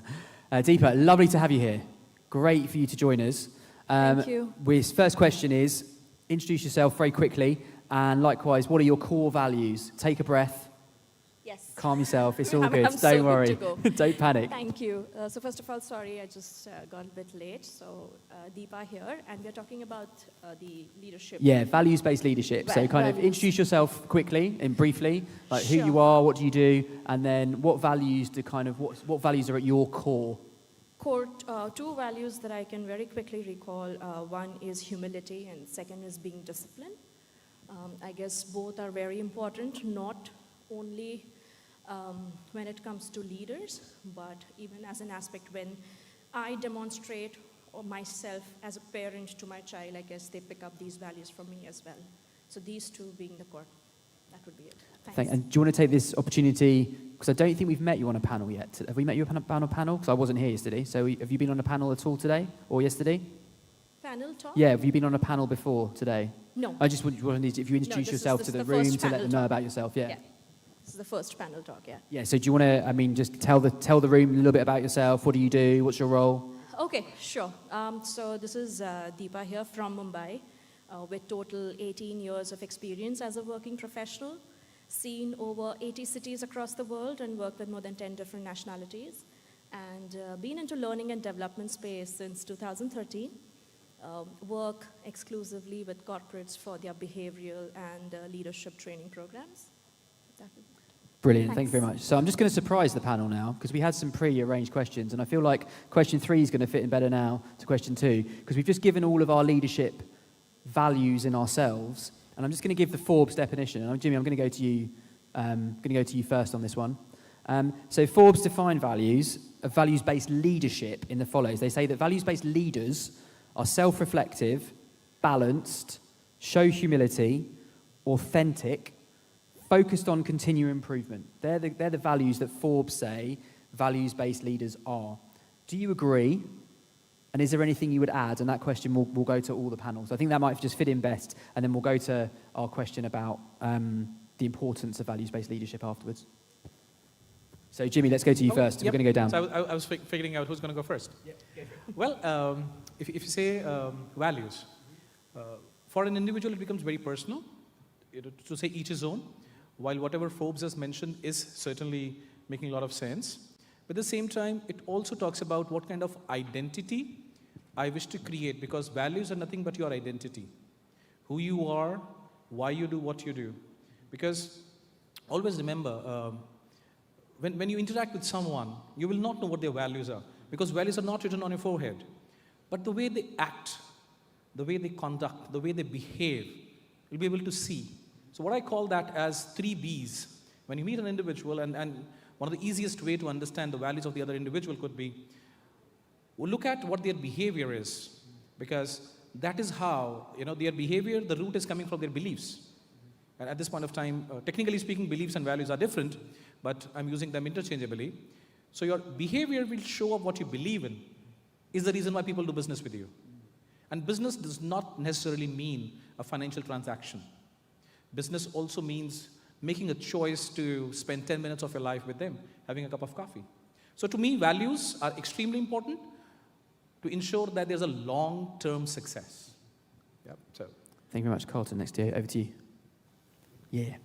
Speaker 17: Deepa, lovely to have you here. Great for you to join us.
Speaker 16: Thank you.
Speaker 17: First question is, introduce yourself very quickly, and likewise, what are your core values? Take a breath.
Speaker 16: Yes.
Speaker 17: Calm yourself. It's all good.
Speaker 16: I'm
Speaker 17: Don't
Speaker 16: so good
Speaker 17: worry.
Speaker 16: to go.
Speaker 17: Don't panic.
Speaker 16: Thank you. So first of all, sorry, I just got a bit late. So Deepa here, and we're talking about the leadership.
Speaker 17: Yeah, values-based leadership. So kind of introduce yourself quickly and briefly, like who you are, what do you do, and then what values what values are at your core?
Speaker 16: Core two values that I can very quickly recall. One is humility, and second is being disciplined. I guess both are very important, not only when it comes to leaders, but even as an aspect when I demonstrate myself as a parent to my child, I guess they pick up these values from me as well. So these two being the core, that would be it. Thanks.
Speaker 17: And do you want to take this opportunity, because I don't think we've met you on a panel yet. Have we met you on a panel? Because I wasn't here yesterday. So have you been on a panel at all today or yesterday?
Speaker 16: Panel talk?
Speaker 17: Yeah, have you been on a panel before today?
Speaker 16: No.
Speaker 17: I just wanted if you introduce yourself to the room to let them know about yourself. Yeah.
Speaker 16: This is the first panel talk, yeah.
Speaker 17: Yeah, so do you want to, just tell the room a little bit about yourself. What do you do? What's your role?
Speaker 16: Okay, sure. So this is Deepa here from Mumbai with total 18 years of experience as a working professional, seen over 80 cities across the world and worked with more than 10 different nationalities, and been into learning and development space since 2013. Work exclusively with corporates for their behavioral and leadership training programs.
Speaker 17: Brilliant, thank you very much. So I'm just going to surprise the panel now, because we had some pre-arranged questions, and I feel like question 3 is going to fit in better now to question 2, because we've just given all of our leadership values in ourselves, and I'm just going to give the Forbes definition. And Jimmy, I'm going to go to you. Going to go to you first on this one. So Forbes define values of values-based leadership in the follows. They say that values-based leaders are self-reflective, balanced, show humility, authentic, focused on continual improvement. They're the values that Forbes say values-based leaders are. Do you agree? And is there anything you would add? And that question will go to all the panels. I think that might just fit in best. And then we'll go to our question about the importance of values-based leadership afterwards. So Jimmy, let's go to you first.
Speaker 6: Yep.
Speaker 17: We're going to go down.
Speaker 6: So I was figuring out who's going to go first.
Speaker 17: Yep, go for it.
Speaker 6: Well, if you say values, for an individual it becomes very personal, to say each his own. While whatever Forbes has mentioned is certainly making a lot of sense. But at the same time, it also talks about what kind of identity I wish to create, because values are nothing but your identity. Who you are, why you do what you do. Because always remember, when you interact with someone, you will not know what their values are, because values are not written on your forehead. But the way they act, the way they conduct, the way they behave, you'll be able to see. So what I call that as 3 Bs. When you meet an individual, and one of the easiest way to understand the values of the other individual could be, we'll look at what their behavior is, because that is how, their behavior, the root is coming from their beliefs. And at this point of time, technically speaking, beliefs and values are different, but I'm using them interchangeably. So your behavior will show up what you believe in, is the reason why people do business with you. And business does not necessarily mean a financial transaction. Business also means making a choice to spend 10 minutes of your life with them, having a cup of coffee. So to me, values are extremely important to ensure that there's a long-term success. Yep. So.
Speaker 17: Thank you very much, Carlton. Next to you, over to you. Yeah.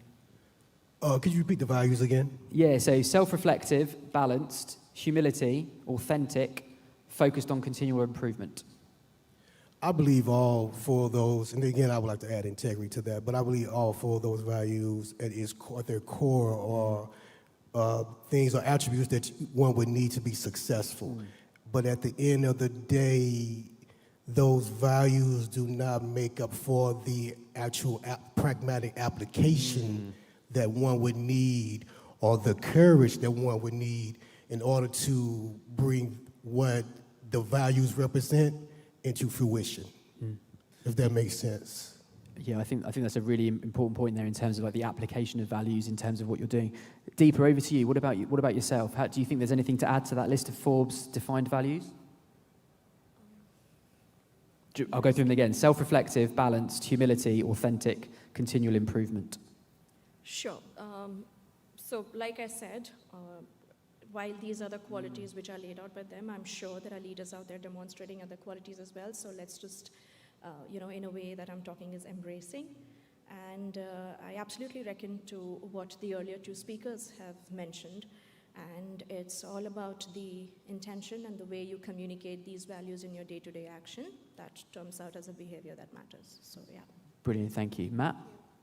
Speaker 2: Could you repeat the values again?
Speaker 17: Yeah, so self-reflective, balanced, humility, authentic, focused on continual improvement.
Speaker 2: I believe all 4 of those, and again, I would like to add integrity to that, but I believe all 4 of those values at their core are things or attributes that one would need to be successful. But at the end of the day, those values do not make up for the actual pragmatic application that one would need, or the courage that one would need in order to bring what the values represent into fruition, if that makes sense.
Speaker 17: Yeah, I think that's a really important point there in terms of like the application of values in terms of what you're doing. Deepa, over to you. What about you? What about yourself? Do you think there's anything to add to that list of Forbes defined values? I'll go through them again. Self-reflective, balanced, humility, authentic, continual improvement.
Speaker 16: Sure. So like I said, while these are the qualities which are laid out by them, I'm sure there are leaders out there demonstrating other qualities as well. So let's just, in a way that I'm talking is embracing. And I absolutely reckon to what the earlier two speakers have mentioned. And it's all about the intention and the way you communicate these values in your day-to-day action that turns out as a behavior that matters. So, yeah.
Speaker 17: Brilliant, thank you. Matt,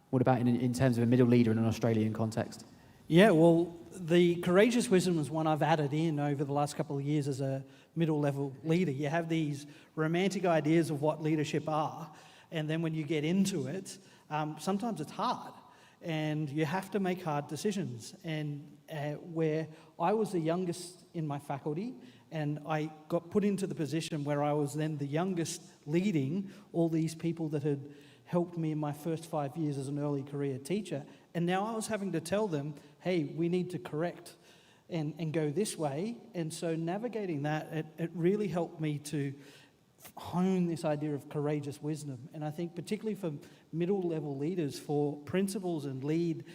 Speaker 17: what about in terms of a middle leader in an Australian context?
Speaker 5: Yeah, well, the courageous wisdom is one I've added in over the last couple of years as a middle-level leader. You have these romantic ideas of what leadership are, and then when you get into it, sometimes it's hard, and you have to make hard decisions. And where I was the youngest in my faculty, and I got put into the position where I was then the youngest leading all these people that had helped me in my first 5 years as an early career teacher. And now I was having to tell them, hey, we need to correct and go this way. And so navigating that, it really helped me to hone this idea of courageous wisdom. And I think particularly for middle level leaders, for principals and lead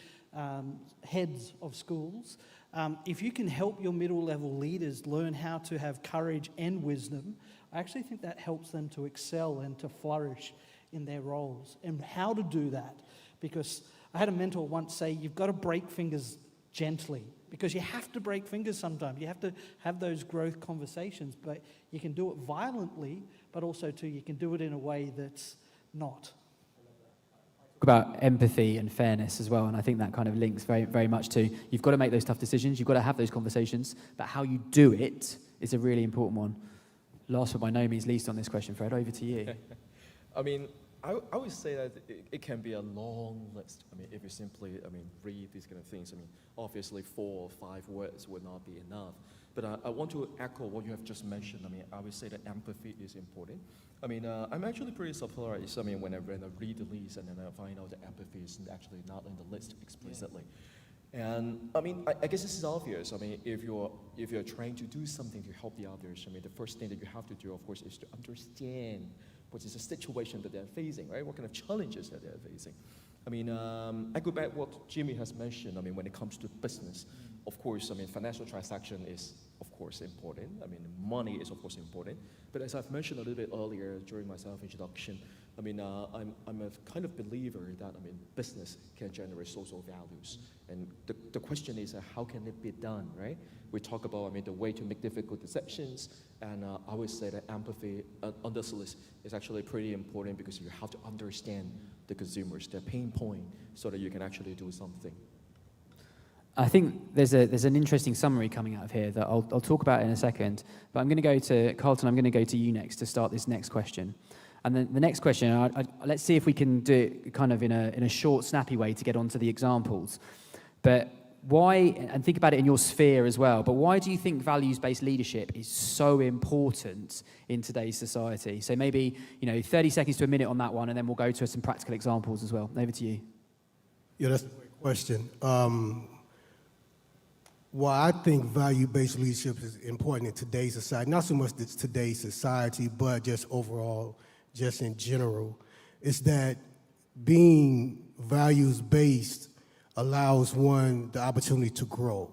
Speaker 5: heads of schools, if you can help your middle level leaders learn how to have courage and wisdom, I actually think that helps them to excel and to flourish in their roles. And how to do that, because I had a mentor once say, you've got to break fingers gently, because you have to break fingers sometimes. You have to have those growth conversations, but you can do it violently, but also too, you can do it in a way that's not.
Speaker 17: Talk about empathy and fairness as well, and I think that kind of links very, very much to, you've got to make those tough decisions, you've got to have those conversations, but how you do it is a really important one. Last but by no means least on this question, Fred, over to you.
Speaker 18: I mean, I would say that it can be a long list. I mean, if you simply, read these kind of things, obviously 4 or 5 words would not be enough. But I want to echo what you have just mentioned. I would say that empathy is important. I'm actually pretty surprised, when I read the list and then I find out that empathy is actually not in the list explicitly. And I guess this is obvious. If you're trying to do something to help the others, the first thing that you have to do, of course, is to understand what is the situation that they're facing, right? What kind of challenges that they're facing. I go back what Jimmy has mentioned. When it comes to business, of course, financial transaction is, of course, important. Money is, of course, important. But as I've mentioned a little bit earlier during my self-introduction, I'm a kind of believer that, business can generate social values. And the question is, how can it be done, right? We talk about, the way to make difficult decisions, and I would say that empathy on this list is actually pretty important because you have to understand the consumers, their pain point, so that you can actually do something.
Speaker 17: I think there's an interesting summary coming out of here that I'll talk about in a second, but I'm going to go to, Carlton, I'm going to go to you next to start this next question. And then the next question, let's see if we can do it kind of in a short, snappy way to get onto the examples. But why, and think about it in your sphere as well, but why do you think values-based leadership is so important in today's society? So maybe, 30 seconds to a minute on that one, and then we'll go to some practical examples as well. Over to you.
Speaker 2: Yeah, that's a great question. Why I think value-based leadership is important in today's society, not so much today's society, but just overall, just in general, is that being values-based allows one the opportunity to grow.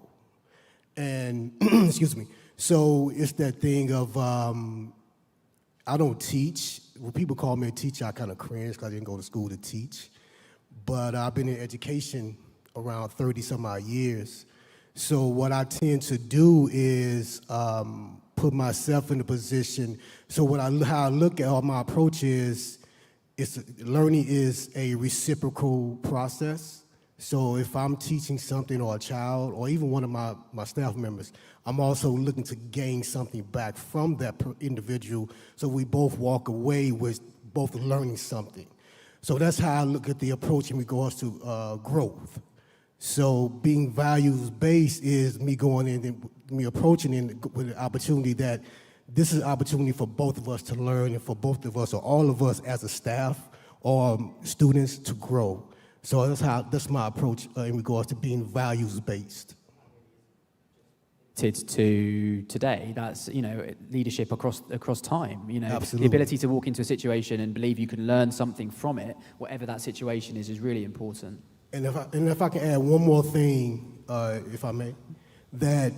Speaker 2: And, excuse me, so it's that thing of, I don't teach. When people call me a teacher, I kind of cringe because I didn't go to school to teach. But I've been in education around 30-some-odd years. So what I tend to do is put myself in a position. So how I look at all my approach is, learning is a reciprocal process. So if I'm teaching something or a child or even one of my staff members, I'm also looking to gain something back from that individual so we both walk away with both learning something. So that's how I look at the approach in regards to growth. So being values-based is me going in and me approaching it with the opportunity that this is an opportunity for both of us to learn and for both of us or all of us as a staff or students to grow. So that's my approach in regards to being values-based.
Speaker 17: To today, that's leadership across time.
Speaker 2: Absolutely.
Speaker 17: The ability to walk into a situation and believe you can learn something from it, whatever that situation is really important.
Speaker 2: And if I can add one more thing, if I may, that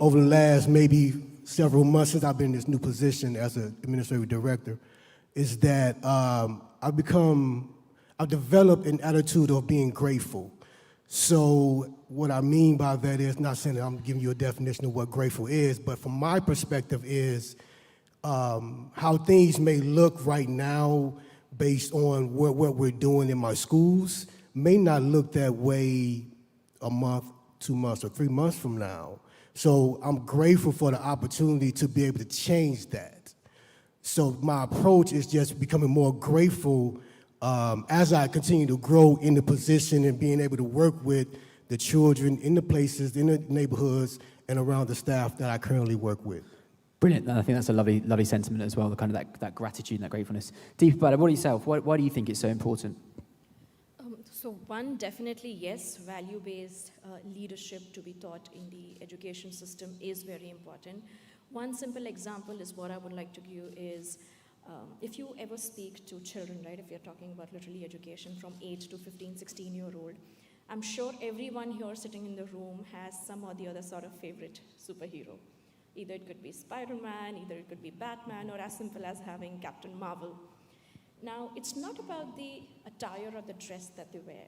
Speaker 2: over the last maybe several months since I've been in this new position as an administrative director, is that I've developed an attitude of being grateful. So what I mean by that is, not saying that I'm giving you a definition of what grateful is, but from my perspective is how things may look right now based on what we're doing in my schools may not look that way a month, 2 months, or 3 months from now. So I'm grateful for the opportunity to be able to change that. So my approach is just becoming more grateful as I continue to grow in the position and being able to work with the children in the places, in the neighborhoods, and around the staff that I currently work with.
Speaker 17: Brilliant. I think that's a lovely sentiment as well, the kind of that gratitude and that gratefulness. Deepa, what about yourself? Why do you think it's so important?
Speaker 16: So one, definitely yes, value-based leadership to be taught in the education system is very important. One simple example is what I would like to give is if you ever speak to children, right, if you're talking about literally education from 8 to 15, 16-year-old, I'm sure everyone here sitting in the room has some or the other sort of favorite superhero. Either it could be Spider-Man, either it could be Batman, or as simple as having Captain Marvel. Now, it's not about the attire or the dress that they wear,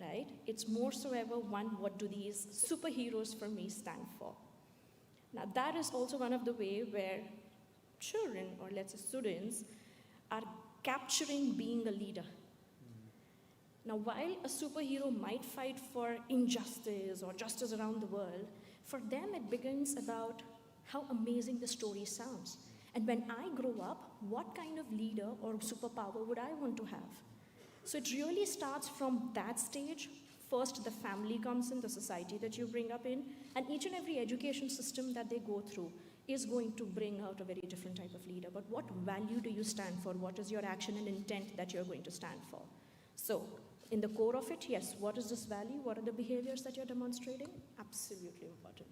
Speaker 16: right? It's more so ever, one, what do these superheroes for me stand for? Now, that is also one of the ways where children, or let's say students, are capturing being a leader. Now, while a superhero might fight for injustice or justice around the world, for them it begins about how amazing the story sounds. And when I grow up, what kind of leader or superpower would I want to have? So it really starts from that stage. First, the family comes in, the society that you bring up in, and each and every education system that they go through is going to bring out a very different type of leader. But what value do you stand for? What is your action and intent that you're going to stand for? So in the core of it, yes, what is this value? What are the behaviors that you're demonstrating? Absolutely important.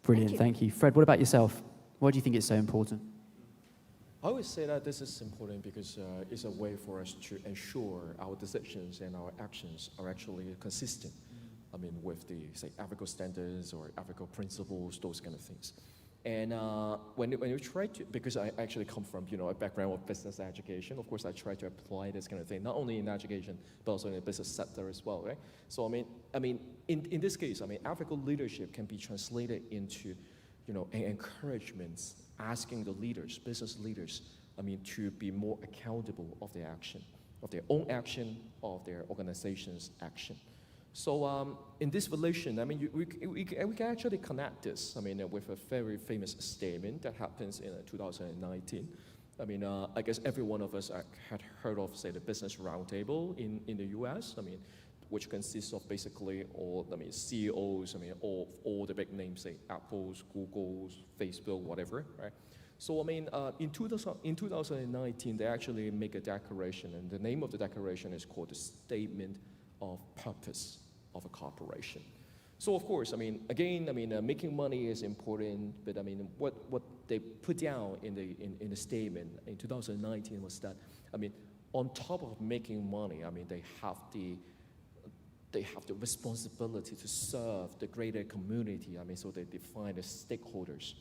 Speaker 17: Brilliant, thank you. Fred, what about yourself? Why do you think it's so important?
Speaker 18: I would say that this is important because it's a way for us to ensure our decisions and our actions are actually consistent. I mean, with the, say, ethical standards or ethical principles, those kind of things. And when you try to, because I actually come from, a background of business education, of course I try to apply this kind of thing, not only in education, but also in the business sector as well, right? So I mean, in this case, ethical leadership can be translated into, encouragements, asking the leaders, business leaders, to be more accountable of their action, of their own action, of their organization's action. So in this relation, we can actually connect this, with a very famous statement that happens in 2019. I guess every one of us had heard of, say, the Business Roundtable in the US, which consists of basically all, CEOs, all the big names, say, Apple's, Google's, Facebook, whatever, right? So, in 2019, they actually make a declaration, and the name of the declaration is called the Statement of Purpose of a Corporation. So, of course, again, making money is important, but what they put down in the statement in 2019 was that, on top of making money, they have the responsibility to serve the greater community. So they define the stakeholders.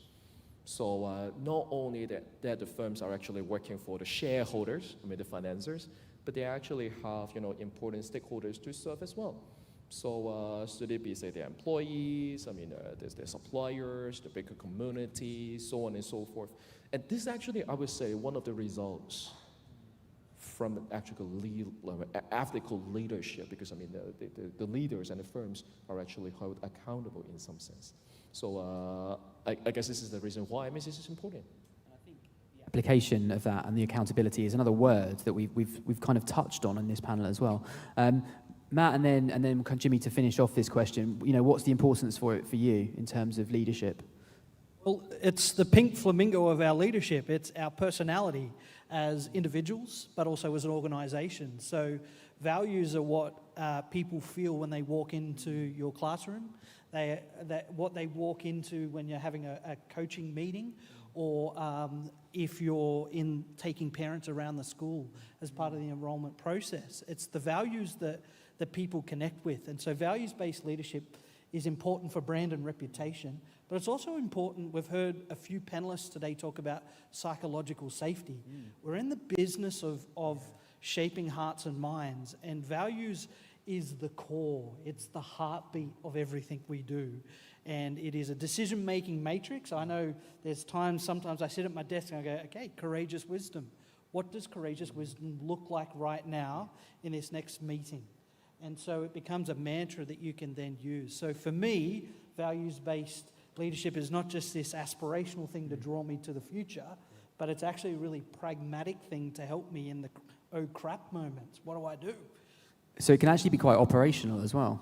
Speaker 18: So not only that the firms are actually working for the shareholders, the financiers, but they actually have important stakeholders to serve as well. So should it be, say, their employees, their suppliers, the bigger community, so on and so forth. And this is actually, I would say, one of the results from ethical leadership, because the leaders and the firms are actually held accountable in some sense. So I guess this is the reason why this is important.
Speaker 17: Application of that and the accountability is another word that we've kind of touched on in this panel as well. Matt, and then Jimmy, to finish off this question, you know, what's the importance for it for you in terms of leadership?
Speaker 5: Well, it's the pink flamingo of our leadership. It's our personality as individuals, but also as an organisation. So values are what people feel when they walk into your classroom. What they walk into when you're having a coaching meeting, or if you're taking parents around the school as part of the enrolment process. It's the values that people connect with. And so values-based leadership is important for brand and reputation, but it's also important. We've heard a few panelists today talk about psychological safety. We're in the business of shaping hearts and minds, and values is the core. It's the heartbeat of everything we do. And it is a decision-making matrix. I know there's sometimes I sit at my desk and I go, okay, courageous wisdom. What does courageous wisdom look like right now in this next meeting? And so it becomes a mantra that you can then use. So for me, values-based leadership is not just this aspirational thing to draw me to the future, but it's actually a really pragmatic thing to help me in the oh crap moments. What do I do?
Speaker 17: So it can actually be quite operational as well.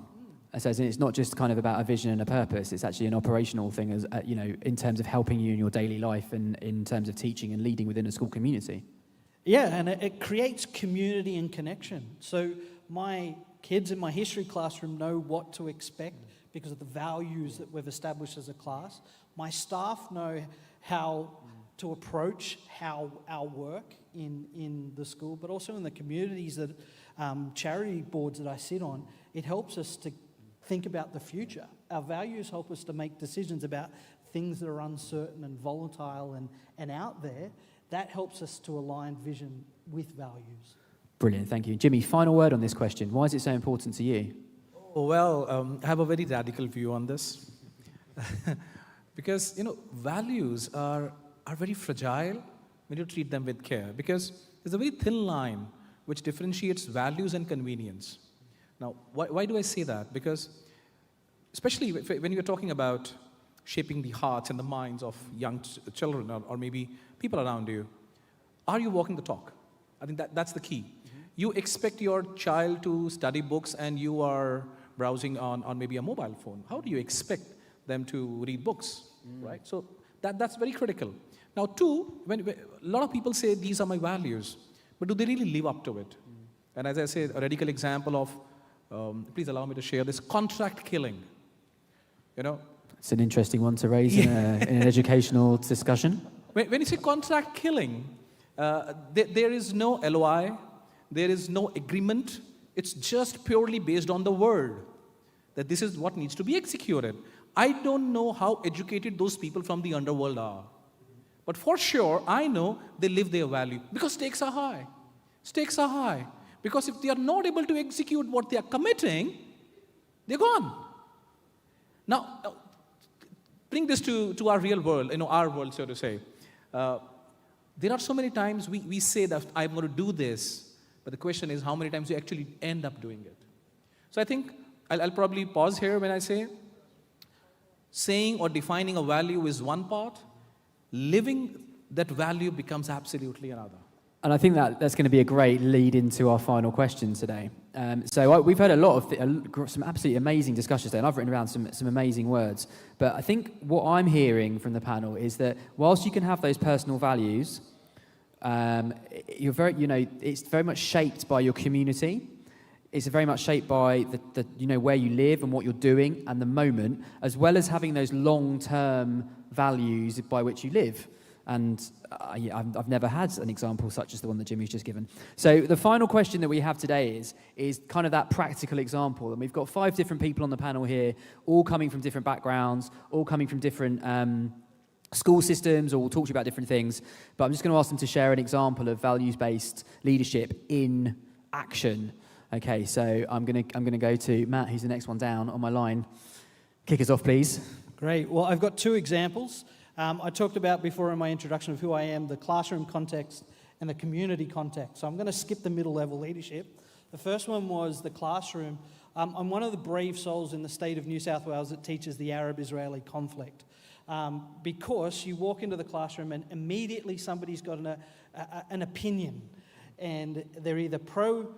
Speaker 17: So it's not just kind of about a vision and a purpose. It's actually an operational thing, as you know, in terms of helping you in your daily life and in terms of teaching and leading within a school community.
Speaker 5: Yeah, and it creates community and connection. So my kids in my history classroom know what to expect because of the values that we've established as a class. My staff know how to approach our work in the school, but also in the communities that charity boards that I sit on. It helps us to think about the future. Our values help us to make decisions about things that are uncertain and volatile and out there. That helps us to align vision with values.
Speaker 17: Brilliant, thank you. Jimmy, final word on this question. Why is it so important to you?
Speaker 6: Oh, well, I have a very radical view on this. Because, you know, values are very fragile when you treat them with care. Because there's a very thin line which differentiates values and convenience. Now, why do I say that? Because especially when you're talking about shaping the hearts and the minds of young children or maybe people around you, are you walking the talk? I think that's the key. You expect your child to study books and you are browsing on maybe a mobile phone. How do you expect them to read books, right? So that's very critical. Now, two, when a lot of people say these are my values, but do they really live up to it? And as I said, a radical example of, please allow me to share this, contract killing. You know,
Speaker 17: It's an interesting one to raise in an educational discussion.
Speaker 6: When you say contract killing, there is no LOI, there is no agreement. It's just purely based on the word that this is what needs to be executed. I don't know how educated those people from the underworld are. But for sure, I know they live their value because stakes are high. Stakes are high. Because if they are not able to execute what they are committing, they're gone. Now, bring this to our real world, our world, so to say. There are so many times we say that I'm going to do this, but the question is how many times you actually end up doing it. So I think I'll probably pause here when I say saying or defining a value is one part, living that value becomes absolutely another.
Speaker 17: And I think that's going to be a great lead into our final question today. So we've heard a lot of some absolutely amazing discussions today, and I've written around some amazing words. But I think what I'm hearing from the panel is that whilst you can have those personal values, you're it's very much shaped by your community. It's very much shaped by the where you live and what you're doing and the moment, as well as having those long-term values by which you live. And I've never had an example such as the one that Jimmy's just given. So the final question that we have today is kind of that practical example. And we've got 5 different people on the panel here, all coming from different backgrounds, all coming from different school systems, or we'll talk to you about different things. But I'm just going to ask them to share an example of values-based leadership in action. Okay, so I'm going to go to Matt, who's the next one down on my line. Kick us off, please.
Speaker 5: Great. Well, I've got 2 examples. I talked about before in my introduction of who I am, the classroom context and the community context. So I'm going to skip the middle level leadership. The first one was the classroom. I'm one of the brave souls in the state of New South Wales that teaches the Arab-Israeli conflict. Because you walk into the classroom and immediately somebody's got an opinion, and they're either pro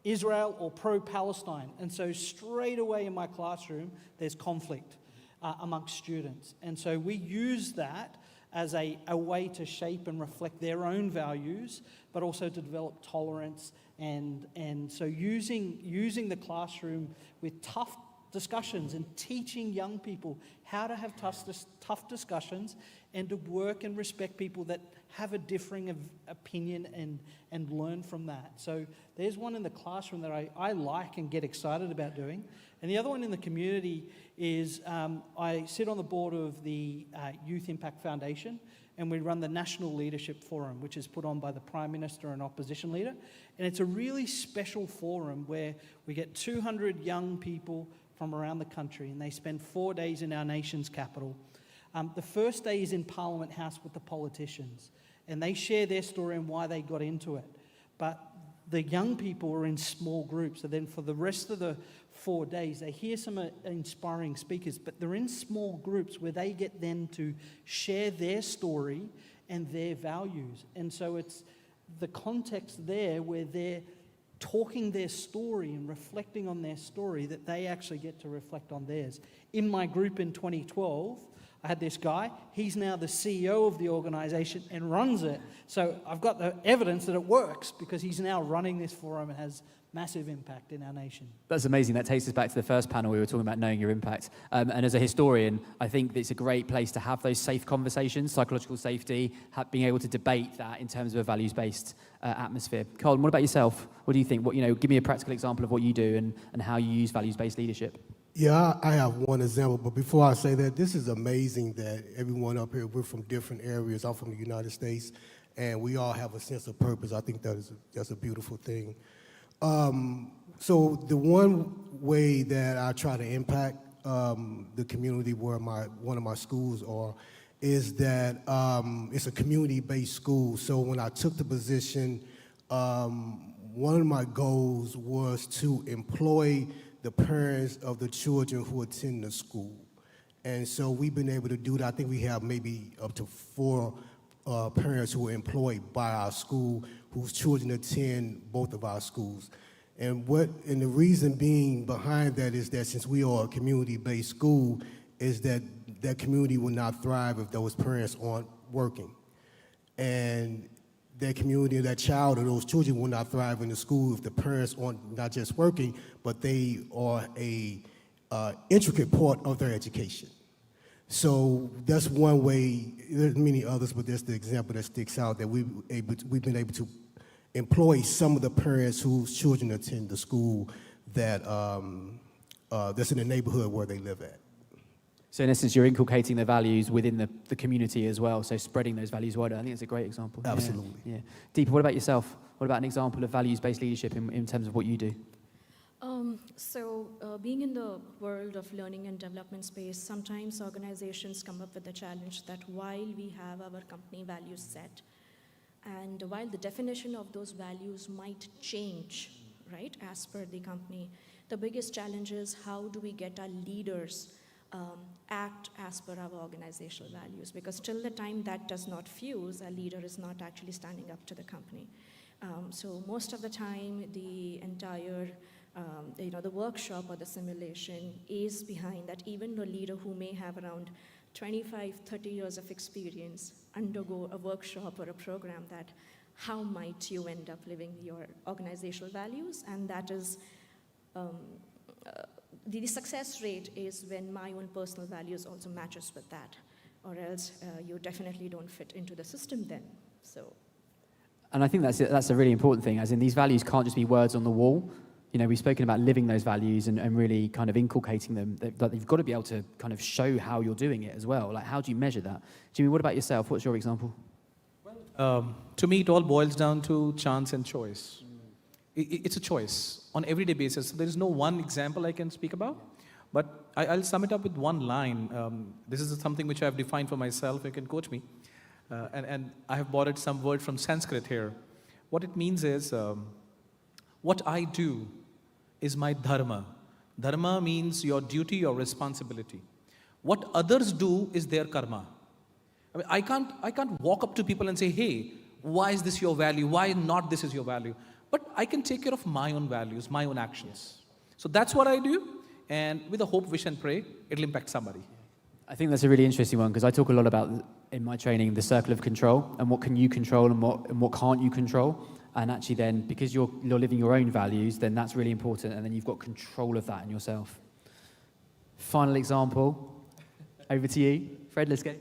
Speaker 5: Israel or pro-Palestine. And so straight away in my classroom, there's conflict amongst students. And so we use that as a way to shape and reflect their own values, but also to develop tolerance. And so using the classroom with tough discussions and teaching young people how to have tough discussions and to work and respect people that have a differing opinion and learn from that. So there's one in the classroom that I like and get excited about doing. And the other one in the community is I sit on the board of the Youth Impact Foundation, and we run the National Leadership Forum, which is put on by the Prime Minister and Opposition Leader. And it's a really special forum where we get 200 young people from around the country, and they spend 4 days in our nation's capital. The first day is in Parliament House with the politicians, and they share their story and why they got into it. But the young people are in small groups, so then for the rest of the 4 days, they hear some inspiring speakers, but they're in small groups where they get then to share their story and their values. And so it's the context there where they're talking their story and reflecting on their story that they actually get to reflect on theirs. In my group in 2012, I had this guy, he's now the CEO of the organization and runs it. So I've got the evidence that it works because he's now running this forum and has massive impact in our nation.
Speaker 17: That's amazing. That takes us back to the first panel we were talking about knowing your impact. And as a historian, I think it's a great place to have those safe conversations, psychological safety, being able to debate that in terms of a values-based atmosphere. Colin, what about yourself? What do you think? Give me a practical example of what you do and how you use values-based leadership.
Speaker 2: Yeah, I have one example, but before I say that, this is amazing that everyone up here, we're from different areas. I'm from the United States, and we all have a sense of purpose. I think that's a beautiful thing. So the one way that I try to impact the community where one of my schools are is that it's a community-based school. So when I took the position, one of my goals was to employ the parents of the children who attend the school. And so we've been able to do that. I think we have maybe up to 4 parents who are employed by our school whose children attend both of our schools. And the reason being behind that is that since we are a community-based school, is that that community will not thrive if those parents aren't working. And that community, that child or those children will not thrive in the school if the parents aren't not just working, but they are a intricate part of their education. So that's one way. There's many others, but that's the example that sticks out, that we've been able to employ some of the parents whose children attend the school that's in the neighborhood where they live at.
Speaker 17: So in essence, you're inculcating the values within the community as well, so spreading those values wider. I think it's a great example.
Speaker 2: Absolutely.
Speaker 17: Yeah. Deepa, what about yourself? What about an example of values-based leadership in terms of what you do?
Speaker 16: Being in the world of learning and development space, sometimes organizations come up with the challenge that while we have our company values set, and while the definition of those values might change, right, as per the company, the biggest challenge is how do we get our leaders act as per our organizational values, because till the time that does not fuse, a leader is not actually standing up to the company. So most of the time, the entire the workshop or the simulation is behind that. Even a leader who may have around 25, 30 years of experience undergo a workshop or a program that how might you end up living your organizational values, and that is the success rate is when my own personal values also matches with that, or else you definitely don't fit into the system then. So. And
Speaker 17: I think that's a really important thing, as in these values can't just be words on the wall. We've spoken about living those values and really kind of inculcating them. That you've got to be able to kind of show how you're doing it as well. Like, how do you measure that? Jimmy, what about yourself? What's your example?
Speaker 6: To me, it all boils down to chance and choice. It's a choice on everyday basis. There is no one example I can speak about, but I'll sum it up with one line. This is something which I've defined for myself. You can coach me. And I have borrowed some word from Sanskrit here. What it means is, what I do is my dharma. Dharma means your duty, your responsibility. What others do is their karma. I mean, I can't walk up to people and say, hey, why is this your value? Why not this is your value? but I can take care of my own values, my own actions. So that's what I do, and with a hope, wish, and pray, it'll impact somebody.
Speaker 17: I think that's a really interesting one because I talk a lot about, in my training, the circle of control and what can you control and what can't you control. And actually then, because you're living your own values, then that's really important, and then you've got control of that in yourself. Final example, over to you. Fred, let's go.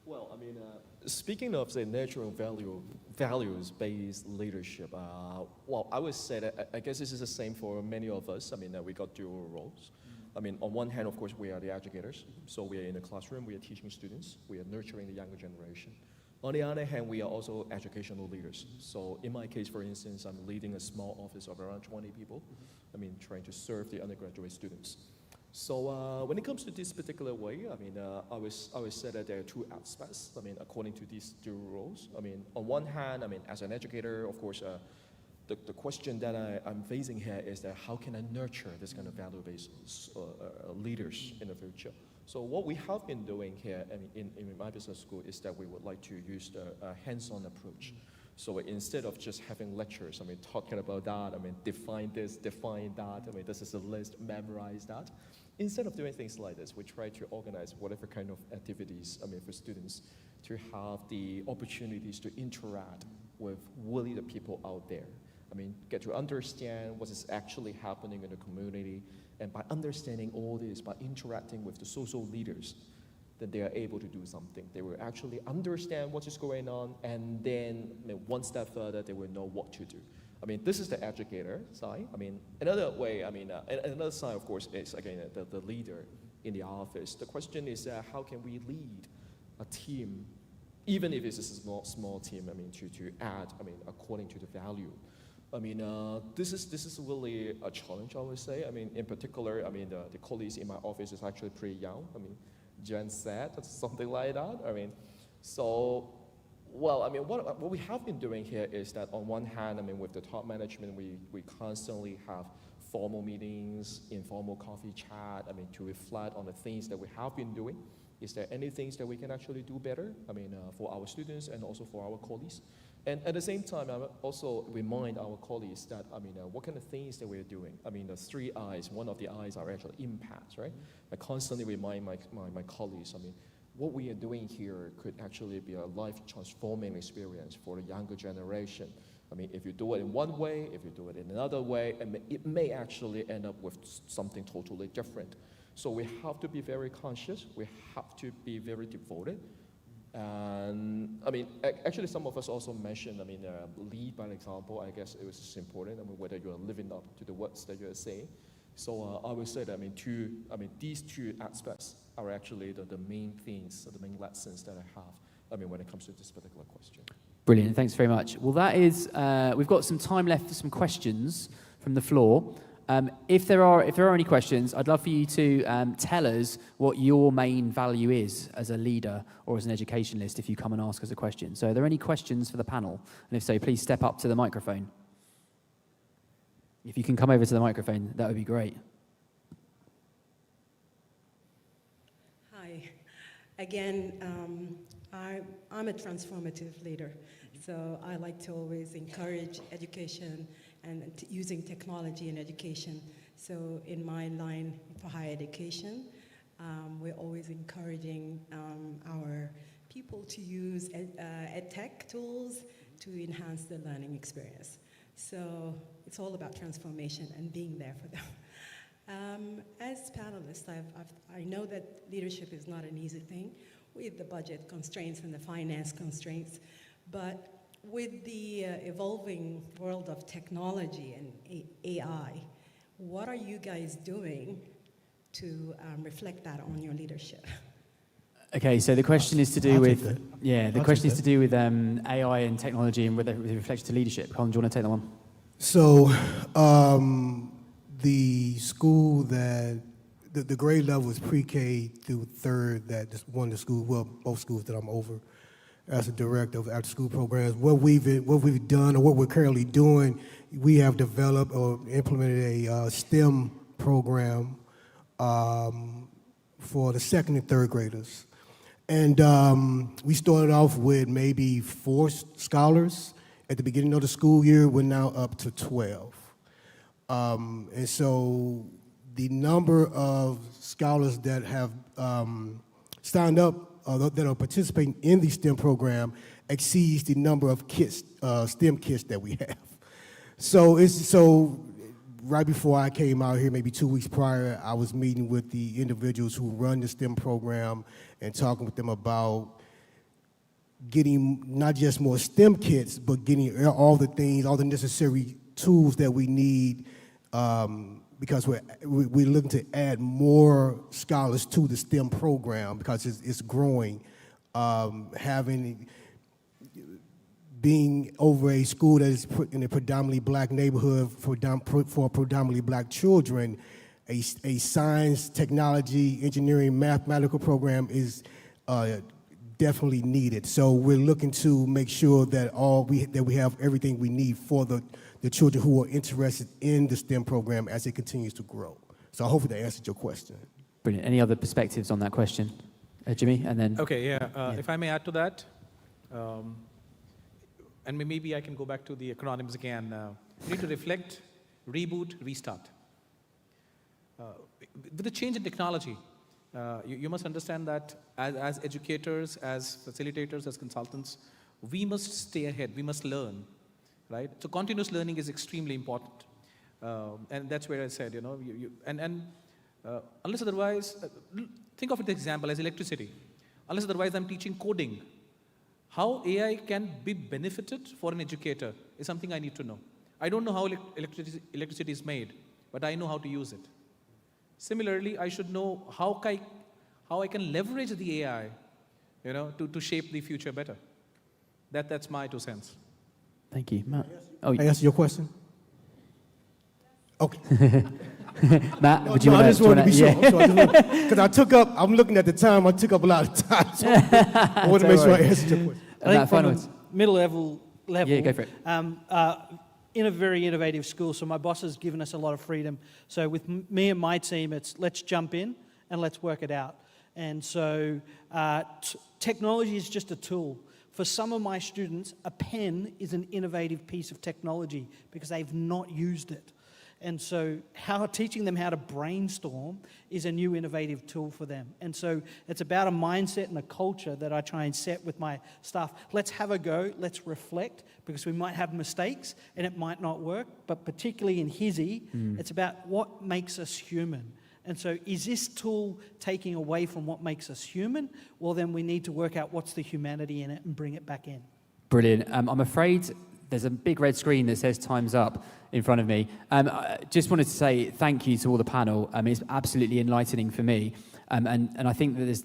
Speaker 18: Well, I mean, speaking of the nurturing values-based leadership, well, I would say that I guess this is the same for many of us. I mean, we got dual roles. I mean, on one hand, of course, we are the educators. So we are in the classroom, we are teaching students, we are nurturing the younger generation. On the other hand, we are also educational leaders. So in my case, for instance, I'm leading a small office of around 20 people. I mean, trying to serve the undergraduate students. So when it comes to this particular way, I mean, I would say that there are two aspects, I mean, according to these dual roles. I mean, on one hand, I mean, as an educator, of course, the question that I'm facing here is that how can I nurture this kind of value-based leaders in the future? So what we have been doing here in my business school is that we would like to use the hands-on approach. So instead of just having lectures, I mean, talking about that, I mean, define this, define that, I mean, this is a list, memorize that. Instead of doing things like this, we try to organize whatever kind of activities, I mean, for students to have the opportunities to interact with really the people out there. I mean, get to understand what is actually happening in the community, and by understanding all this, by interacting with the social leaders, then they are able to do something. They will actually understand what is going on, and then I mean, one step further, they will know what to do. I mean, this is the educator side. I mean, another way, I mean, another side, of course, is, again, the leader in the office. The question is, how can we lead a team, even if it's a small team, I mean, to add, I mean, according to the value. I mean, this is really a challenge, I would say. I mean, in particular, I mean, the colleagues in my office is actually pretty young. I mean, Gen Z, something like that. I mean, so, well, I mean, what we have been doing here is that on one hand, I mean, with the top management, we constantly have formal meetings, informal coffee chat, I mean, to reflect on the things that we have been doing. Is there any things that we can actually do better, I mean, for our students and also for our colleagues? And at the same time, I also remind our colleagues that, I mean, what kind of things that we're doing. I mean, the 3 I's, one of the I's are actually impacts, right? I constantly remind my colleagues, I mean, what we are doing here could actually be a life-transforming experience for the younger generation. I mean, if you do it in one way, if you do it in another way, it may actually end up with something totally different. So we have to be very conscious, we have to be very devoted. And I mean, actually some of us also mentioned, I mean, lead by example. I guess it was important, I mean, whether you're living up to the words that you're saying. So I would say that, I mean, these two aspects are actually the main things, the main lessons that I have, I mean, when it comes to this particular question.
Speaker 17: Brilliant, thanks very much. Well, that is, we've got some time left for some questions from the floor. If there are any questions, I'd love for you to tell us what your main value is as a leader or as an educationalist if you come and ask us a question. So are there any questions for the panel? And if so, please step up to the microphone. If you can come over to the microphone, that would be great.
Speaker 9: Hi. Again, I'm a transformative leader. So I like to always encourage education and using technology in education. So in my line for higher education, we're always encouraging our people to use EdTech tools to enhance the learning experience. So it's all about transformation and being there for them. As panelists, I know that leadership is not an easy thing with the budget constraints and the finance constraints, but with the evolving world of technology and AI, what are you guys doing to reflect that on your leadership?
Speaker 17: Okay, so the question is to do with AI and technology and with reflection to leadership. Colin, do you want to take that one?
Speaker 2: So the school that the grade level is pre-K through third. That is one of the schools, well, both schools that I'm over as a director of after-school programs. What we've done or what we're currently doing, we have developed or implemented a STEM program for the second and third graders. And we started off with maybe 4 scholars, At the beginning of the school year, we're now up to 12. And so the number of scholars that have signed up, that are participating in the STEM program exceeds the number of kits, STEM kits that we have. So right before I came out here, maybe 2 weeks prior, I was meeting with the individuals who run the STEM program and talking with them about getting not just more STEM kits, but getting all the things, all the necessary tools that we need, because we're looking to add more scholars to the STEM program because it's growing. Being over a school that is in a predominantly black neighborhood for predominantly black children, a science, technology, engineering, mathematical program is definitely needed. So we're looking to make sure that we have everything we need for the children who are interested in the STEM program as it continues to grow. So hopefully that answered your question.
Speaker 17: Brilliant. Any other perspectives on that question? Jimmy, and then...
Speaker 6: Okay, yeah. If I may add to that, and maybe I can go back to the acronyms again. We need to reflect, reboot, restart. With the change in technology, you must understand that as educators, as facilitators, as consultants, we must stay ahead, we must learn, right? So continuous learning is extremely important. And that's where I said, unless otherwise, think of it example as electricity. Unless otherwise I'm teaching coding. How AI can be benefited for an educator is something I need to know. I don't know how electricity is made, but I know how to use it. Similarly, I should know how I can leverage the AI, to shape the future better. That's my 2 cents.
Speaker 17: Thank you, Matt.
Speaker 2: I answered your question? Okay.
Speaker 17: Matt, would you
Speaker 2: I just wanted to be sure.
Speaker 17: Yeah.
Speaker 2: Because I'm looking at the time, I took up a lot of time. So I want to make sure I answered your question.
Speaker 5: I think from a middle level,
Speaker 17: yeah, go for it.
Speaker 5: In a very innovative school, so my boss has given us a lot of freedom. So with me and my team, it's let's jump in and let's work it out. And so technology is just a tool. For some of my students, a pen is an innovative piece of technology because they've not used it. And so teaching them how to brainstorm is a new innovative tool for them. And so it's about a mindset and a culture that I try and set with my staff. Let's have a go, let's reflect, because we might have mistakes and it might not work, but particularly in HISI, it's about what makes us human. And so is this tool taking away from what makes us human? Well, then we need to work out what's the humanity in it and bring it back in.
Speaker 17: Brilliant. I'm afraid there's a big red screen that says time's up in front of me. I just wanted to say thank you to all the panel. It's absolutely enlightening for me. And I think that there's,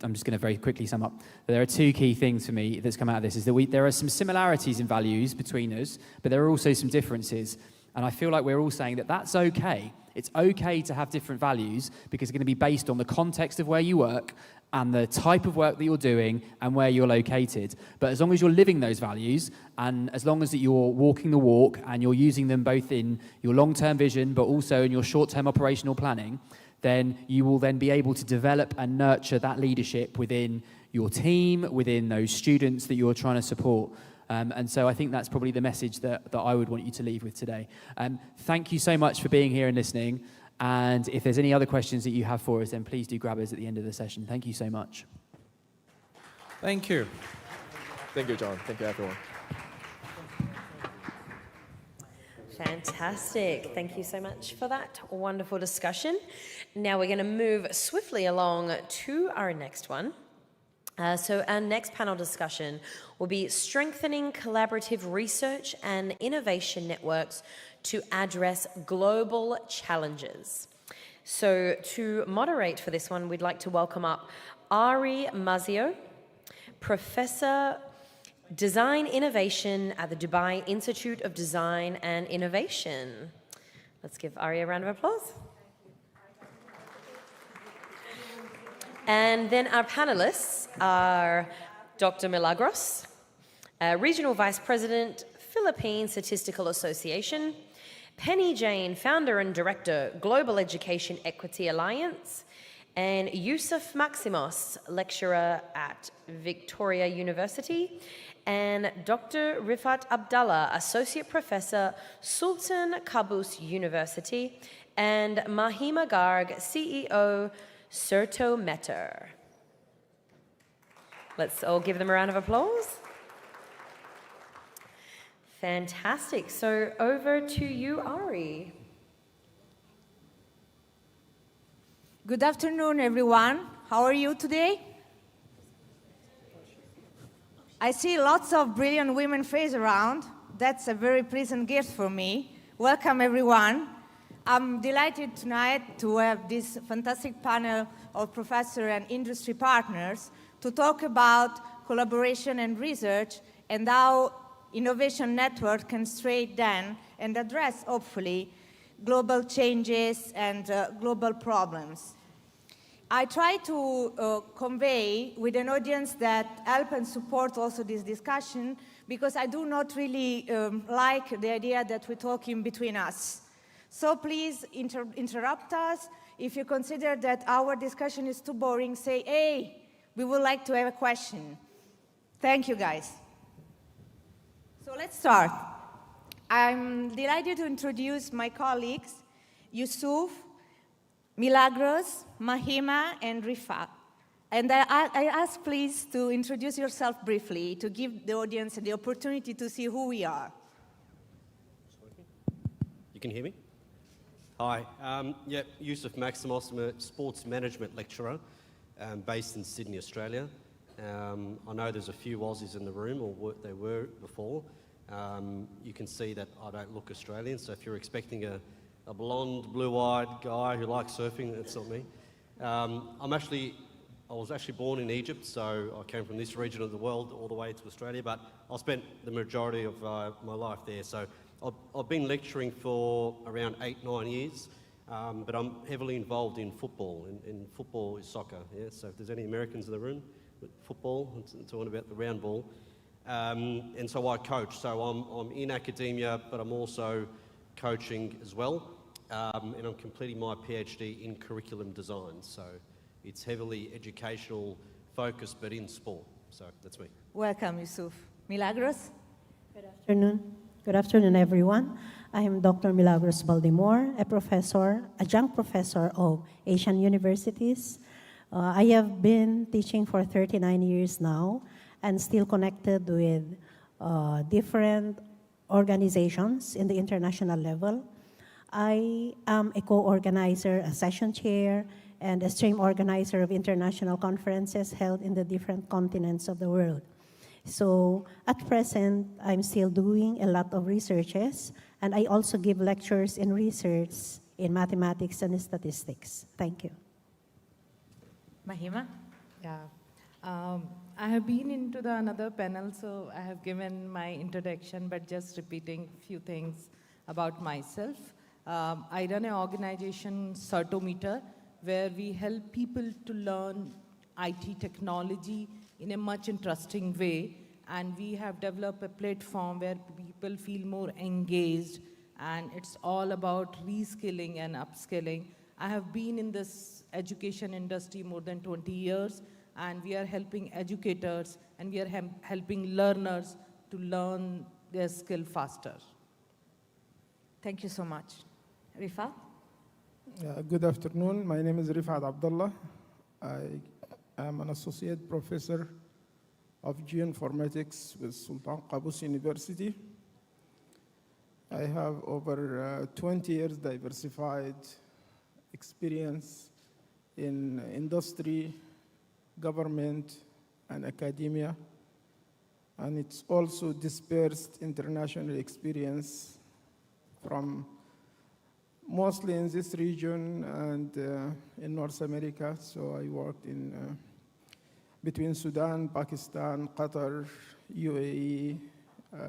Speaker 17: I'm just going to very quickly sum up. There are 2 key things for me that's come out of this, is that there are some similarities in values between us, but there are also some differences. And I feel like we're all saying that that's okay. It's okay to have different values because it's going to be based on the context of where you work and the type of work that you're doing and where you're located. But as long as you're living those values and as long as that you're walking the walk and you're using them both in your long-term vision but also in your short-term operational planning, then you will then be able to develop and nurture that leadership within your team, within those students that you're trying to support. And so I think that's probably the message that I would want you to leave with today. Thank you so much for being here and listening. And if there's any other questions that you have for us, then please do grab us at the end of the session. Thank you so much.
Speaker 6: Thank you.
Speaker 18: Thank you, John. Thank you, everyone.
Speaker 1: Fantastic. Thank you so much for that wonderful discussion. Now we're going to move swiftly along to our next one. So our next panel discussion will be strengthening collaborative research and innovation networks to address global challenges. So to moderate for this one, we'd like to welcome up Ari Mazio, Professor Design Innovation at the Dubai Institute of Design and Innovation. Let's give Ari a round of applause. And then our panelists are Dr. Milagros, Regional Vice President, Philippine Statistical Association, Penny Jane, Founder and Director, Global Education Equity Alliance, and Yusuf Maximos, lecturer at Victoria University, and Dr. Rifat Abdallah, associate professor, Sultan Qaboos University, and Mahima Garg, CEO, Serto Meter. Let's all give them a round of applause. Fantastic. So over to you, Ari.
Speaker 20: Good afternoon, everyone. How are you today? I see lots of brilliant women faces around. That's a very pleasant gift for me. Welcome, everyone. I'm delighted tonight to have this fantastic panel of professors and industry partners to talk about collaboration and research and how innovation network can strengthen and address, hopefully, global changes and global problems. I try to convey with an audience that help and support also this discussion, because I do not really like the idea that we're talking between us. So please interrupt us. If you consider that our discussion is too boring, say, hey, we would like to have a question. Thank you, guys. So let's start. I'm delighted to introduce my colleagues, Yusuf, Milagros, Mahima, and Rifat. And I ask, please, to introduce yourself briefly to give the audience the opportunity to see who we are.
Speaker 21: You can hear me? Hi, Yusuf Maximos. I'm a sports management lecturer based in Sydney, Australia. I know there's a few Aussies in the room, or they were before. You can see that I don't look Australian, so if you're expecting a blonde, blue-eyed guy who likes surfing, that's not me. I was actually born in Egypt, so I came from this region of the world all the way to Australia, but I spent the majority of my life there. So I've been lecturing for around 8-9 years, but I'm heavily involved in football, and football is soccer. Yeah? So if there's any Americans in the room, football, it's all about the round ball. And so I coach. So I'm in academia, but I'm also coaching as well. And I'm completing my PhD in curriculum design. So it's heavily educational focused, but in sport. So that's me.
Speaker 20: Welcome, Yusuf. Milagros?
Speaker 22: Good afternoon. Good afternoon, everyone. I am Dr. Milagros Baldemore, a professor, adjunct professor of Asian universities. I have been teaching for 39 years now and still connected with different organizations in the international level. I am a co-organizer, a session chair, and a stream organizer of international conferences held in the different continents of the world. So at present, I'm still doing a lot of researches, and I also give lectures in research in mathematics and statistics. Thank you.
Speaker 20: Mahima?
Speaker 24: Yeah. I have been into another panel, so I have given my introduction, but just repeating a few things about myself. I run an organization, Serto Meter, where we help people to learn IT technology in a much interesting way, and we have developed a platform where people feel more engaged, and it's all about reskilling and upskilling. I have been in this education industry more than 20 years, and we are helping educators and we are helping learners to learn their skill faster.
Speaker 20: Thank you so much. Rifat?
Speaker 10: Good afternoon. My name is Rifat Abdallah. I am an associate professor of geoinformatics with Sultan Qaboos University. I have over 20 years diversified experience in industry, government, and academia. And it's also dispersed international experience from mostly in this region and in North America. So I worked in between Sudan, Pakistan, Qatar, UAE,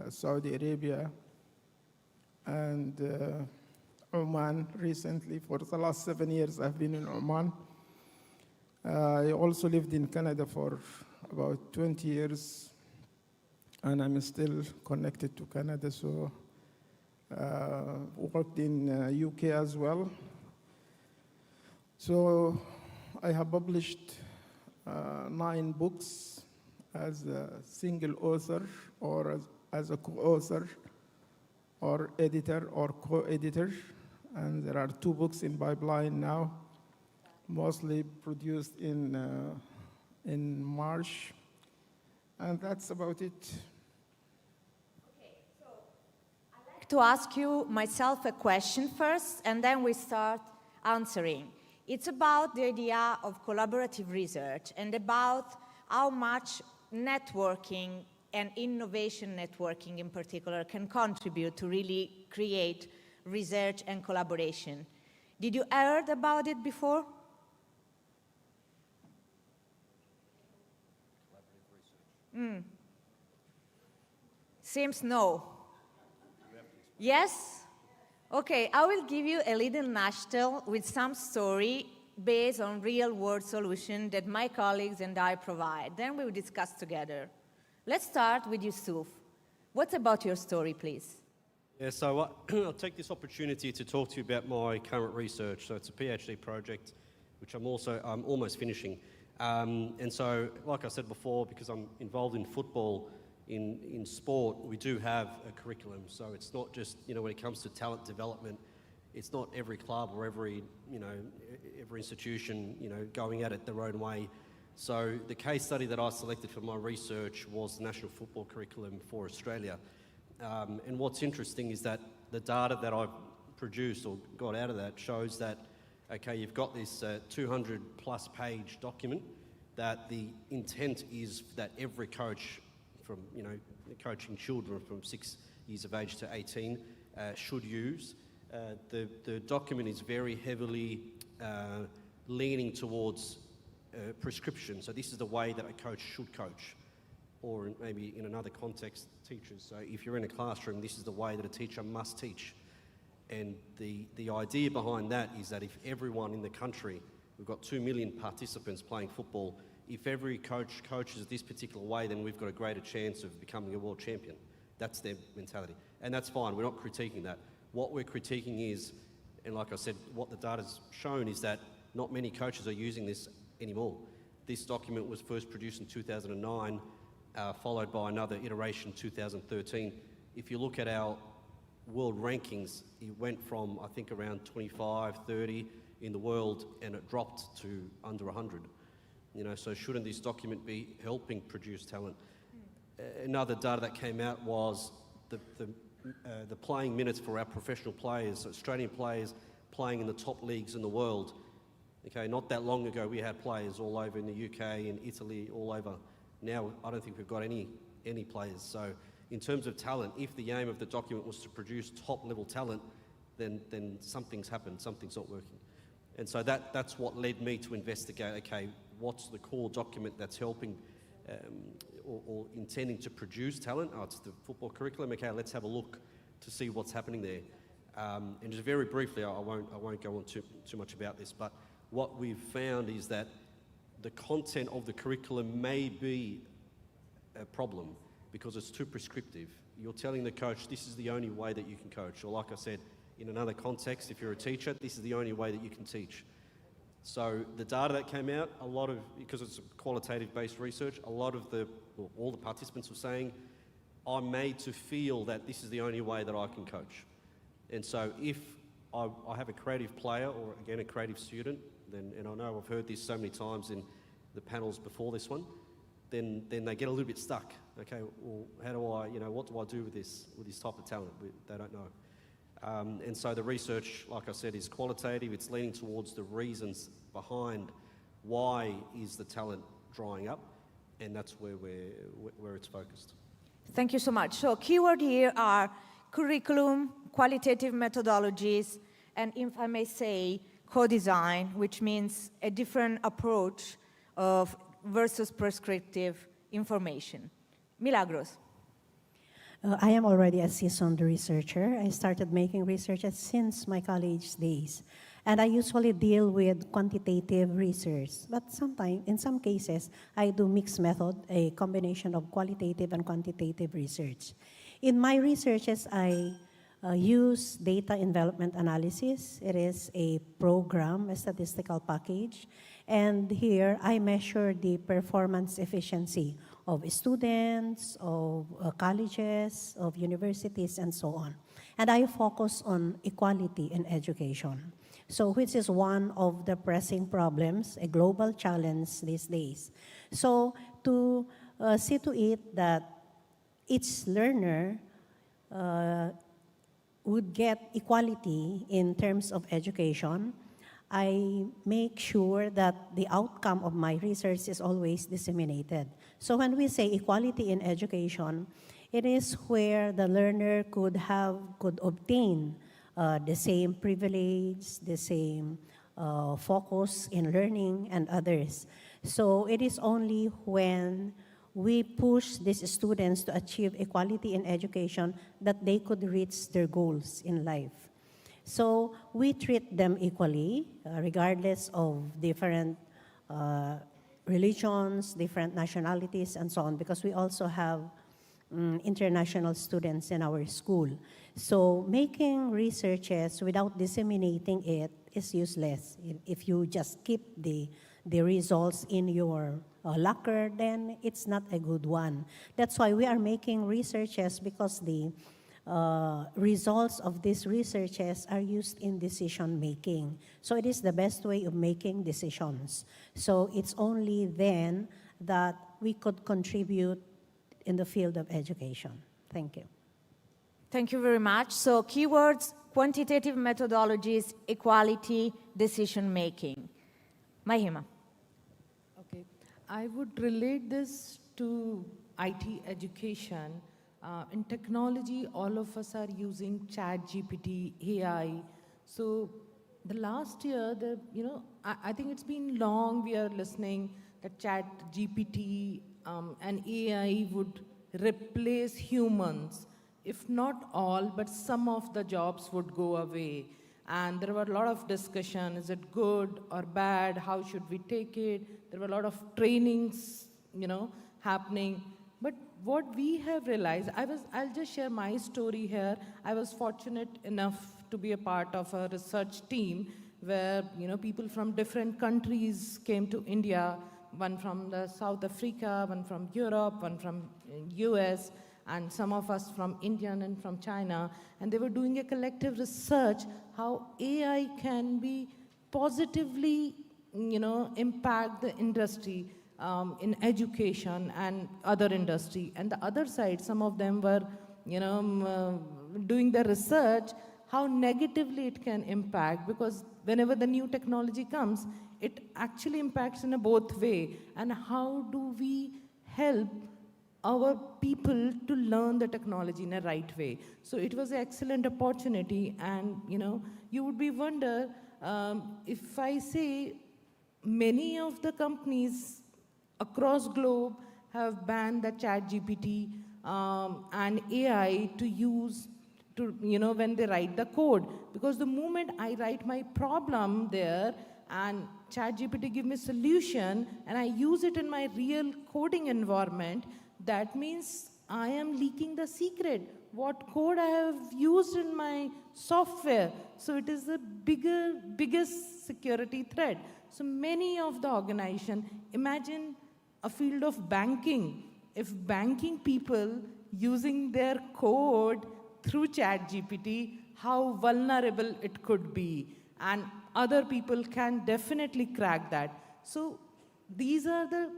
Speaker 10: Saudi Arabia, and Oman recently. For the last 7 years, I've been in Oman. I also lived in Canada for about 20 years, and I'm still connected to Canada, so worked in UK as well. So I have published 9 books as a single author or as a co-author or editor or co-editor. And there are 2 books in pipeline now, mostly produced in March. And that's about it.
Speaker 20: To ask you myself a question first, and then we start answering. It's about the idea of collaborative research and about how much networking and innovation networking in particular can contribute to really create research and collaboration. Did you heard about it before? Seems no. Yes? Okay, I will give you a little nutshell with some story based on real-world solution that my colleagues and I provide. Then we will discuss together. Let's start with Yusuf. What about your story, please?
Speaker 21: Yeah, so I'll take this opportunity to talk to you about my current research. So it's a PhD project, which I'm almost finishing. And so, like I said before, because I'm involved in football, in sport, we do have a curriculum. So it's not just, when it comes to talent development, it's not every club or every institution, going at it their own way. So the case study that I selected for my research was the National Football Curriculum for Australia. And what's interesting is that the data that I've produced or got out of that shows that, okay, you've got this 200 plus page document that the intent is that every coach from, coaching children from 6 years of age to 18 should use. The document is very heavily leaning towards prescription. So this is the way that a coach should coach, or maybe in another context, teachers. So if you're in a classroom, this is the way that a teacher must teach. And the idea behind that is that if everyone in the country, we've got 2 million participants playing football, if every coach coaches this particular way, then we've got a greater chance of becoming a world champion. That's their mentality. And that's fine, we're not critiquing that. What we're critiquing is, and like I said, what the data's shown is that not many coaches are using this anymore. This document was first produced in 2009, followed by another iteration in 2013. If you look at our world rankings, it went from, I think, around 25, 30 in the world, and it dropped to under 100. So shouldn't this document be helping produce talent? Another data that came out was the playing minutes for our professional players, Australian players playing in the top leagues in the world. Okay, not that long ago we had players all over in the UK and Italy, all over. Now I don't think we've got any players. So in terms of talent, if the aim of the document was to produce top-level talent, then something's happened, something's not working. And so that's what led me to investigate, okay, what's the core document that's helping or intending to produce talent? Oh, it's the football curriculum. Okay, let's have a look to see what's happening there. And just very briefly, I won't go on too much about this, but what we've found is that the content of the curriculum may be a problem because it's too prescriptive. You're telling the coach, this is the only way that you can coach. Or like I said, in another context, if you're a teacher, this is the only way that you can teach. So the data that came out, because it's qualitative-based research, all the participants were saying, I'm made to feel that this is the only way that I can coach. And so if I have a creative player or, again, a creative student, and I know I've heard this so many times in the panels before this one, then they get a little bit stuck. Okay, well, how do I, what do I do with this type of talent? They don't know. And so the research, like I said, is qualitative. It's leaning towards the reasons behind why is the talent drying up, and that's where it's focused.
Speaker 20: Thank you so much. So keyword here are curriculum, qualitative methodologies, and if I may say, co-design, which means a different approach of versus prescriptive information. Milagros.
Speaker 22: I am already a seasoned researcher. I started making research since my college days. And I usually deal with quantitative research. But sometimes, in some cases, I do mixed method, a combination of qualitative and quantitative research. In my researches, I use data envelopment analysis. It is a program, a statistical package. And here I measure the performance efficiency of students, of colleges, of universities, and so on. And I focus on equality in education. So which is one of the pressing problems, a global challenge these days. So to see to it that each learner would get equality in terms of education, I make sure that the outcome of my research is always disseminated. So when we say equality in education, it is where the learner could obtain the same privilege, the same focus in learning and others. So it is only when we push these students to achieve equality in education that they could reach their goals in life. So we treat them equally, regardless of different religions, different nationalities, and so on, because we also have international students in our school. So making researches without disseminating it is useless. If you just keep the results in your locker, then it's not a good one. That's why we are making researches, because the results of these researches are used in decision making. So it is the best way of making decisions. So it's only then that we could contribute in the field of education. Thank you.
Speaker 20: Thank you very much. So keywords, quantitative methodologies, equality, decision making. Mahima.
Speaker 24: Okay. I would relate this to IT education. In technology, all of us are using ChatGPT, AI. So the last year, I think it's been long we are listening that ChatGPT and AI would replace humans. If not all, but some of the jobs would go away. And there were a lot of discussion, is it good or bad? How should we take it? There were a lot of trainings, happening. But what we have realized, I'll just share my story here. I was fortunate enough to be a part of a research team where, people from different countries came to India, one from the South Africa, one from Europe, one from US, and some of us from India and from China. And they were doing a collective research how AI can be positively, impact the industry in education and other industry. And the other side, some of them were, doing the research how negatively it can impact, because whenever the new technology comes, it actually impacts in a both way. And how do we help our people to learn the technology in a right way? So it was an excellent opportunity. And, you would be wonder, if I say many of the companies across globe have banned the ChatGPT and AI to use when they write the code. Because the moment I write my problem there and ChatGPT give me solution and I use it in my real coding environment, that means I am leaking the secret, what code I have used in my software. So it is the biggest security threat. So many of the organization, imagine a field of banking. If banking people using their code through ChatGPT, how vulnerable it could be. And other people can definitely crack that. So these are the,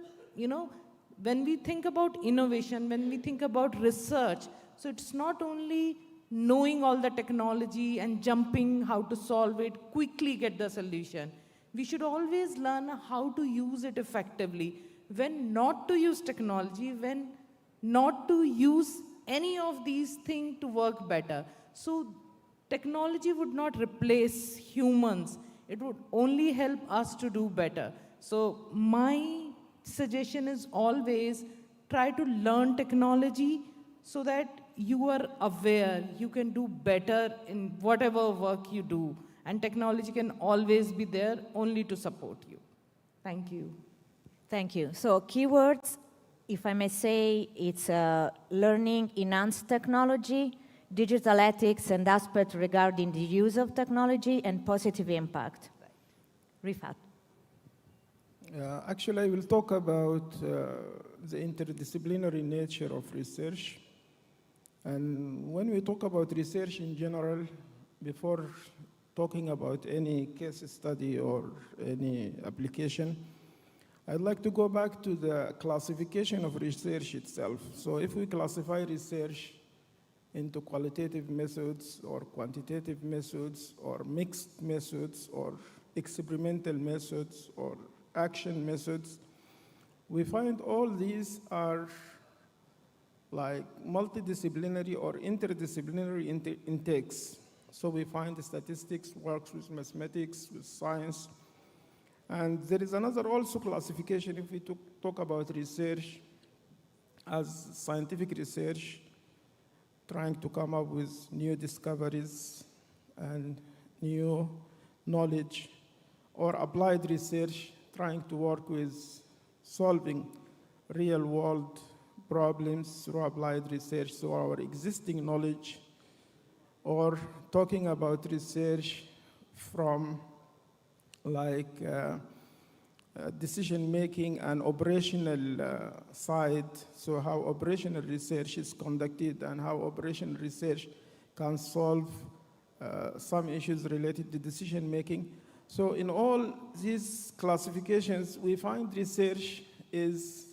Speaker 24: when we think about innovation, when we think about research, so it's not only knowing all the technology and jumping how to solve it, quickly get the solution. We should always learn how to use it effectively, when not to use technology, when not to use any of these things to work better. So technology would not replace humans. It would only help us to do better. So my suggestion is always try to learn technology so that you are aware, you can do better in whatever work you do. And technology can always be there only to support you. Thank you.
Speaker 20: Thank you. So keywords, if I may say, it's learning enhanced technology, digital ethics and aspects regarding the use of technology and positive impact. Rifat.
Speaker 10: Actually, I will talk about the interdisciplinary nature of research. And when we talk about research in general, before talking about any case study or any application, I'd like to go back to the classification of research itself. So if we classify research into qualitative methods or quantitative methods or mixed methods or experimental methods or action methods, we find all these are like multidisciplinary or interdisciplinary intakes. So we find statistics works with mathematics, with science. And there is another also classification if we talk about research as scientific research, trying to come up with new discoveries and new knowledge, or applied research, trying to work with solving real-world problems through applied research, so our existing knowledge, or talking about research from like decision-making and operational side, so how operational research is conducted and how operational research can solve some issues related to decision-making. So in all these classifications, we find research is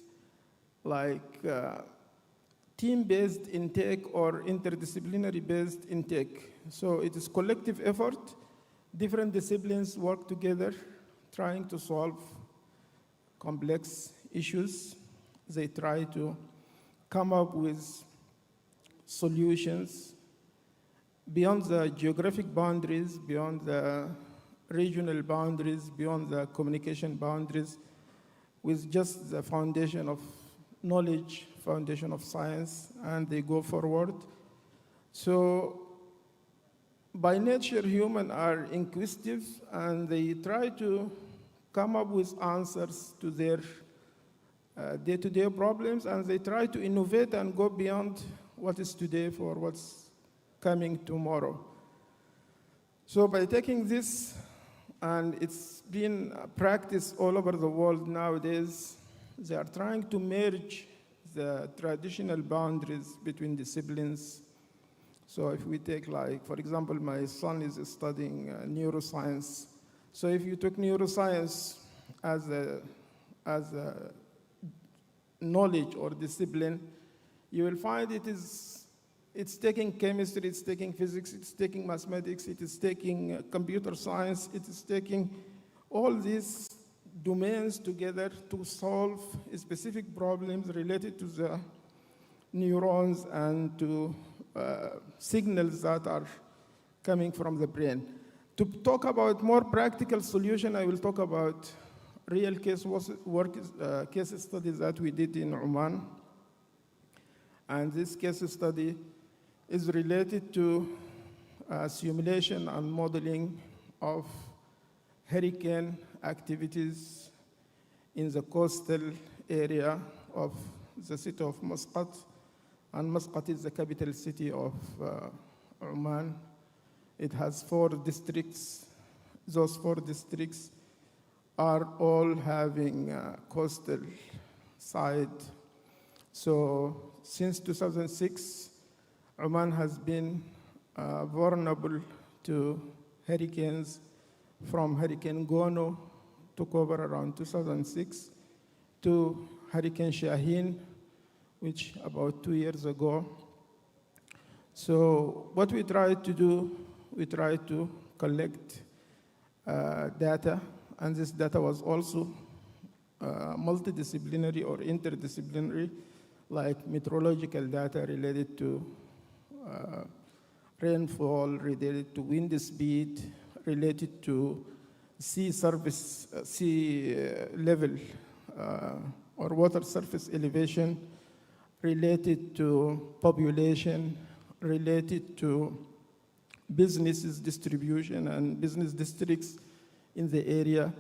Speaker 10: like team-based intake or interdisciplinary-based intake. So it is collective effort. Different disciplines work together, trying to solve complex issues. They try to come up with solutions beyond the geographic boundaries, beyond the regional boundaries, beyond the communication boundaries, with just the foundation of knowledge, foundation of science, and they go forward. So by nature, humans are inquisitive, and they try to come up with answers to their day-to-day problems, and they try to innovate and go beyond what is today for what's coming tomorrow. So by taking this, and it's been practiced all over the world nowadays, they are trying to merge the traditional boundaries between disciplines. So if we take, like, for example, my son is studying neuroscience. So if you took neuroscience as a knowledge or discipline, you will find it's taking chemistry, it's taking physics, it's taking mathematics, it is taking computer science, it is taking all these domains together to solve specific problems related to the neurons and to signals that are coming from the brain. To talk about more practical solution, I will talk about real case studies that we did in Oman. And this case study is related to simulation and modeling of hurricane activities in the coastal area of the city of Muscat. And Muscat is the capital city of Oman. It has 4 districts. Those 4 districts are all having coastal side. So since 2006, Oman has been vulnerable to hurricanes from Hurricane Gono, took over around 2006, to Hurricane Shaheen, which about 2 years ago. So what we try to do, we try to collect data, and this data was also multidisciplinary or interdisciplinary, like meteorological data related to rainfall, related to wind speed, related to sea surface, sea level or water surface elevation, related to population, related to businesses distribution and business districts in the area,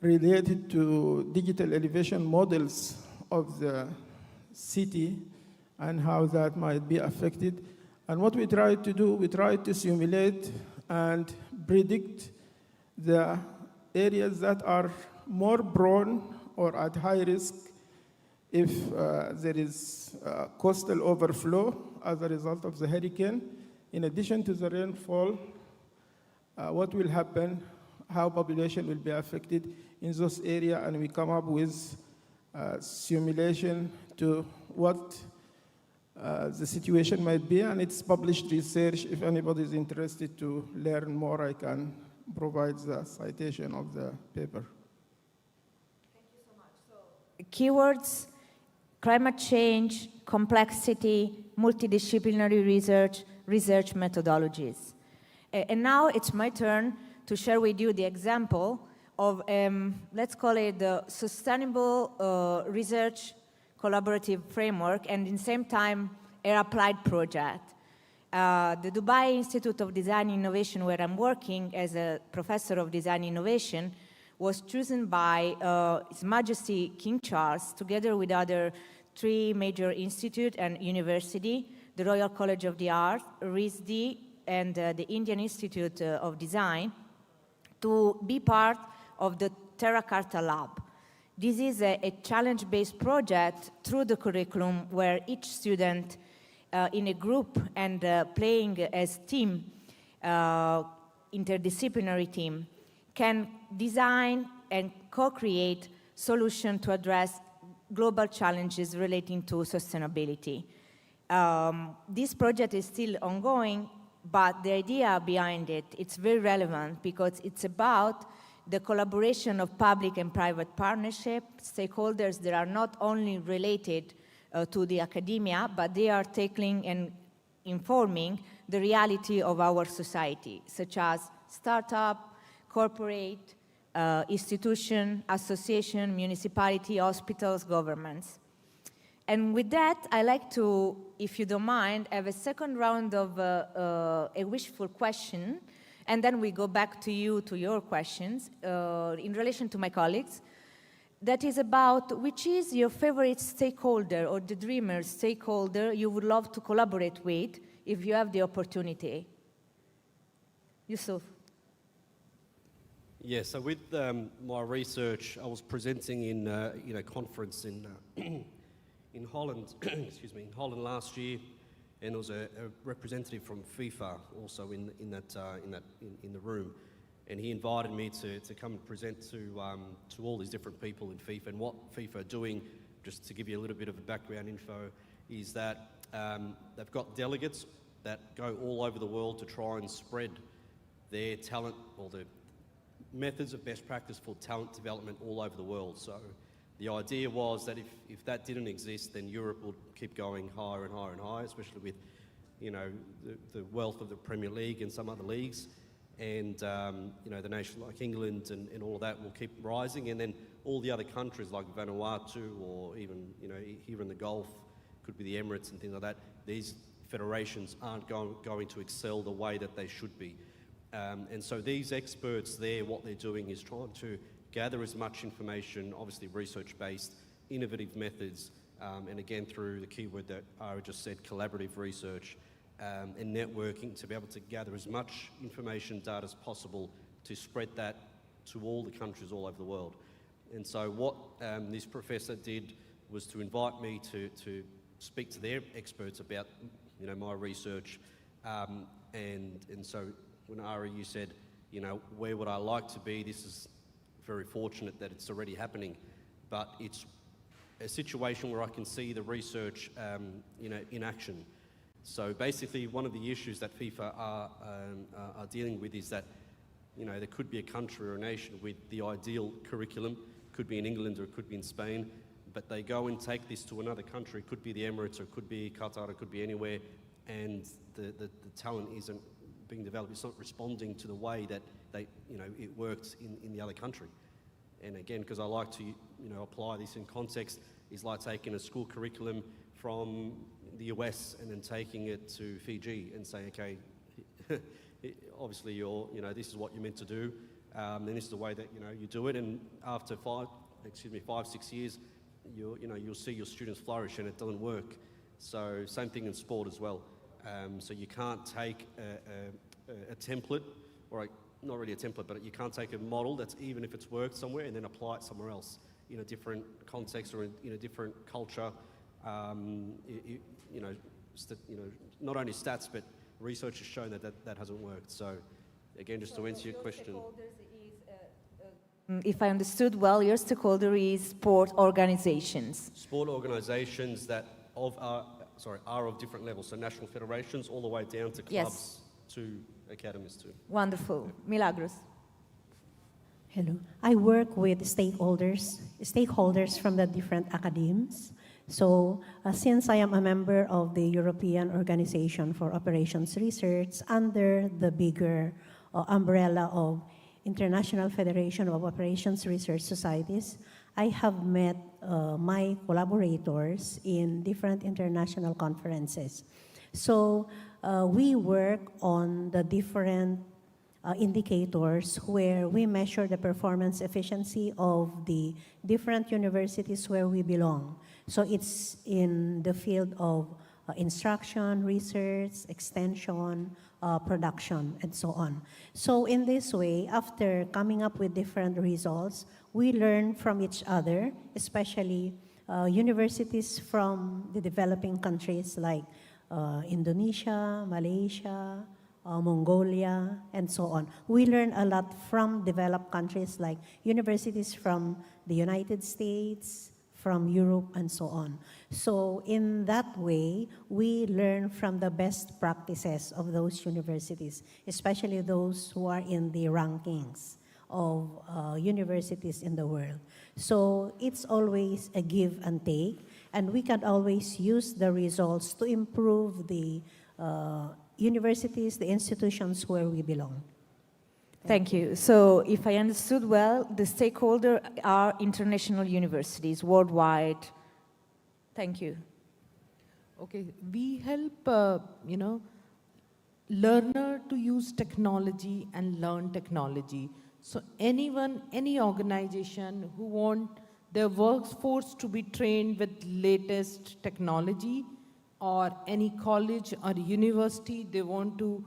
Speaker 10: related to digital elevation models of the city and how that might be affected. And what we try to do, we try to simulate and predict the areas that are more prone or at high risk if there is coastal overflow as a result of the hurricane. In addition to the rainfall, what will happen, how population will be affected in those areas, and we come up with simulation to what the situation might be, and it's published research. If anybody is interested to learn more, I can provide the citation of the paper.
Speaker 20: Keywords: climate change, complexity, multidisciplinary research, research methodologies. And now it's my turn to share with you the example of, let's call it the Sustainable Research Collaborative Framework, and in the same time, an applied project. The Dubai Institute of Design Innovation, where I'm working as a professor of design innovation, was chosen by His Majesty King Charles, together with other 3 major institutes and university, the Royal College of the Arts, RISD, and the Indian Institute of Design, to be part of the Terra Carta Lab. This is a challenge-based project through the curriculum where each student in a group and playing as team, interdisciplinary team, can design and co-create solutions to address global challenges relating to sustainability. This project is still ongoing, but the idea behind it, it's very relevant because it's about the collaboration of public and private partnership, stakeholders that are not only related to the academia, but they are tackling and informing the reality of our society, such as startup, corporate, institution, association, municipality, hospitals, governments. And with that, I like to, if you don't mind, have a second round of a wishful question, and then we go back to you, to your questions, in relation to my colleagues. That is about which is your favorite stakeholder or the dreamer stakeholder you would love to collaborate with if you have the opportunity. Yusuf.
Speaker 21: Yeah, so with my research, I was presenting in a conference in in Holland, excuse me, in Holland last year, and there was a representative from FIFA also in the room, and he invited me to come and present to all these different people in FIFA. And what FIFA are doing, just to give you a little bit of a background info, is that they've got delegates that go all over the world to try and spread their talent or the methods of best practice for talent development all over the world. So the idea was that if that didn't exist, then Europe would keep going higher and higher and higher, especially with, the wealth of the Premier League and some other leagues. And, the nation like England and all of that will keep rising. And then all the other countries like Vanuatu or even, here in the Gulf, could be the Emirates and things like that, these federations aren't going to excel the way that they should be. And so these experts there, what they're doing is trying to gather as much information, obviously research-based, innovative methods, and again through the keyword that Ara just said, collaborative research and networking, to be able to gather as much information, data as possible to spread that to all the countries all over the world. And so what this professor did was to invite me to speak to their experts about, my research, and so when Ari, you said, where would I like to be? This is very fortunate that it's already happening, but it's a situation where I can see the research, in action. So basically, one of the issues that FIFA are dealing with is that, there could be a country or a nation with the ideal curriculum, could be in England or it could be in Spain, but they go and take this to another country, it could be the Emirates or it could be Qatar, it could be anywhere, and the talent isn't being developed. It's not responding to the way that it works in the other country. And again, because I like to apply this in context, is like taking a school curriculum from the US and then taking it to Fiji and saying, okay, obviously this is what you're meant to do, and this is the way that you do it. And after 5-6 years, you'll see your students flourish, and it doesn't work. So same thing in sport as well. So you can't take a template, or not really a template, but you can't take a model that's, even if it's worked somewhere, and then apply it somewhere else in a different context or in a different culture. Not only stats, but research has shown that hasn't worked. So again, just to answer your question.
Speaker 20: If I understood well, your stakeholder is sport organizations.
Speaker 21: Sport organisations that are of different levels, so national federations all the way down to clubs to academies too.
Speaker 20: Wonderful. Milagros.
Speaker 22: Hello. I work with stakeholders from the different academies. So since I am a member of the European Organization for Operations Research under the bigger umbrella of International Federation of Operations Research Societies, I have met my collaborators in different international conferences. So we work on the different indicators where we measure the performance efficiency of the different universities where we belong. So it's in the field of instruction, research, extension, production, and so on. So in this way, after coming up with different results, we learn from each other, especially universities from the developing countries like Indonesia, Malaysia, Mongolia, and so on. We learn a lot from developed countries like universities from the United States, from Europe, and so on. So in that way, we learn from the best practices of those universities, especially those who are in the rankings of universities in the world. So it's always a give and take, and we can always use the results to improve the universities, the institutions where we belong.
Speaker 20: Thank you. So if I understood well, the stakeholder are international universities worldwide. Thank you.
Speaker 24: Okay, we help, learner to use technology and learn technology. So anyone, any organization who want their workforce to be trained with latest technology, or any college or university, they want to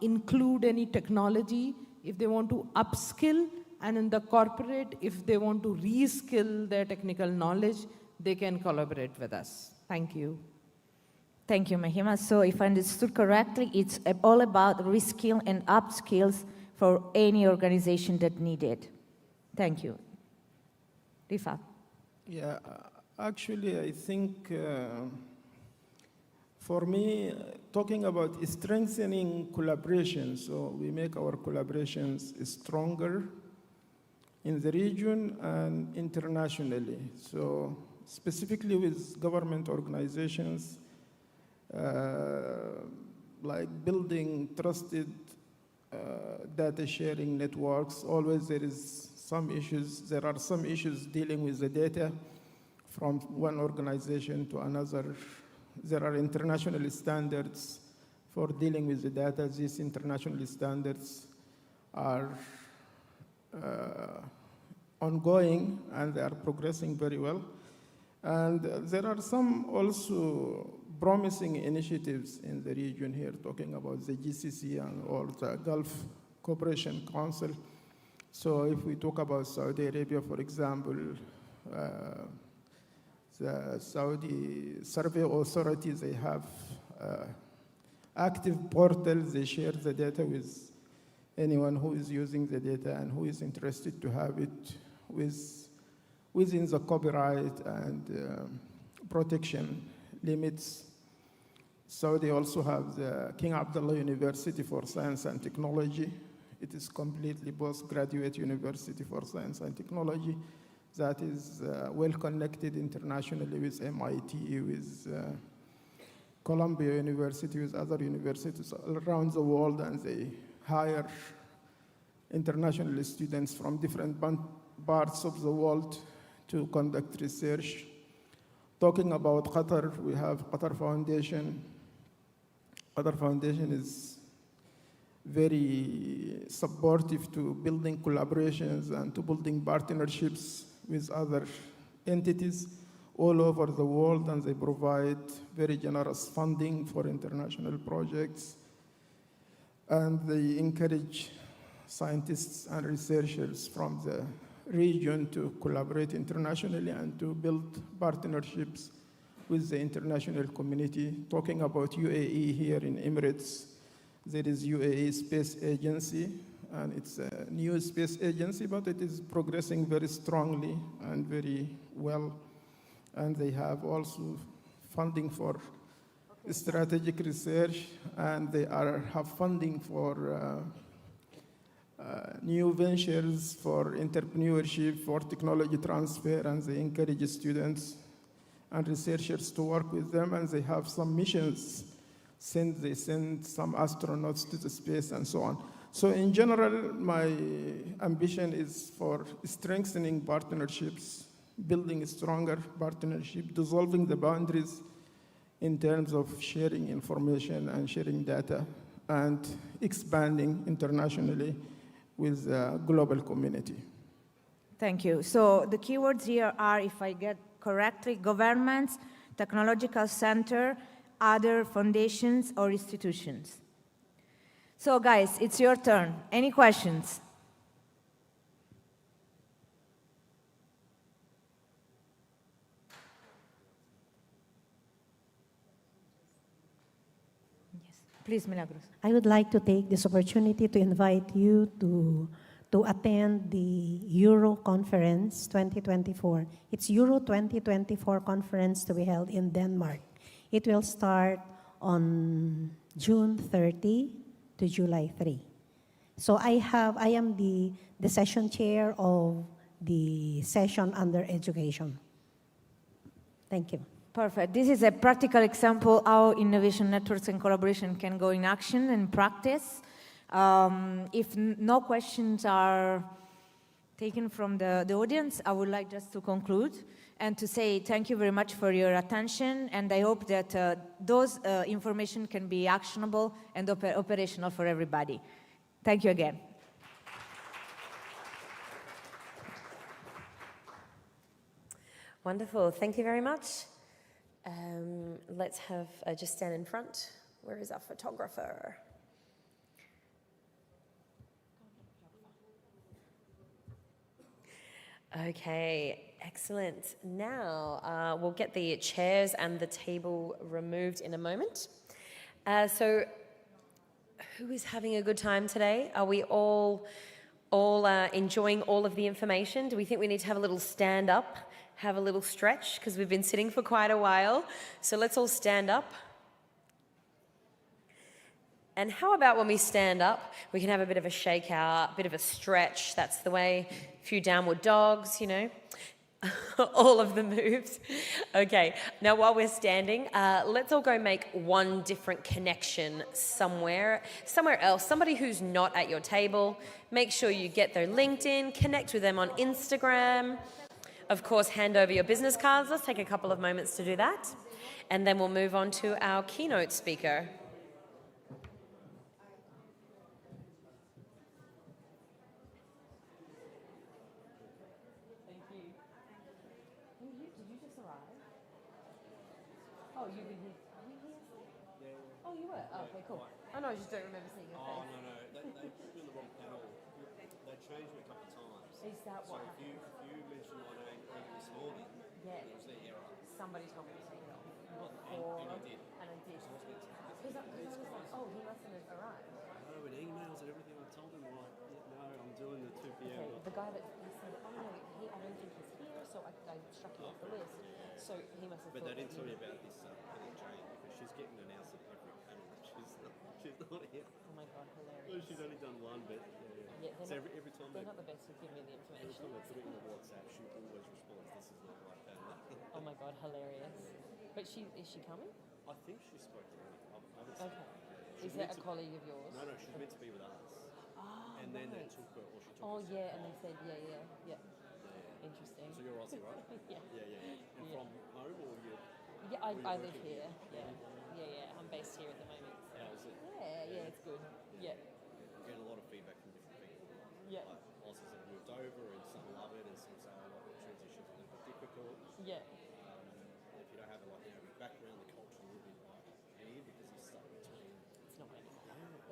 Speaker 24: include any technology, if they want to upskill, and in the corporate, if they want to reskill their technical knowledge, they can collaborate with us. Thank you.
Speaker 20: Thank you, Mahima. So if I understood correctly, it's all about reskill and upskills for any organization that need it. Thank you. Rifat.
Speaker 10: Yeah, actually, I think for me, talking about strengthening collaboration, so we make our collaborations stronger in the region and internationally. So specifically with government organizations, like building trusted data sharing networks. Always there are some issues dealing with the data from one organization to another. There are international standards for dealing with the data. These international standards are ongoing and they are progressing very well. And there are some also promising initiatives in the region here, talking about the GCC and or the Gulf Cooperation Council. So if we talk about Saudi Arabia, for example, the Saudi Survey Authority, they have active portals. They share the data with anyone who is using the data and who is interested to have it within the copyright and protection limits. Saudi also have the King Abdullah University for Science and Technology. It is completely postgraduate university for science and technology that is well connected internationally with MIT, with Columbia University, with other universities around the world, and they hire international students from different parts of the world to conduct research. Talking about Qatar, we have Qatar Foundation. Qatar Foundation is very supportive to building collaborations and to building partnerships with other entities. all over the world, and they provide very generous funding for international projects. And they encourage scientists and researchers from the region to collaborate internationally and to build partnerships with the international community. Talking about UAE here in Emirates, there is UAE Space Agency, and it's a new space agency, but it is progressing very strongly and very well. And they have also funding for strategic research, and they have funding for new ventures, for entrepreneurship, for technology transfer, and they encourage students and researchers to work with them, and they have some missions. They send some astronauts to the space and so on. So in general, my ambition is for strengthening partnerships, building a stronger partnership, dissolving the boundaries in terms of sharing information and sharing data, and expanding internationally with the global community.
Speaker 20: Thank you. So the keywords here are, if I get correctly, governments, technological center, other foundations or institutions. So guys, it's your turn. Any questions? Yes. Please, Milagros.
Speaker 22: I would like to take this opportunity to invite you to attend the Euro Conference 2024. It's Euro 2024 conference to be held in Denmark. It will start on June 30 to July 3. So I am the session chair of the session under education. Thank you.
Speaker 20: Perfect. This is a practical example how innovation networks and collaboration can go in action and practice. If no questions are taken from the audience, I would like just to conclude and to say thank you very much for your attention, and I hope that those information can be actionable and operational for everybody. Thank you again.
Speaker 1: Wonderful. Thank you very much. Let's have just stand in front. Where is our photographer? Okay, excellent. Now we'll get the chairs and the table removed in a moment. So who is having a good time today? Are we all enjoying all of the information? Do we think we need to have a little stand up, have a little stretch, because we've been sitting for quite a while? So let's all stand up. And how about when we stand up, we can have a bit of a shake out, a bit of a stretch. That's the way. A few downward dogs, you know, all of the moves. Okay, now while we're standing, let's all go make one different connection somewhere else. Somebody who's not at your table. Make sure you get their LinkedIn, connect with them on Instagram. Of course, hand over your business cards. Let's take a couple of moments to do that. And then we'll move on to our keynote speaker. Oh, you've been here. Are you here? Yeah. Oh, you were? Oh, okay, cool. Oh, no, I just don't remember seeing your face.
Speaker 21: Oh, no. They put me on the wrong panel. They changed me a couple of times.
Speaker 1: Is that what
Speaker 21: So if you mentioned my name earlier this morning,
Speaker 1: yeah.
Speaker 21: it was their error.
Speaker 1: Somebody told me to take it off.
Speaker 21: And I did.
Speaker 1: And I did. Because I was like, oh, he mustn't have arrived.
Speaker 21: No, with emails and everything, I told them, like, yeah, no, I'm doing the 2 p.m.
Speaker 1: Okay, the guy that he said, oh, no, I don't think he's here, so I struck him off the list. So he must have
Speaker 21: But they
Speaker 1: thought
Speaker 21: didn't
Speaker 1: that
Speaker 21: tell
Speaker 1: he-
Speaker 21: me about this Jane, because she's getting announced at every panel that she's not here.
Speaker 1: Oh my God, hilarious.
Speaker 21: Well, she's only done one, but
Speaker 1: Yeah,
Speaker 21: so
Speaker 1: they're,
Speaker 21: every time
Speaker 1: they're not the best with giving me the
Speaker 21: every
Speaker 1: information.
Speaker 21: time they put it in the WhatsApp, she always responds, "This is not the right panel."
Speaker 1: Oh my God, hilarious. But is she coming?
Speaker 21: I think she spoke to me. I haven't seen
Speaker 1: Okay.
Speaker 21: her.
Speaker 1: Is
Speaker 21: She's
Speaker 1: that
Speaker 21: meant
Speaker 1: a colleague of yours?
Speaker 21: No, she's meant to be with us.
Speaker 1: Oh,
Speaker 21: And then they
Speaker 1: right.
Speaker 21: took her, or she took
Speaker 1: Oh,
Speaker 21: us.
Speaker 1: yeah, and they said, yeah. Interesting.
Speaker 21: So you're Aussie, right?
Speaker 1: Yeah.
Speaker 21: And
Speaker 1: Yeah.
Speaker 21: from home, or you?
Speaker 1: Yeah,
Speaker 21: where you
Speaker 1: I live
Speaker 21: working?
Speaker 1: here. Yeah. I'm based here at the moment. So.
Speaker 21: How's it?
Speaker 1: Yeah, it's good. Yeah.
Speaker 21: I get a lot of feedback from different people.
Speaker 1: Yeah.
Speaker 21: Like Aussies that have moved over, and some love it, and some say, "Oh, like, the transition's a little bit difficult."
Speaker 1: Yeah.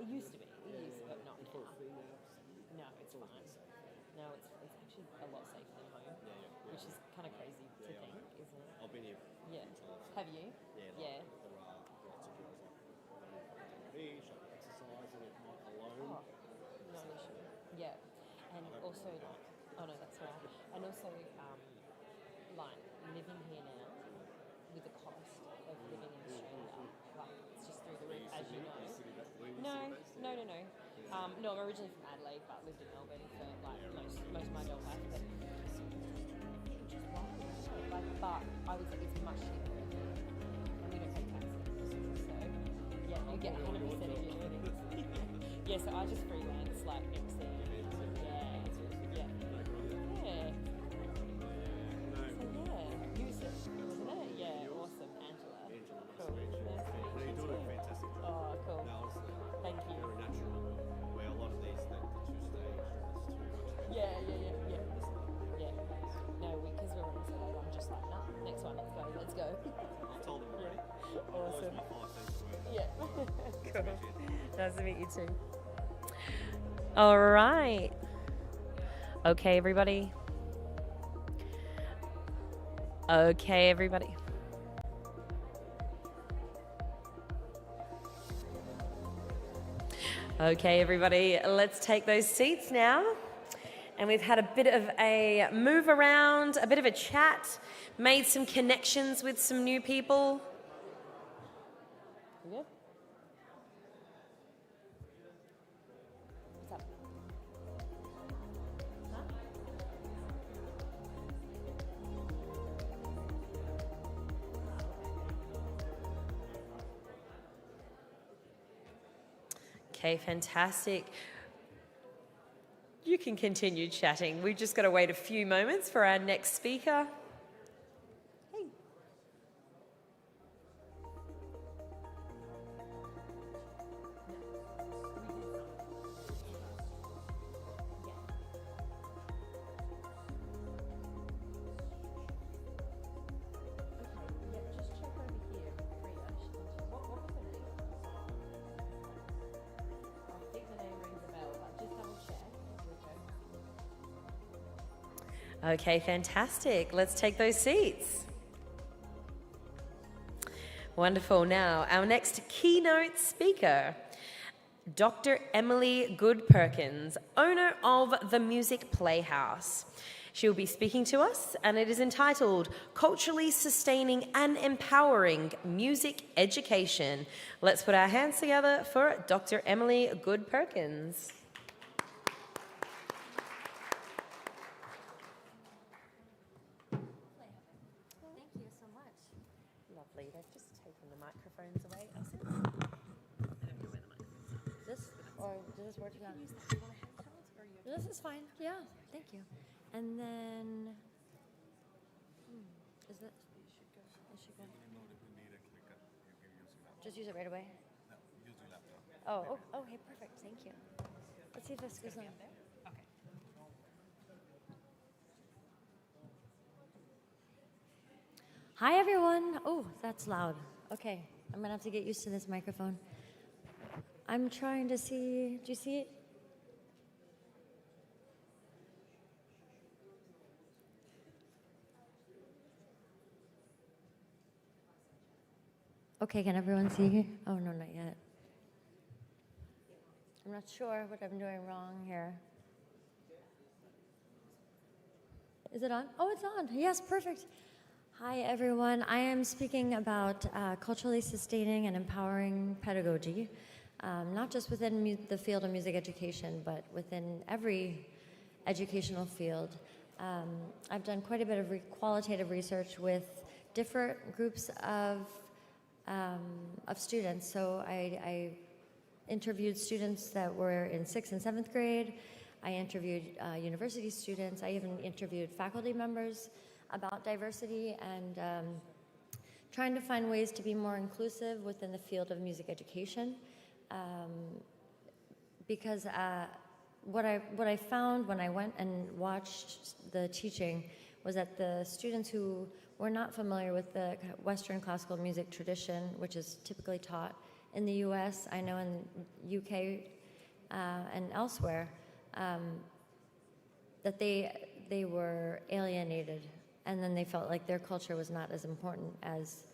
Speaker 1: It used to be, but not now. No, it's fine. No, it's actually a lot safer than home, which is kind of crazy to think, isn't it?
Speaker 21: I've been here.
Speaker 1: Yeah. Have you? Yeah.
Speaker 21: There are lots of girls like fish, exercising at night alone.
Speaker 1: No issue. Yeah. And also like, oh no, that's right. And also like living here now with the cost of living in Australia, like it's just through the roof, as you know. No. No, I'm originally from Adelaide, but lived in Melbourne for like most of my adult life. But I would say it's much cheaper, and we don't pay taxes. So yeah, you get 100% of your earnings. Yeah, so I just freelance like MC. Yeah. Use it, isn't it? Yeah, awesome, Angela. Cool. Nice to meet you
Speaker 21: You're doing
Speaker 1: too.
Speaker 21: a fantastic job.
Speaker 1: Oh, cool.
Speaker 21: No, honestly,
Speaker 1: Thank you.
Speaker 21: very natural. Where a lot of these, the two stage, it's too much.
Speaker 1: Yeah. No, because we're running so late, I'm just like, nah, next one, let's go.
Speaker 21: I told them already.
Speaker 1: Awesome.
Speaker 21: Yeah.
Speaker 1: Cool. Nice to meet you too. All right. Okay, everybody. Okay, everybody, let's take those seats now. And we've had a bit of a move around, a bit of a chat, made some connections with some new people. Yeah. What's up? Huh? Okay, fantastic. You can continue chatting. We've just got to wait a few moments for our next speaker. Hey. Okay, fantastic. Let's take those seats. Wonderful. Now, our next keynote speaker, Dr. Emily Goode-Perkins, owner of the Music Playhouse. She'll be speaking to us, and it is entitled Culturally Sustaining and Empowering Music Education. Let's put our hands together for Dr. Emily Goode-Perkins. Lovely. They've just taken the microphones away.
Speaker 3: This or does this work now? This is fine. Yeah, thank you. And then, is that? It should go. Just use it right away. Oh, okay, perfect. Thank you. Let's see if this goes on. Hi, everyone. Oh, that's loud. Okay, I'm gonna have to get used to this microphone. I'm trying to see. Do you see it? Okay, can everyone see? Oh, no, not yet. I'm not sure what I'm doing wrong here. Is it on? Oh, it's on. Yes, perfect. Hi, everyone. I am speaking about culturally sustaining and empowering pedagogy, not just within the field of music education, but within every educational field. I've done quite a bit of qualitative research with different groups of students. So I interviewed students that were in 6th and 7th grade. I interviewed university students. I even interviewed faculty members about diversity and trying to find ways to be more inclusive within the field of music education. Because what I found when I went and watched the teaching was that the students who were not familiar with the Western classical music tradition, which is typically taught in the US, I know in the UK and elsewhere, that they were alienated, and then they felt like their culture was not as important as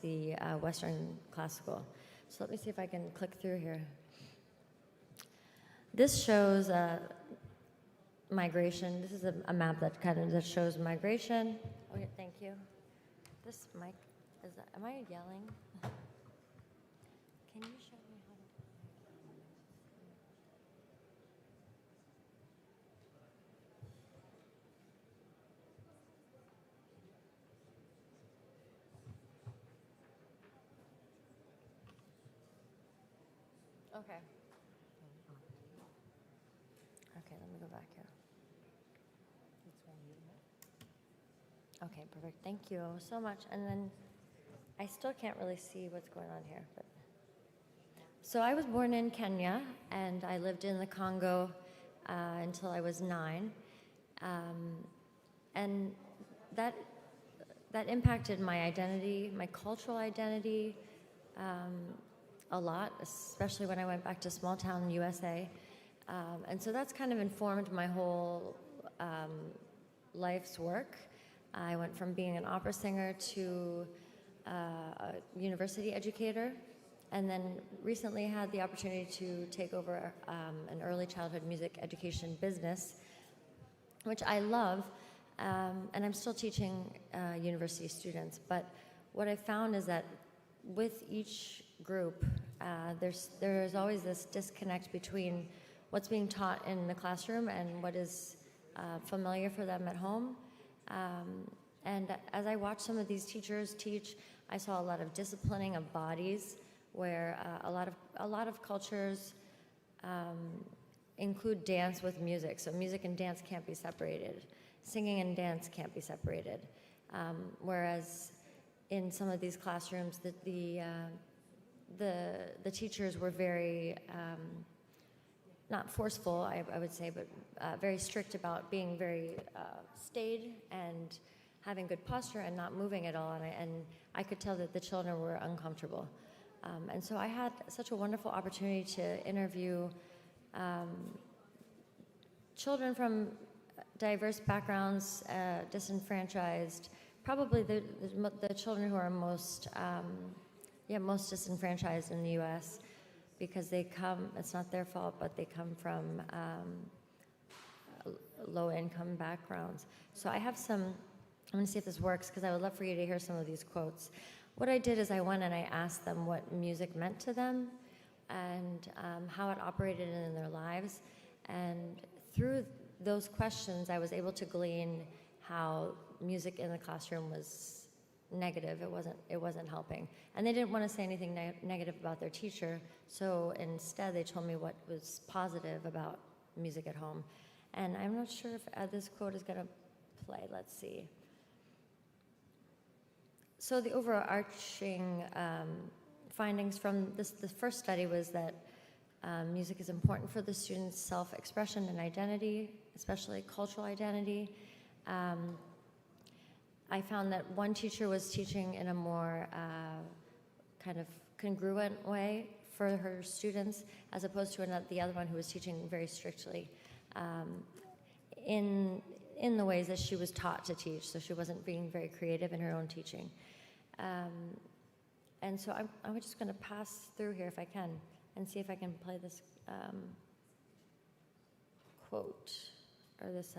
Speaker 3: the Western classical. So let me see if I can click through here. This shows migration. This is a map that that shows migration. Oh, yeah, thank you. This mic, am I yelling? Can you show me how to? Okay. Okay, let me go back here. Okay, perfect. Thank you so much. And then I still can't really see what's going on here. But so I was born in Kenya, and I lived in the Congo until I was 9. And that impacted my identity, my cultural identity, a lot, especially when I went back to small town USA. And so that's kind of informed my whole life's work. I went from being an opera singer to a university educator, and then recently had the opportunity to take over an early childhood music education business, which I love, and I'm still teaching university students. But what I found is that with each group, there's always this disconnect between what's being taught in the classroom and what is familiar for them at home. And as I watched some of these teachers teach, I saw a lot of disciplining of bodies, where a lot of cultures include dance with music. So music and dance can't be separated. Singing and dance can't be separated. Whereas in some of these classrooms, the teachers were very not forceful, I would say, but very strict about being very staid and having good posture and not moving at all. And I could tell that the children were uncomfortable. And so I had such a wonderful opportunity to interview children from diverse backgrounds, disenfranchised, probably the children who are most disenfranchised in the U.S., because they come, it's not their fault, but they come from low-income backgrounds. So I have some, I'm going to see if this works, because I would love for you to hear some of these quotes. What I did is I went and I asked them what music meant to them and how it operated in their lives. And through those questions, I was able to glean how music in the classroom was negative. It wasn't helping. And they didn't want to say anything negative about their teacher, so instead they told me what was positive about music at home. And I'm not sure if this quote is going to play. Let's see. So the overarching findings from the first study was that music is important for the students' self-expression and identity, especially cultural identity. I found that one teacher was teaching in a more kind of congruent way for her students, as opposed to the other one who was teaching very strictly in the ways that she was taught to teach. So she wasn't being very creative in her own teaching. And so I'm just going to pass through here if I can and see if I can play this quote or this.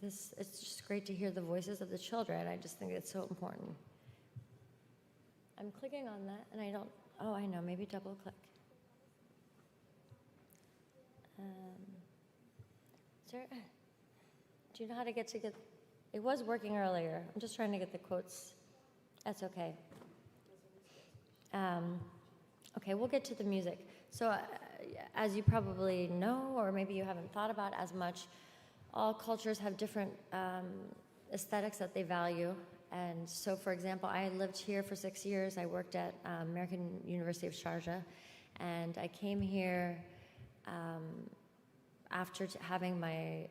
Speaker 3: It's just great to hear the voices of the children. I just think it's so important. I'm clicking on that, and I don't, oh, I know, maybe double click. Do you know how to get, it was working earlier. I'm just trying to get the quotes. That's okay. Okay, we'll get to the music. So as you probably know, or maybe you haven't thought about as much, all cultures have different aesthetics that they value. And so, for example, I lived here for 6 years. I worked at American University of Sharjah. And I came here after having my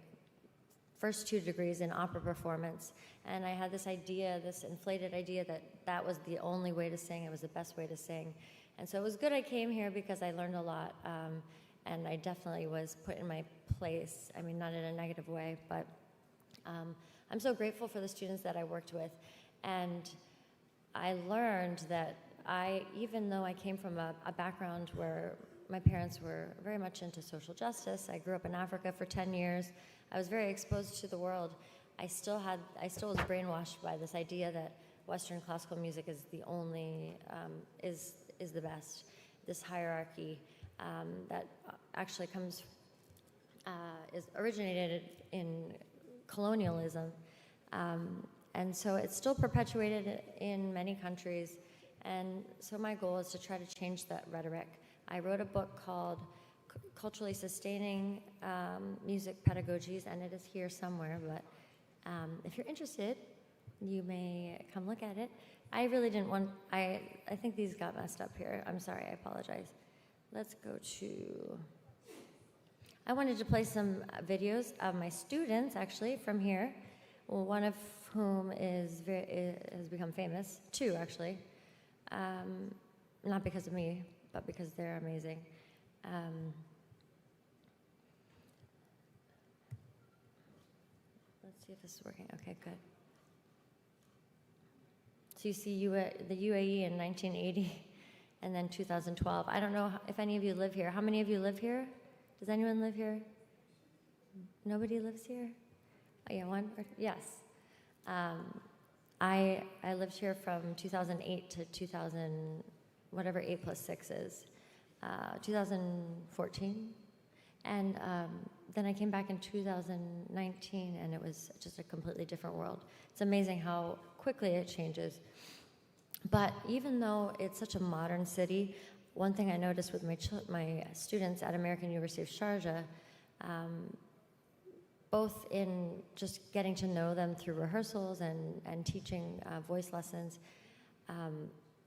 Speaker 3: first 2 degrees in opera performance, and I had this idea, this inflated idea that that was the only way to sing, it was the best way to sing. And so it was good I came here because I learned a lot, and I definitely was put in my place. I mean, not in a negative way, but I'm so grateful for the students that I worked with. And I learned that even though I came from a background where my parents were very much into social justice, I grew up in Africa for 10 years, I was very exposed to the world, I still was brainwashed by this idea that Western classical music is the only, is the best. This hierarchy that actually is originated in colonialism. And so it's still perpetuated in many countries. And so my goal is to try to change that rhetoric. I wrote a book called Culturally Sustaining Music Pedagogies, and it is here somewhere, but if you're interested, you may come look at it. I really didn't want, I think these got messed up here. I'm sorry, I apologize. Let's go to, I wanted to play some videos of my students, actually, from here. Well, one of whom has become famous, 2 actually. Not because of me, but because they're amazing. Let's see if this is working. Okay, good. So you see the UAE in 1980 and then 2012. I don't know if any of you live here. How many of you live here? Does anyone live here? Nobody lives here? Oh, yeah, one? Yes. I lived here from 2008 to 2000, whatever 8 plus 6 is, 2014. And then I came back in 2019, and it was just a completely different world. It's amazing how quickly it changes. But even though it's such a modern city, one thing I noticed with my students at American University of Sharjah, both in just getting to know them through rehearsals and teaching voice lessons,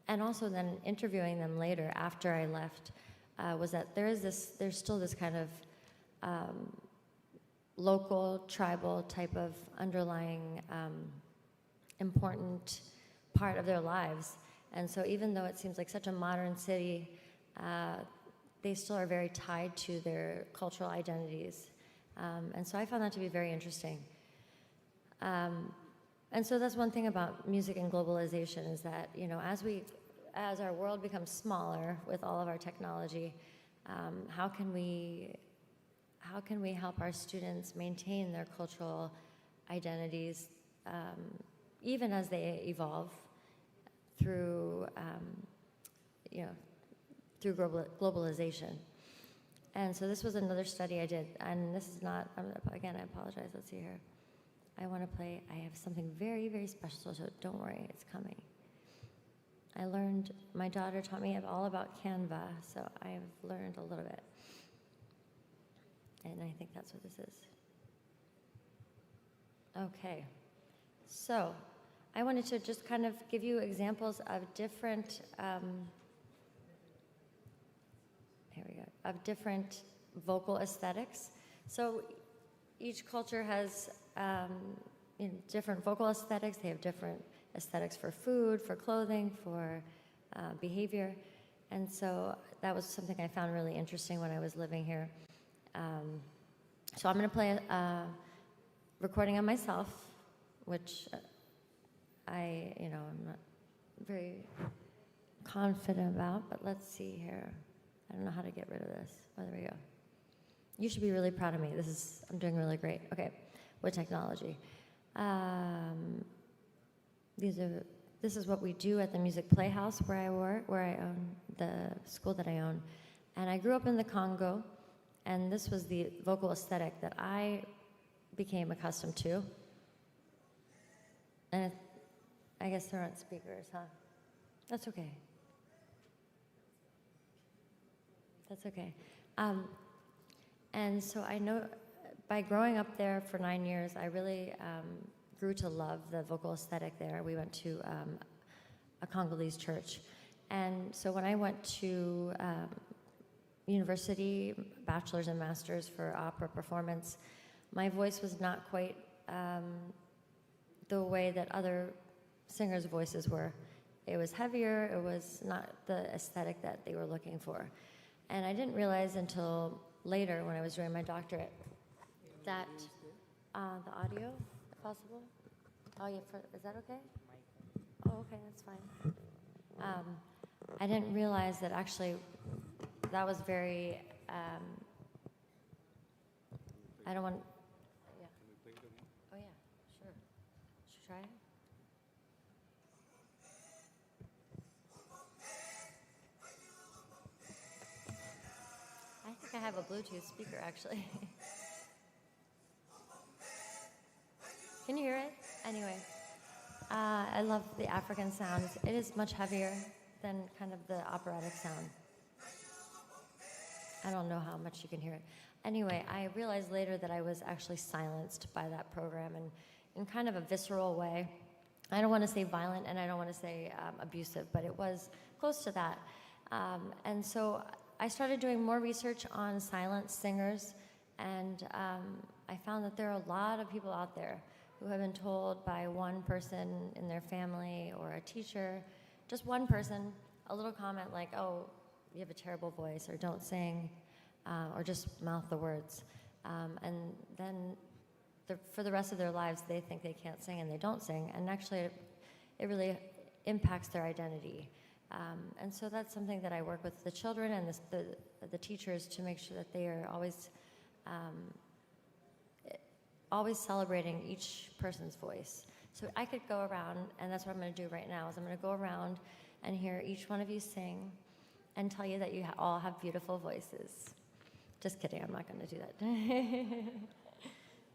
Speaker 3: and also then interviewing them later after I left, was that there's still this kind of local, tribal type of underlying important part of their lives. And so even though it seems like such a modern city, they still are very tied to their cultural identities. And so I found that to be very interesting. And so that's one thing about music and globalization, is that, you know, as our world becomes smaller with all of our technology, how can we help our students maintain their cultural identities, even as they evolve through, through globalization? And so this was another study I did, and this is not, again, I apologize, let's see here. I have something very, very special, so don't worry, it's coming. My daughter taught me all about Canva, so I've learned a little bit. And I think that's what this is. Okay, so I wanted to just kind of give you examples of different, of different vocal aesthetics. So each culture has different vocal aesthetics. They have different aesthetics for food, for clothing, for behavior. And so that was something I found really interesting when I was living here. So I'm going to play a recording of myself, which I'm not very confident about, but let's see here. I don't know how to get rid of this. Oh, there we go. You should be really proud of me. I'm doing really great. Okay, with technology. This is what we do at the Music Playhouse where I work, where I own the school that I own. And I grew up in the Congo, and this was the vocal aesthetic that I became accustomed to. And I guess they're on speakers, huh? That's okay. That's okay. And so I know by growing up there for 9 years, I really grew to love the vocal aesthetic there. We went to a Congolese church. And so when I went to university, bachelor's and master's for opera performance, my voice was not quite the way that other singers' voices were. It was heavier, it was not the aesthetic that they were looking for. And I didn't realize until later when I was doing my doctorate that the audio, if possible? Oh yeah, is that okay? Oh, okay, that's fine. I didn't realize that actually that was very, I don't want, yeah. Oh yeah, sure. Should we try it? I think I have a Bluetooth speaker actually. Can you hear it? Anyway, I love the African sounds. It is much heavier than kind of the operatic sound. I don't know how much you can hear it. Anyway, I realized later that I was actually silenced by that program and in kind of a visceral way. I don't want to say violent and I don't want to say abusive, but it was close to that. And so I started doing more research on silent singers, and I found that there are a lot of people out there who have been told by one person in their family or a teacher, just one person, a little comment like, oh, you have a terrible voice, or don't sing, or just mouth the words. And then for the rest of their lives, they think they can't sing and they don't sing, and actually it really impacts their identity. And so that's something that I work with the children and the teachers to make sure that they are always celebrating each person's voice. So I could go around, and that's what I'm going to do right now, is I'm going to go around and hear each one of you sing and tell you that you all have beautiful voices. Just kidding, I'm not going to do that.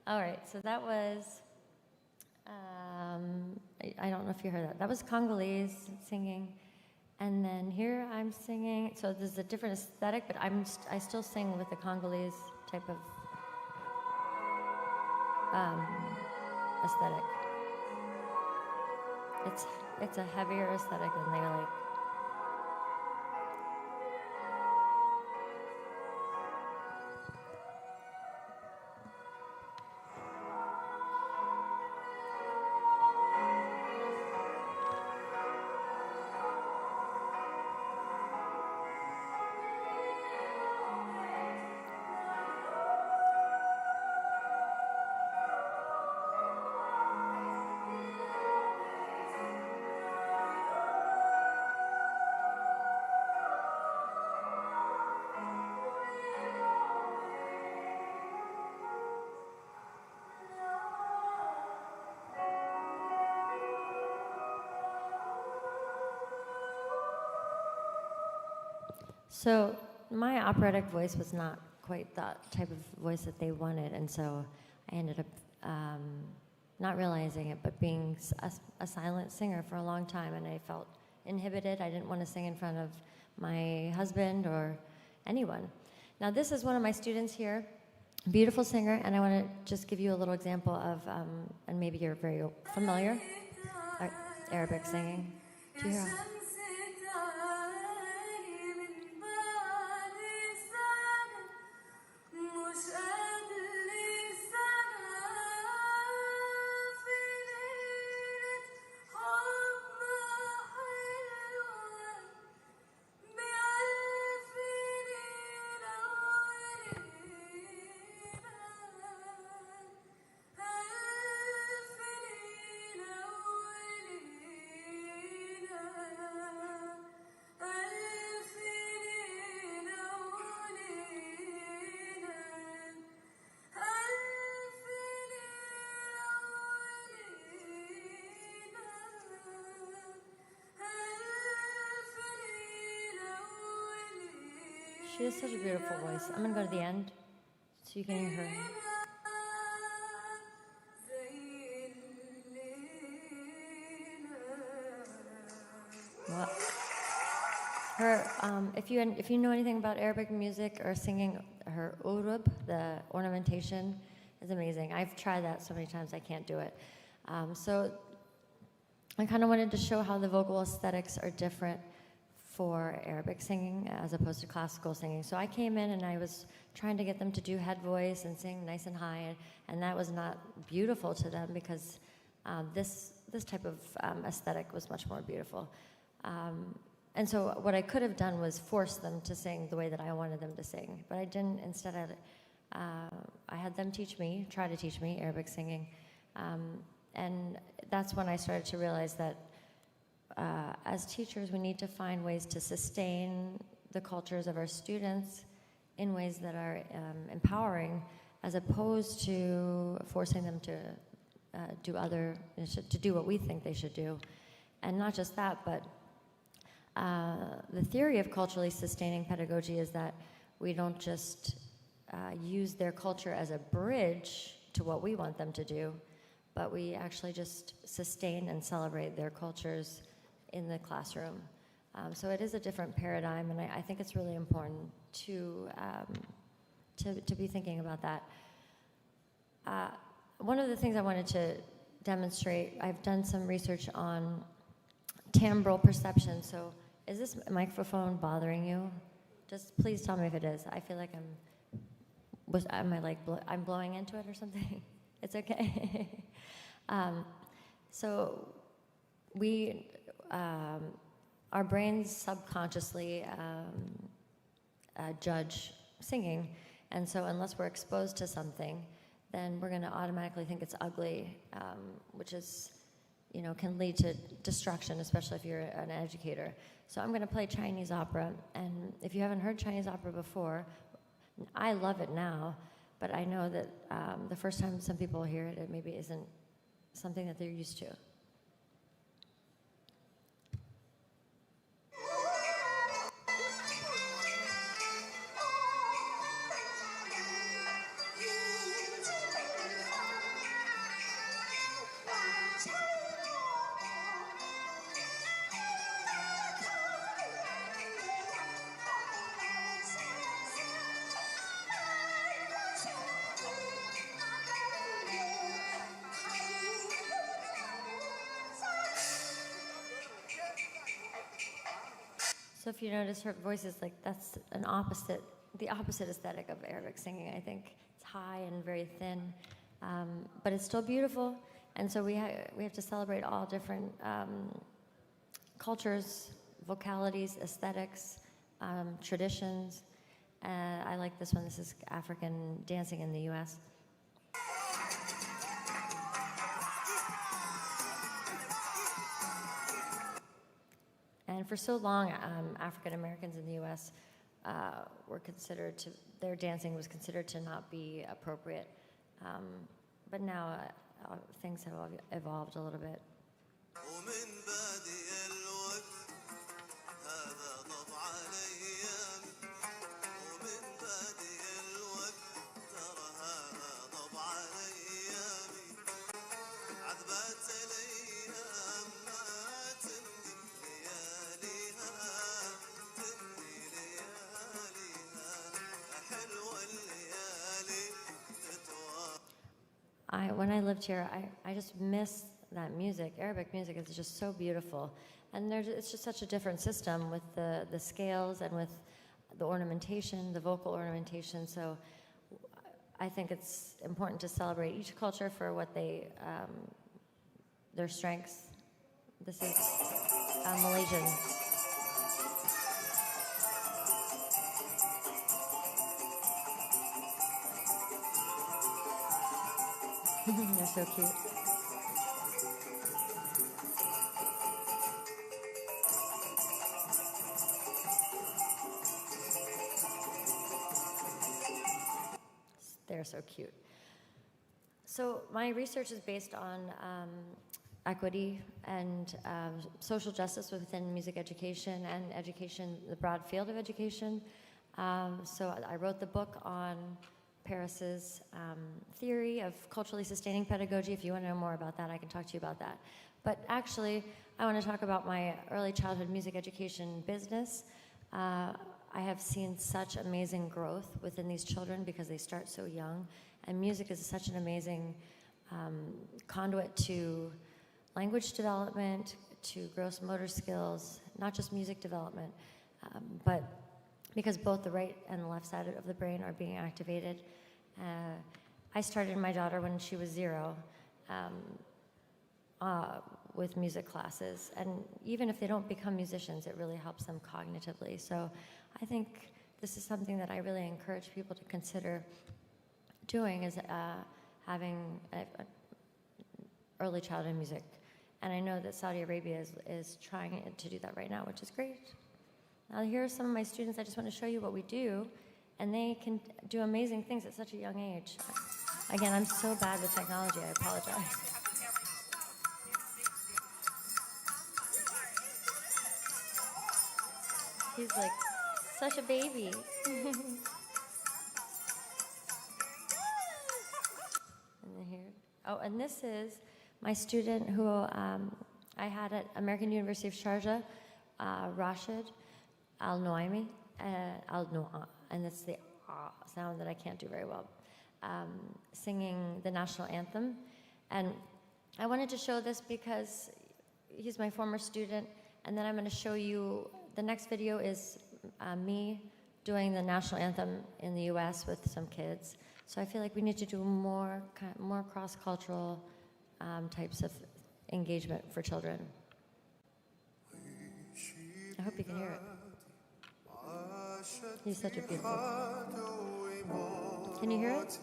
Speaker 3: All right, so that was, I don't know if you heard that. That was Congolese singing. And then here I'm singing, so there's a different aesthetic, but I still sing with the Congolese type of aesthetic. It's a heavier aesthetic than they like. So my operatic voice was not quite that type of voice that they wanted, and so I ended up not realizing it, but being a silent singer for a long time, and I felt inhibited. I didn't want to sing in front of my husband or anyone. Now this is one of my students here, beautiful singer, and I want to just give you a little example of, and maybe you're very familiar, Arabic singing. Do you hear? She has such a beautiful voice. I'm going to go to the end so you can hear her. Well, her, if you know anything about Arabic music or singing, her urub, the ornamentation, is amazing. I've tried that so many times I can't do it. So I kind of wanted to show how the vocal aesthetics are different for Arabic singing as opposed to classical singing. So I came in and I was trying to get them to do head voice and sing nice and high, and that was not beautiful to them because this type of aesthetic was much more beautiful. And so what I could have done was force them to sing the way that I wanted them to sing, but I didn't. Instead, I had them try to teach me Arabic singing. And that's when I started to realize that as teachers, we need to find ways to sustain the cultures of our students in ways that are empowering, as opposed to forcing them to do what we think they should do. And not just that, but the theory of culturally sustaining pedagogy is that we don't just use their culture as a bridge to what we want them to do, but we actually just sustain and celebrate their cultures in the classroom. So it is a different paradigm, and I think it's really important to be thinking about that. One of the things I wanted to demonstrate, I've done some research on timbral perception. So is this microphone bothering you? Just please tell me if it is. I feel like I'm blowing into it or something? It's okay. So our brains subconsciously judge singing, and so unless we're exposed to something, then we're going to automatically think it's ugly, which is, can lead to destruction, especially if you're an educator. So I'm going to play Chinese opera, and if you haven't heard Chinese opera before, I love it now, but I know that the first time some people hear it, it maybe isn't something that they're used to. So if you notice, her voice is that's the opposite aesthetic of Arabic singing, I think. It's high and very thin, but it's still beautiful. And so we have to celebrate all different cultures, vocalities, aesthetics, traditions. I like this one. This is African dancing in the U.S. And for so long, African Americans in the U.S. Their dancing was considered to not be appropriate. But now things have evolved a little bit. When I lived here, I just miss that music. Arabic music is just so beautiful. And it's just such a different system with the scales and with the ornamentation, the vocal ornamentation. So I think it's important to celebrate each culture for what their strengths. This is Malaysian. They're so cute. They're so cute. So my research is based on equity and social justice within music education and education, the broad field of education. So I wrote the book on Paris's theory of culturally sustaining pedagogy. If you want to know more about that, I can talk to you about that. But actually, I want to talk about my early childhood music education business. I have seen such amazing growth within these children because they start so young. And music is such an amazing conduit to language development, to gross motor skills, not just music development, but because both the right and the left side of the brain are being activated. I started my daughter when she was 0 with music classes, and even if they don't become musicians, it really helps them cognitively. So I think this is something that I really encourage people to consider doing, is having early childhood music. And I know that Saudi Arabia is trying to do that right now, which is great. Now here are some of my students. I just want to show you what we do, and they can do amazing things at such a young age. Again, I'm so bad with technology, I apologize. He's like such a baby. And then here. Oh, and this is my student who I had at American University of Sharjah, Rashid Al-Noaimi, and it's the sound that I can't do very well, singing the national anthem. And I wanted to show this because he's my former student, and then I'm going to show you, the next video is me doing the national anthem in the US with some kids. So I feel like we need to do more cross-cultural types of engagement for children. I hope you can hear it. He's such a beautiful. Can you hear it?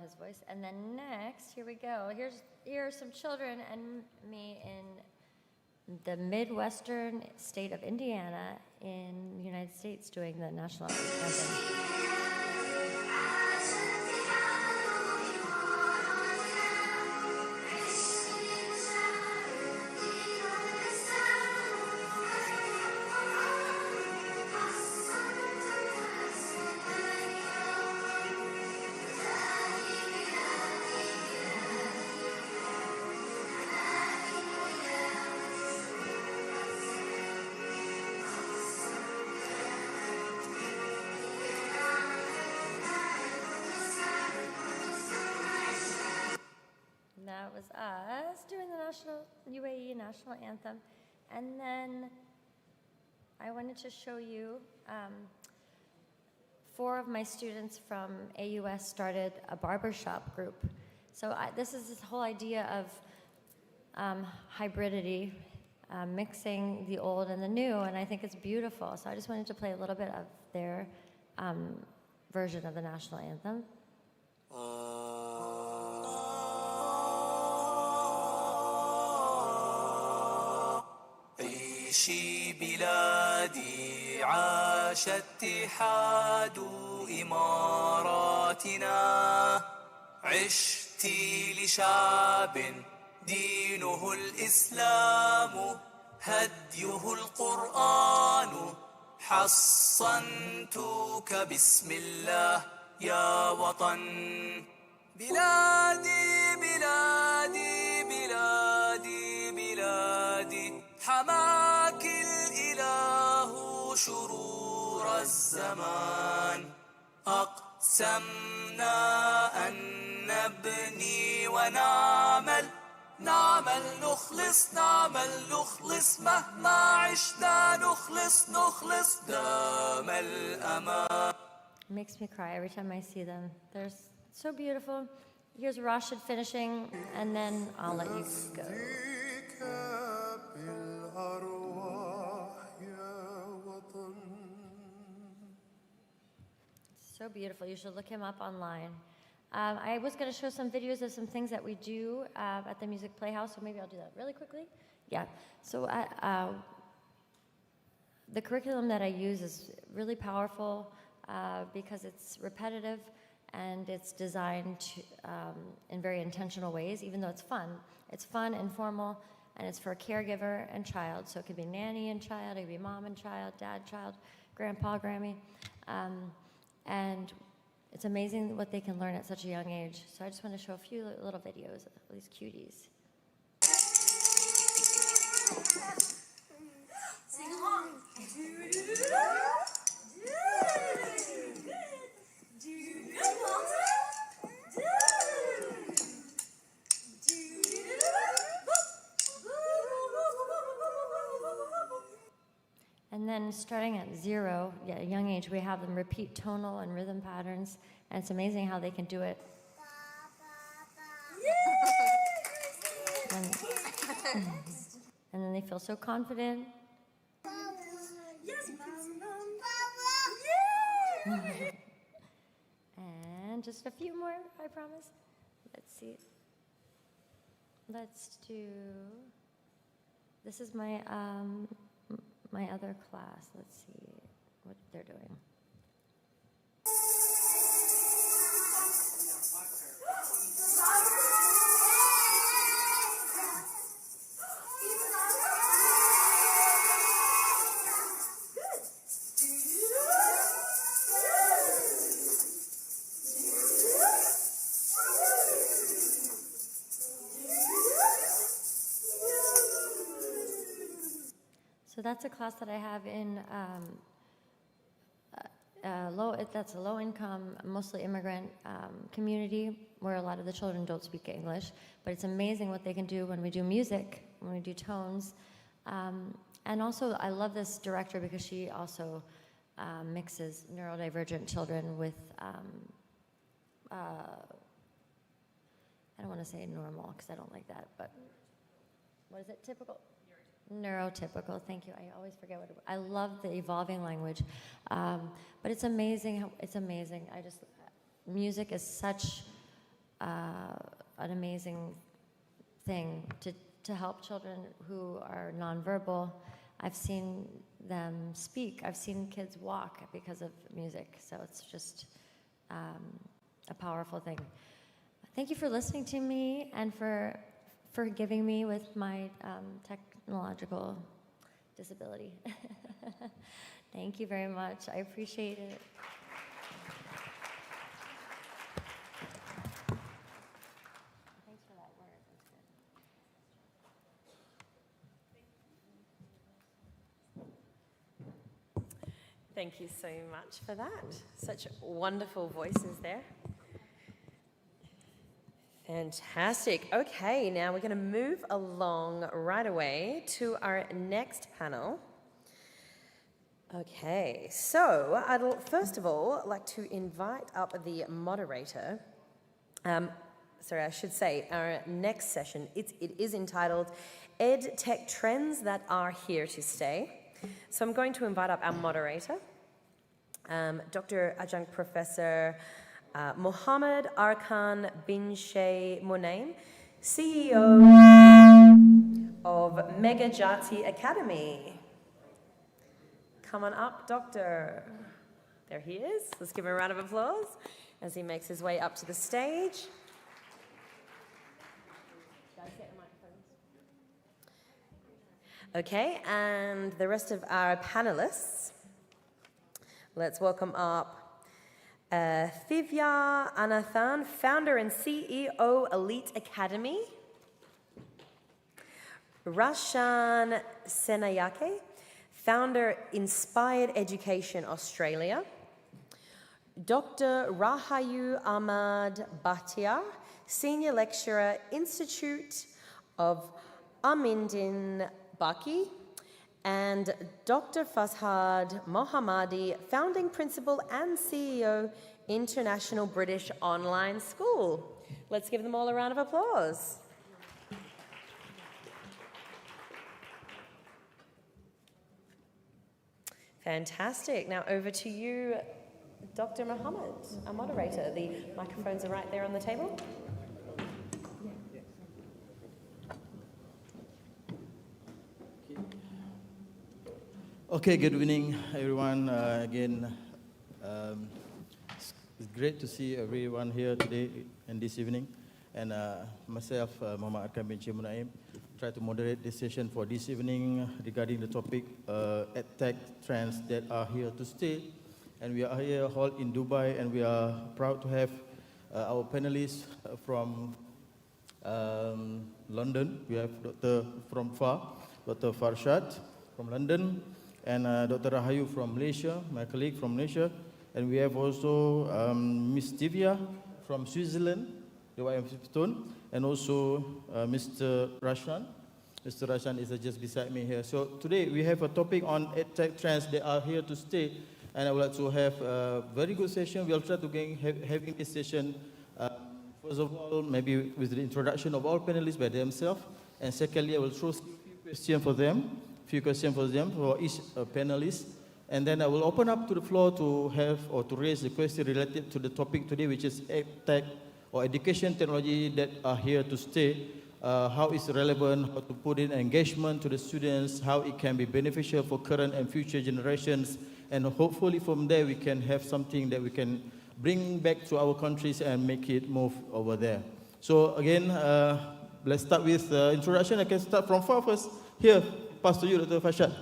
Speaker 3: His voice. And then next, here we go. Here are some children and me in the Midwestern state of Indiana in the United States doing the national anthem. That was us doing the UAE national anthem. And then I wanted to show you 4 of my students from AUS started a barbershop group. So this is this whole idea of hybridity, mixing the old and the new, and I think it's beautiful. So I just wanted to play a little bit of their version of the national anthem.
Speaker 11: عيشي بلادي عاش اتحاد إماراتنا عشتي لشعب دينه الإسلام هديه القرآن حصنتك بسم الله يا وطن بلادي بلادي بلادي بلادي حماك الإله شرور الزمان أقسمنا أن نبني ونعمل نخلص مهما عشنا نخلص دام الأمان.
Speaker 3: Makes me cry every time I see them. They're so beautiful. Here's Rashid finishing, and then I'll let you go. So beautiful. You should look him up online. I was going to show some videos of some things that we do at the Music Playhouse, so maybe I'll do that really quickly. Yeah. So the curriculum that I use is really powerful because it's repetitive and it's designed to, in very intentional ways, even though it's fun. It's fun, informal, and it's for caregiver and child. So it could be nanny and child, it could be mom and child, dad, child, grandpa, Grammy. And it's amazing what they can learn at such a young age. So I just want to show a few little videos of these cuties.
Speaker 11: Sing along.
Speaker 3: And then starting at 0, at a young age, we have them repeat tonal and rhythm patterns, and it's amazing how they can do it. And then they feel so confident. And just a few more, I promise. Let's see. Let's do, this is my my other class. Let's see what they're doing. So that's a class that I have in that's a low-income, mostly immigrant community where a lot of the children don't speak English. But it's amazing what they can do when we do music, when we do tones. And also, I love this director because she also mixes neurodivergent children with, I don't want to say normal because I don't like that, but what is it, typical? Neurotypical, thank you. I always forget what I love the evolving language, but it's amazing. It's amazing. Music is such an amazing thing to help children who are nonverbal. I've seen them speak. I've seen kids walk because of music. So it's just a powerful thing. Thank you for listening to me and for forgiving me with my technological disability. Thank you very much. I appreciate it. Thanks for that word. That's good.
Speaker 1: Thank you so much for that. Such wonderful voices there. Fantastic. Okay, now we're going to move along right away to our next panel. Okay, so I'd first of all like to invite up the moderator. Sorry, I should say our next session, it is entitled Ed Tech Trends That Are Here to Stay. So I'm going to invite up our moderator, Dr. Adjunct Professor Mohammed Arkan bin Sheikh Monaim, CEO of Mega Jati Academy. Come on up, Doctor. There he is. Let's give him a round of applause as he makes his way up to the stage. Okay, and the rest of our panelists. Let's welcome up Thivya Anathan, founder and CEO, Elite Academy. Rashan Senayake, founder, Inspired Education Australia. Dr. Rahayu Ahmad Bhatia, senior lecturer, Institute of Amindin Baki. And Dr. Fazhad Mohammadi, founding principal and CEO, International British Online School. Let's give them all a round of applause. Fantastic. Now over to you, Dr. Mohammed, our moderator. The microphones are right there on the table.
Speaker 12: Okay, good evening, everyone. Again, it's great to see everyone here today and this evening. And myself, Muhammad Arkam bin Cik Munaim, try to moderate this session for this evening regarding the topic EdTech trends that are here to stay. And we are here all in Dubai, and we are proud to have our panelists from London. We have Dr. from FAR, Dr. Farshad from London, and Dr. Rahayu from Malaysia, my colleague from Malaysia. And we have also Miss Divya from Switzerland, the YM Stone, and also Mr. Rashan. Mr. Rashan is just beside me here. So today we have a topic on EdTech trends that are here to stay. And I would like to have a very good session. We'll try to having this session, first of all, maybe with the introduction of all panelists by themselves. And secondly, I will throw a few questions for them, for each panelist. And then I will open up to the floor to have or to raise the question related to the topic today, which is EdTech or education technology that are here to stay. How is it relevant, how to put in engagement to the students, how it can be beneficial for current and future generations. And hopefully from there we can have something that we can bring back to our countries and make it move over there. So again, let's start with introduction. I can start from far first. Here, pass to you, Dr. Farshad.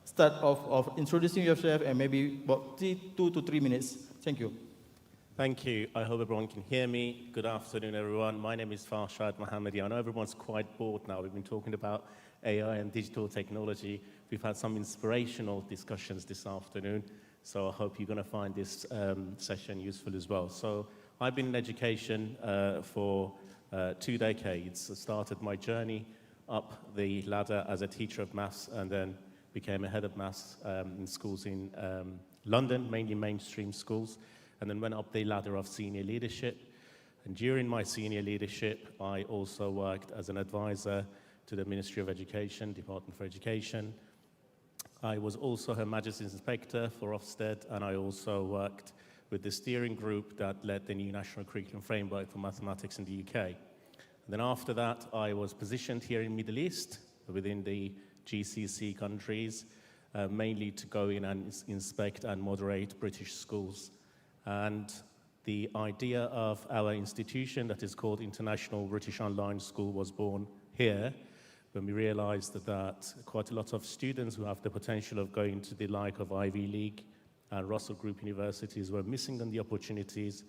Speaker 12: Start of introducing yourself and maybe about 2 to 3 minutes. Thank you.
Speaker 14: Thank you. I hope everyone can hear me. Good afternoon, everyone. My name is Farshad Mohammadi. I know everyone's quite bored now. We've been talking about AI and digital technology. We've had some inspirational discussions this afternoon, so I hope you're going to find this session useful as well. So I've been in education for 2 decades. I started my journey up the ladder as a teacher of maths and then became a head of maths in schools in London, mainly mainstream schools, and then went up the ladder of senior leadership. And during my senior leadership, I also worked as an advisor to the Ministry of Education, Department for Education. I was also Her Majesty's Inspector for Ofsted, and I also worked with the steering group that led the new National Curriculum Framework for Mathematics in the UK. And then after that, I was positioned here in Middle East, within the GCC countries, mainly to go in and inspect and moderate British schools. And the idea of our institution that is called International British Online School was born here, when we realized that quite a lot of students who have the potential of going to the like of Ivy League and Russell Group universities were missing on the opportunities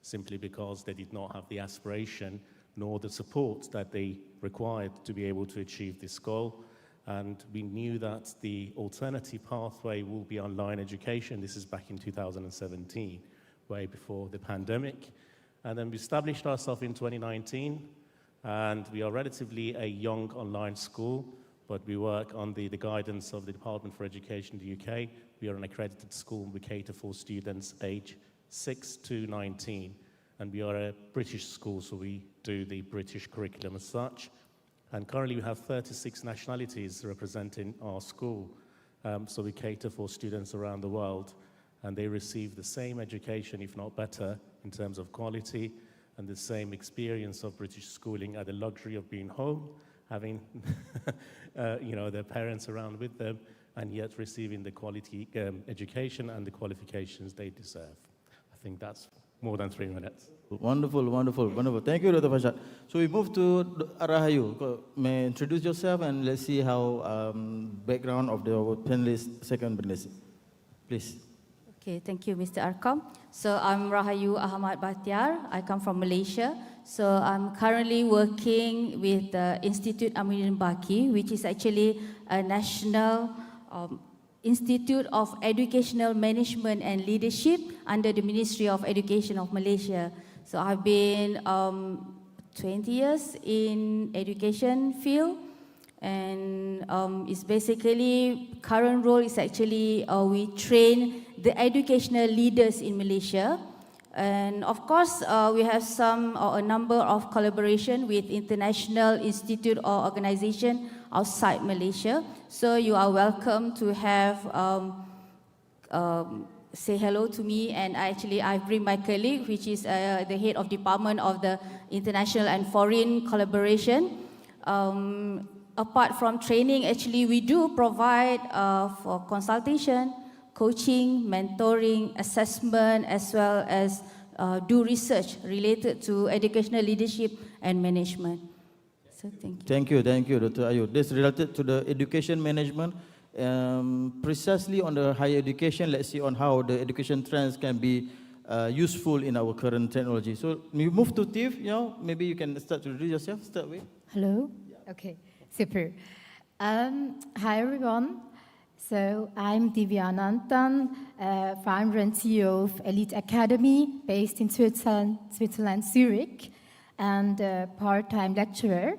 Speaker 14: simply because they did not have the aspiration nor the support that they required to be able to achieve this goal. And we knew that the alternative pathway will be online education. This is back in 2017, way before the pandemic. And then we established ourselves in 2019. And we are relatively a young online school, but we work on the guidance of the Department for Education in the UK. We are an accredited school, and we cater for students age 6 to 19. And we are a British school, so we do the British curriculum as such. And currently we have 36 nationalities representing our school. So we cater for students around the world, and they receive the same education, if not better, in terms of quality, and the same experience of British schooling at the luxury of being home, having their parents around with them, and yet receiving the quality education and the qualifications they deserve. I think that's more than 3 minutes.
Speaker 12: Wonderful, wonderful, wonderful. Thank you, Dr. Farshad. So we move to Rahayu. May introduce yourself and let's see how background of the panelist, second panelist. Please.
Speaker 19: Okay, thank you, Mr. Arkam. So I'm Rahayu Ahmad Bahtiar. I come from Malaysia. So I'm currently working with the Institute Aminuddin Baki, which is actually a national Institute of Educational Management and Leadership under the Ministry of Education of Malaysia. So I've been 20 years in education field. And it's basically, current role is actually we train the educational leaders in Malaysia. And of course, we have a number of collaboration with international institute or organization outside Malaysia. So you are welcome to have, say hello to me. And I bring my colleague, which is the head of department of the international and foreign collaboration. apart from training, actually we do provide for consultation, coaching, mentoring, assessment, as well as do research related to educational leadership and management. So thank you.
Speaker 12: Thank you, Dr. Ayu. This related to the education management, precisely on the higher education. Let's see on how the education trends can be useful in our current technology. So we move to Tiff. Maybe you can start to introduce yourself. Start with.
Speaker 4: Hello. Okay. Super. Hi everyone. So I'm Divya Anantan, founder and CEO of Elite Academy, based in Switzerland, Zurich, and a part-time lecturer.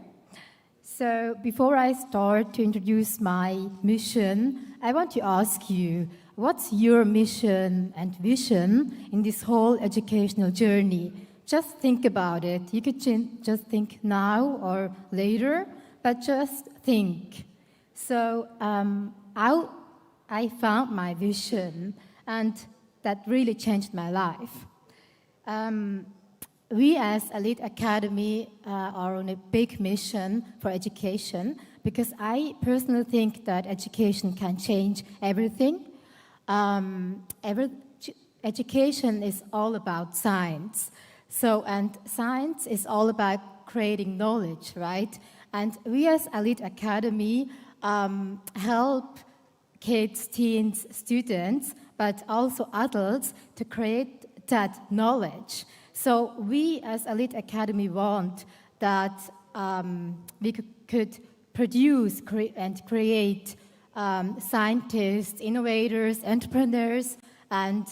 Speaker 4: So before I start to introduce my mission, I want to ask you, what's your mission and vision in this whole educational journey? Just think about it. You could just think now or later, but just think. So I found my vision, and that really changed my life. We as Elite Academy are on a big mission for education, because I personally think that education can change everything. Education is all about science. And science is all about creating knowledge, right? And we as Elite Academy help kids, teens, students, but also adults to create that knowledge. So we as Elite Academy want that we could produce and create scientists, innovators, entrepreneurs, and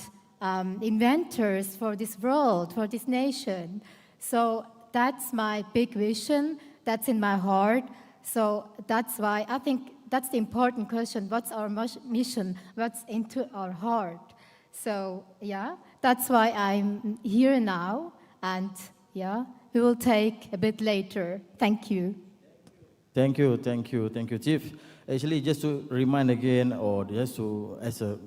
Speaker 4: inventors for this world, for this nation. So that's my big vision. That's in my heart. So that's why I think that's the important question. What's our mission? What's into our heart? So yeah, that's why I'm here now. And yeah, we will take a bit later. Thank you.
Speaker 12: Thank you, Chief. Actually, just to remind again, or just to, as a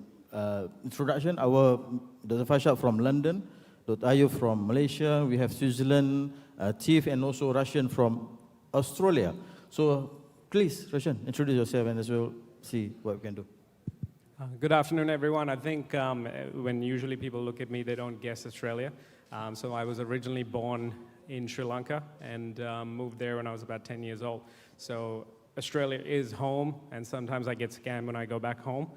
Speaker 12: introduction, our Dr. Farshad from London, Dr. Ayu from Malaysia, we have Switzerland, Chief, and also Russian from Australia. So please, Russian, introduce yourself and as well see what we can do.
Speaker 13: Good afternoon, everyone. I think when usually people look at me, they don't guess Australia. So I was originally born in Sri Lanka and moved there when I was about 10 years old. So Australia is home, and sometimes I get scammed when I go back home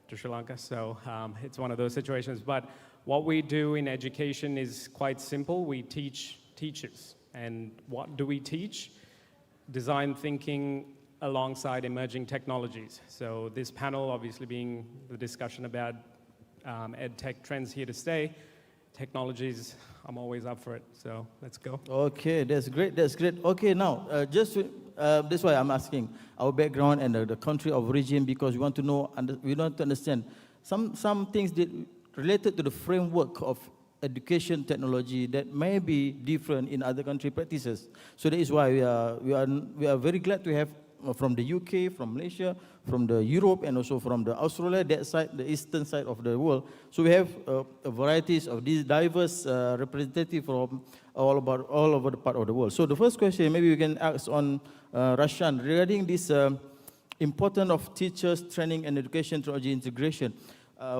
Speaker 13: to Sri Lanka. So it's one of those situations. But what we do in education is quite simple. We teach teachers. And what do we teach? Design thinking alongside emerging technologies. So this panel obviously being the discussion about ed tech trends here to stay. Technologies, I'm always up for it, so let's go.
Speaker 12: Okay, that's great. Okay, now, that's why I'm asking our background and the country of origin, because we want to know, we want to understand some things that related to the framework of education technology that may be different in other country practices. So that is why we are very glad to have from the UK, from Malaysia, from the Europe, and also from the Australia, that side, the eastern side of the world. So we have a varieties of these diverse representatives from all over the part of the world. So the first question, maybe we can ask on Rashan regarding this importance of teachers training and education technology integration.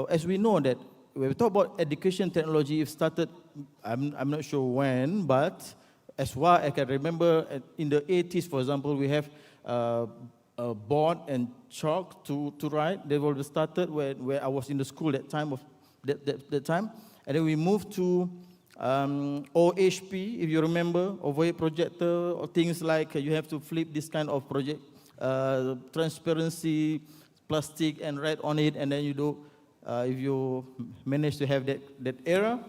Speaker 12: As we know that when we talk about education technology, it started, I'm not sure when, but as well I can remember in the 80s, for example, we have a board and chalk to write. They were started where I was in the school that time. And then we moved to OHP, if you remember, overhead projector, or things like you have to flip this kind of project, transparency, plastic, and write on it, and then you do, if you manage to have that era.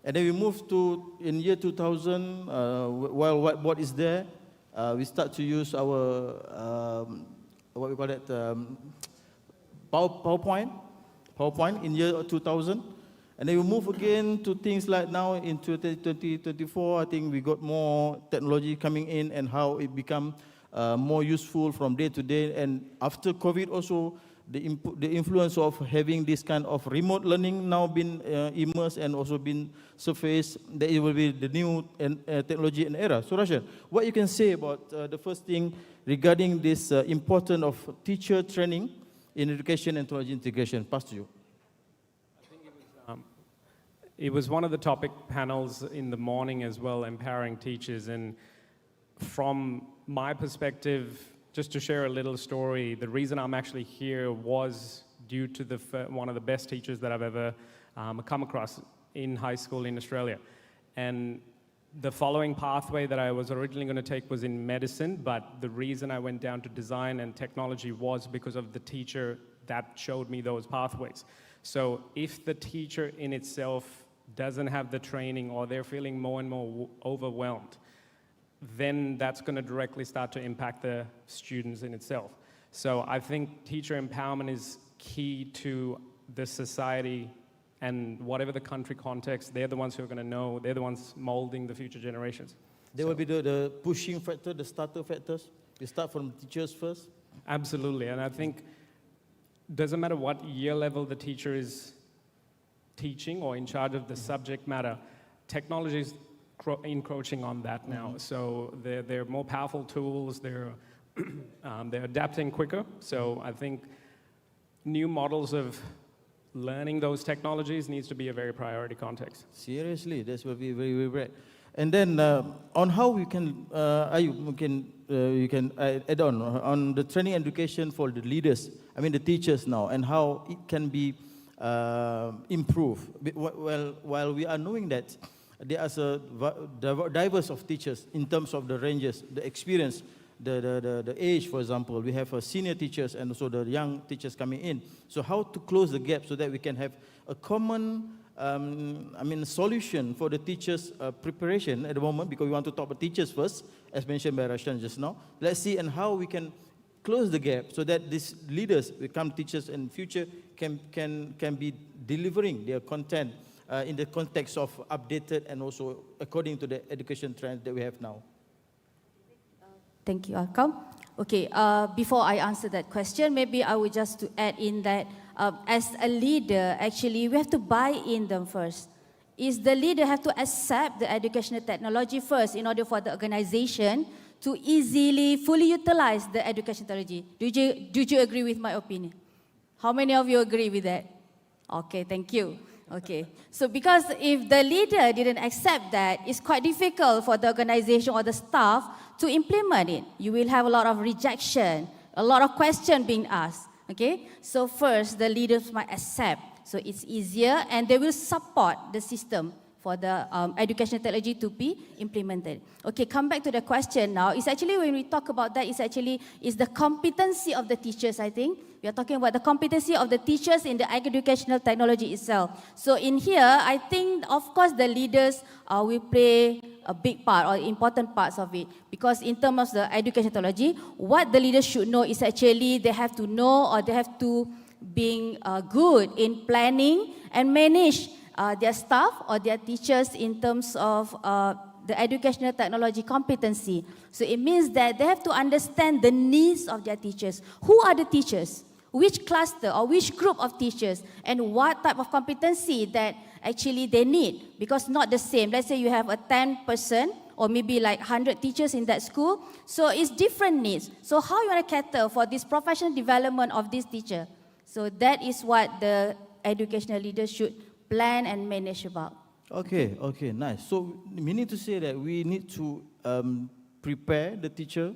Speaker 12: And then we moved to, in year 2000, while whiteboard is there, we start to use our, what we call it, PowerPoint in year 2000. And then we move again to things like now in 2024, I think we got more technology coming in and how it become more useful from day to day. And after COVID also, the influence of having this kind of remote learning now been immersed and also been surfaced, that it will be the new technology and era. So Rashid, what you can say about the first thing regarding this importance of teacher training in education and technology integration? Pass to you.
Speaker 13: It was one of the topic panels in the morning as well, empowering teachers. And from my perspective, just to share a little story, the reason I'm actually here was due to one of the best teachers that I've ever come across in high school in Australia. And the following pathway that I was originally going to take was in medicine, but the reason I went down to design and technology was because of the teacher that showed me those pathways. So if the teacher in itself doesn't have the training, or they're feeling more and more overwhelmed, then that's going to directly start to impact the students in itself. So I think teacher empowerment is key to the society, and whatever the country context, they're the ones who are going to know, they're the ones molding the future generations.
Speaker 12: There will be the pushing factor, the starter factors. You start from teachers first.
Speaker 13: Absolutely, and I think doesn't matter what year level the teacher is teaching or in charge of the subject matter, technology is encroaching on that now. So they're more powerful tools, they're adapting quicker. So I think new models of learning those technologies needs to be a very priority context.
Speaker 12: Seriously, this will be very, very great. And then on how we can, you can add on the training education for the leaders, I mean the teachers now, and how it can be improved. Well, while we are knowing that there are diverse of teachers in terms of the ranges, the experience, the age, for example. We have senior teachers and also the young teachers coming in. So how to close the gap so that we can have a common solution for the teachers' preparation at the moment, because we want to talk about teachers first, as mentioned by Rashan just now. Let's see and how we can close the gap so that these leaders become teachers in future can be delivering their content in the context of updated and also according to the education trend that we have now.
Speaker 19: Thank you, Arqam. Okay, before I answer that question, maybe I would just to add in that as a leader, actually, we have to buy in them first. Is the leader have to accept the educational technology first in order for the organization to easily, fully utilize the education technology. Do you agree with my opinion? How many of you agree with that? Okay, thank you. Okay, so because if the leader didn't accept that, it's quite difficult for the organization or the staff to implement it. You will have a lot of rejection, a lot of questions being asked. Okay, so first the leaders might accept, so it's easier, and they will support the system for the education technology to be implemented. Okay, come back to the question now. It's actually, when we talk about that, it's the competency of the teachers, I think. We are talking about the competency of the teachers in the educational technology itself. So in here, I think, of course, the leaders will play a big part or important parts of it. Because in terms of the education technology, what the leaders should know is actually they have to know, or they have to be good in planning and manage their staff or their teachers in terms of the educational technology competency. So it means that they have to understand the needs of their teachers. Who are the teachers? Which cluster or which group of teachers? And what type of competency that actually they need? Because not the same. Let's say you have a 10% or maybe like 100 teachers in that school. So it's different needs. So how you want to cater for this professional development of this teacher? So that is what the educational leaders should plan and manage about.
Speaker 12: Okay, nice. So meaning to say that we need to prepare the teacher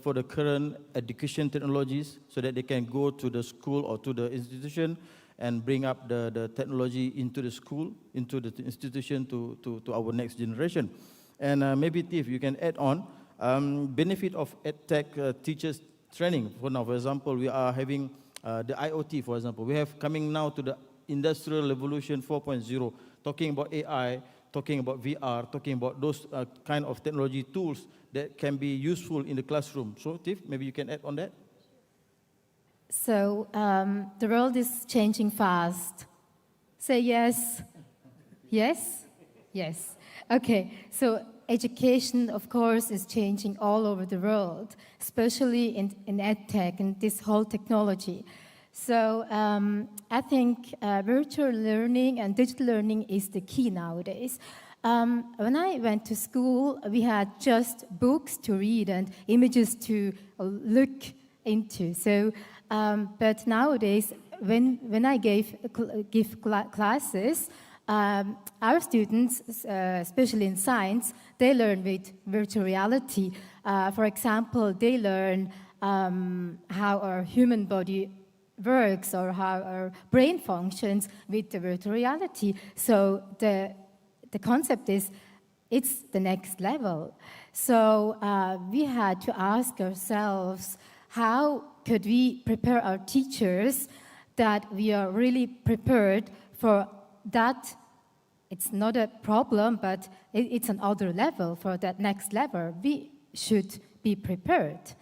Speaker 12: for the current education technologies so that they can go to the school or to the institution and bring up the technology into the school, into the institution to our next generation. And maybe Tiff, you can add on benefit of EdTech teachers training. For example, we are having the IoT, for example. We have coming now to the Industrial Revolution 4.0, talking about AI, talking about VR, talking about those kind of technology tools that can be useful in the classroom. So, Tiff, maybe you can add on that?
Speaker 4: So, the world is changing fast. Say yes. Yes? Yes. Okay, so education, of course, is changing all over the world, especially in EdTech and this whole technology. So I think virtual learning and digital learning is the key nowadays. When I went to school, we had just books to read and images to look into. So, but nowadays, when I give classes, our students, especially in science, they learn with virtual reality. For example, they learn how our human body works or how our brain functions with the virtual reality. So the concept is, it's the next level. So we had to ask ourselves, how could we prepare our teachers that we are really prepared for that? It's not a problem, but it's another level. For that next level, we should be prepared.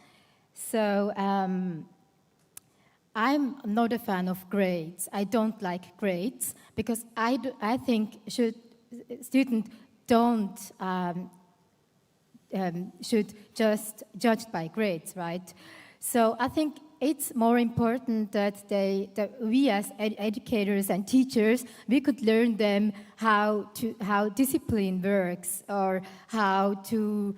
Speaker 4: So I'm not a fan of grades. I don't like grades because I think students don't should just judge by grades, right? So I think it's more important that we as educators and teachers, we could learn them how discipline works, or how to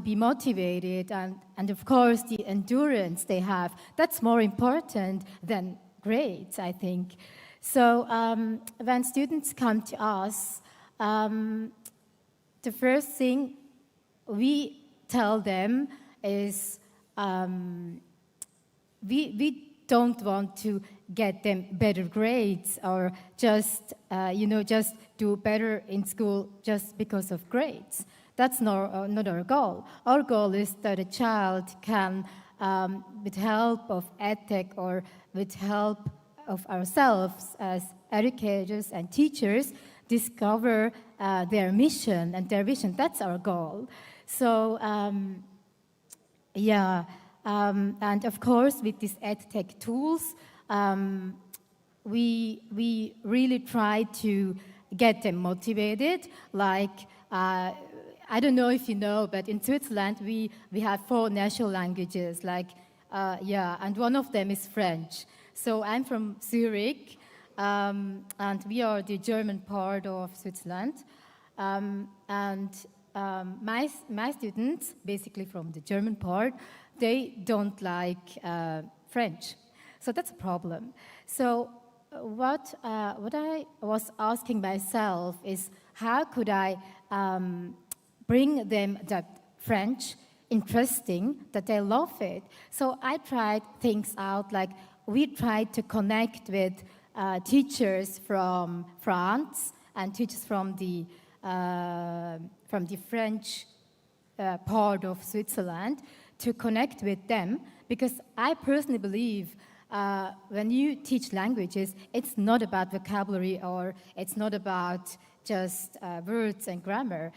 Speaker 4: be motivated, and of course the endurance they have. That's more important than grades, I think. So when students come to us, the first thing we tell them is we don't want to get them better grades or just just do better in school just because of grades. That's not our goal. Our goal is that a child can, with help of EdTech or with help of ourselves as educators and teachers, discover their mission and their vision. That's our goal. So, and of course, with these EdTech tools, we really try to get them motivated. Like, I don't know if you know, but in Switzerland, we have 4 national languages, and one of them is French. So I'm from Zurich, and we are the German part of Switzerland. My students, basically from the German part, they don't like French. So that's a problem. So what I was asking myself is, how could I bring them that French interesting, that they love it? So I tried things out, like we tried to connect with teachers from France and teachers from the French part of Switzerland, to connect with them, because I personally believe when you teach languages, it's not about vocabulary, or it's not about just words and grammar.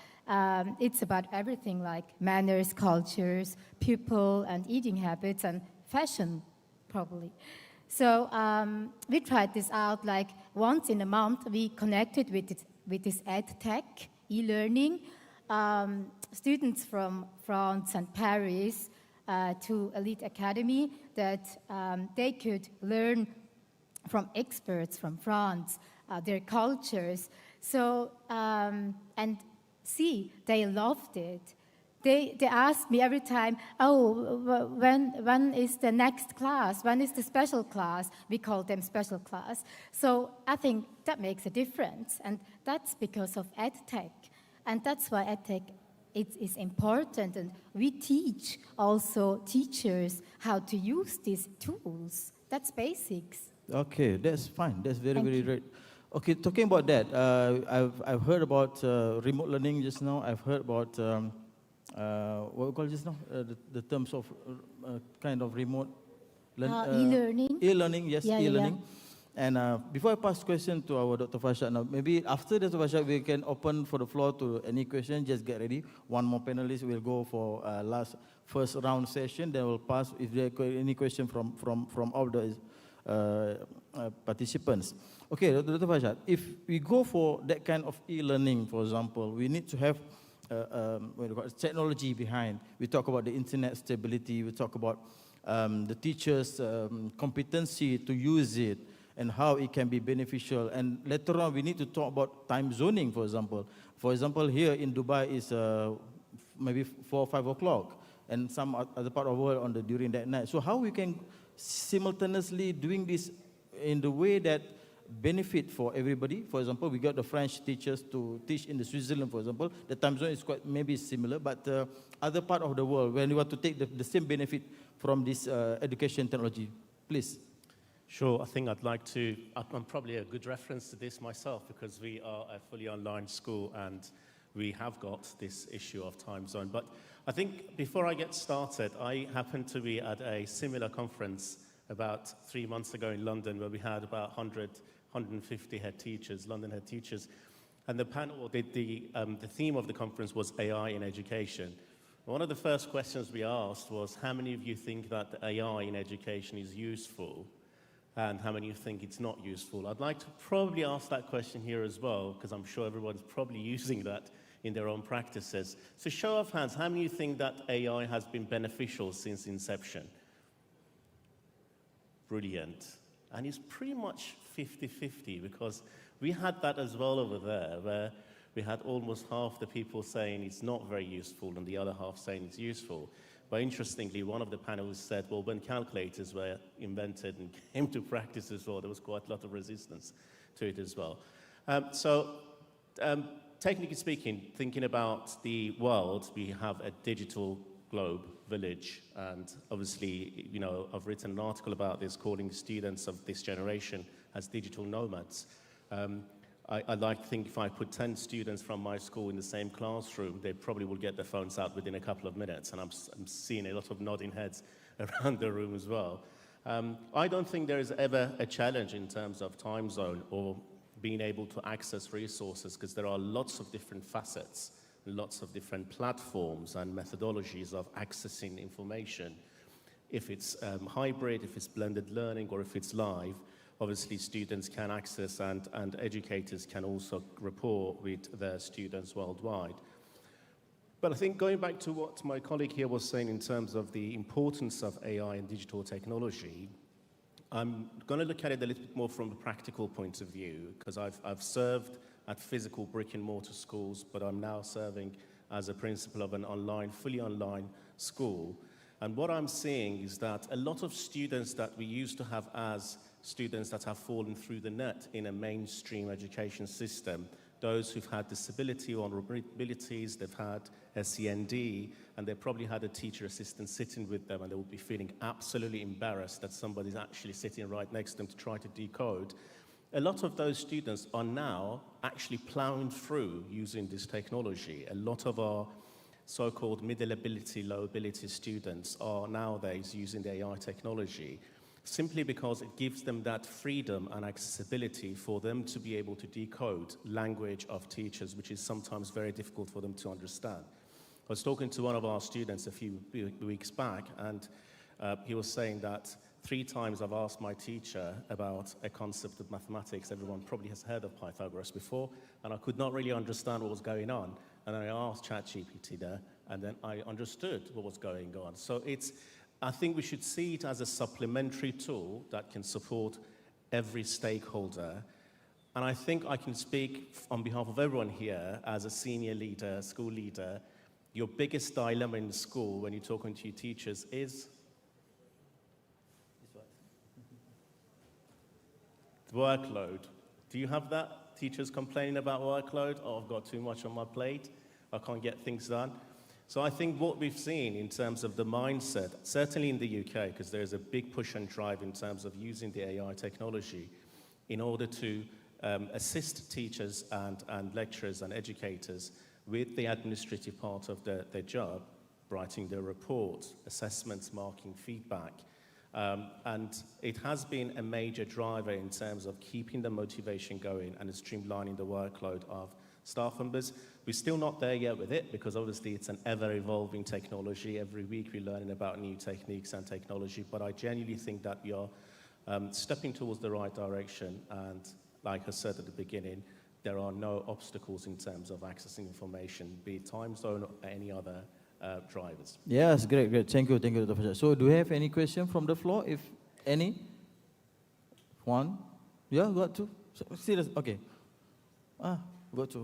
Speaker 4: It's about everything, like manners, cultures, people, and eating habits, and fashion, probably. So we tried this out, like once in a month. We connected with this EdTech, e-learning, students from France and Paris to Elite Academy, that they could learn from experts from France, their cultures. So, and see, they loved it. They ask me every time, oh, when is the next class? When is the special class? We call them special class. So I think that makes a difference. And that's because of EdTech. And that's why EdTech is important. And we teach also teachers how to use these tools. That's basics.
Speaker 12: Okay, that's fine. That's very great. Okay, talking about that, I've heard about remote learning just now. I've heard about what we call just now, the terms of kind of remote
Speaker 4: e-learning.
Speaker 12: E-learning, yes,
Speaker 4: Yeah,
Speaker 12: e-learning.
Speaker 4: yeah.
Speaker 12: And before I pass question to our Dr. Farshad now, maybe after Dr. Farshad, we can open for the floor to any question. Just get ready. One more panelist will go for first round session. Then we'll pass if there are any question from all the participants. Okay, Dr. Farshad, if we go for that kind of e-learning, for example, we need to have technology behind. We talk about the internet stability. We talk about the teachers' competency to use it, and how it can be beneficial. And later on, we need to talk about time zoning, for example. For example, here in Dubai is maybe 4 or 5 o'clock, and some other part of the world during that night. So how we can simultaneously doing this in the way that benefit for everybody. For example, we got the French teachers to teach in the Switzerland, for example. The time zone is quite maybe similar, but other part of the world, when you want to take the same benefit from this education technology, please.
Speaker 14: Sure, I think I'd like to, I'm probably a good reference to this myself because we are a fully online school and we have got this issue of time zone. But I think before I get started, I happened to be at a similar conference about 3 months ago in London where we had about 150 head teachers, London head teachers. And the panel, the theme of the conference was AI in education. One of the first questions we asked was, how many of you think that AI in education is useful? And how many of you think it's not useful? I'd like to probably ask that question here as well, because I'm sure everyone's probably using that in their own practices. So show of hands, how many of you think that AI has been beneficial since inception? Brilliant. And it's pretty much 50-50, because we had that as well over there, where we had almost half the people saying it's not very useful and the other half saying it's useful. But interestingly, one of the panelists said, well, when calculators were invented and came to practice as well, there was quite a lot of resistance to it as well. Technically speaking, thinking about the world, we have a digital globe, village, and obviously, you know, I've written an article about this, calling students of this generation as digital nomads. I'd like to think if I put 10 students from my school in the same classroom, they probably will get their phones out within a couple of minutes, and I'm seeing a lot of nodding heads around the room as well. I don't think there is ever a challenge in terms of time zone or being able to access resources, because there are lots of different facets, lots of different platforms and methodologies of accessing information. If it's hybrid, if it's blended learning, or if it's live, obviously students can access and educators can also rapport with their students worldwide. But I think going back to what my colleague here was saying in terms of the importance of AI and digital technology, I'm going to look at it a little bit more from a practical point of view, because I've served at physical brick and mortar schools, but I'm now serving as a principal of an online, fully online school. And what I'm seeing is that a lot of students that we used to have as students that have fallen through the net in a mainstream education system, those who've had disability or vulnerabilities, they've had SEND, and they probably had a teacher assistant sitting with them, and they would be feeling absolutely embarrassed that somebody's actually sitting right next to them to try to decode. A lot of those students are now actually plowing through using this technology. A lot of our so-called middle ability, low ability students are nowadays using the AI technology, simply because it gives them that freedom and accessibility for them to be able to decode language of teachers, which is sometimes very difficult for them to understand. I was talking to one of our students a few weeks back, and he was saying that 3 times I've asked my teacher about a concept of mathematics. Everyone probably has heard of Pythagoras before, and I could not really understand what was going on. And then I asked ChatGPT there, and then I understood what was going on. So I think we should see it as a supplementary tool that can support every stakeholder. And I think I can speak on behalf of everyone here as a senior leader, school leader. Your biggest dilemma in school when you're talking to your teachers is workload. Do you have that? Teachers complaining about workload? Oh, I've got too much on my plate. I can't get things done. So I think what we've seen in terms of the mindset, certainly in the UK, because there's a big push and drive in terms of using the AI technology in order to assist teachers and lecturers and educators with the administrative part of their job, writing their reports, assessments, marking, feedback. And it has been a major driver in terms of keeping the motivation going and streamlining the workload of staff members. We're still not there yet with it, because obviously it's an ever-evolving technology. Every week we're learning about new techniques and technology, but I genuinely think that we are stepping towards the right direction. And like I said at the beginning, there are no obstacles in terms of accessing information, be it time zone or any other drivers.
Speaker 12: Yes, great, great. Thank you, Dr. Farshad. So do you have any question from the floor, if any? One? Yeah, got two? So, serious, okay. Got two,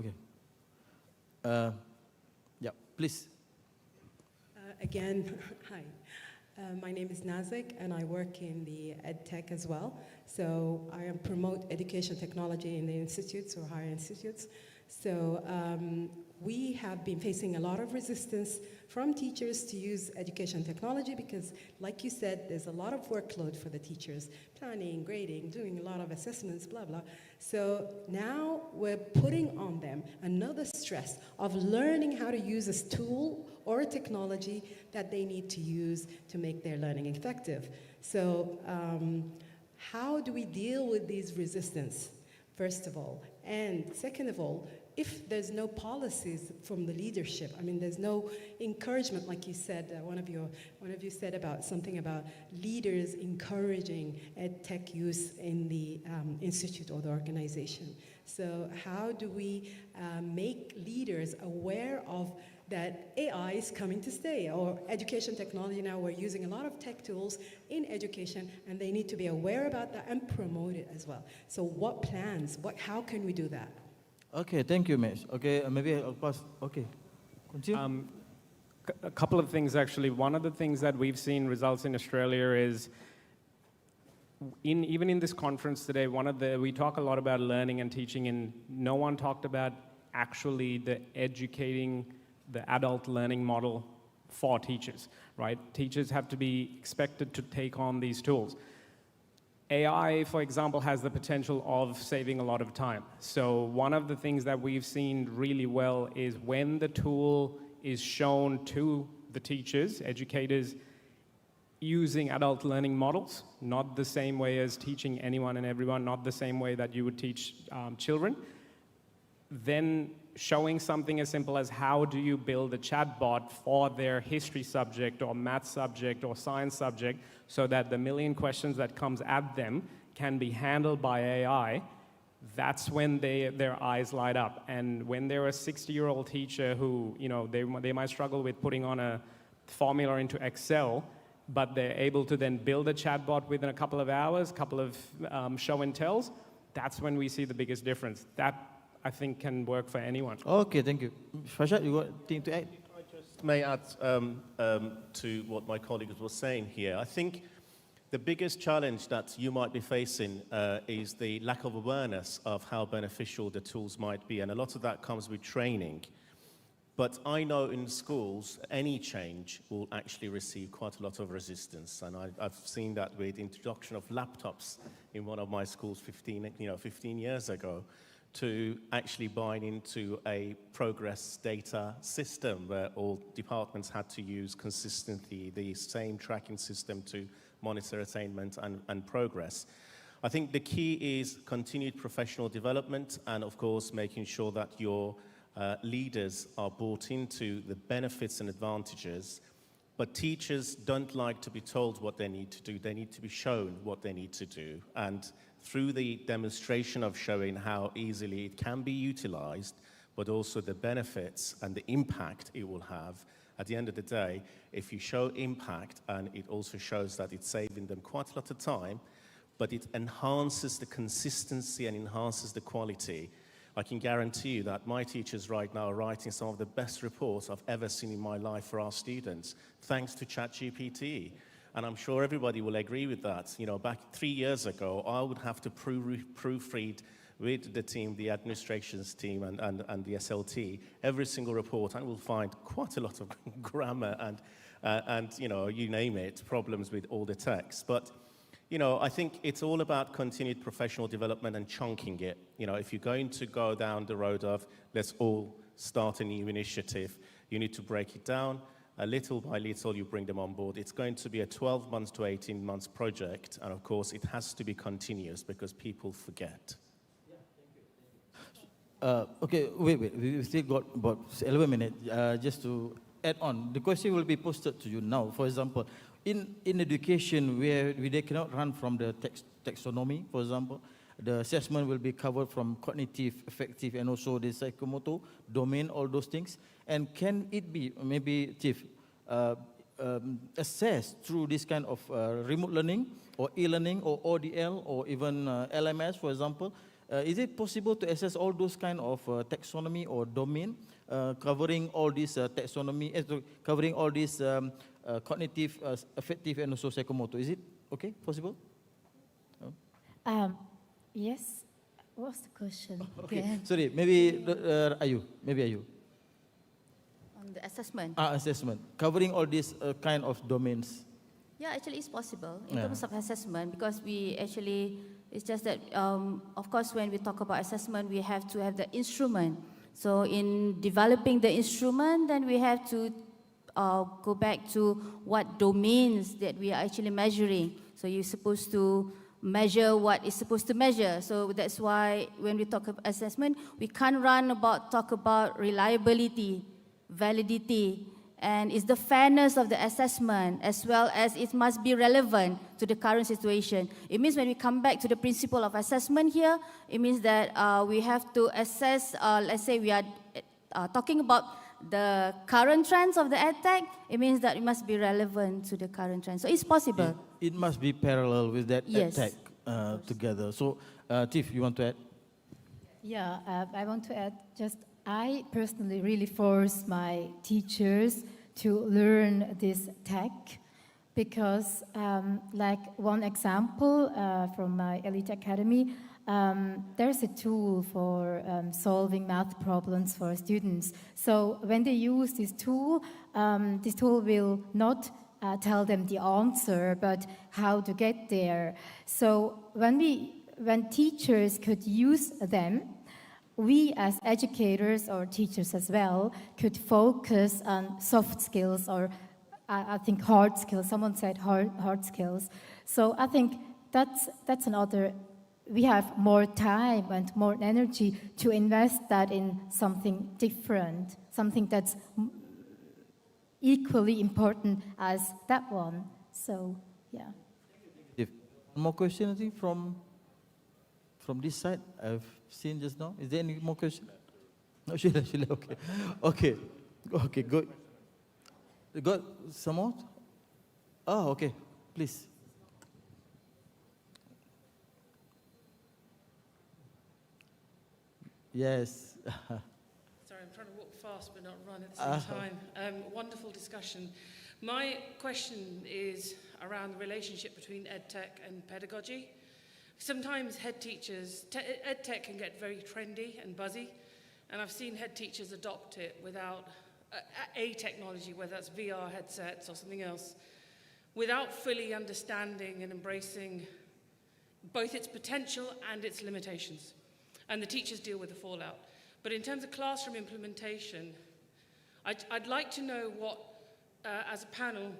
Speaker 12: okay. Yeah, please.
Speaker 9: Again, hi. My name is Nazik, and I work in the EdTech as well. So I promote education technology in the institutes or higher institutes. So we have been facing a lot of resistance from teachers to use education technology because, like you said, there's a lot of workload for the teachers, planning, grading, doing a lot of assessments, blah, blah. So now we're putting on them another stress of learning how to use a tool or a technology that they need to use to make their learning effective. So how do we deal with these resistance, first of all? And second of all, if there's no policies from the leadership, I mean, there's no encouragement, like you said, one of you said about something about leaders encouraging EdTech use in the institute or the organization. So how do we make leaders aware of that AI is coming to stay, or education technology now, we're using a lot of tech tools in education, and they need to be aware about that and promote it as well. So what plans, how can we do that?
Speaker 12: Okay, thank you, Miss. Okay, maybe I'll pass. Okay, continue.
Speaker 13: A couple of things, actually. One of the things that we've seen results in Australia is, even in this conference today, we talk a lot about learning and teaching, and no one talked about actually the educating the adult learning model for teachers, right? Teachers have to be expected to take on these tools. AI, for example, has the potential of saving a lot of time. So one of the things that we've seen really well is when the tool is shown to the teachers, educators, using adult learning models, not the same way as teaching anyone and everyone, not the same way that you would teach children, then showing something as simple as how do you build a chatbot for their history subject or math subject or science subject so that the million questions that comes at them can be handled by AI, that's when their eyes light up. And when they're a 60-year-old teacher who, they might struggle with putting on a formula into Excel, but they're able to then build a chatbot within a couple of hours, couple of show and tells, that's when we see the biggest difference. That, I think, can work for anyone.
Speaker 12: Okay, thank you. Farshad, you got anything to add?
Speaker 14: I just may add to what my colleague was saying here. I think the biggest challenge that you might be facing is the lack of awareness of how beneficial the tools might be, and a lot of that comes with training. But I know in schools, any change will actually receive quite a lot of resistance, and I've seen that with the introduction of laptops in one of my schools 15 years ago, to actually buying into a progress data system where all departments had to use consistently the same tracking system to monitor attainment and progress. I think the key is continued professional development and, of course, making sure that your leaders are bought into the benefits and advantages. But teachers don't like to be told what they need to do. They need to be shown what they need to do. And through the demonstration of showing how easily it can be utilized, but also the benefits and the impact it will have, at the end of the day, if you show impact and it also shows that it's saving them quite a lot of time, but it enhances the consistency and enhances the quality, I can guarantee you that my teachers right now are writing some of the best reports I've ever seen in my life for our students, thanks to ChatGPT. And I'm sure everybody will agree with that. Back 3 years ago, I would have to proofread with the team, the administration's team and the SLT, every single report, and we'll find quite a lot of grammar and you name it, problems with all the text. But I think it's all about continued professional development and chunking it. If you're going to go down the road of let's all start a new initiative, you need to break it down. Little by little, you bring them on board. It's going to be a 12 months to 18 months project, and of course, it has to be continuous because people forget.
Speaker 12: Okay, wait. We still got about 11 minutes. Just to add on, the question will be posted to you now. For example, in education where they cannot run from the taxonomy, for example, the assessment will be covered from cognitive, affective, and also the psychomotor domain, all those things. And can it be, maybe, Chief, assessed through this kind of remote learning or e-learning or ODL or even LMS, for example? Is it possible to assess all those kind of taxonomy or domain covering all this taxonomy, covering all this cognitive, affective, and also psychomotor? Is it okay, possible?
Speaker 4: Yes. What's the question?
Speaker 12: Okay,
Speaker 4: again?
Speaker 12: sorry, maybe Ayu,
Speaker 19: On the assessment.
Speaker 12: Assessment, covering all these kind of domains.
Speaker 19: Yeah, actually it's possible in
Speaker 12: Yeah.
Speaker 19: terms of assessment because we actually, it's just that, of course, when we talk about assessment, we have to have the instrument. So in developing the instrument, then we have to go back to what domains that we are actually measuring. So you're supposed to measure what is supposed to measure. So that's why when we talk about assessment, we can't talk about reliability, validity, and it's the fairness of the assessment as well as it must be relevant to the current situation. It means when we come back to the principle of assessment here, it means that we have to assess, let's say we are talking about the current trends of the EdTech, it means that it must be relevant to the current trends. So it's possible.
Speaker 12: It must be parallel with that
Speaker 19: Yes.
Speaker 12: EdTech together. So, Tiff, you want to add?
Speaker 4: Yeah, I want to add just I personally really force my teachers to learn this tech because, like one example from my Elite Academy, there's a tool for solving math problems for students. So when they use this tool will not tell them the answer, but how to get there. So when teachers could use them, we as educators or teachers as well could focus on soft skills or I think hard skills. Someone said hard skills. So I think that's another. We have more time and more energy to invest that in something different, something that's equally important as that one. So yeah.
Speaker 12: If one more question, I think from this side, I've seen just now. Is there any more question? No, Sheila, okay. Okay, good. You got some more? Oh, okay, please. Yes.
Speaker 7: Sorry, I'm trying to walk fast but not run at the same time. Wonderful discussion. My question is around the relationship between EdTech and pedagogy. Sometimes head teachers, EdTech can get very trendy and buzzy, and I've seen head teachers adopt it without a technology, whether that's VR headsets or something else, without fully understanding and embracing both its potential and its limitations. And the teachers deal with the fallout. But in terms of classroom implementation, I'd like to know what, as a panel,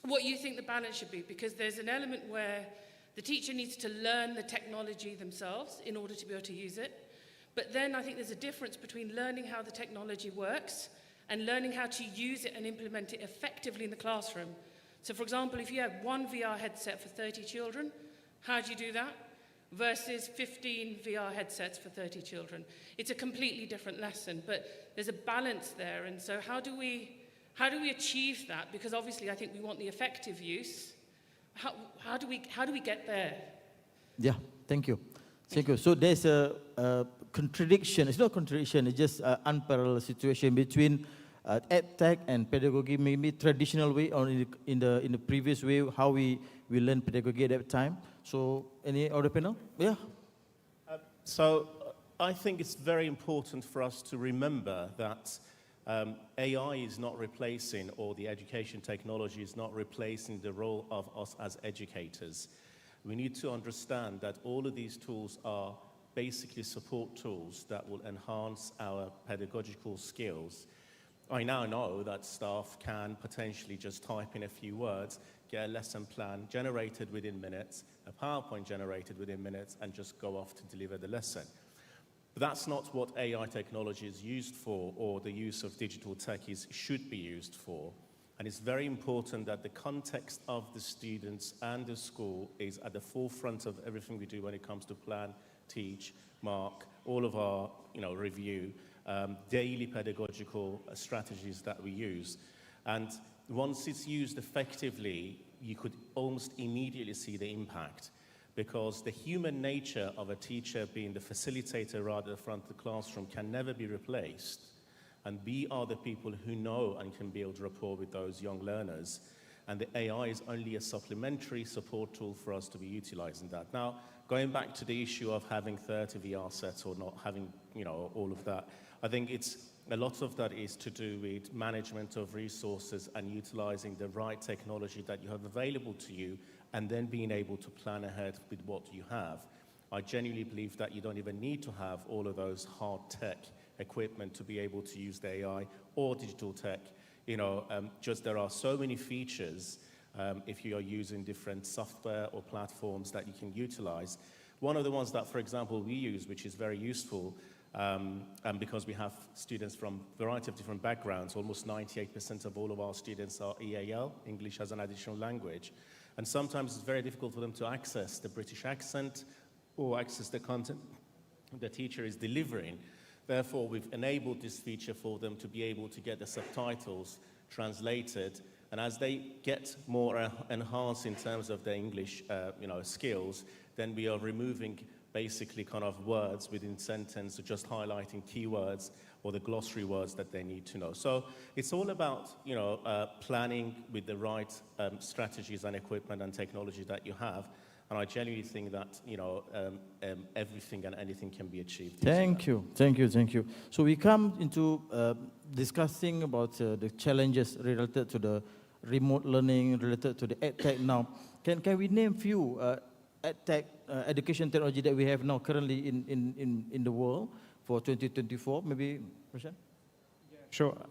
Speaker 7: what you think the balance should be, because there's an element where the teacher needs to learn the technology themselves in order to be able to use it. But then I think there's a difference between learning how the technology works and learning how to use it and implement it effectively in the classroom. So for example, if you have one VR headset for 30 children, how do you do that? Versus 15 VR headsets for 30 children. It's a completely different lesson, but there's a balance there. And so how do we achieve that? Because obviously I think we want the effective use. How do we get there?
Speaker 12: Yeah, thank you. Thank you. So there's a contradiction. It's not a contradiction. It's just an unparalleled situation between EdTech and pedagogy. Maybe traditional way or in the previous way how we learn pedagogy at that time. So any other panel? Yeah.
Speaker 14: So I think it's very important for us to remember that AI is not replacing, or the education technology is not replacing the role of us as educators. We need to understand that all of these tools are basically support tools that will enhance our pedagogical skills. I now know that staff can potentially just type in a few words, get a lesson plan generated within minutes, a PowerPoint generated within minutes, and just go off to deliver the lesson. But that's not what AI technology is used for, or the use of digital tech should be used for. And it's very important that the context of the students and the school is at the forefront of everything we do when it comes to plan, teach, mark, all of our review, daily pedagogical strategies that we use. And once it's used effectively, you could almost immediately see the impact, because the human nature of a teacher being the facilitator rather than the front of the classroom can never be replaced. And we are the people who know and can build rapport with those young learners. And the AI is only a supplementary support tool for us to be utilizing that. Now, going back to the issue of having 30 VR sets or not having, all of that, I think a lot of that is to do with management of resources and utilizing the right technology that you have available to you, and then being able to plan ahead with what you have. I genuinely believe that you don't even need to have all of those hard tech equipment to be able to use the AI or digital tech. Just there are so many features if you are using different software or platforms that you can utilize. One of the ones that, for example, we use, which is very useful, and because we have students from a variety of different backgrounds, almost 98% of all of our students are EAL, English as an additional language. And sometimes it's very difficult for them to access the British accent or access the content the teacher is delivering. Therefore, we've enabled this feature for them to be able to get the subtitles translated. And as they get more enhanced in terms of their English skills, then we are removing basically kind of words within sentence, or just highlighting keywords or the glossary words that they need to know. So it's all about planning with the right strategies and equipment and technology that you have. And I genuinely think that everything and anything can be achieved.
Speaker 12: Thank you. So we come into discussing about the challenges related to the remote learning, related to the EdTech now. Can we name few EdTech education technology that we have now currently in the world for 2024? Maybe, Prashant?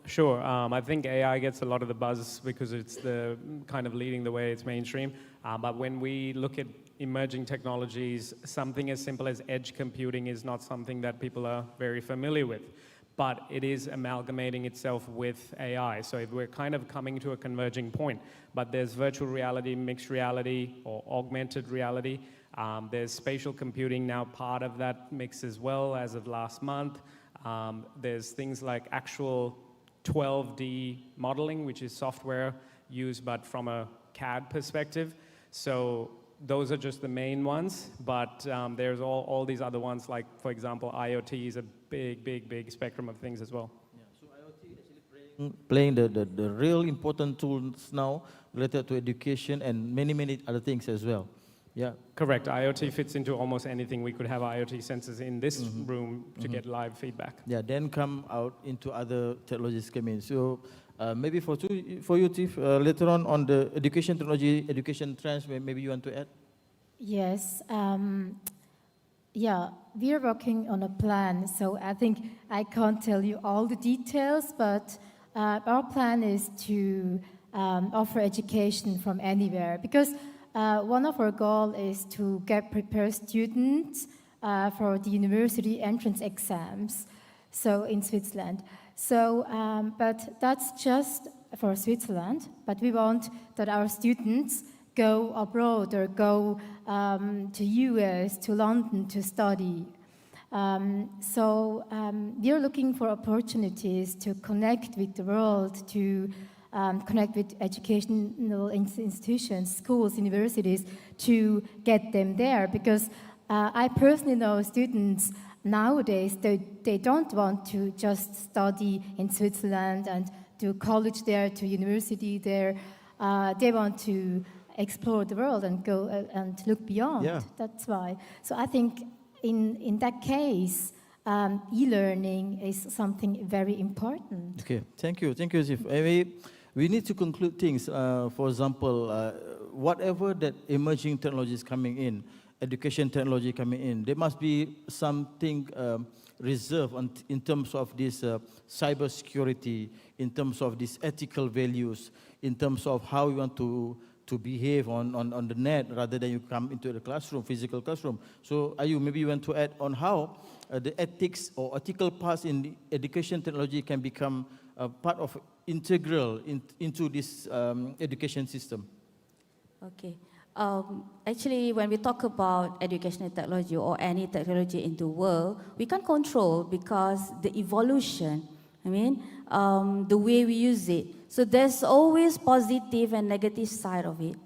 Speaker 13: Sure. I think AI gets a lot of the buzz because it's the kind of leading the way, it's mainstream. But when we look at emerging technologies, something as simple as edge computing is not something that people are very familiar with. But it is amalgamating itself with AI. So we're kind of coming to a converging point. But there's virtual reality, mixed reality, or augmented reality. There's spatial computing now part of that mix as well as of last month. There's things like actual 12D modeling, which is software used but from a CAD perspective. So those are just the main ones, but there's all these other ones, like, for example, IoT is a big spectrum of things as well.
Speaker 12: Yeah, so IoT is actually playing the real important tools now related to education and many other things as well. Yeah.
Speaker 13: Correct. IoT fits into almost anything. We could have IoT sensors in this room to get live feedback.
Speaker 12: Yeah, then come out into other technologies come in. So maybe for you, Tiff, later on the education technology, education trends, maybe you want to add?
Speaker 4: Yes. Yeah, we are working on a plan. So I think I can't tell you all the details, but our plan is to offer education from anywhere, because one of our goals is to get prepared students for the university entrance exams, so in Switzerland. So, but that's just for Switzerland, but we want that our students go abroad or go to US, to London to study. So we are looking for opportunities to connect with the world, to connect with educational institutions, schools, universities, to get them there. Because I personally know students nowadays, they don't want to just study in Switzerland and do college there, to university there. They want to explore the world and go and look beyond.
Speaker 12: Yeah.
Speaker 4: That's why. So I think in that case, e-learning is something very important.
Speaker 12: Okay, thank you, Tiff. We need to conclude things. For example, whatever that emerging technologies coming in, education technology coming in, there must be something reserved in terms of this cyber security, in terms of these ethical values, in terms of how we want to to behave on the net rather than you come into the classroom, physical classroom. So Ayu, maybe you want to add on how the ethics or ethical parts in the education technology can become part of integral into this education system.
Speaker 19: Okay. Actually, when we talk about educational technology or any technology in the world, we can't control because the evolution, the way we use it. So there's always positive and negative side of it.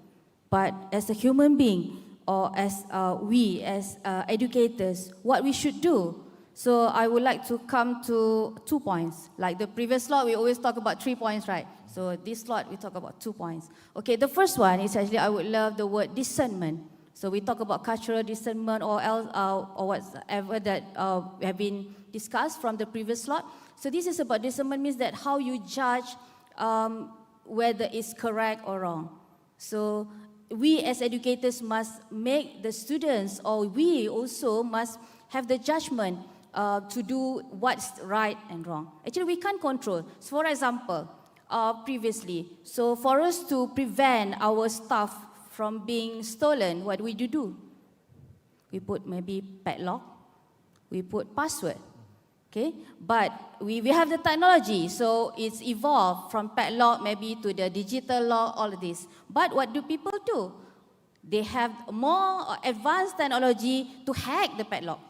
Speaker 19: But as a human being, or as we as educators, what we should do. So I would like to come to 2 points. Like the previous slot, we always talk about 3 points, right? So this slot, we talk about 2 points. Okay, the first one is actually, I would love the word discernment. So we talk about cultural discernment or else, or whatever that have been discussed from the previous slot. So this is about discernment, means that how you judge whether it's correct or wrong. So we as educators must make the students, or we also must have the judgment to do what's right and wrong. Actually, we can't control. So for example, previously, so for us to prevent our stuff from being stolen, what we do? We put maybe padlock, we put password. Okay, but we have the technology, so it's evolved from padlock maybe to the digital lock, all of this. But what do people do? They have more advanced technology to hack the padlock,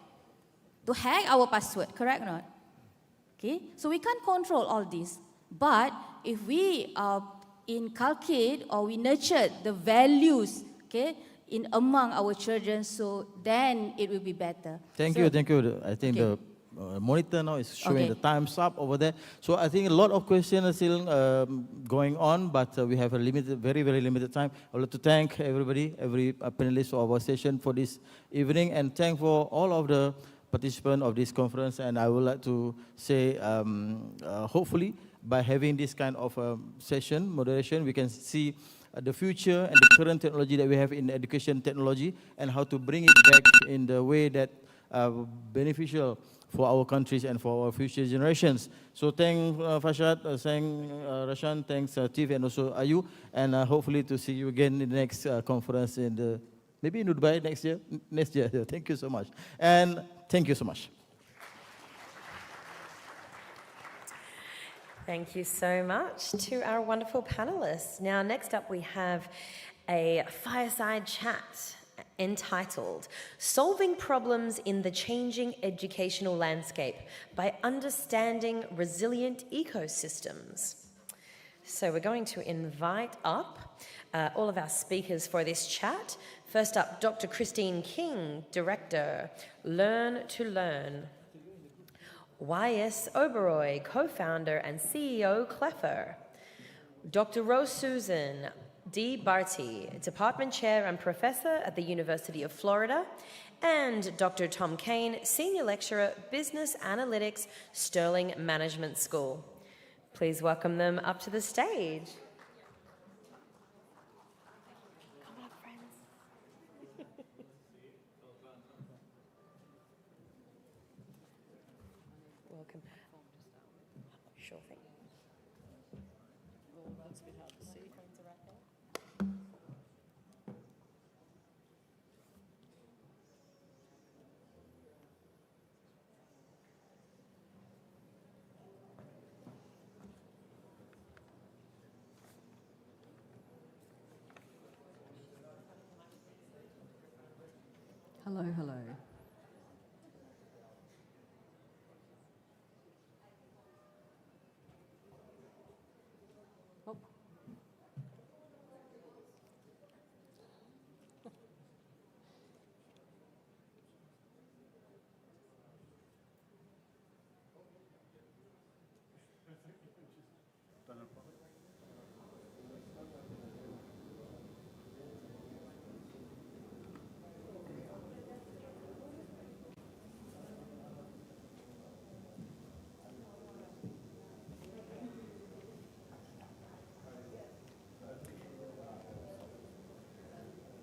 Speaker 19: to hack our password, correct or not? Okay, so we can't control all this. But if we inculcate or we nurture the values, okay, in among our children, so then it will be better.
Speaker 12: Thank you. I think the monitor now is showing the time's up over there. So I think a lot of questions are still going on, but we have a limited, very, very limited time. I would like to thank everybody, every panelist for our session for this evening, and thank for all of the participants of this conference. And I would like to say, hopefully, by having this kind of session, moderation, we can see the future and the current technology that we have in education technology and how to bring it back in the way that beneficial for our countries and for our future generations. So thanks Farshad, thanks Rashan, thanks Tiff, and also Ayu, and hopefully to see you again in the next conference maybe in Dubai next year. Thank you so much, and thank you so much.
Speaker 1: Thank you so much to our wonderful panelists. Now, next up we have a fireside chat entitled Solving Problems in the Changing Educational Landscape by Understanding Resilient Ecosystems. So we're going to invite up all of our speakers for this chat. First up, Dr. Christine King, Director, Learn to Learn. Y.S. Oberoi, co-founder and CEO, Cleffer. Dr. Rose Susan D. Barty, Department Chair and Professor at the University of Florida, and Dr. Tom Kane, Senior Lecturer, Business Analytics, Sterling Management School. Please welcome them up to the stage. Welcome. Sure thing.
Speaker 8: Hello, hello.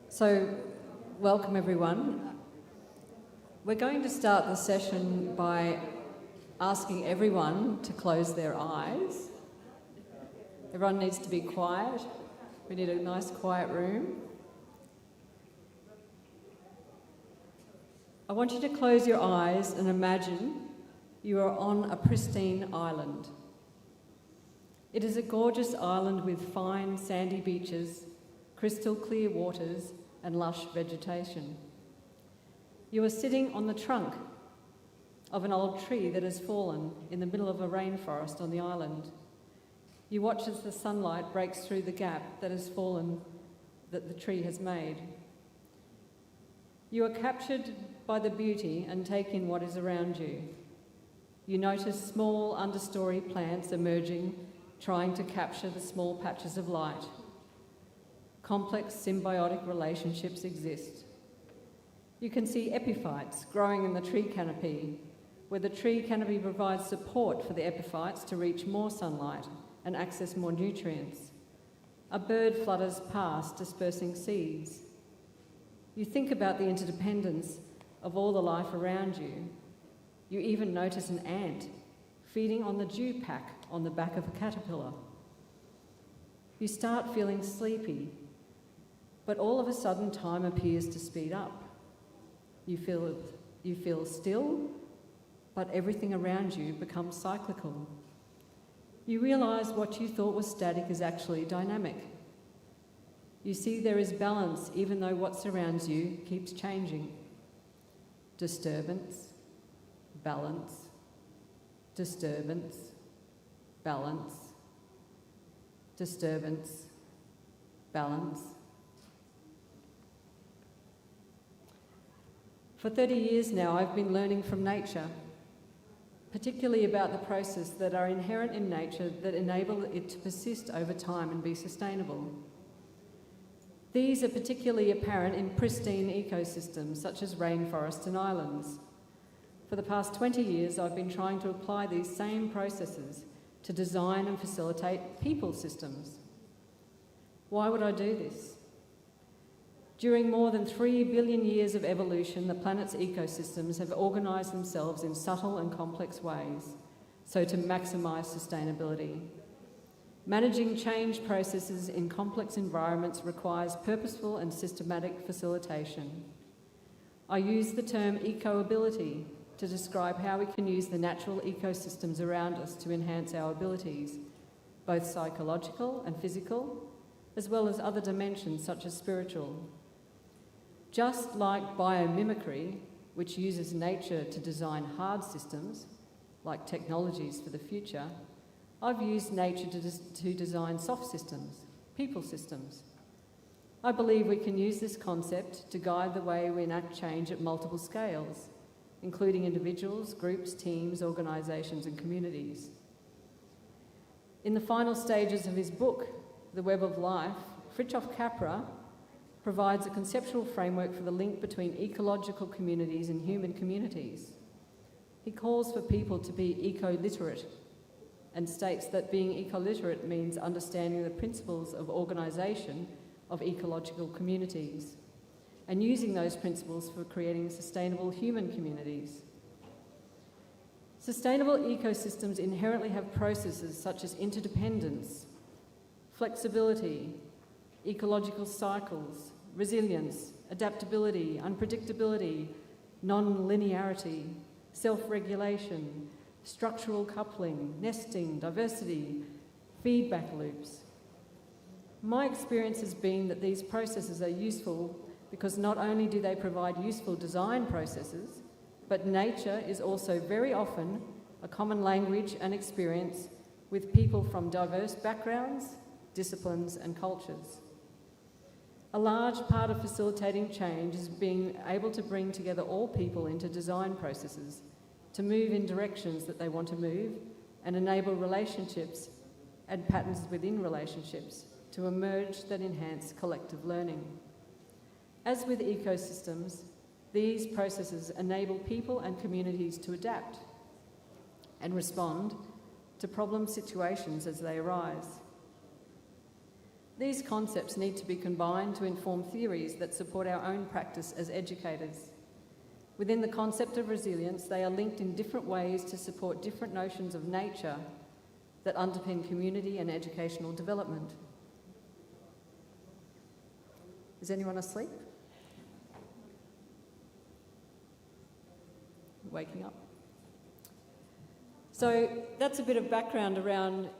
Speaker 8: So, welcome everyone. We're going to start the session by asking everyone to close their eyes. Everyone needs to be quiet. We need a nice quiet room. I want you to close your eyes and imagine you are on a pristine island. It is a gorgeous island with fine sandy beaches, crystal clear waters, and lush vegetation. You are sitting on the trunk of an old tree that has fallen in the middle of a rainforest on the island. You watch as the sunlight breaks through the gap that has fallen, that the tree has made. You are captured by the beauty and take in what is around you. You notice small understory plants emerging, trying to capture the small patches of light. Complex symbiotic relationships exist. You can see epiphytes growing in the tree canopy, where the tree canopy provides support for the epiphytes to reach more sunlight and access more nutrients. A bird flutters past, dispersing seeds. You think about the interdependence of all the life around you. You even notice an ant feeding on the dew pack on the back of a caterpillar. You start feeling sleepy, but all of a sudden time appears to speed up. You feel still, but everything around you becomes cyclical. You realise what you thought was static is actually dynamic. You see there is balance even though what surrounds you keeps changing. Disturbance, balance, disturbance, balance, disturbance, balance. For 30 years now, I've been learning from nature, particularly about the processes that are inherent in nature that enable it to persist over time and be sustainable. These are particularly apparent in pristine ecosystems such as rainforests and islands. For the past 20 years, I've been trying to apply these same processes to design and facilitate people systems. Why would I do this? During more than 3 billion years of evolution, the planet's ecosystems have organised themselves in subtle and complex ways, so to maximise sustainability. Managing change processes in complex environments requires purposeful and systematic facilitation. I use the term eco-ability to describe how we can use the natural ecosystems around us to enhance our abilities, both psychological and physical, as well as other dimensions such as spiritual. Just like biomimicry, which uses nature to design hard systems, like technologies for the future, I've used nature to design soft systems, people systems. I believe we can use this concept to guide the way we enact change at multiple scales, including individuals, groups, teams, organisations and communities. In the final stages of his book, The Web of Life, Fritjof Capra provides a conceptual framework for the link between ecological communities and human communities. He calls for people to be eco-literate and states that being eco-literate means understanding the principles of organisation of ecological communities and using those principles for creating sustainable human communities. Sustainable ecosystems inherently have processes such as interdependence, flexibility, ecological cycles, resilience, adaptability, unpredictability, non-linearity, self-regulation, structural coupling, nesting, diversity, feedback loops. My experience has been that these processes are useful because not only do they provide useful design processes, but nature is also very often a common language and experience with people from diverse backgrounds, disciplines and cultures. A large part of facilitating change is being able to bring together all people into design processes to move in directions that they want to move and enable relationships and patterns within relationships to emerge that enhance collective learning. As with ecosystems, these processes enable people and communities to adapt and respond to problem situations as they arise. These concepts need to be combined to inform theories that support our own practice as educators. Within the concept of resilience, they are linked in different ways to support different notions of nature that underpin community and educational development. Is anyone asleep? Waking up. So that's a bit of background around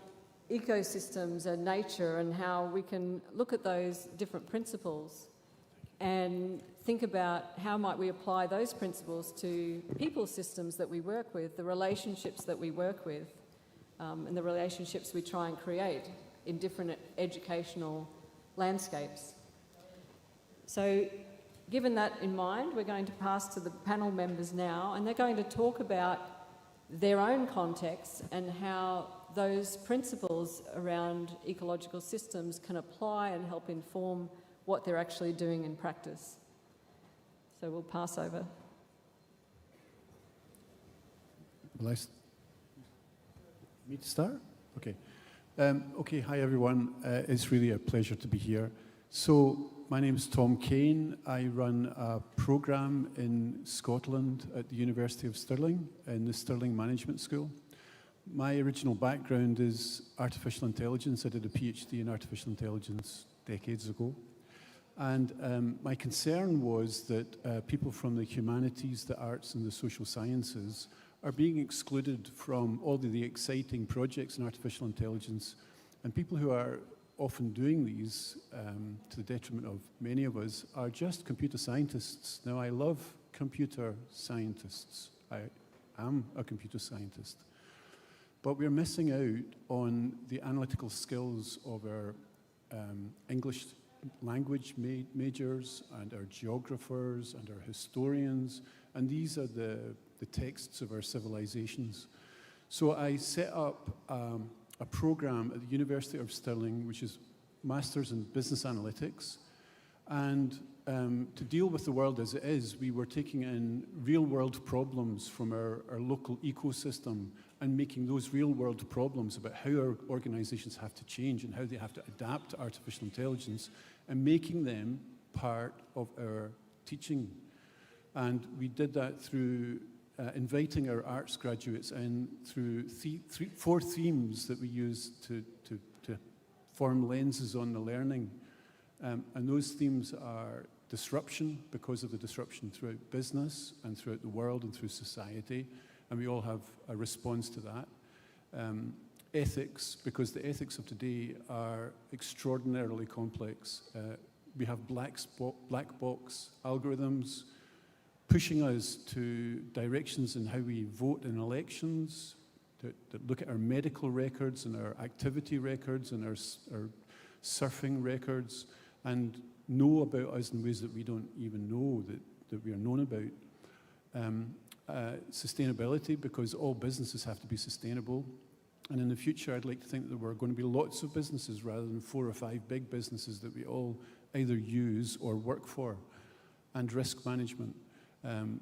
Speaker 8: ecosystems and nature and how we can look at those different principles and think about how might we apply those principles to people systems that we work with, the relationships that we work with, and the relationships we try and create in different educational landscapes. So given that in mind, we're going to pass to the panel members now, and they're going to talk about their own contexts and how those principles around ecological systems can apply and help inform what they're actually doing in practice. So we'll pass over.
Speaker 2: Me to start? Okay. Okay, hi everyone. It's really a pleasure to be here. So my name is Tom Kane. I run a program in Scotland at the University of Stirling in the Stirling Management School. My original background is artificial intelligence. I did a PhD in artificial intelligence decades ago. And my concern was that people from the humanities, the arts and the social sciences are being excluded from all of the exciting projects in artificial intelligence. And people who are often doing these, to the detriment of many of us, are just computer scientists. Now, I love computer scientists. I am a computer scientist. But we're missing out on the analytical skills of our English language majors and our geographers and our historians, and these are the texts of our civilizations. So I set up a program at the University of Stirling, which is Masters in Business Analytics, and to deal with the world as it is, we were taking in real-world problems from our local ecosystem and making those real-world problems about how our organizations have to change and how they have to adapt to artificial intelligence and making them part of our teaching. And we did that through inviting our arts graduates in through four themes that we used to form lenses on the learning. And those themes are disruption, because of the disruption throughout business and throughout the world and through society, and we all have a response to that. Ethics, because the ethics of today are extraordinarily complex. We have black box algorithms pushing us to directions in how we vote in elections, that look at our medical records and our activity records and our surfing records, and know about us in ways that we don't even know that we are known about. Sustainability, because all businesses have to be sustainable. And in the future, I'd like to think that there were going to be lots of businesses rather than 4 or 5 big businesses that we all either use or work for. And risk management.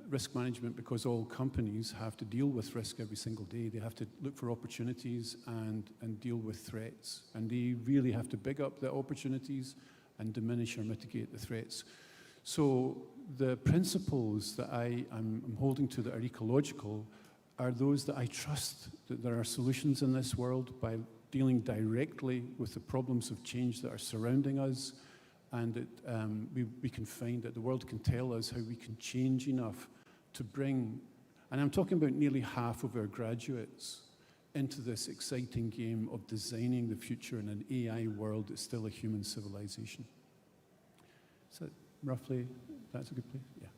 Speaker 2: Risk management, because all companies have to deal with risk every single day. They have to look for opportunities and deal with threats. And they really have to big up the opportunities and diminish or mitigate the threats. So the principles that I'm holding to that are ecological are those that I trust that there are solutions in this world by dealing directly with the problems of change that are surrounding us, and that we can find that the world can tell us how we can change enough to bring, and I'm talking about nearly half of our graduates, into this exciting game of designing the future in an AI world that's still a human civilization. So roughly, that's a good place? Yeah.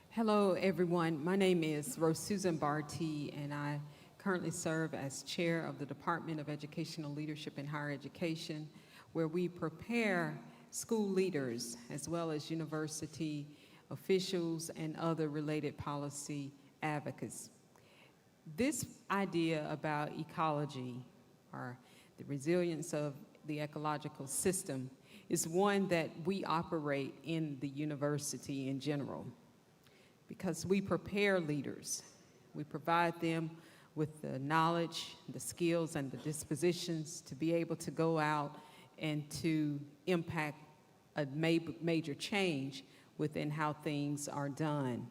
Speaker 15: Hello, everyone. My name is Rose Susan Barty, and I currently serve as chair of the Department of Educational Leadership and Higher Education, where we prepare school leaders as well as university officials and other related policy advocates. This idea about ecology, or the resilience of the ecological system, is one that we operate in the university in general, because we prepare leaders. We provide them with the knowledge, the skills, and the dispositions to be able to go out and to impact a major change within how things are done.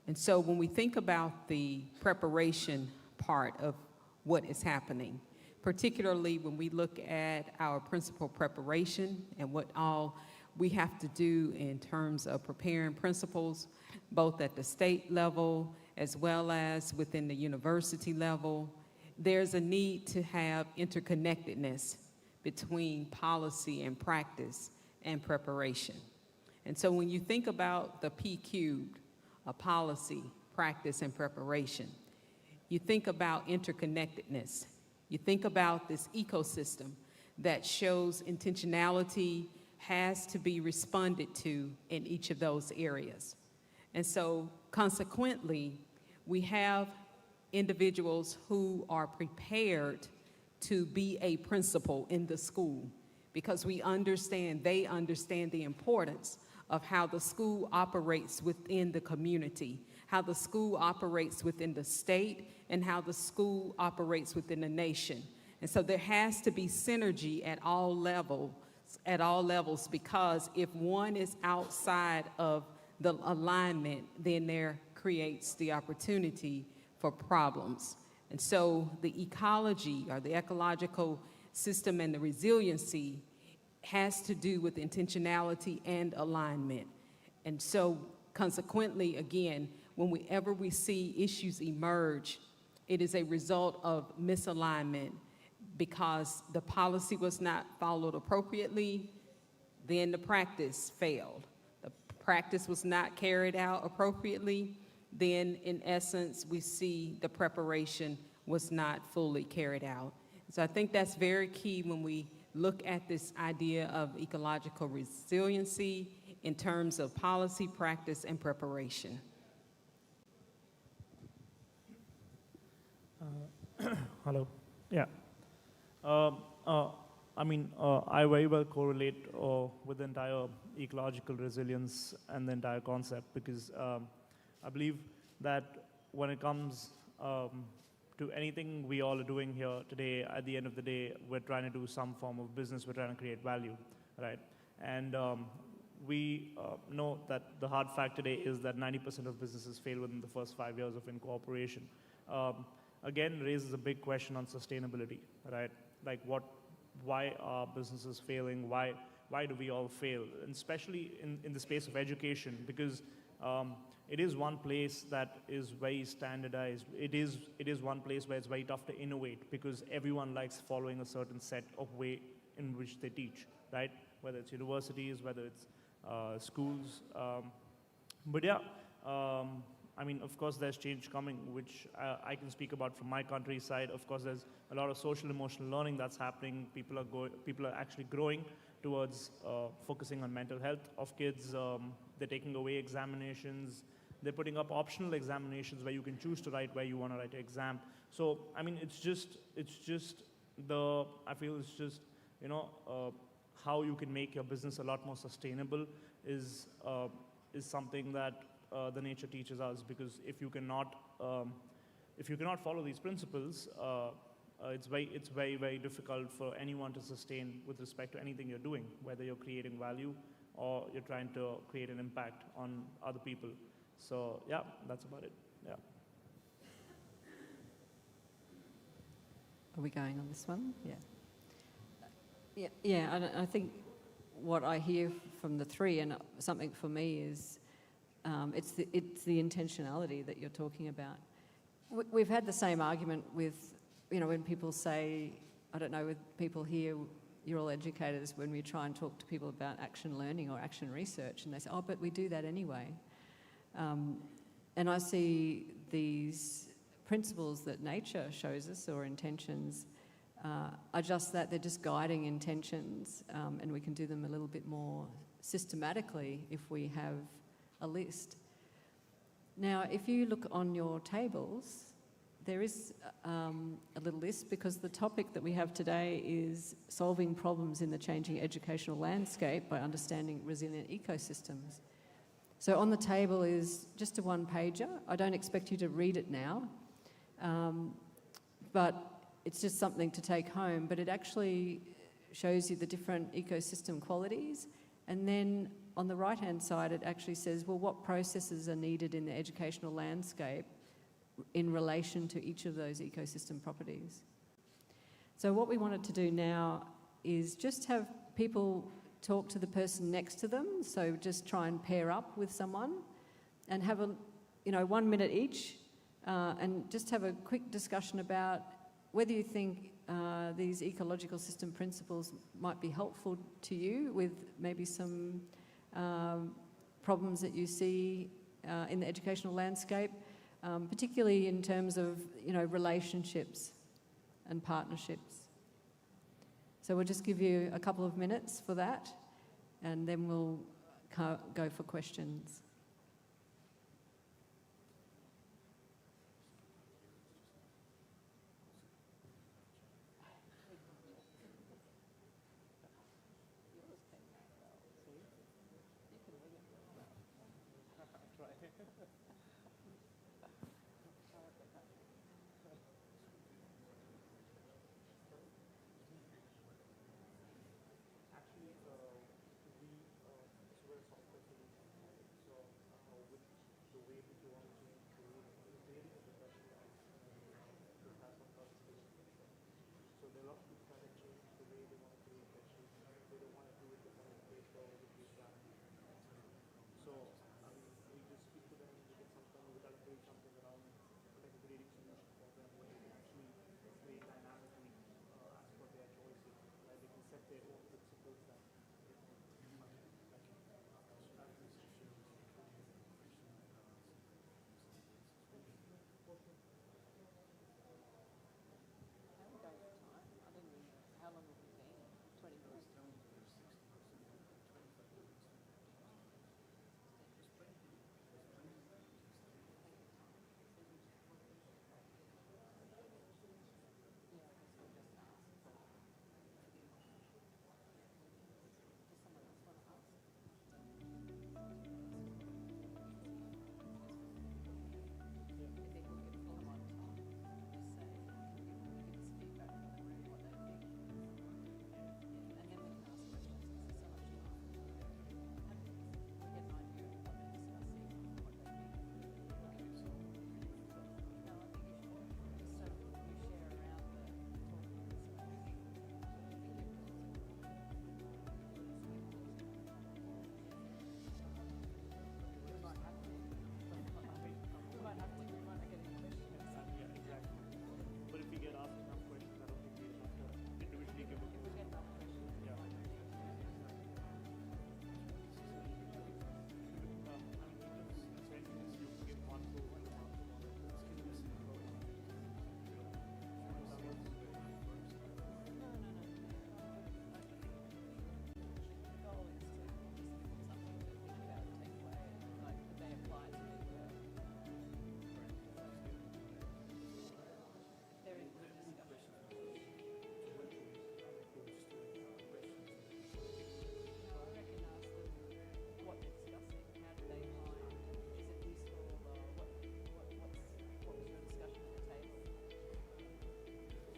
Speaker 15: And so when we think about the preparation part of what is happening, particularly when we look at our principal preparation and what all we have to do in terms of preparing principals, both at the state level as well as within the university level. There's a need to have interconnectedness between policy and practice and preparation. And so when you think about the P cubed, a policy, practice, and preparation, you think about interconnectedness. You think about this ecosystem that shows intentionality has to be responded to in each of those areas. And so consequently, we have individuals who are prepared to be a principal in the school because they understand the importance of how the school operates within the community, how the school operates within the state, and how the school operates within the nation. And so there has to be synergy at all levels, because if one is outside of the alignment, then there creates the opportunity for problems. And so the ecology or the ecological system and the resiliency has to do with intentionality and alignment. And so consequently, again, whenever we see issues emerge, it is a result of misalignment because the policy was not followed appropriately, then the practice failed. The practice was not carried out appropriately, then in essence, we see the preparation was not fully carried out. So I think that's very key when we look at this idea of ecological resiliency in terms of policy, practice, and preparation.
Speaker 5: Hello. Yeah. I very well correlate with the entire ecological resilience and the entire concept because I believe that when it comes to anything we all are doing here today, at the end of the day, we're trying to do some form of business, we're trying to create value, right? And we know that the hard fact today is that 90% of businesses fail within the first 5 years of incorporation. Again, raises a big question on sustainability, right? Like why are businesses failing? Why do we all fail? And especially in the space of education, because it is one place that is very standardized. It is one place where it's very tough to innovate because everyone likes following a certain set of way in which they teach, right? Whether it's universities, whether it's schools. But yeah, of course, there's change coming, which I can speak about from my country's side. Of course, there's a lot of social emotional learning that's happening. People are actually growing towards focusing on mental health of kids. They're taking away examinations. They're putting up optional examinations where you can choose to write where you want to write an exam. So, how you can make your business a lot more sustainable is something that the nature teaches us, because if you cannot follow these principles, it's very, very difficult for anyone to sustain with respect to anything you're doing, whether you're creating value or you're trying to create an impact on other people. So yeah, that's about it. Yeah.
Speaker 8: Are we going on this one? Yeah. Yeah, I think what I hear from the three, and something for me is, it's the intentionality that you're talking about. We've had the same argument with, when people say, I don't know, with people here, you're all educators, when we try and talk to people about action learning or action research, and they say, oh, but we do that anyway. And I see these principles that nature shows us, or intentions, are just that, they're just guiding intentions, and we can do them a little bit more systematically if we have a list. Now, if you look on your tables, there is a little list, because the topic that we have today is solving problems in the changing educational landscape by understanding resilient ecosystems. So on the table is just a one-pager. I don't expect you to read it now, but it's just something to take home. But it actually shows you the different ecosystem qualities, and then on the right-hand side, it actually says, well, what processes are needed in the educational landscape in relation to each of those ecosystem properties. So what we wanted to do now is just have people talk to the person next to them. So just try and pair up with someone and have 1 minute each, and just have a quick discussion about whether you think these ecological system principles might be helpful to you with maybe some problems that you see in the educational landscape, particularly in terms of relationships and partnerships. So we'll just give you a couple of minutes for that, and then we'll go for questions.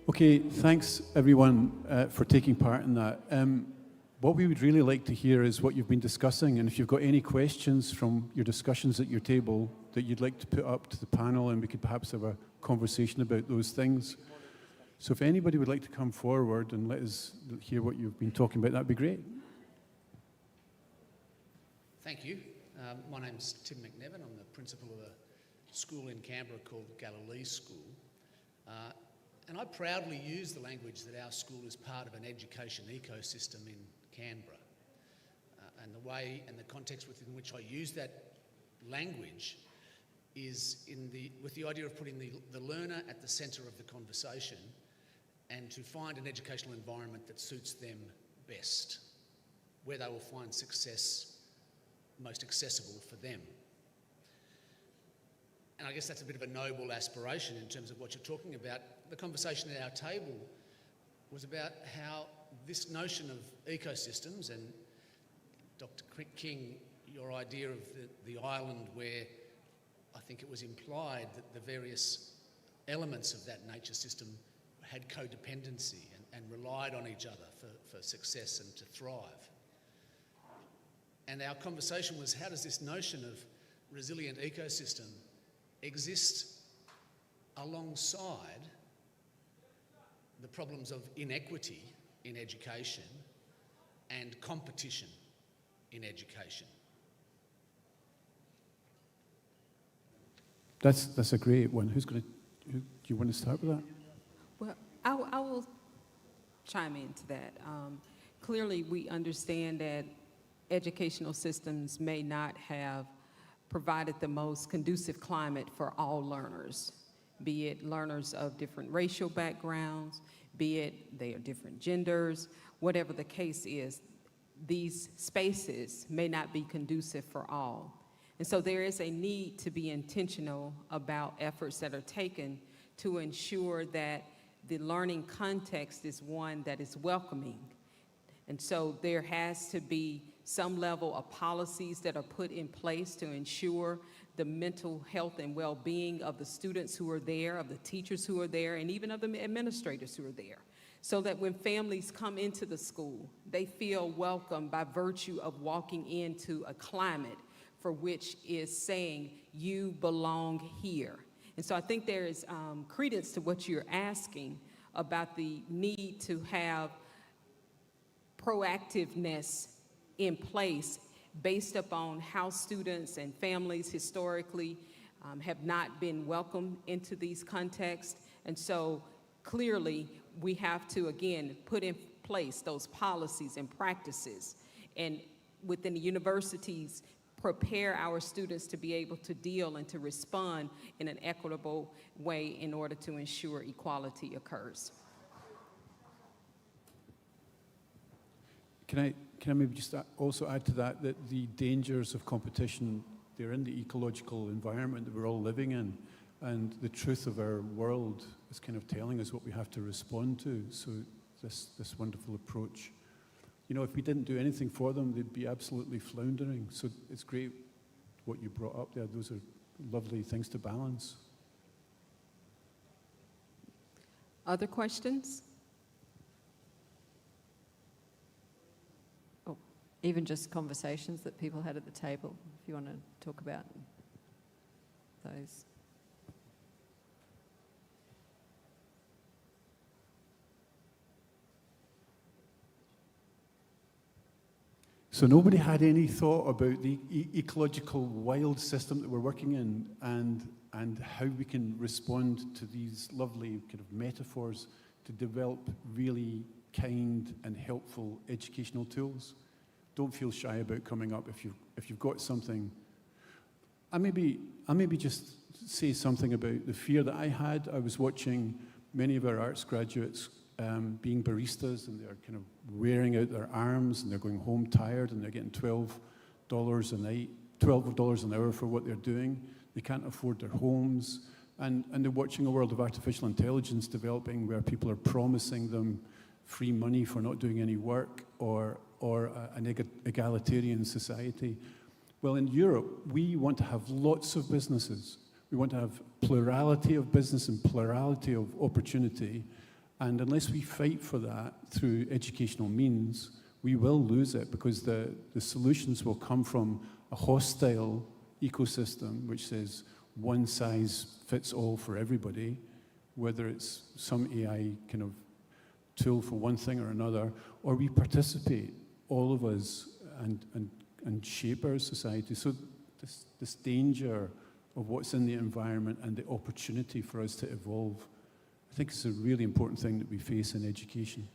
Speaker 2: Okay, thanks everyone for taking part in that. What we would really like to hear is what you've been discussing, and if you've got any questions from your discussions at your table that you'd like to put up to the panel, and we could perhaps have a conversation about those things. So if anybody would like to come forward and let us hear what you've been talking about, that'd be great.
Speaker 6: Thank you. My name's Tim McNevin. I'm the principal of a school in Canberra called Galilee School. And I proudly use the language that our school is part of an education ecosystem in Canberra. And the way and the context within which I use that language is with the idea of putting the learner at the centre of the conversation and to find an educational environment that suits them best, where they will find success most accessible for them. And I guess that's a bit of a noble aspiration in terms of what you're talking about. The conversation at our table was about how this notion of ecosystems, and Dr. King, your idea of the island where I think it was implied that the various elements of that nature system had codependency and relied on each other for success and to thrive. And our conversation was, how does this notion of resilient ecosystem exist alongside the problems of inequity in education and competition in education.
Speaker 2: That's a great one. Do you want to start with that?
Speaker 15: Well, I will chime into that. Clearly, we understand that educational systems may not have provided the most conducive climate for all learners, be it learners of different racial backgrounds, be it they are different genders, whatever the case is, these spaces may not be conducive for all. And so there is a need to be intentional about efforts that are taken to ensure that the learning context is one that is welcoming. And so there has to be some level of policies that are put in place to ensure the mental health and well-being of the students who are there, of the teachers who are there, and even of the administrators who are there, so that when families come into the school, they feel welcome by virtue of walking into a climate for which is saying, you belong here. And so I think there is credence to what you're asking about the need to have proactiveness in place based upon how students and families historically have not been welcomed into these contexts. And so clearly we have to, again, put in place those policies and practices, and within the universities, prepare our students to be able to deal and to respond in an equitable way in order to ensure equality occurs.
Speaker 2: Can I maybe just also add to that the dangers of competition, they're in the ecological environment that we're all living in, and the truth of our world is kind of telling us what we have to respond to. So this wonderful approach. You know, if we didn't do anything for them, they'd be absolutely floundering. So it's great what you brought up there. Those are lovely things to balance.
Speaker 15: Other questions?
Speaker 8: Oh, even just conversations that people had at the table, if you want to talk about those.
Speaker 2: So nobody had any thought about the ecological wild system that we're working in, and how we can respond to these lovely kind of metaphors to develop really kind and helpful educational tools. Don't feel shy about coming up if you've got something. I maybe just say something about the fear that I had. I was watching many of our arts graduates being baristas, and they're kind of wearing out their arms, and they're going home tired, and they're getting $12 an hour for what they're doing. They can't afford their homes, and they're watching a world of artificial intelligence developing where people are promising them free money for not doing any work, or an egalitarian society. Well, in Europe, we want to have lots of businesses. We want to have plurality of business and plurality of opportunity. And unless we fight for that through educational means, we will lose it, because the solutions will come from a hostile ecosystem which says one size fits all for everybody, whether it's some AI kind of tool for one thing or another, or we participate, all of us, and shape our society. So this danger of what's in the environment and the opportunity for us to evolve, I think it's a really important thing that we face in education.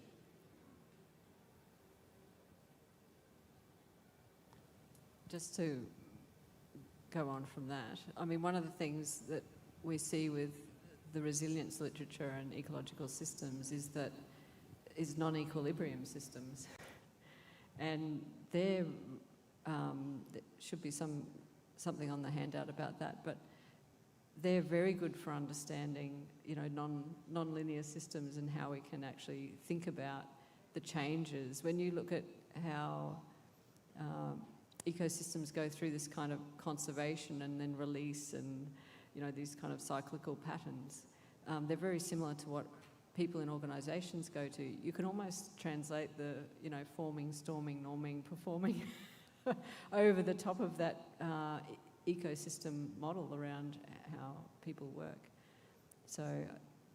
Speaker 8: Just to go on from that, I mean, one of the things that we see with the resilience literature and ecological systems is non-equilibrium systems. And there should be something on the handout about that, but they're very good for understanding, you know, non-linear systems and how we can actually think about the changes. When you look at how ecosystems go through this kind of conservation and then release, and, you know, these kind of cyclical patterns, they're very similar to what people in organisations go to. You can almost translate the, you know, forming, storming, norming, performing over the top of that ecosystem model around how people work. So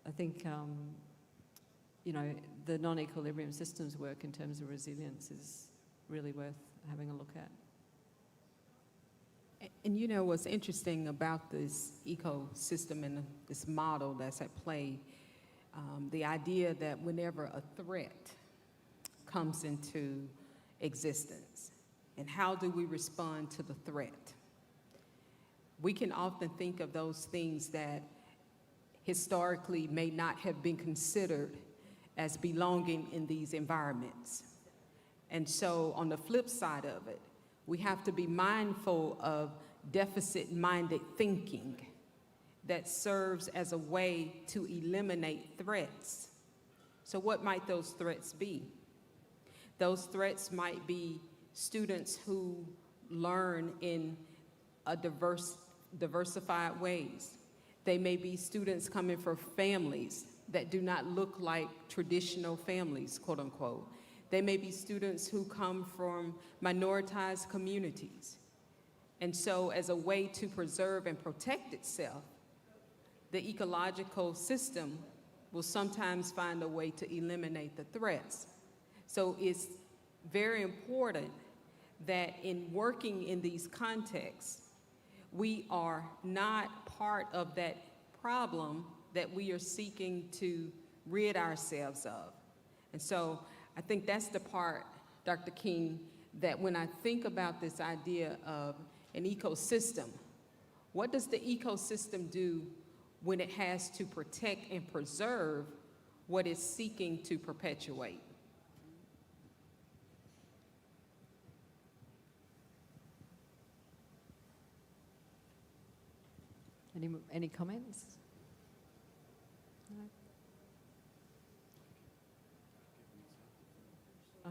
Speaker 8: I think you know, the non-equilibrium systems work in terms of resilience is really worth having a look at.
Speaker 15: And you know what's interesting about this ecosystem and this model that's at play, the idea that whenever a threat comes into existence, and how do we respond to the threat? We can often think of those things that historically may not have been considered as belonging in these environments. And so on the flip side of it, we have to be mindful of deficit-minded thinking that serves as a way to eliminate threats. So what might those threats be? Those threats might be students who learn in a diversified ways. They may be students coming from families that do not look like traditional families, quote unquote. They may be students who come from minoritized communities. And so as a way to preserve and protect itself, the ecological system will sometimes find a way to eliminate the threats. So it's very important that in working in these contexts, we are not part of that problem that we are seeking to rid ourselves of. And so I think that's the part, Dr. King, that when I think about this idea of an ecosystem, what does the ecosystem do when it has to protect and preserve what it's seeking to perpetuate?
Speaker 8: Any comments? No? Oh,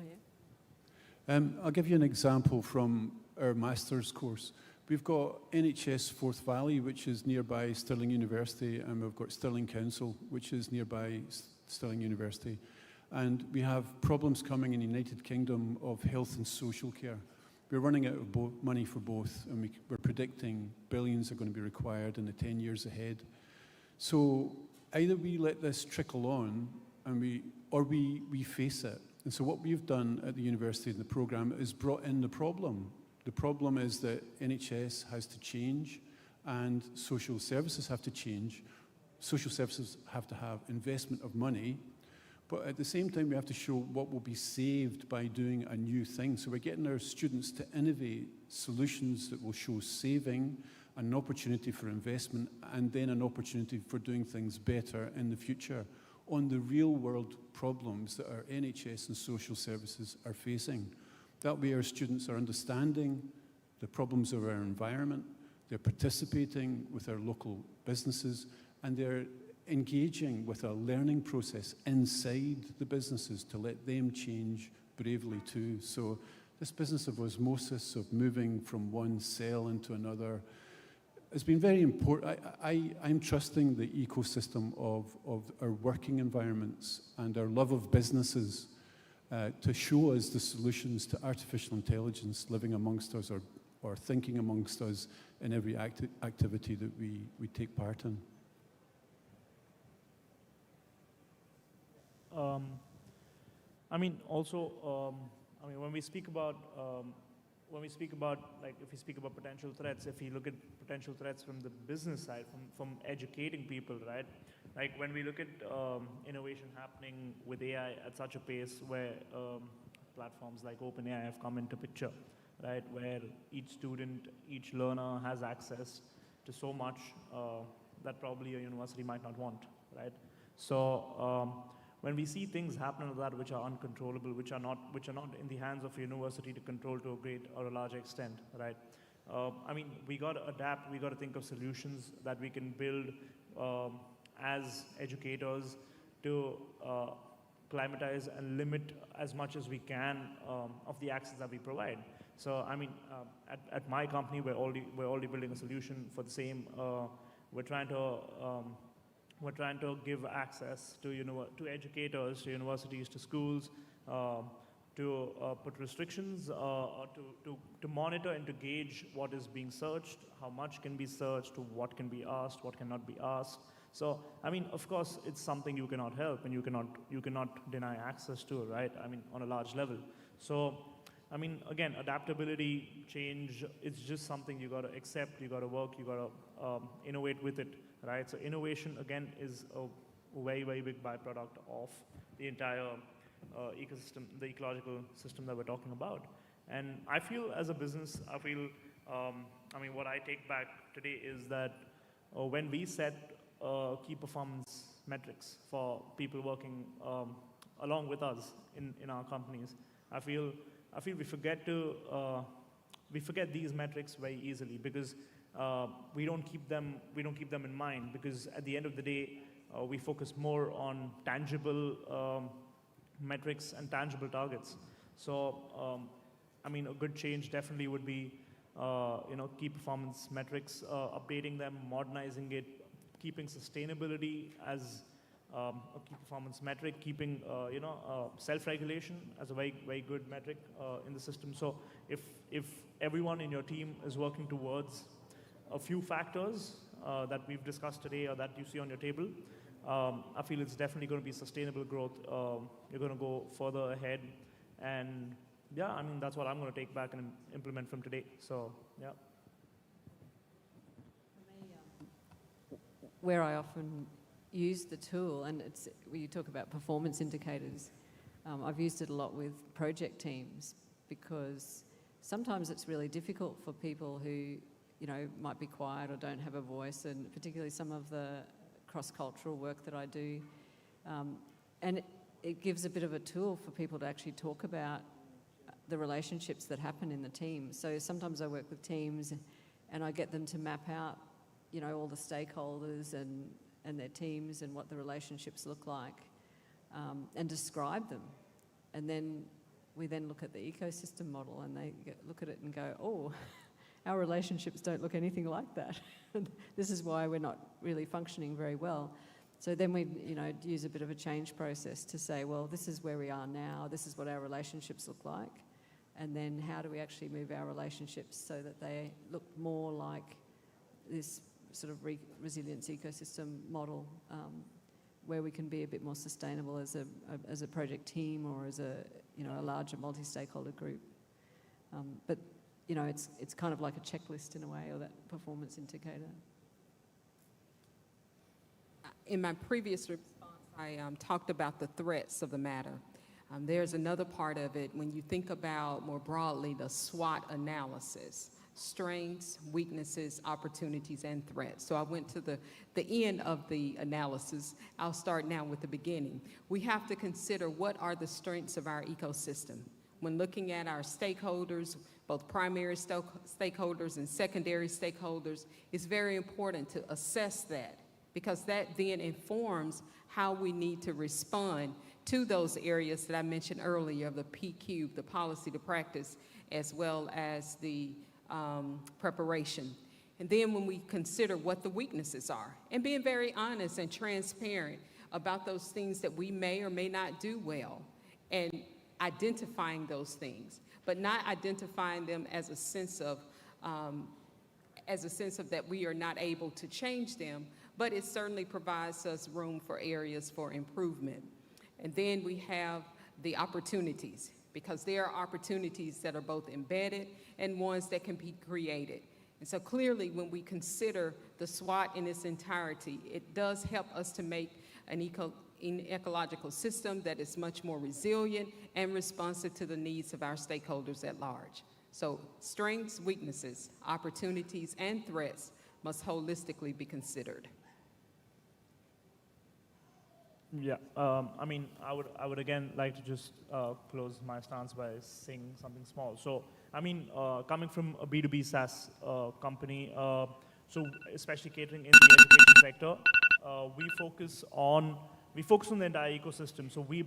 Speaker 8: yeah.
Speaker 2: I'll give you an example from our master's course. We've got NHS Forth Valley, which is nearby Stirling University, and we've got Stirling Council, which is nearby Stirling University. And we have problems coming in the United Kingdom of health and social care. We're running out of money for both, and we're predicting billions are going to be required in the 10 years ahead. So either we let this trickle on, and we face it. And so what we've done at the university in the program is brought in the problem. The problem is that NHS has to change, and social services have to change. Social services have to have investment of money, but at the same time we have to show what will be saved by doing a new thing. So we're getting our students to innovate solutions that will show saving, an opportunity for investment, and then an opportunity for doing things better in the future on the real world problems that our NHS and social services are facing. That way our students are understanding the problems of our environment, they're participating with our local businesses, and they're engaging with a learning process inside the businesses to let them change bravely too. So this business of osmosis, of moving from one cell into another, has been very important. I'm trusting the ecosystem of our working environments and our love of businesses to show us the solutions to artificial intelligence living amongst us or thinking amongst us in every activity that we take part in.
Speaker 5: I mean, also, I mean, when we speak about like, if we speak about potential threats, if we look at potential threats from the business side, from educating people, right? Like when we look at innovation happening with AI at such a pace where platforms like OpenAI have come into picture, right? Where each student, each learner has access to so much that probably a university might not want, right? So when we see things happen like that which are uncontrollable, which are not in the hands of a university to control to a great or a large extent, right? I mean, we got to adapt. We got to think of solutions that we can build as educators to climatize and limit as much as we can of the access that we provide. So, I mean, at my company, we're already building a solution for the same. We're trying to give access to educators, to universities, to schools, to put restrictions, or to monitor and to gauge what is being searched, how much can be searched, what can be asked, what cannot be asked. So, I mean, of course, it's something you cannot help and you cannot deny access to, right? I mean, on a large level. So, I mean, again, adaptability, change, it's just something you got to accept, you got to work, you got to innovate with it, right? So innovation, again, is a very, very big byproduct of the entire ecosystem, the ecological system that we're talking about. And I feel as a business, I mean, what I take back today is that when we set key performance metrics for people working along with us in our companies, I feel we forget these metrics very easily because we don't keep them in mind, because at the end of the day we focus more on tangible metrics and tangible targets. So I mean, a good change definitely would be key performance metrics, updating them, modernizing it, keeping sustainability as a key performance metric, keeping self-regulation as a very, very good metric in the system. So if everyone in your team is working towards a few factors that we've discussed today or that you see on your table, I feel it's definitely going to be sustainable growth. You're going to go further ahead, and yeah, I mean, that's what I'm going to take back and implement from today. So yeah.
Speaker 8: Where I often use the tool, and it's when you talk about performance indicators, I've used it a lot with project teams, because sometimes it's really difficult for people who might be quiet or don't have a voice, and particularly some of the cross-cultural work that I do, and it gives a bit of a tool for people to actually talk about the relationships that happen in the team. So sometimes I work with teams and I get them to map out all the stakeholders and their teams and what the relationships look like, and describe them. And then we look at the ecosystem model, and they look at it and go, oh, our relationships don't look anything like that. This is why we're not really functioning very well. So then we use a bit of a change process to say, well, this is where we are now, this is what our relationships look like, and then how do we actually move our relationships so that they look more like this sort of resilience ecosystem model, where we can be a bit more sustainable as a project team or as a larger multi-stakeholder group. But it's kind of like a checklist in a way, or that performance indicator.
Speaker 15: In my previous response, I talked about the threats of the matter. There's another part of it when you think about more broadly the SWOT analysis: strengths, weaknesses, opportunities, and threats. So I went to the end of the analysis. I'll start now with the beginning. We have to consider what are the strengths of our ecosystem. When looking at our stakeholders, both primary stakeholders and secondary stakeholders, it's very important to assess that, because that then informs how we need to respond to those areas that I mentioned earlier of the PQ, the policy to practice, as well as the preparation. And then when we consider what the weaknesses are, and being very honest and transparent about those things that we may or may not do well, and identifying those things, but not identifying them as a sense of that we are not able to change them, but it certainly provides us room for areas for improvement. And then we have the opportunities, because there are opportunities that are both embedded and ones that can be created. And so clearly, when we consider the SWOT in its entirety, it does help us to make an ecological system that is much more resilient and responsive to the needs of our stakeholders at large. So strengths, weaknesses, opportunities, and threats must holistically be considered.
Speaker 5: Yeah, I mean, I would again like to just close my stance by saying something small. So, I mean, coming from a B2B SaaS company, so especially catering in the education sector, we focus on the entire ecosystem. So we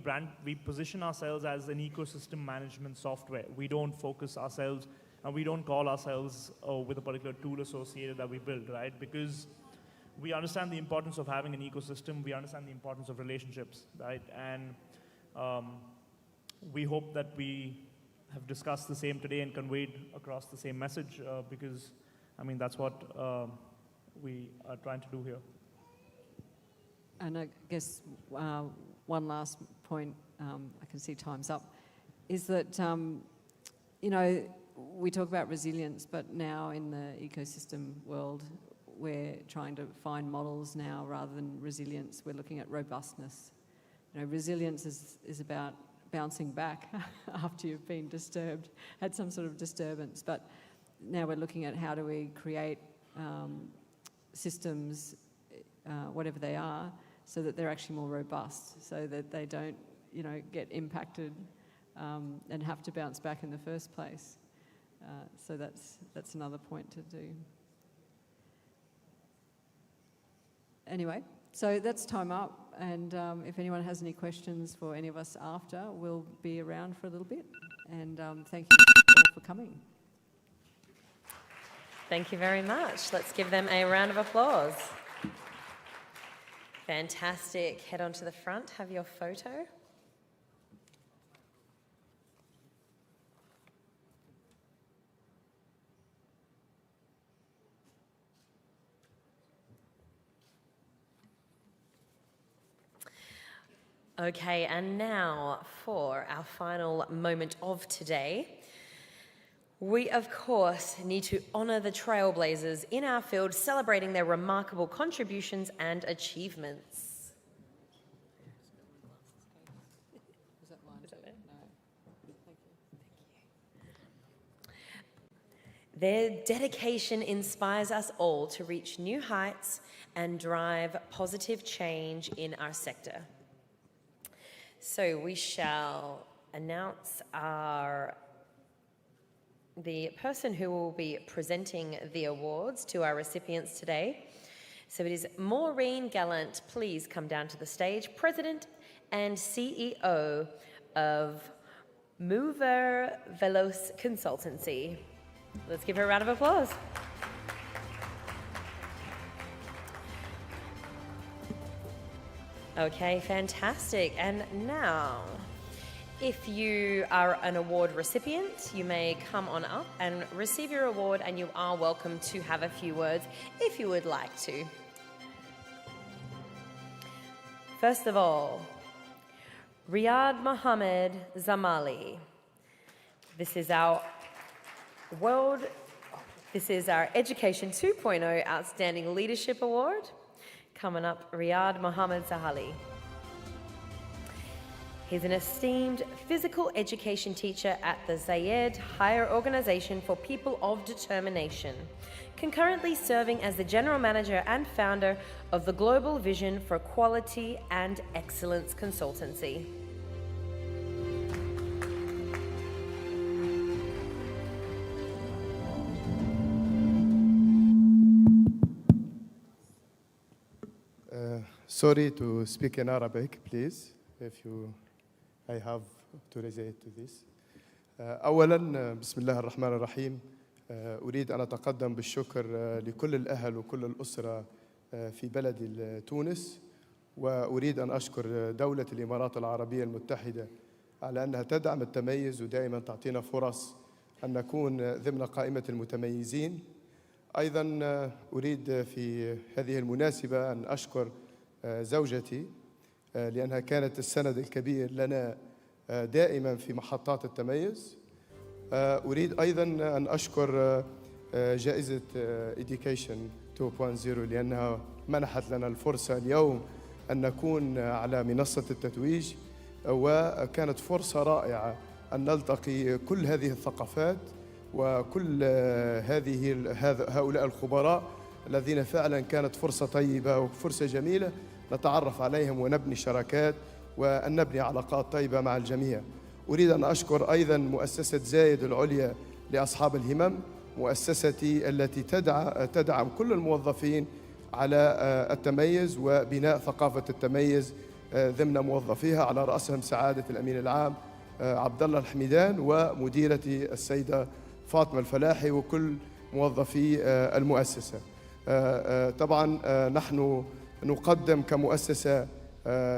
Speaker 5: position ourselves as an ecosystem management software. We don't focus ourselves, and we don't call ourselves with a particular tool associated that we build, right? Because we understand the importance of having an ecosystem. We understand the importance of relationships, right? And we hope that we have discussed the same today and conveyed across the same message because, I mean, that's what we are trying to do here.
Speaker 8: And I guess one last point, I can see time's up, is that, you know, we talk about resilience, but now in the ecosystem world, we're trying to find models now rather than resilience. We're looking at robustness. You know, resilience is about bouncing back after you've been disturbed, had some sort of disturbance. But now we're looking at how do we create systems, whatever they are, so that they're actually more robust, so that they don't, you know, get impacted and have to bounce back in the first place. So that's another point to do. Anyway, so that's time up. And if anyone has any questions for any of us after, we'll be around for a little bit. And thank you all for coming.
Speaker 1: Thank you very much. Let's give them a round of applause. Fantastic. Head on to the front, have your photo. Okay, and now for our final moment of today. We, of course, need to honour the trailblazers in our field, celebrating their remarkable contributions and achievements. Their dedication inspires us all to reach new heights and drive positive change in our sector. So we shall announce the person who will be presenting the awards to our recipients today. So it is Maureen Gallant. Please come down to the stage, President and CEO of Mover Veloce Consultancy. Let's give her a round of applause. Okay, fantastic. And now, if you are an award recipient, you may come on up and receive your award, and you are welcome to have a few words if you would like to. First of all, Riyad Mohammed Zamali. This is our Education 2.0 Outstanding Leadership Award. Coming up, Riyad Mohammed Zahali. He's an esteemed physical education teacher at the Zayed Higher Organization for People of Determination, concurrently serving as the General Manager and founder of the Global Vision for Quality and Excellence Consultancy.
Speaker 16: Sorry to speak in Arabic, please, I have to relate to this. أولاً بسم الله الرحمن الرحيم. أريد أن أتقدم بالشكر لكل الأهل وكل الأسرة في بلدي تونس، وأريد أن أشكر دولة الإمارات العربية المتحدة على أنها تدعم التميز ودائماً تعطينا فرص أن نكون ضمن قائمة المتميزين. أيضاً أريد في هذه المناسبة أن أشكر زوجتي لأنها كانت السند الكبير لنا دائما في محطات التميز. أريد أيضا أن أشكر جائزة Education 2.0 لأنها منحت لنا الفرصة اليوم أن نكون على منصة التتويج، وكانت فرصة رائعة أن نلتقي كل هذه الثقافات وكل هؤلاء الخبراء الذين فعلا كانت فرصة طيبة وفرصة جميلة نتعرف عليهم ونبني شراكات وأن نبني علاقات طيبة مع الجميع. أريد أن أشكر أيضا مؤسسة زايد العليا لأصحاب الهمم، مؤسستي التي تدعم كل الموظفين على التميز وبناء ثقافة التميز ضمن موظفيها، على رأسهم سعادة الأمين العام عبد الله الحميدان ومديرتي السيدة فاطمة الفلاحي وكل موظفي المؤسسة. طبعا نحن نقدم كمؤسسة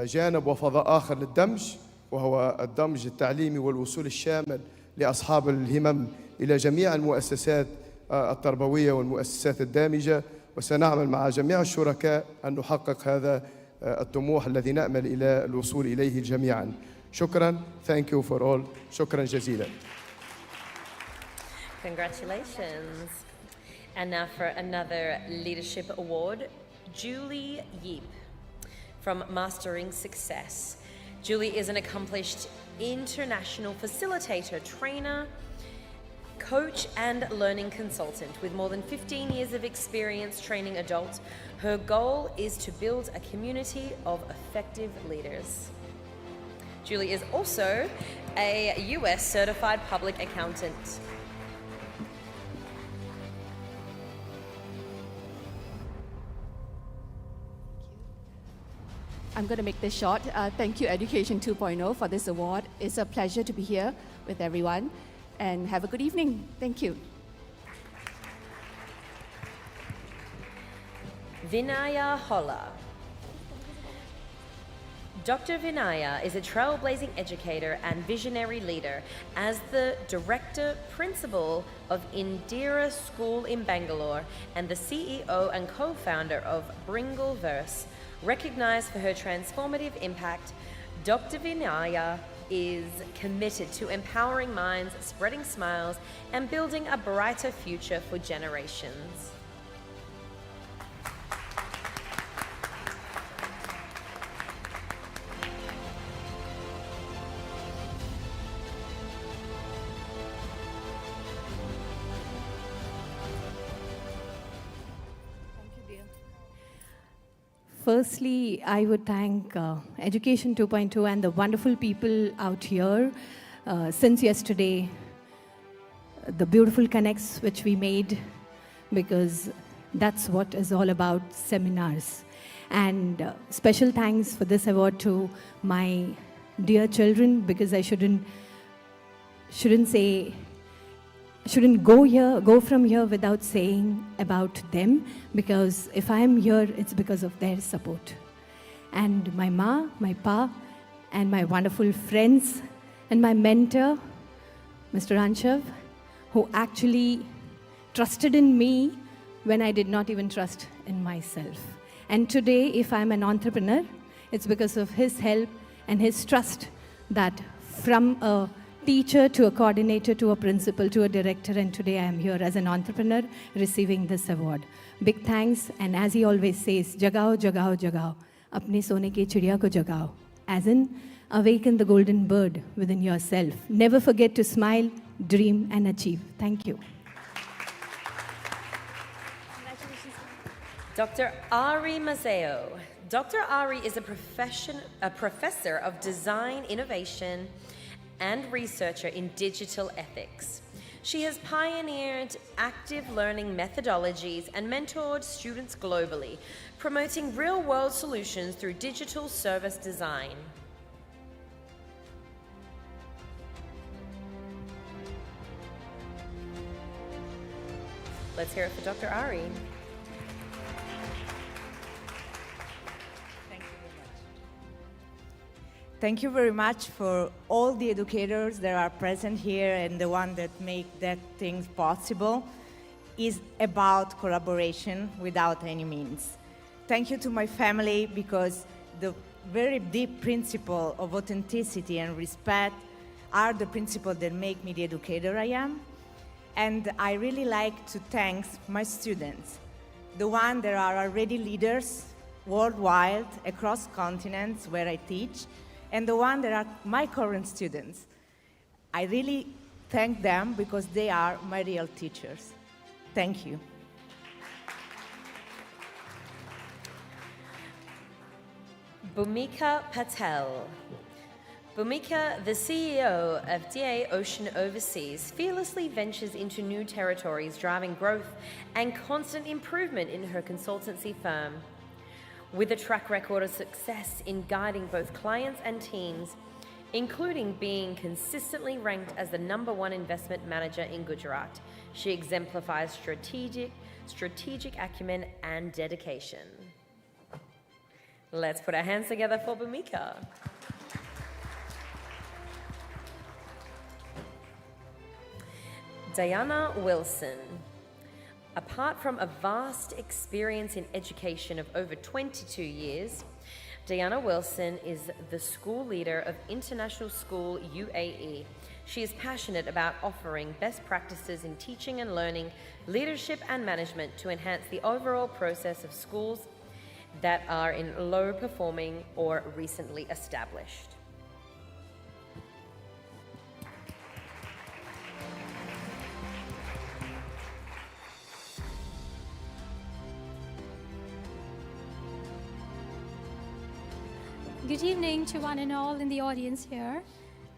Speaker 16: جانب وفضاء آخر للدمج وهو الدمج التعليمي والوصول الشامل لأصحاب الهمم إلى جميع المؤسسات التربوية والمؤسسات الدامجة، وسنعمل مع جميع الشركاء أن نحقق هذا الطموح الذي نأمل إلى الوصول إليه جميعا. شكرا. Thank you for all. شكرا جزيلا.
Speaker 1: Congratulations. And now for another leadership award, Julie Yeep from Mastering Success. Julie is an accomplished international facilitator, trainer, coach and learning consultant with more than 15 years of experience training adults. Her goal is to build a community of effective leaders. Julie is also a US certified public accountant.
Speaker 17: I'm going to make this short. Thank you, Education 2.0, for this award. It's a pleasure to be here with everyone, and have a good evening. Thank you.
Speaker 1: Vinaya Holla. Dr. Vinaya is a trailblazing educator and visionary leader. As the Director Principal of Indira School in Bangalore and the CEO and co-founder of Bringleverse, recognized for her transformative impact, Dr. Vinaya is committed to empowering minds, spreading smiles, and building a brighter future for generations.
Speaker 18: Firstly, I would thank Education 2.2 and the wonderful people out here. Since yesterday, the beautiful connects which we made, because that's what is all about councils. And special thanks for this award to my dear children, because I shouldn't go from here without saying about them, because if I'm here, it's because of their support. And my ma, my pa, and my wonderful friends, and my mentor, Mr. Anshav, who actually trusted in me when I did not even trust in myself. And today, if I'm an entrepreneur, it's because of his help and his trust that from a teacher to a coordinator to a principal to a director, and today I am here as an entrepreneur receiving this award. Big thanks, and as he always says, jagao, jagao, jagao, apne sone ki chidiya ko jagao. As in, awaken the golden bird within yourself. Never forget to smile, dream, and achieve. Thank you.
Speaker 1: Dr. Ari Mazeo. Dr. Ari is a professor of design, innovation, and researcher in digital ethics. She has pioneered active learning methodologies and mentored students globally, promoting real-world solutions through digital service design. Let's hear it for Dr. Ari.
Speaker 20: Thank you very much for all the educators that are present here, and the one that make that things possible is about collaboration without any means. Thank you to my family, because the very deep principle of authenticity and respect are the principles that make me the educator I am. And I really like to thank my students, the ones that are already leaders worldwide, across continents where I teach, and the ones that are my current students. I really thank them because they are my real teachers. Thank you.
Speaker 1: Bhumika Patel. Bhumika, the CEO of DA Ocean Overseas, fearlessly ventures into new territories, driving growth and constant improvement in her consultancy firm. With a track record of success in guiding both clients and teams, including being consistently ranked as the #1 investment manager in Gujarat, she exemplifies strategic acumen and dedication. Let's put our hands together for Bhumika. Diana Wilson. Apart from a vast experience in education of over 22 years, Diana Wilson is the school leader of International School UAE. She is passionate about offering best practices in teaching and learning, leadership and management to enhance the overall process of schools that are in low performing or recently established.
Speaker 10: Good evening to one and all in the audience here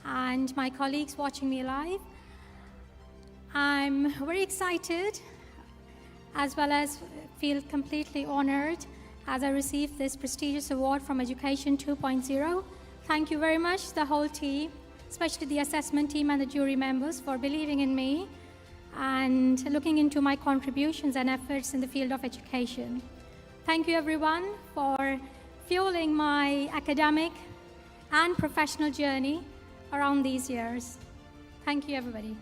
Speaker 10: and my colleagues watching me live. I'm very excited as well as feel completely honored as I received this prestigious award from Education 2.0. Thank you very much, the whole team, especially the assessment team and the jury members for believing in me and looking into my contributions and efforts in the field of education. Thank you everyone for fueling my academic and professional journey around these years. Thank you, everybody.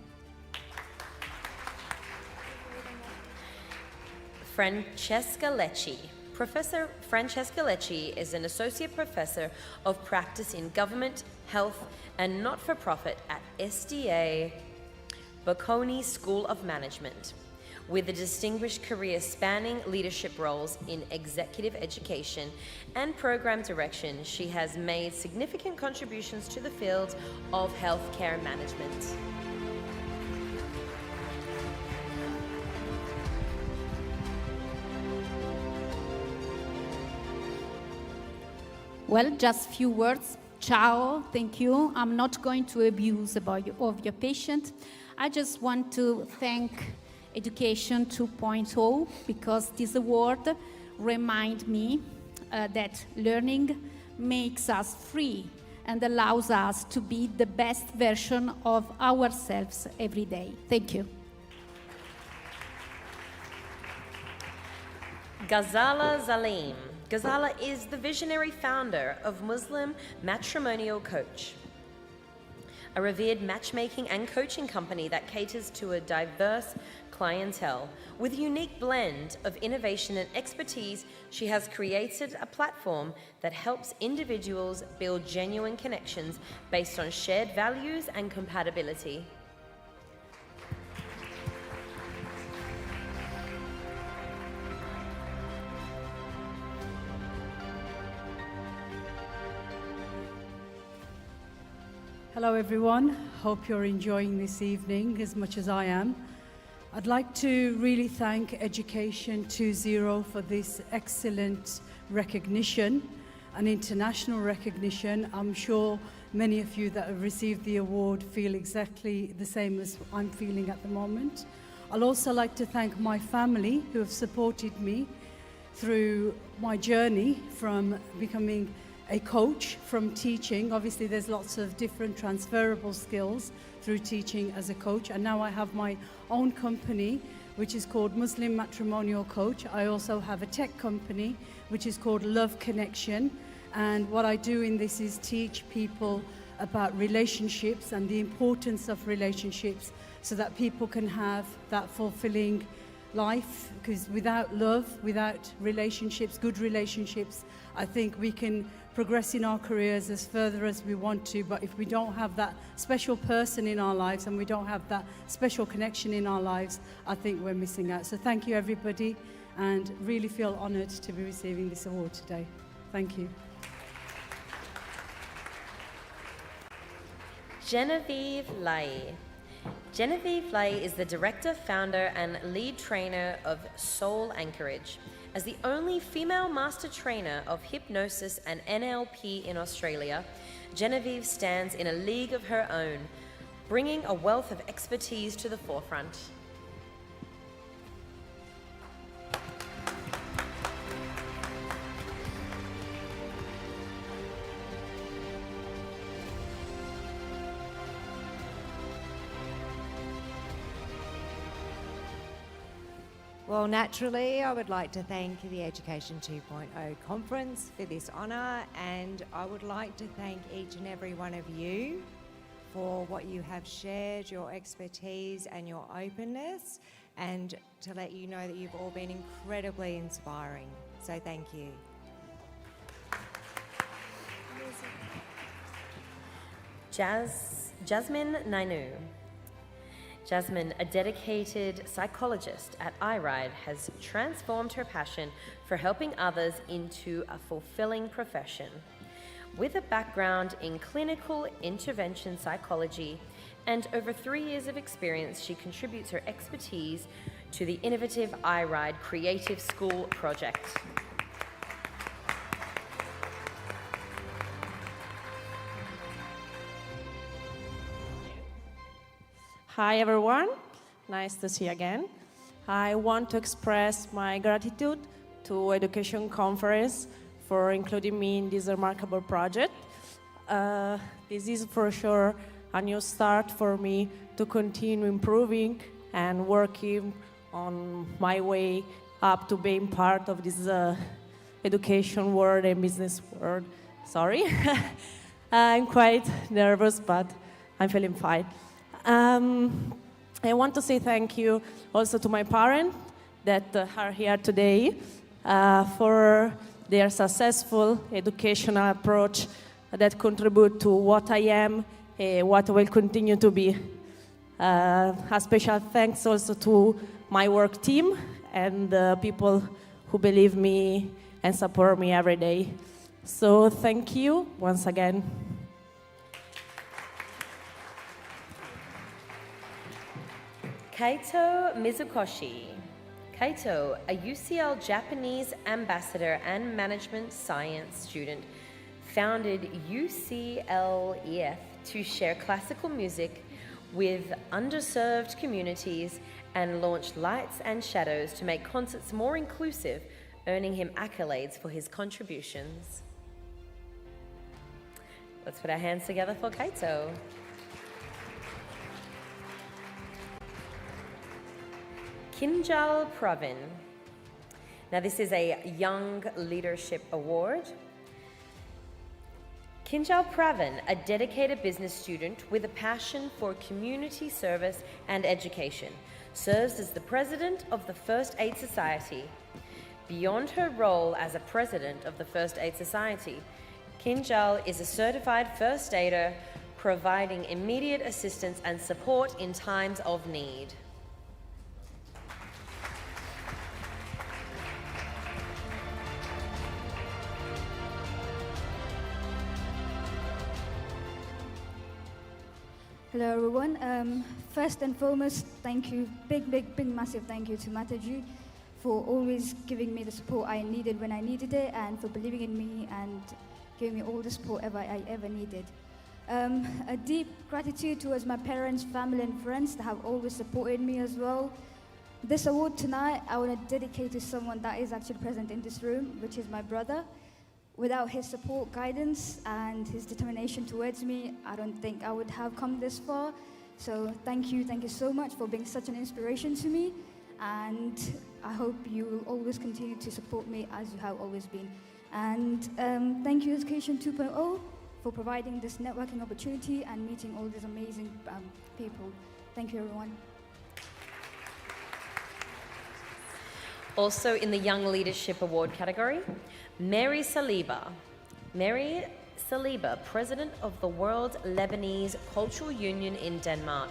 Speaker 1: Francesca Lecci. Professor Francesca Lecci is an associate professor of practice in government, health, and not-for-profit at SDA Bocconi School of Management. With a distinguished career spanning leadership roles in executive education and program direction, she has made significant contributions to the field of healthcare management.
Speaker 22: Well, just few words. Ciao, thank you. I'm not going to abuse of your patient. I just want to thank Education 2.0 because this award reminds me that learning makes us free and allows us to be the best version of ourselves every day. Thank you.
Speaker 1: Ghazala Zalim. Ghazala is the visionary founder of Muslim Matrimonial Coach, a revered matchmaking and coaching company that caters to a diverse clientele. With a unique blend of innovation and expertise, she has created a platform that helps individuals build genuine connections based on shared values and compatibility.
Speaker 23: Hello everyone, hope you're enjoying this evening as much as I am. I'd like to really thank Education 2.0 for this excellent recognition, an international recognition. I'm sure many of you that have received the award feel exactly the same as I'm feeling at the moment. I'd also like to thank my family who have supported me through my journey from becoming a coach, from teaching. Obviously there's lots of different transferable skills through teaching as a coach, and now I have my own company which is called Muslim Matrimonial Coach. I also have a tech company which is called Love Connection, and what I do in this is teach people about relationships and the importance of relationships so that people can have that fulfilling life, because without love, without relationships, good relationships, I think we can progress in our careers as further as we want to, but if we don't have that special person in our lives and we don't have that special connection in our lives, I think we're missing out. So thank you everybody, and really feel honored to be receiving this award today. Thank you.
Speaker 1: Genevieve Lai. Genevieve Lai is the director, founder, and lead trainer of Soul Anchorage. As the only female master trainer of hypnosis and NLP in Australia, Genevieve stands in a league of her own, bringing a wealth of expertise to the forefront.
Speaker 24: Well, naturally, I would like to thank the Education 2.0 conference for this honour, and I would like to thank each and every one of you for what you have shared, your expertise and your openness, and to let you know that you've all been incredibly inspiring. So thank you.
Speaker 1: Jasmine Nainu. Jasmine, a dedicated psychologist at iRide, has transformed her passion for helping others into a fulfilling profession. With a background in clinical intervention psychology and over 3 years of experience, she contributes her expertise to the innovative iRide Creative School project.
Speaker 3: Hi everyone, nice to see you again. I want to express my gratitude to Education Conference for including me in this remarkable project. This is for sure a new start for me to continue improving and working on my way up to being part of this education world and business world. Sorry, I'm quite nervous, but I'm feeling fine. I want to say thank you also to my parents that are here today for their successful educational approach that contribute to what I am, what I will continue to be. A special thanks also to my work team and the people who believe me and support me every day. So thank you once again.
Speaker 1: Kaito Mizukoshi. Kaito, a UCL Japanese ambassador and management science student, founded UCLEF to share classical music with underserved communities and launched Lights and Shadows to make concerts more inclusive, earning him accolades for his contributions. Let's put our hands together for Kaito. Kinjal Pravin. Now this is a Young Leadership Award. Kinjal Pravin, a dedicated business student with a passion for community service and education, serves as the president of the First Aid Society. Beyond her role as a president of the First Aid Society, Kinjal is a certified first aider, providing immediate assistance and support in times of need.
Speaker 9: Hello everyone. First and foremost, thank you, big, massive thank you to Mataji for always giving me the support I needed when I needed it, and for believing in me and giving me all the support I ever needed. A deep gratitude towards my parents, family and friends that have always supported me as well. This award tonight, I want to dedicate to someone that is actually present in this room, which is my brother. Without his support, guidance, and his determination towards me, I don't think I would have come this far. So thank you so much for being such an inspiration to me. And I hope you will always continue to support me as you have always been. And thank you, Education 2.0, for providing this networking opportunity and meeting all these amazing people. Thank you, everyone.
Speaker 1: Also in the Young Leadership Award category, Mary Saliba. Mary Saliba, president of the World Lebanese Cultural Union in Denmark,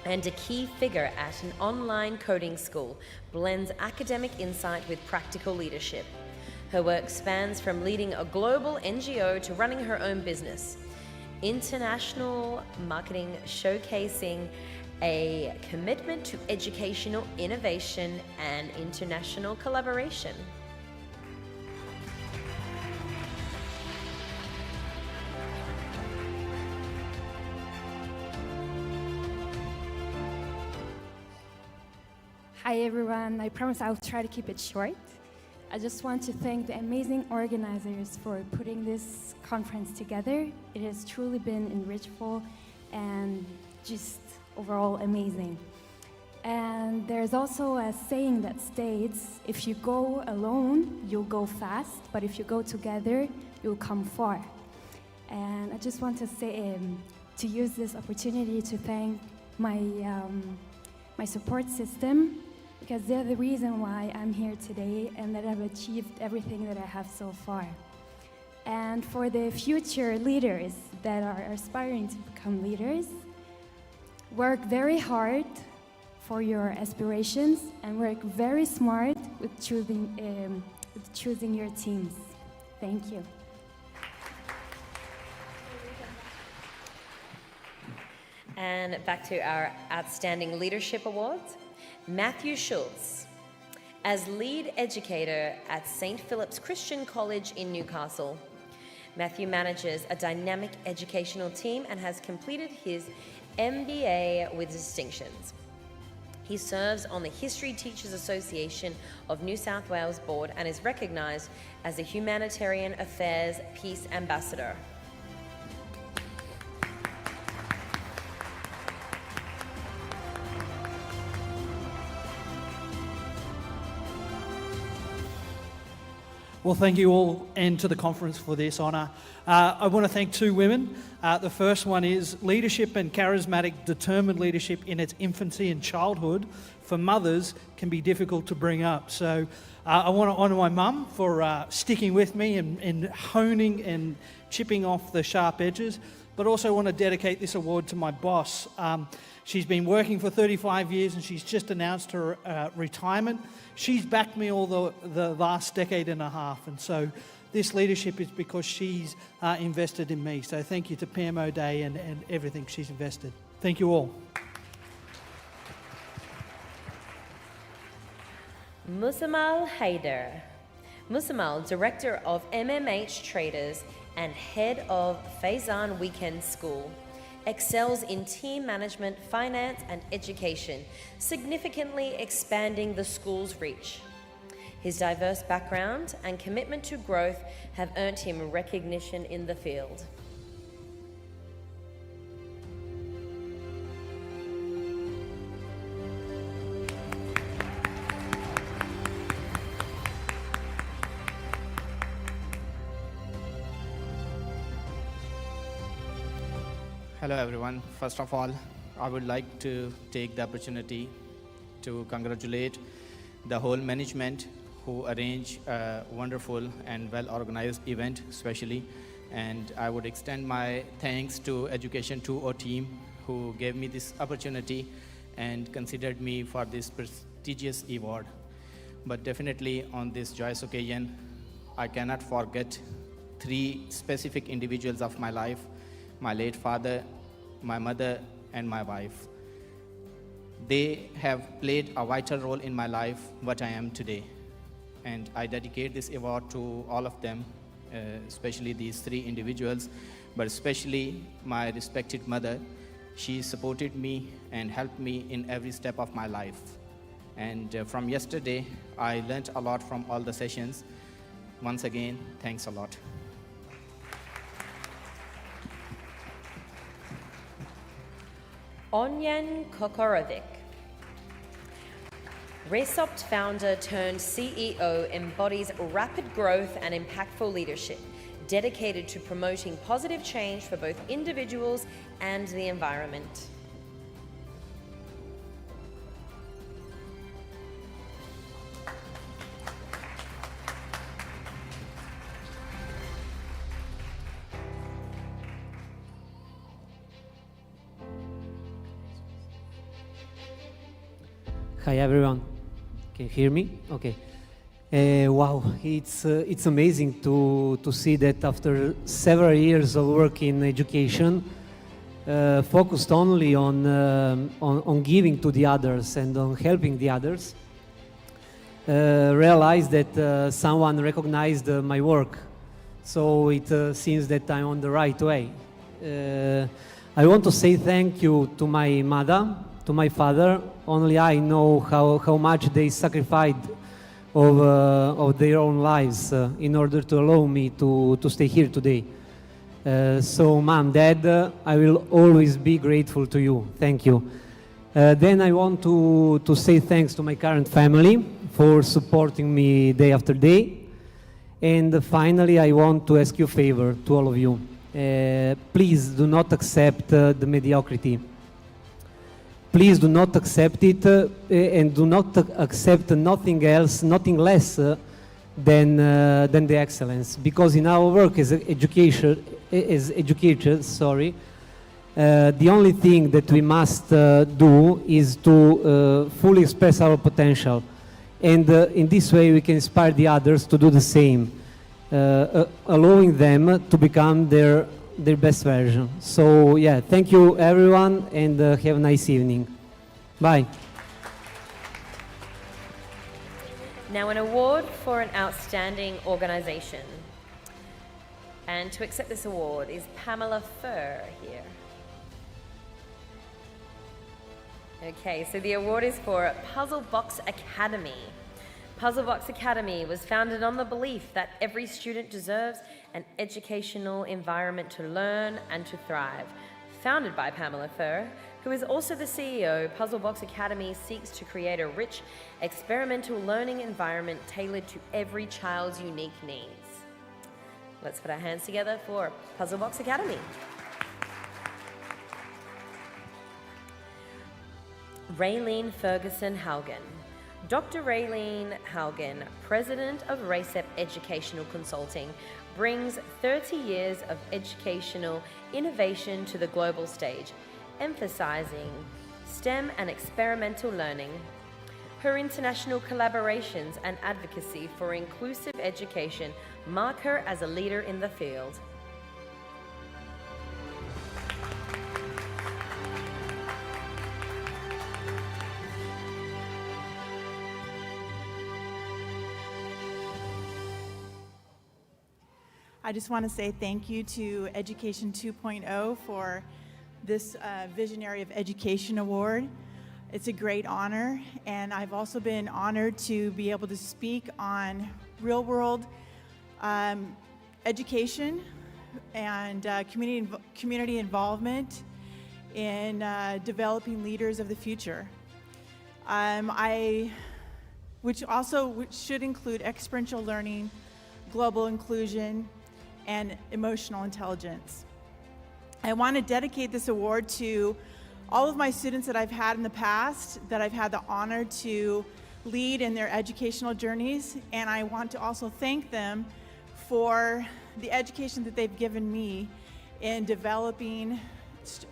Speaker 1: and a key figure at an online coding school, blends academic insight with practical leadership. Her work spans from leading a global NGO to running her own business. International marketing showcasing a commitment to educational innovation and international collaboration.
Speaker 11: Hi everyone, I promise I'll try to keep it short. I just want to thank the amazing organizers for putting this conference together. It has truly been enrichful and just overall amazing. And there's also a saying that states, if you go alone, you'll go fast, but if you go together, you'll come far. And I just want to say, to use this opportunity to thank my, my support system, because they're the reason why I'm here today and that I've achieved everything that I have so far. And for the future leaders that are aspiring to become leaders, work very hard for your aspirations and work very smart with choosing your teams. Thank you.
Speaker 1: And back to our Outstanding Leadership Awards. Matthew Schultz, as lead educator at St. Philip's Christian College in Newcastle. Matthew manages a dynamic educational team and has completed his MBA with distinctions. He serves on the History Teachers Association of New South Wales Board and is recognised as a Humanitarian Affairs Peace Ambassador.
Speaker 7: Well, thank you all and to the conference for this honour. I want to thank two women. The first one is leadership and charismatic, determined leadership in its infancy and childhood for mothers can be difficult to bring up. So I want to honour my mum for sticking with me and honing and chipping off the sharp edges, but also want to dedicate this award to my boss. She's been working for 35 years and she's just announced her retirement. She's backed me all the last decade and a half, and so this leadership is because she's invested in me. So thank you to Pam O'Day and everything she's invested. Thank you all.
Speaker 1: Musammal Haider. Musammal, Director of MMH Traders and Head of Faizan Weekend School, excels in team management, finance and education, significantly expanding the school's reach. His diverse background and commitment to growth have earned him recognition in the field.
Speaker 13: Hello everyone. First of all, I would like to take the opportunity to congratulate the whole management who arranged a wonderful and well-organized event especially, and I would extend my thanks to Education 2.0 team who gave me this opportunity and considered me for this prestigious award. But definitely on this joyous occasion, I cannot forget three specific individuals of my life: my late father, my mother, and my wife. They have played a vital role in my life, what I am today. And I dedicate this award to all of them, especially these three individuals, but especially my respected mother. She supported me and helped me in every step of my life. And from yesterday, I learned a lot from all the sessions. Once again, thanks a lot.
Speaker 1: Onyan Kokorovic. Resopt founder turned CEO, embodies rapid growth and impactful leadership, dedicated to promoting positive change for both individuals and the environment.
Speaker 14: Hi everyone, can you hear me? Okay. Wow, it's amazing to see that after several years of work in education, focused only on giving to the others and on helping the others, realized that someone recognized my work. So it seems that I'm on the right way. I want to say thank you to my mother, to my father. Only I know how much they sacrificed of their own lives in order to allow me to stay here today. So Mom, Dad, I will always be grateful to you. Thank you. Then I want to say thanks to my current family for supporting me day after day. And finally, I want to ask you a favor to all of you. Please do not accept the mediocrity. Please do not accept it and do not accept nothing else, nothing less than the excellence. Because in our work as educators, the only thing that we must do is to fully express our potential. And in this way we can inspire the others to do the same, allowing them to become their best version. So yeah, thank you everyone, and have a nice evening. Bye.
Speaker 1: Now an award for an outstanding organization. And to accept this award is Pamela Furr here. Okay, so the award is for Puzzle Box Academy. Puzzle Box Academy was founded on the belief that every student deserves an educational environment to learn and to thrive. Founded by Pamela Furr, who is also the CEO, Puzzle Box Academy seeks to create a rich, experimental learning environment tailored to every child's unique needs. Let's put our hands together for Puzzle Box Academy. Raylene Ferguson Haugen. Dr. Raylene Haugen, President of RACEP Educational Consulting, brings 30 years of educational innovation to the global stage, emphasizing STEM and experimental learning. Her international collaborations and advocacy for inclusive education mark her as a leader in the field.
Speaker 4: I just want to say thank you to Education 2.0 for this Visionary of Education Award. It's a great honor, and I've also been honored to be able to speak on real-world education and community involvement in developing leaders of the future. Which should include experiential learning, global inclusion, and emotional intelligence. I want to dedicate this award to all of my students that I've had in the past, that I've had the honor to lead in their educational journeys, and I want to also thank them for the education that they've given me in developing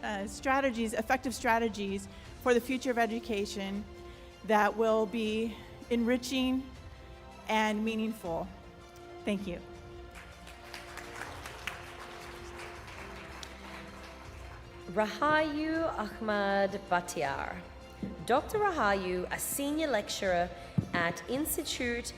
Speaker 4: effective strategies for the future of education that will be enriching and meaningful. Thank you.
Speaker 1: Rahayu Ahmad Batiar. Dr. Rahayu, a senior lecturer at Institute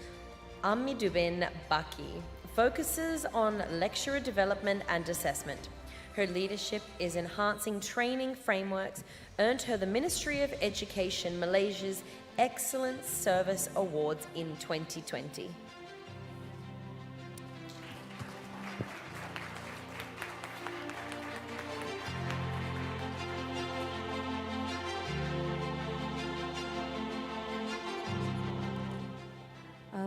Speaker 1: Amidubin Baki, focuses on lecturer development and assessment. Her leadership is enhancing training frameworks, earned her the Ministry of Education Malaysia's Excellence Service Awards in 2020.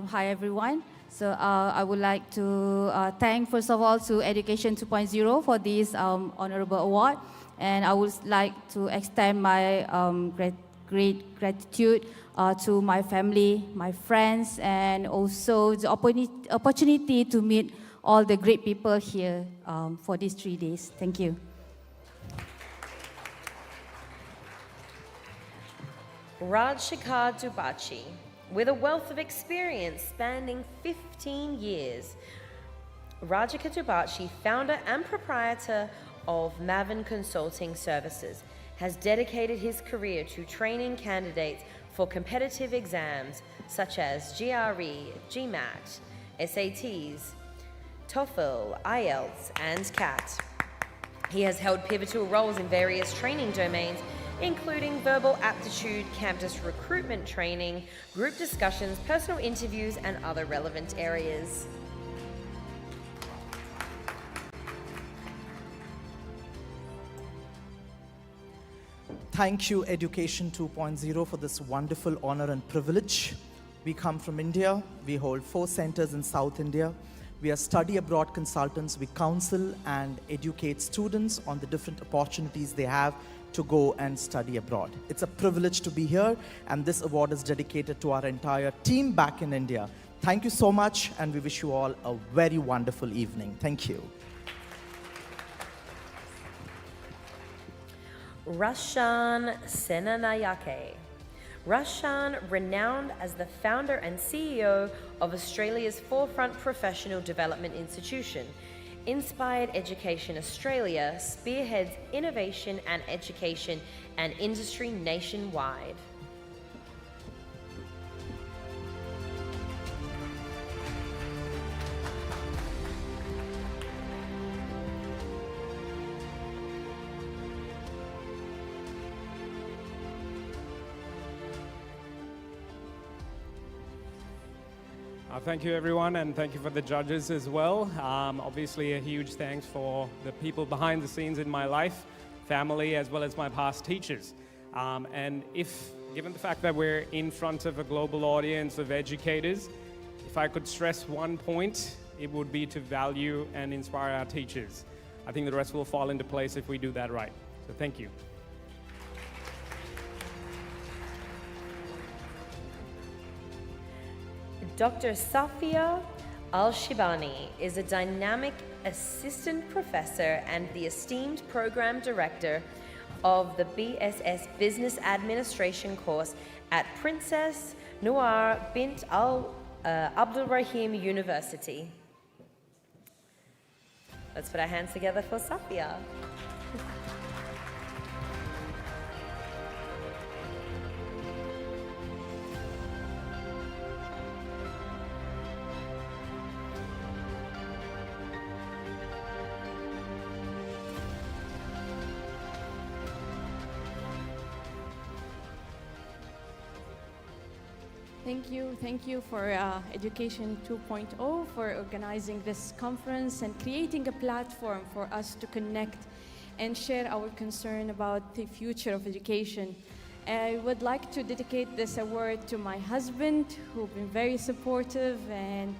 Speaker 12: Hi everyone. So I would like to thank first of all to Education 2.0 for this honorable award, and I would like to extend my great gratitude to my family, my friends, and also the opportunity to meet all the great people here for these 3 days. Thank you.
Speaker 1: Rajshekar Dubachi. With a wealth of experience spanning 15 years, Rajshekar Dubachi, founder and proprietor of Maven Consulting Services, has dedicated his career to training candidates for competitive exams such as GRE, GMAT, SATs, TOEFL, IELTS, and CAT. He has held pivotal roles in various training domains, including verbal aptitude, campus recruitment training, group discussions, personal interviews, and other relevant areas.
Speaker 19: Thank you, Education 2.0, for this wonderful honor and privilege. We come from India. We hold 4 centers in South India. We are study abroad consultants. We counsel and educate students on the different opportunities they have to go and study abroad. It's a privilege to be here, and this award is dedicated to our entire team back in India. Thank you so much, and we wish you all a very wonderful evening. Thank you.
Speaker 1: Rashan Senanayake. Rashan, renowned as the founder and CEO of Australia's forefront professional development institution, Inspired Education Australia spearheads innovation and education and industry nationwide.
Speaker 2: Thank you, everyone, and thank you for the judges as well. Obviously, a huge thanks for the people behind the scenes in my life, family, as well as my past teachers. And given the fact that we're in front of a global audience of educators, if I could stress one point, it would be to value and inspire our teachers. I think the rest will fall into place if we do that right. So thank you.
Speaker 1: Dr. Safia Al-Shibani is a dynamic assistant professor and the esteemed program director of the BSS Business Administration course at Princess Noor bint Abdul Rahim University. Let's put our hands together for Safia.
Speaker 6: Thank you for Education 2.0 for organizing this conference and creating a platform for us to connect and share our concern about the future of education. I would like to dedicate this award to my husband, who's been very supportive and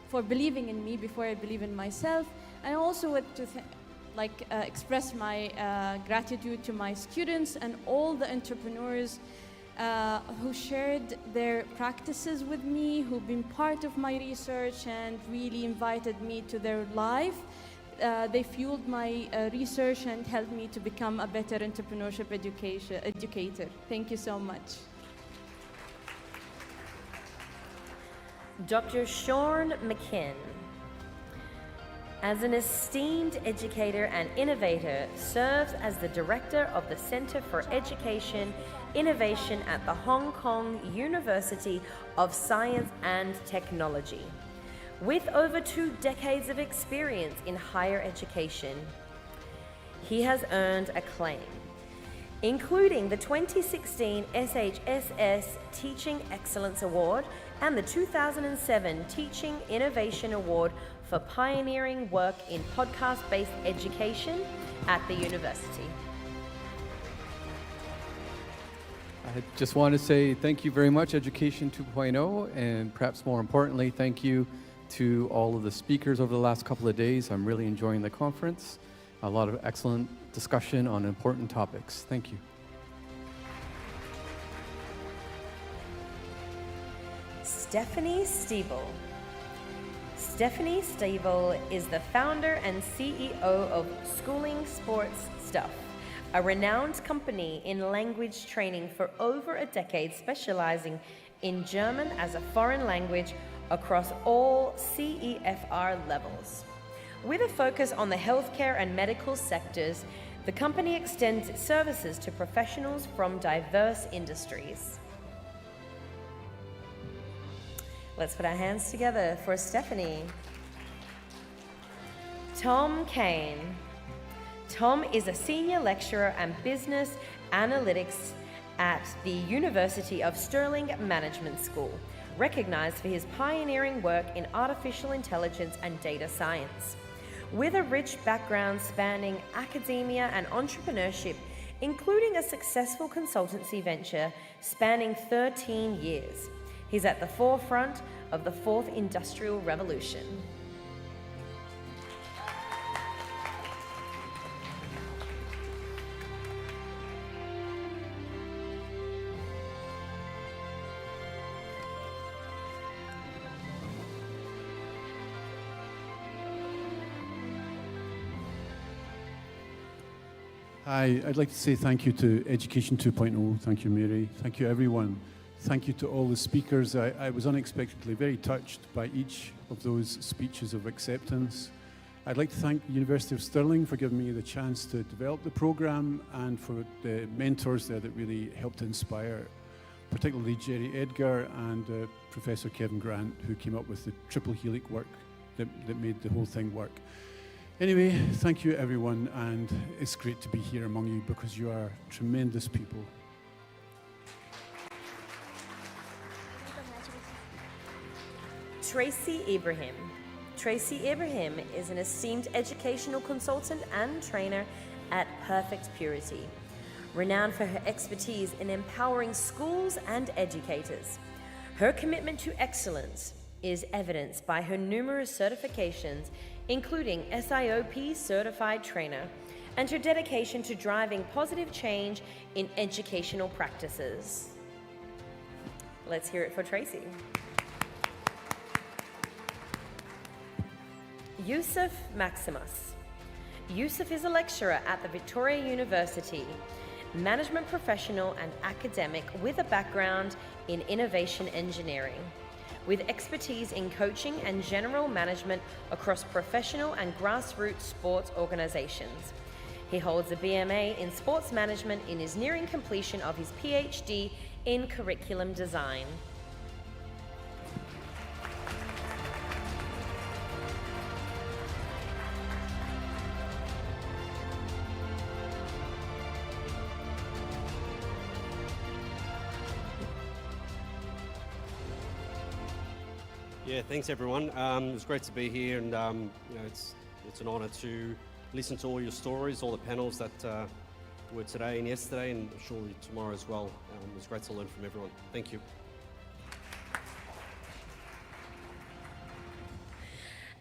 Speaker 6: for believing in me before I believe in myself. And I also want to express my gratitude to my students and all the entrepreneurs who shared their practices with me, who've been part of my research and really invited me to their life. They fueled my research and helped me to become a better entrepreneurship educator. Thank you so much.
Speaker 1: Dr. Sean McKinn. As an esteemed educator and innovator, serves as the director of the Center for Education Innovation at the Hong Kong University of Science and Technology. With over 2 decades of experience in higher education, he has earned acclaim, including the 2016 SHSS Teaching Excellence Award and the 2007 Teaching Innovation Award for pioneering work in podcast-based education at the university.
Speaker 15: I just want to say thank you very much, Education 2.0, and perhaps more importantly, thank you to all of the speakers over the last couple of days. I'm really enjoying the conference. A lot of excellent discussion on important topics. Thank you.
Speaker 1: Stephanie Stiebel. Stephanie Stiebel is the founder and CEO of Schooling Sports Stuff, a renowned company in language training for over a decade, specializing in German as a foreign language across all CEFR levels. With a focus on the healthcare and medical sectors, the company extends its services to professionals from diverse industries. Let's put our hands together for Stephanie. Tom Kane. Tom is a senior lecturer and business analytics at the University of Stirling Management School, recognized for his pioneering work in artificial intelligence and data science. With a rich background spanning academia and entrepreneurship, including a successful consultancy venture spanning 13 years. He's at the forefront of the fourth industrial revolution.
Speaker 5: Hi, I'd like to say thank you to Education 2.0. Thank you, Mary. Thank you, everyone. Thank you to all the speakers. I was unexpectedly very touched by each of those speeches of acceptance. I'd like to thank the University of Stirling for giving me the chance to develop the program and for the mentors there that really helped to inspire, particularly Jerry Edgar and Professor Kevin Grant, who came up with the triple helix work that made the whole thing work. Anyway, thank you everyone, and it's great to be here among you because you are tremendous people.
Speaker 1: Tracy Ibrahim. Tracy Ibrahim is an esteemed educational consultant and trainer at Perfect Purity, renowned for her expertise in empowering schools and educators. Her commitment to excellence is evidenced by her numerous certifications, including SIOP Certified Trainer, and her dedication to driving positive change in educational practices. Let's hear it for Tracy. Yusuf Maximus. Yusuf is a lecturer at the Victoria University, management professional and academic with a background in innovation engineering, with expertise in coaching and general management across professional and grassroots sports organizations. He holds a BMA in sports management and is nearing completion of his PhD in curriculum design.
Speaker 8: Yeah, thanks everyone. It was great to be here, and it's an honour to listen to all your stories, all the panels that were today and yesterday, and surely tomorrow as well. It was great to learn from everyone. Thank you.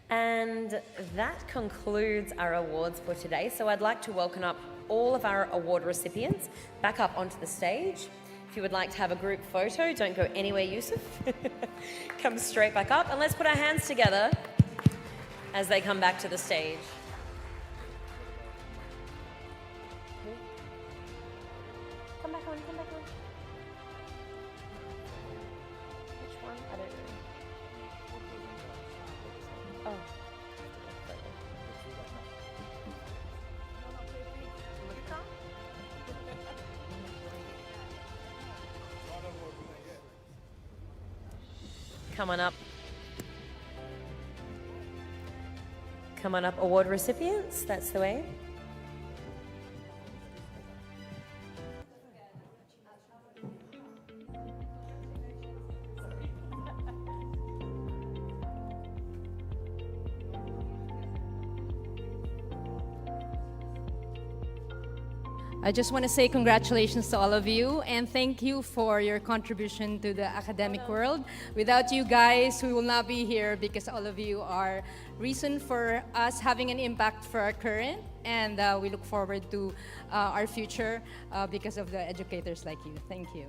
Speaker 1: And that concludes our awards for today. So I'd like to welcome up all of our award recipients back up onto the stage. If you would like to have a group photo, don't go anywhere, Yusuf. Come straight back up, and let's put our hands together as they come back to the stage. Come back on, come back on. Which one? I don't know. Oh. Come on up. Come on up, award recipients. That's the way.
Speaker 16: I just want to say congratulations to all of you and thank you for your contribution to the academic world. Without you guys, we will not be here because all of you are reason for us having an impact for our current, and we look forward to our future because of the educators like you. Thank you.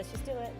Speaker 1: Let's just do it.